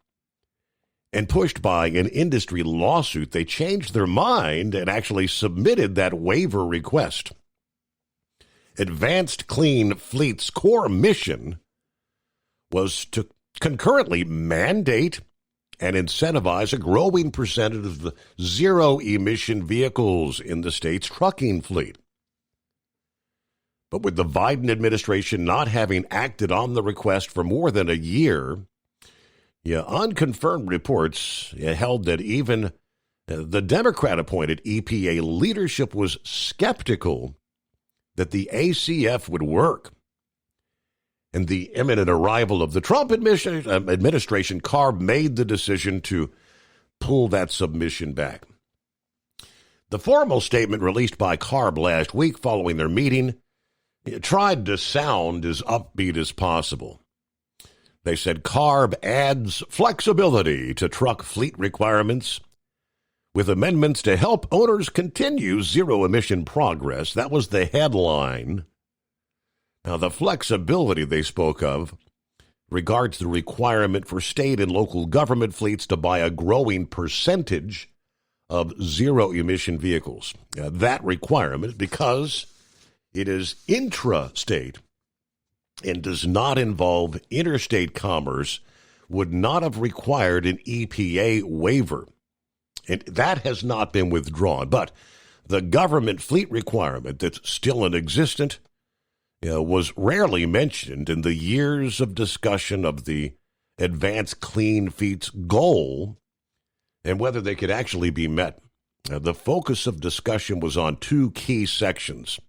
and pushed by an industry lawsuit, they changed their mind and actually submitted that waiver request. Advanced Clean Fleet's core mission was to concurrently mandate and incentivize a growing percentage of the zero-emission vehicles in the state's trucking fleet. But with the Biden administration not having acted on the request for more than a year, unconfirmed reports held that even the Democrat-appointed EPA leadership was skeptical that the ACF would work. And the imminent arrival of the Trump administration, CARB made the decision to pull that submission back. The formal statement released by CARB last week following their meeting tried to sound as upbeat as possible. They said CARB adds flexibility to truck fleet requirements with amendments to help owners continue zero-emission progress. That was the headline. Now, the flexibility they spoke of regards the requirement for state and local government fleets to buy a growing percentage of zero-emission vehicles. That requirement, because it is intra-state, and does not involve interstate commerce would not have required an EPA waiver. And that has not been withdrawn. But the government fleet requirement that's still in existence was rarely mentioned in the years of discussion of the Advanced Clean Fleets goal and whether they could actually be met. The focus of discussion was on two key sections,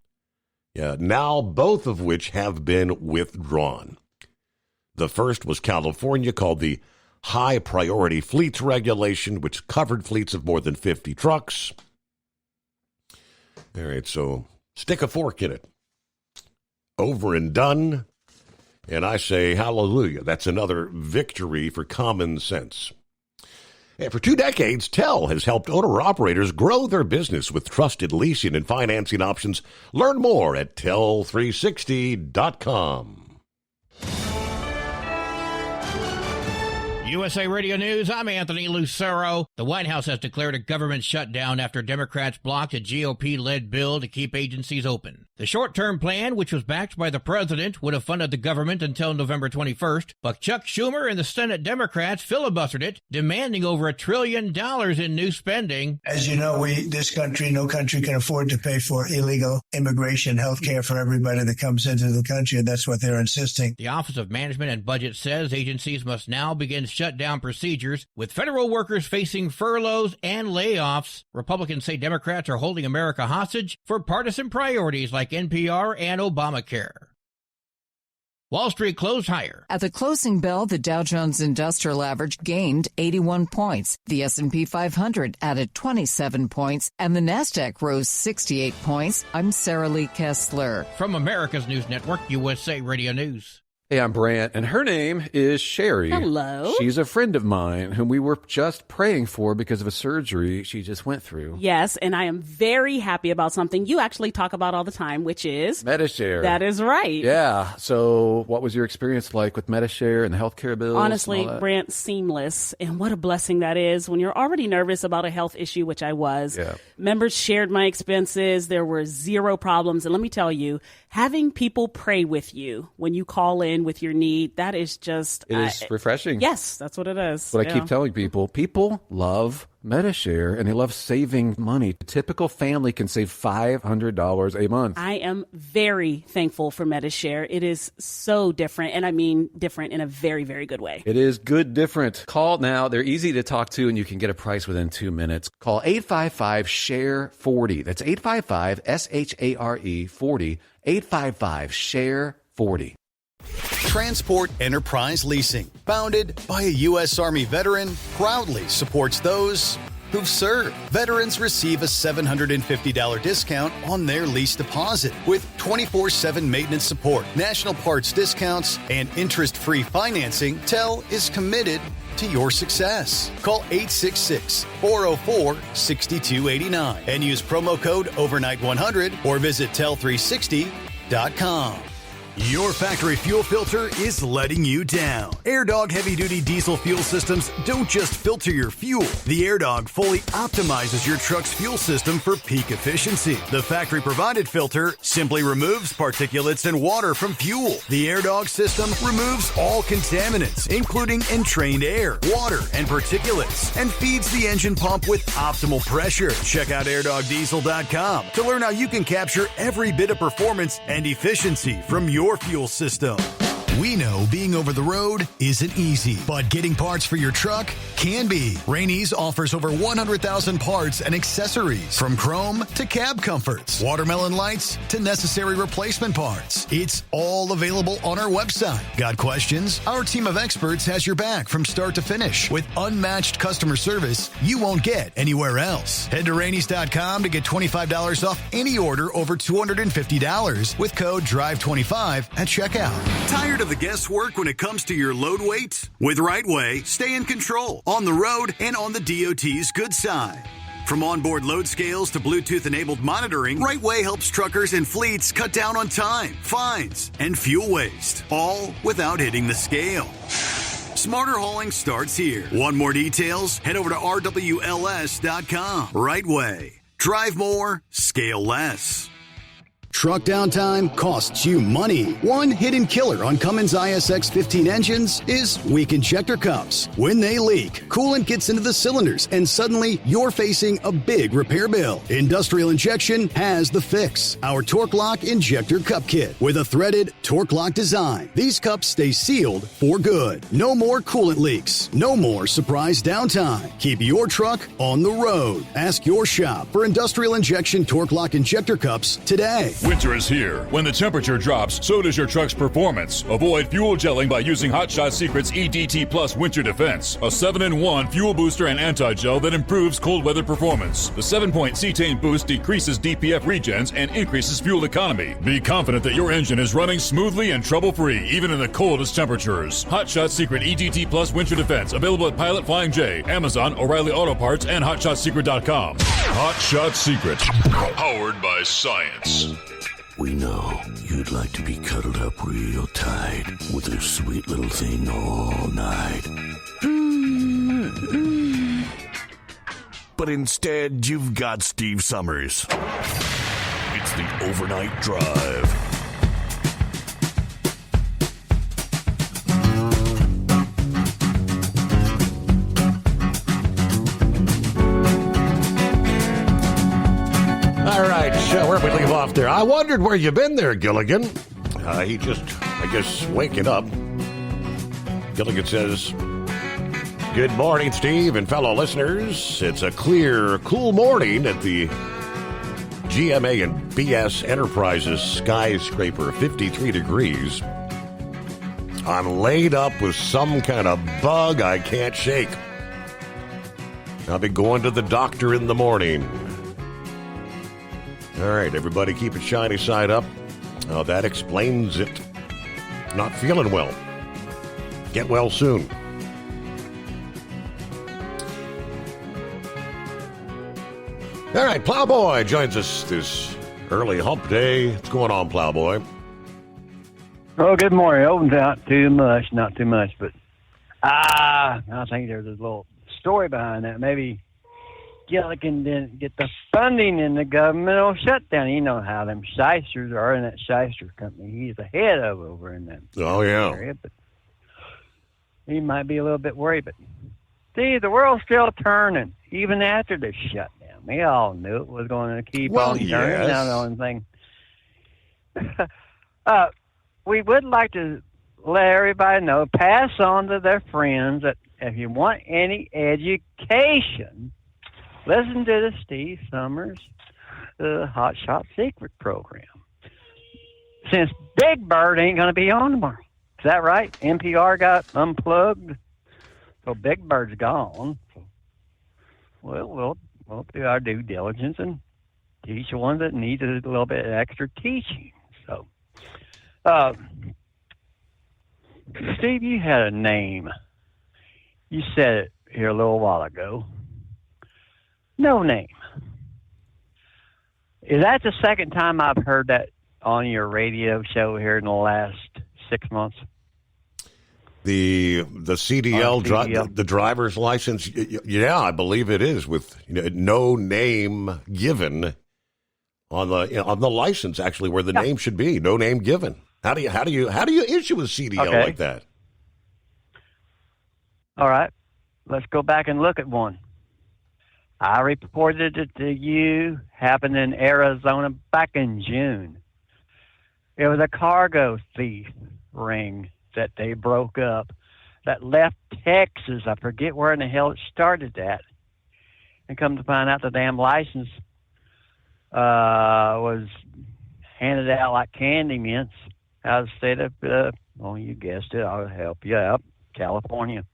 now both of which have been withdrawn. The first was California, called the High Priority Fleets Regulation, which covered fleets of more than 50 trucks. All right, so stick a fork in it. Over and done. And I say hallelujah. That's another victory for common sense. And for 2 decades, TEL has helped owner-operators grow their business with trusted leasing and financing options. Learn more at tel360.com. USA Radio News, I'm Anthony Lucero. The White House has declared a government shutdown after Democrats blocked a GOP-led bill to keep agencies open. The short-term plan, which was backed by the president, would have funded the government until November 21st, but Chuck Schumer and the Senate Democrats filibustered it, demanding over $1 trillion in new spending. As you know, no country can afford to pay for illegal immigration, health care for everybody that comes into the country, and that's what they're insisting. The Office of Management and Budget says agencies must now begin shutdown procedures, with federal workers facing furloughs and layoffs. Republicans say Democrats are holding America hostage for partisan priorities like NPR and Obamacare. Wall Street closed higher. At the closing bell, the Dow Jones Industrial Average gained 81 points. The S&P 500 added 27 points, and the Nasdaq rose 68 points. I'm Sarah Lee Kessler. From America's News Network, USA Radio News. Hey, I'm Brant, and her name is Sherry. Hello. She's a friend of mine whom we were just praying for because of a surgery she just went through. Yes, and I am very happy about something you actually talk about all the time, which is Medi-Share. That is right. Yeah. So what was your experience like with Medi-Share and the healthcare bills? Honestly, Brant, seamless. And what a blessing that is when you're already nervous about a health issue, which I was. Yeah. Members shared my expenses. There were zero problems. And let me tell you, having people pray with you when you call in with your need, that is just... It is refreshing. Yes, that's what it is. What I keep telling people love Medi-Share, and they love saving money. A typical family can save $500 a month. I am very thankful for Medi-Share. It is so different, and I mean different in a very, very good way. It is good different. Call now. They're easy to talk to, and you can get a price within 2 minutes. Call 855-SHARE-40. That's 855-SHARE-40. 855-SHARE-40. Transport Enterprise Leasing, founded by a U.S. Army veteran, proudly supports those who've served. Veterans receive a $750 discount on their lease deposit with 24/7 maintenance support, national parts discounts, and interest-free financing. TEL is committed to your success. Call 866-404-6289 and use promo code OVERNIGHT100 or visit tel360.com. Your factory fuel filter is letting you down. AirDog heavy-duty diesel fuel systems don't just filter your fuel. The AirDog fully optimizes your truck's fuel system for peak efficiency. The factory-provided filter simply removes particulates and water from fuel. The AirDog system removes all contaminants, including entrained air, water, and particulates, and feeds the engine pump with optimal pressure. Check out airdogdiesel.com to learn how you can capture every bit of performance and efficiency from your fuel system. We know being over the road isn't easy, but getting parts for your truck can be. Rainey's offers over 100,000 parts and accessories, from chrome to cab comforts, watermelon lights to necessary replacement parts. It's all available on our website. Got questions? Our team of experts has your back from start to finish with unmatched customer service you won't get anywhere else. Head to Rainey's.com to get $25 off any order over $250 with code DRIVE25 at checkout. Tired of the guesswork when it comes to your load weight? With RightWay, stay in control on the road and on the DOT's good side. From onboard load scales to Bluetooth-enabled monitoring, RightWay helps truckers and fleets cut down on time, fines, and fuel waste, all without hitting the scale. Smarter hauling starts here. Want more details? Head over to RWLS.com. RightWay. Drive more, scale less. truck downtime costs you money. One hidden killer on Cummins ISX 15 engines is weak injector cups. When they leak, coolant gets into the cylinders and suddenly you're facing a big repair bill. Industrial Injection has the fix. Our Torque Lock Injector Cup Kit with a threaded Torque Lock design. These cups stay sealed for good. No more coolant leaks. No more surprise downtime. Keep your truck on the road. Ask your shop for Industrial Injection Torque Lock Injector Cups today. Winter is here. When the temperature drops, so does your truck's performance. Avoid fuel gelling by using Hot Shot Secret's EDT Plus Winter Defense, a 7-in-1 fuel booster and anti-gel that improves cold weather performance. The 7-point cetane boost decreases DPF regens and increases fuel economy. Be confident that your engine is running smoothly and trouble-free, even in the coldest temperatures. Hot Shot Secret EDT Plus Winter Defense, available at Pilot Flying J, Amazon, O'Reilly Auto Parts, and HotShotSecret.com. Hot Shot Secret, powered by science. We know you'd like to be cuddled up real tight with a sweet little thing all night. But instead, you've got Steve Summers. It's the Overnight Drive. All right, so where we leave off there? I wondered where you've been there, Gilligan. He just, I guess, waking up. Gilligan says, "Good morning, Steve and fellow listeners. It's a clear, cool morning at the GMA and BS Enterprises skyscraper, 53 degrees. I'm laid up with some kind of bug I can't shake. I'll be going to the doctor in the morning." All right, everybody keep a shiny side up. That explains it. Not feeling well. Get well soon. All right, Plowboy joins us this early hump day. What's going on, Plowboy? Oh, good morning. Oh, not too much, but I think there's a little story behind that. Maybe Gilligan didn't get the funding in the governmental shutdown. You know how them shysters are in that shyster company. He's the head of over in that area, but he might be a little bit worried. But see, the world's still turning, even after the shutdown. We all knew it was going to keep on turning. Now the only thing, we would like to let everybody know, pass on to their friends that if you want any education, listen to the Steve Summers Hot Shot Secret program. Since Big Bird ain't going to be on tomorrow. Is that right? NPR got unplugged, so Big Bird's gone. Well, we'll do our due diligence and teach the ones that need a little bit of extra teaching. So, Steve, you had a name. You said it here a little while ago. No name. Is that the second time I've heard that on your radio show here in the last 6 months? The CDL, the driver's license, yeah, I believe it is, with no name given on the license, actually, where the name should be. No name given. How do you issue a CDL like that? All right, let's go back and look at one. I reported it to you, happened in Arizona back in June. It was a cargo thief ring that they broke up that left Texas. I forget where in the hell it started at. And come to find out the damn license was handed out like candy mints out of the state of, you guessed it, I'll help you out, California.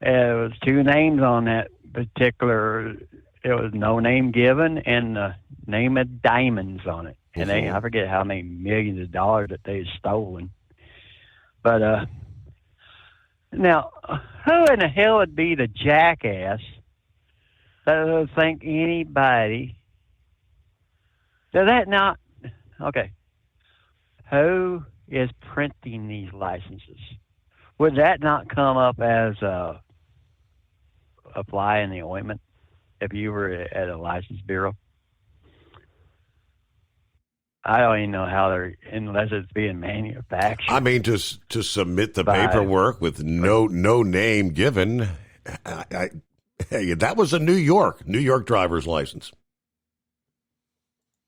It was two names on that particular, it was no name given and the name of diamonds on it. And I forget how many millions of dollars that they had stolen. But now, who in the hell would be the jackass that would think anybody? Does that not? Okay. Who is printing these licenses? Would that not come up as a fly in the ointment if you were at a license bureau? I don't even know how they're, unless it's being manufactured. I mean, to submit the paperwork with no name given. Hey, that was a New York driver's license.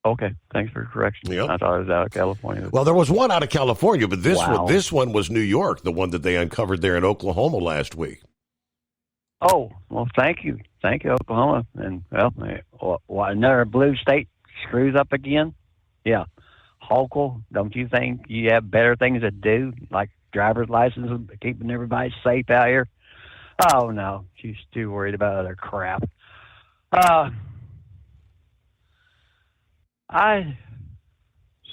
Okay, thanks for the correction. Yep. I thought it was out of California. Well, there was one out of California, but this Wow. one was New York, the one that they uncovered there in Oklahoma last week. Oh, well, thank you, Oklahoma. And another blue state screws up again. Yeah, Hochul, don't you think you have better things to do, like driver's license, keeping everybody safe out here? Oh no, she's too worried about other crap. I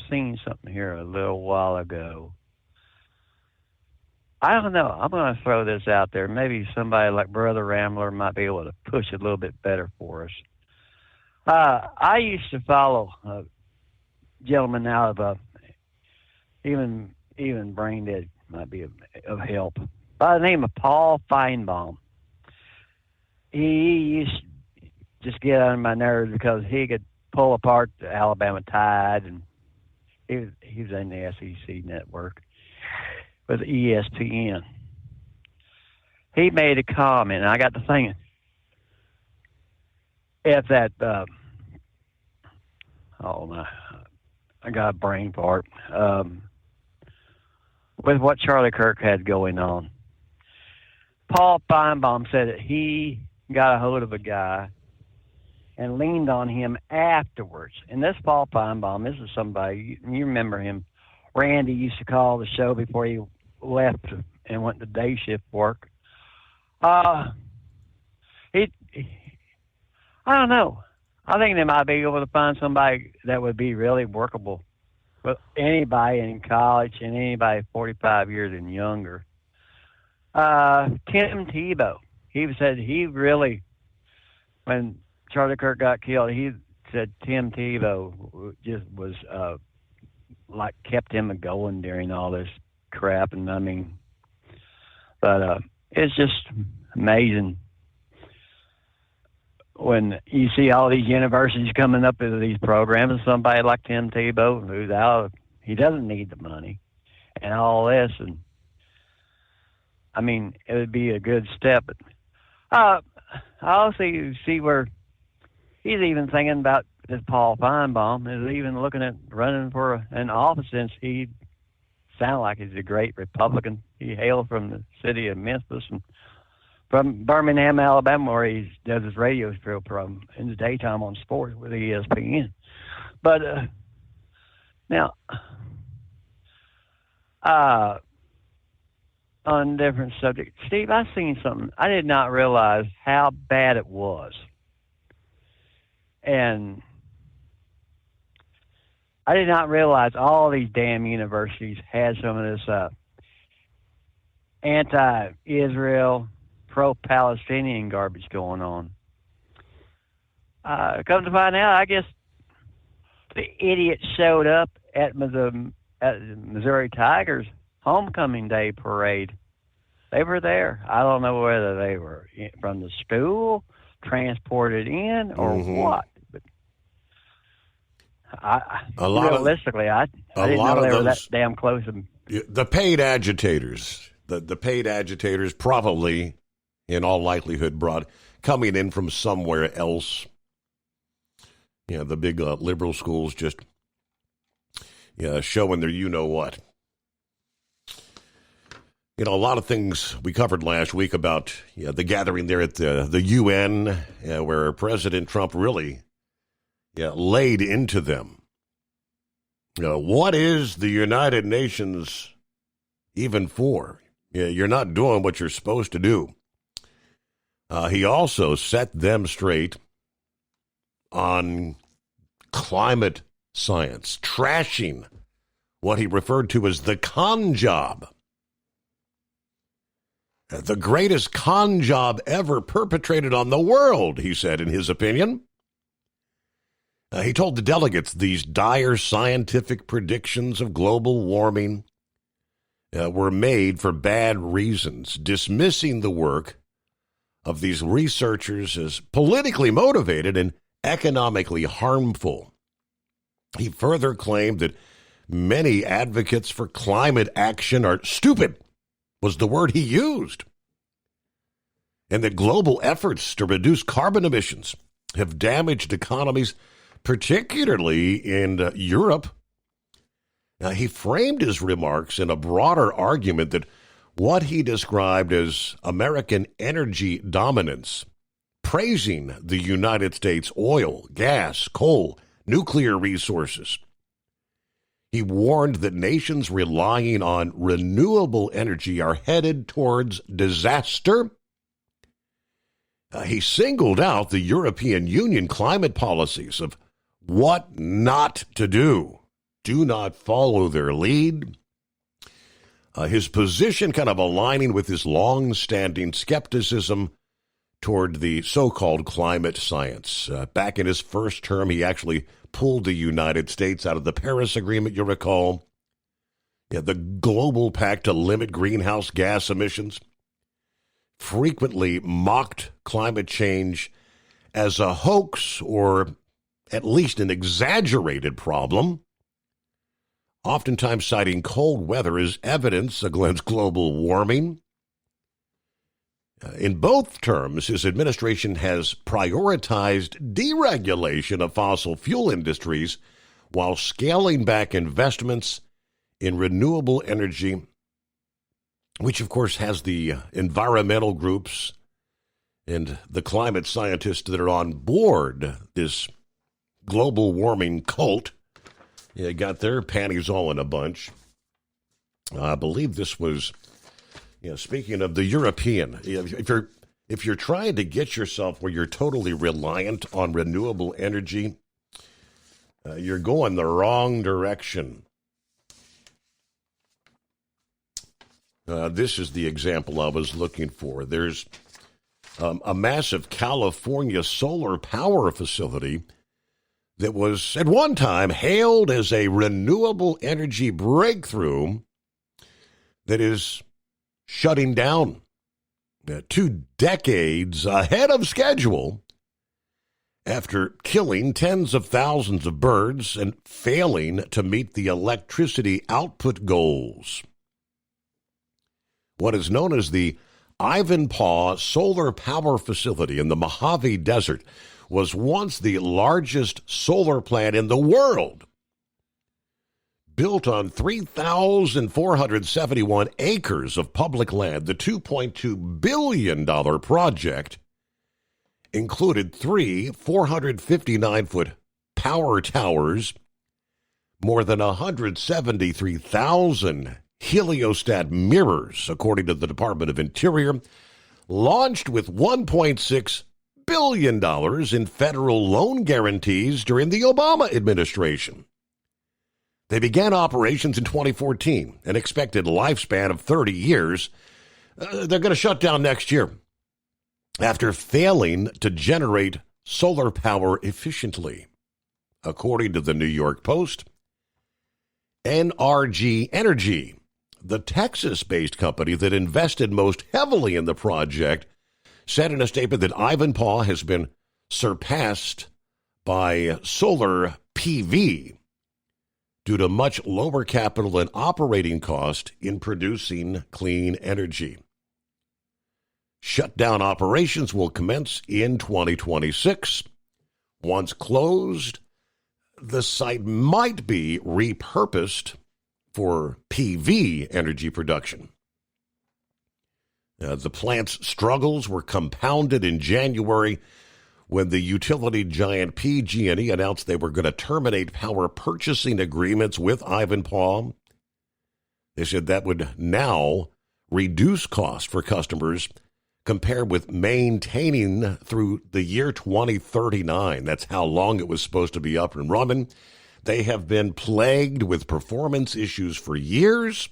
seen something here a little while ago. I don't know. I'm going to throw this out there. Maybe somebody like Brother Rambler might be able to push it a little bit better for us. I used to follow a gentleman out of even brain dead might be of help, by the name of Paul Feinbaum. He used to just get on my nerves because he could pull apart the Alabama Tide, and he was in the SEC network with ESPN. He made a comment, and I got to thinking, if that, I got a brain fart, with what Charlie Kirk had going on. Paul Feinbaum said that he got a hold of a guy and leaned on him afterwards. And this Paul Feinbaum, this is somebody, you remember him. Randy used to call the show before he left and went to day shift work. I don't know. I think they might be able to find somebody that would be really workable with anybody in college and anybody 45 years and younger. Tim Tebow. He said he really, when Charlie Kirk got killed, he said Tim Tebow just was like kept him going during all this crap. And I mean, but it's just amazing when you see all these universities coming up with these programs, and somebody like Tim Tebow, who's out, he doesn't need the money and all this. And I mean, it would be a good step. But I also see where he's even thinking about this Paul Feinbaum is even looking at running for an office, since he sounds like he's a great Republican. He hailed from the city of Memphis and from Birmingham, Alabama, where he does his radio show from in the daytime on sports with ESPN. But now, on different subjects, Steve, I seen something. I did not realize how bad it was. And I did not realize all these damn universities had some of this anti-Israel, pro-Palestinian garbage going on. Come to find out, I guess the idiots showed up at the Missouri Tigers homecoming day parade. They were there. I don't know whether they were from the school, transported in, or what. But realistically, I didn't know they were that damn close. The paid agitators, the paid agitators probably, in all likelihood, coming in from somewhere else. You know, the big liberal schools just showing their you-know-what. You know, a lot of things we covered last week about the gathering there at the UN, where President Trump really laid into them. What is the United Nations even for? You're not doing what you're supposed to do. He also set them straight on climate science, trashing what he referred to as the con job. The greatest con job ever perpetrated on the world, he said, in his opinion. He told the delegates these dire scientific predictions of global warming were made for bad reasons, dismissing the work of these researchers as politically motivated and economically harmful. He further claimed that many advocates for climate action are stupid, was the word he used, and that global efforts to reduce carbon emissions have damaged economies, particularly in Europe. Now, he framed his remarks in a broader argument that what he described as American energy dominance, praising the United States' oil, gas, coal, nuclear resources. He warned that nations relying on renewable energy are headed towards disaster. He singled out the European Union climate policies of what not to do. Do not follow their lead. His position kind of aligning with his long-standing skepticism toward the so-called climate science. Back in his first term, he actually pulled the United States out of the Paris Agreement, you recall. The Global Pact to limit greenhouse gas emissions. Frequently mocked climate change as a hoax or at least an exaggerated problem, oftentimes citing cold weather as evidence against global warming. In both terms, his administration has prioritized deregulation of fossil fuel industries while scaling back investments in renewable energy, which, of course, has the environmental groups and the climate scientists that are on board this global warming cult. Got their panties all in a bunch. I believe this was, speaking of the European, if you're trying to get yourself where you're totally reliant on renewable energy, you're going the wrong direction. This is the example I was looking for. There's a massive California solar power facility that was at one time hailed as a renewable energy breakthrough that is shutting down 2 decades ahead of schedule after killing tens of thousands of birds and failing to meet the electricity output goals. What is known as the Ivanpah Solar Power Facility in the Mojave Desert was once the largest solar plant in the world. Built on 3,471 acres of public land, the $2.2 billion project included 3 459-foot power towers, more than 173,000 heliostat mirrors, according to the Department of Interior, launched with $1.6 billion in federal loan guarantees during the Obama administration. They began operations in 2014, an expected lifespan of 30 years. They're going to shut down next year after failing to generate solar power efficiently. According to the New York Post, NRG Energy, the Texas-based company that invested most heavily in the project, said in a statement that Ivanpah has been surpassed by solar PV due to much lower capital and operating cost in producing clean energy. Shutdown operations will commence in 2026. Once closed, the site might be repurposed for PV energy production. The plant's struggles were compounded in January when the utility giant PG&E announced they were going to terminate power purchasing agreements with Ivanpah. They said that would now reduce costs for customers compared with maintaining through the year 2039. That's how long it was supposed to be up and running. They have been plagued with performance issues for years.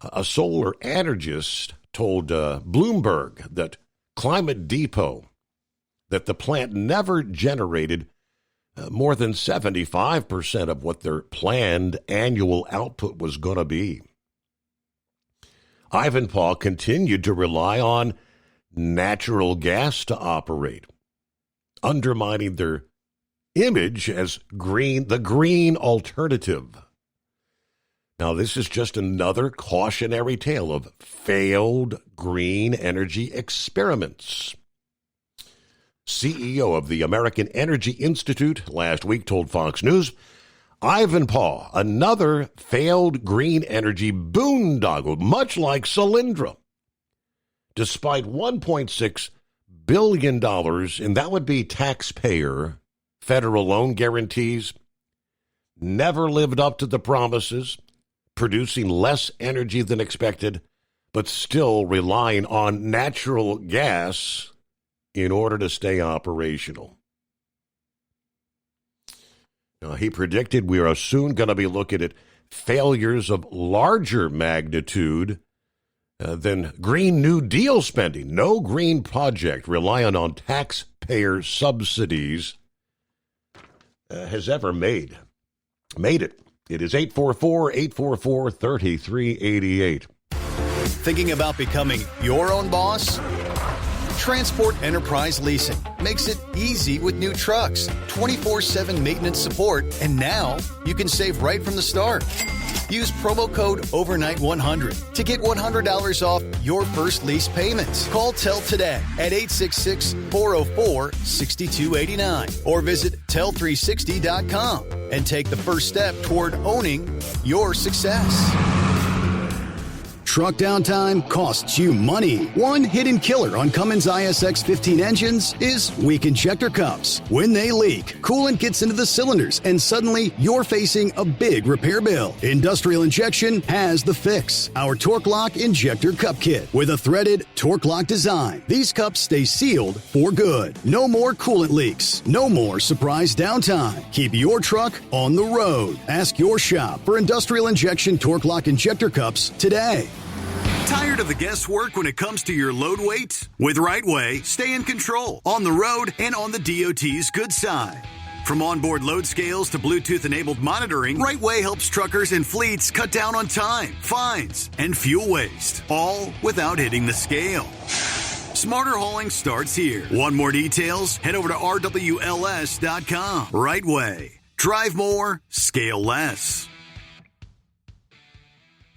A solar energist told Bloomberg that Climate Depot that the plant never generated more than 75% of what their planned annual output was going to be. Ivanpah continued to rely on natural gas to operate, undermining their image as the green alternative. Now, this is just another cautionary tale of failed green energy experiments. CEO of the American Energy Institute last week told Fox News, Ivanpah, another failed green energy boondoggle, much like Solyndra. Despite $1.6 billion, and that would be taxpayer federal loan guarantees, never lived up to the promises, producing less energy than expected, but still relying on natural gas in order to stay operational. Now, he predicted we are soon going to be looking at failures of larger magnitude than Green New Deal spending. No green project relying on taxpayer subsidies has ever made it. It is 844-844-3388. Thinking about becoming your own boss? Transport Enterprise Leasing makes it easy with new trucks, 24/7 maintenance support, and now you can save right from the start. Use promo code OVERNIGHT100 to get $100 off your first lease payments. Call TEL today at 866-404-6289 or visit tel360.com and take the first step toward owning your success. Truck downtime costs you money. One hidden killer on Cummins ISX 15 engines is weak injector cups. When they leak, coolant gets into the cylinders and suddenly you're facing a big repair bill. Industrial Injection has the fix. Our Torque Lock Injector Cup Kit with a threaded Torque Lock design. These cups stay sealed for good. No more coolant leaks. No more surprise downtime. Keep your truck on the road. Ask your shop for Industrial Injection Torque Lock Injector Cups today. Tired of the guesswork when it comes to your load weight? With RightWay, stay in control on the road and on the DOT's good side. From onboard load scales to Bluetooth-enabled monitoring, RightWay helps truckers and fleets cut down on time, fines, and fuel waste, all without hitting the scale. Smarter hauling starts here. Want more details? Head over to RWLS.com. RightWay. Drive more, scale less.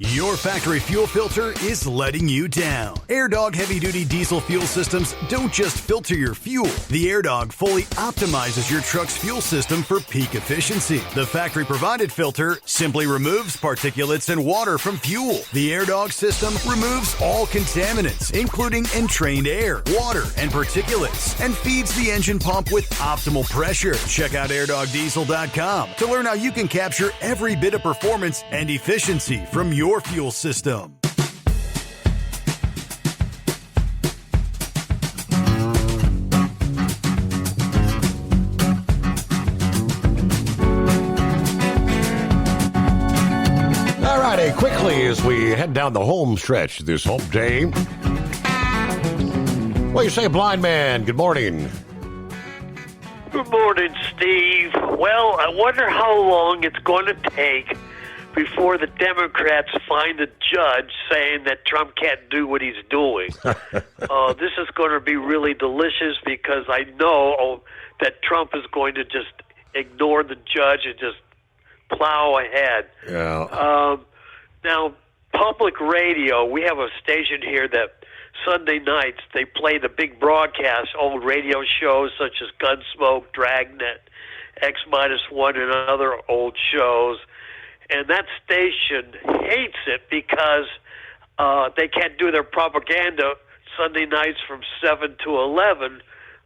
Your factory fuel filter is letting you down. AirDog heavy-duty diesel fuel systems don't just filter your fuel. The AirDog fully optimizes your truck's fuel system for peak efficiency. The factory-provided filter simply removes particulates and water from fuel. The AirDog system removes all contaminants, including entrained air, water, and particulates, and feeds the engine pump with optimal pressure. Check out airdogdiesel.com to learn how you can capture every bit of performance and efficiency from your fuel system. All righty, quickly as we head down the home stretch this hump day. What do you say, blind man? Good morning. Good morning, Steve. Well, I wonder how long it's going to take before the Democrats find a judge saying that Trump can't do what he's doing. This is going to be really delicious because I know that Trump is going to just ignore the judge and just plow ahead. Yeah. Now, public radio, we have a station here that Sunday nights they play the big broadcast, old radio shows such as Gunsmoke, Dragnet, X-1, and other old shows. And that station hates it because they can't do their propaganda Sunday nights from 7 to 11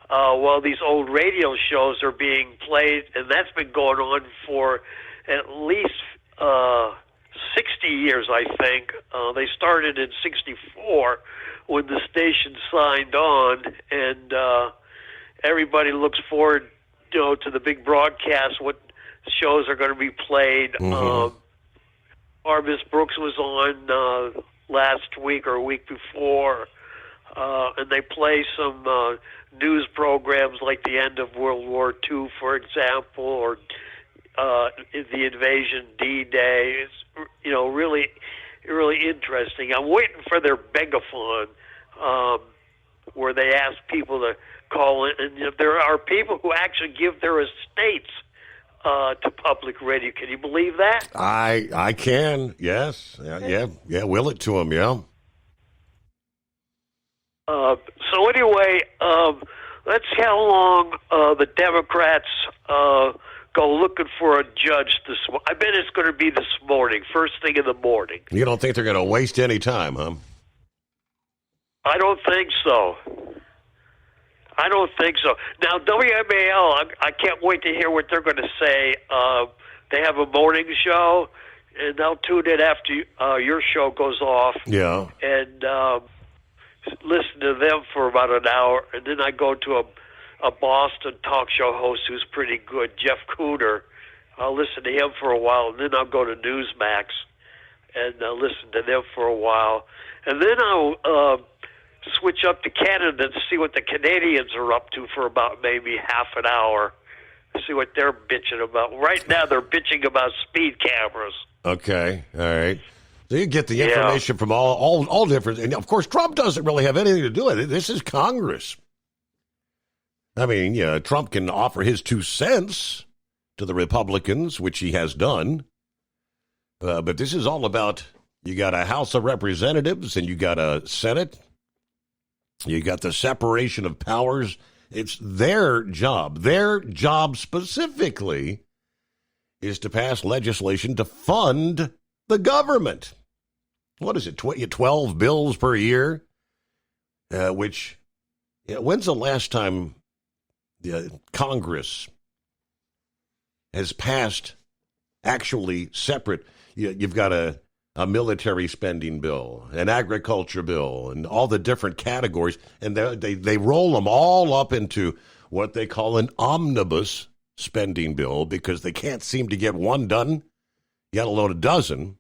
while these old radio shows are being played. And that's been going on for at least 60 years, I think. They started in 64 when the station signed on. And everybody looks forward, to the big broadcast, what shows are going to be played. Miss Brooks was on last week or a week before, and they play some news programs like the end of World War II, for example, or the invasion D-Day. It's really, really interesting. I'm waiting for their megaphone where they ask people to call in. And there are people who actually give their estates to public radio. Can you believe that? I can, yes. Yeah, will it to them, yeah. So anyway, let's see how long the Democrats go looking for a judge this morning. I bet it's going to be this morning, first thing in the morning. You don't think they're going to waste any time, huh? I don't think so. Now, WMAL, I can't wait to hear what they're going to say. They have a morning show, and they'll tune in after your show goes off. Yeah. And listen to them for about an hour, and then I go to a Boston talk show host who's pretty good, Jeff Cooter. I'll listen to him for a while, and then I'll go to Newsmax and listen to them for a while. And then I'll switch up to Canada and see what the Canadians are up to for about maybe half an hour, see what they're bitching about. Right now, they're bitching about speed cameras. Okay, all right. So you get the information from all different, and of course, Trump doesn't really have anything to do with it. This is Congress. I mean, Trump can offer his 2 cents to the Republicans, which he has done. But this is all about, you got a House of Representatives and you got a Senate. You got the separation of powers. It's their job. Their job specifically is to pass legislation to fund the government. What is it, 12 bills per year? When's the last time Congress has passed actually separate? You've got a military spending bill, an agriculture bill, and all the different categories, and they roll them all up into what they call an omnibus spending bill because they can't seem to get one done, let alone a dozen.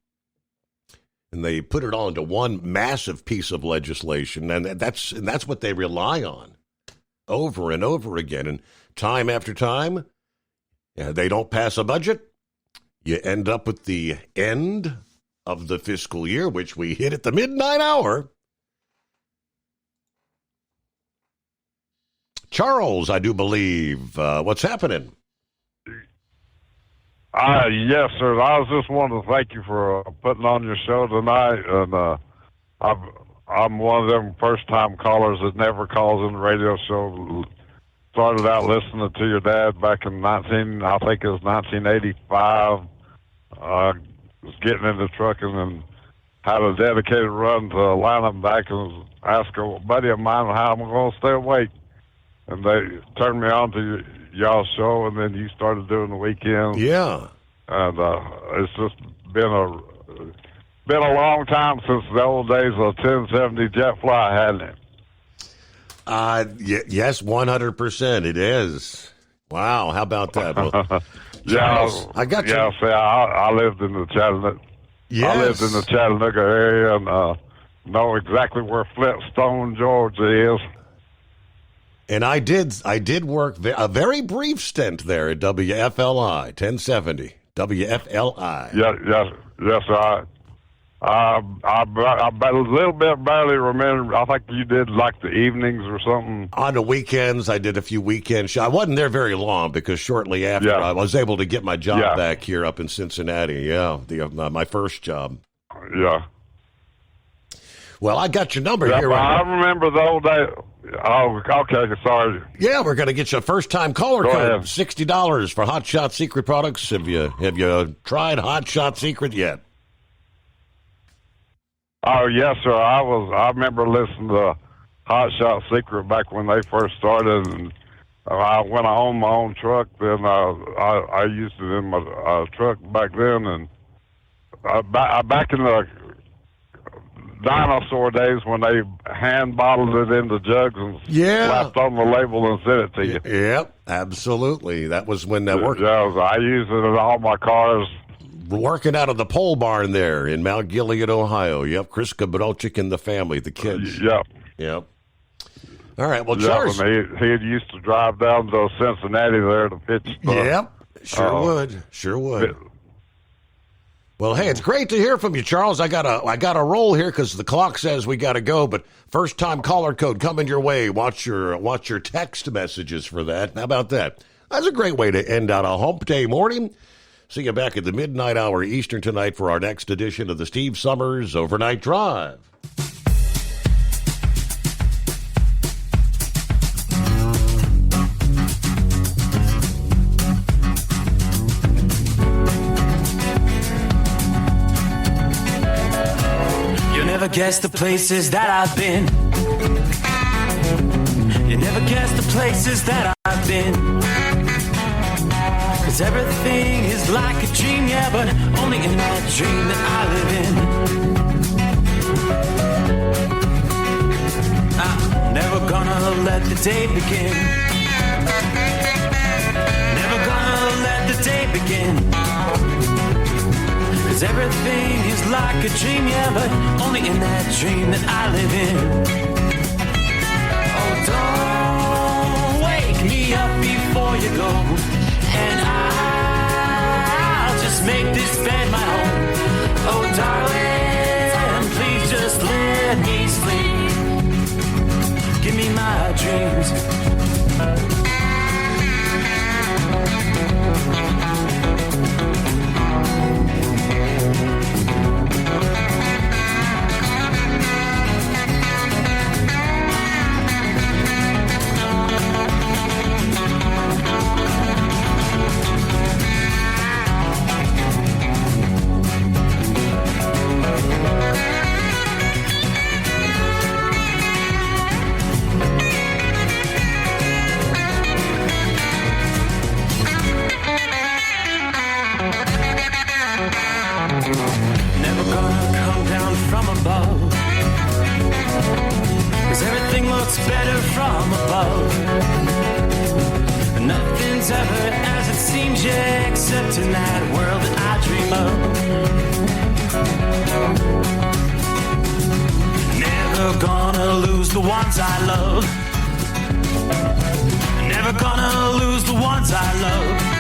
And they put it all into one massive piece of legislation, and that's what they rely on over and over again. And time after time, they don't pass a budget. You end up with the end of the fiscal year, which we hit at the midnight hour. Charles, I do believe. What's happening? Yes, sir. I was just wanting to thank you for putting on your show tonight. And I'm one of them first-time callers that never calls in the radio show. Started out listening to your dad back in 1985. Was getting into trucking and had a dedicated run to Atlanta and back, and was asking a buddy of mine how I'm going to stay awake. And they turned me on to y'all's show, and then you started doing the weekends. Yeah. And it's just been a long time since the old days of 1070 jet fly, hasn't it? Yes, 100%. It is. Wow, how about that? Well, Charles, I got you. Yeah, see, I lived in the Chattanooga. Yes. I lived in the Chattanooga area and know exactly where Flintstone, Georgia is. And I did work a very brief stint there at WFLI 1070. WFLI. Yes, sir. I a little bit barely remember. I think you did like the evenings or something. On the weekends, I did a few weekend shows. I wasn't there very long because shortly after I was able to get my job back here up in Cincinnati. Yeah, my first job. Yeah. Well, I got your number here. I remember the old day. Oh, okay, sorry. Yeah, we're going to get you a first-time caller Go code, ahead. $60 for Hot Shot Secret products. Have you tried Hot Shot Secret yet? Oh, yes, sir. I remember listening to Hot Shot Secret back when they first started, and when I owned my own truck, then I used it in my truck back then, and back in the dinosaur days when they hand bottled it into jugs and slapped on the label and sent it to you. Yep, absolutely. That was when that worked. I use it in all my cars. Working out of the pole barn there in Mount Gilead, Ohio. Yep, Chris Kabrochik and the family, the kids. Yep. All right, well, Charles. He used to drive down to Cincinnati there to pitch stuff. Yep, sure would. Well, hey, it's great to hear from you, Charles. I got a roll here because the clock says we got to go. But first time caller code coming your way. Watch your text messages for that. How about that? That's a great way to end out a hump day morning. See you back at the midnight hour Eastern tonight for our next edition of the Steve Summers Overnight Drive. Never guess the places that I've been. You never guess the places that I've been. 'Cause everything is like a dream, yeah, but only in that dream that I live in. I'm never gonna let the day begin. Never gonna let the day begin. 'Cause everything is like a dream, yeah, but only in that dream that I live in. Oh, don't wake me up before you go, and I'll just make this bed my home. Oh, darling, please just let me sleep. Give me my dreams. Never gonna come down from above, 'cause everything looks better from above. Nothing's ever as it seems, yeah, except in that world that I dream of. Never gonna lose the ones I love. Never gonna lose the ones I love.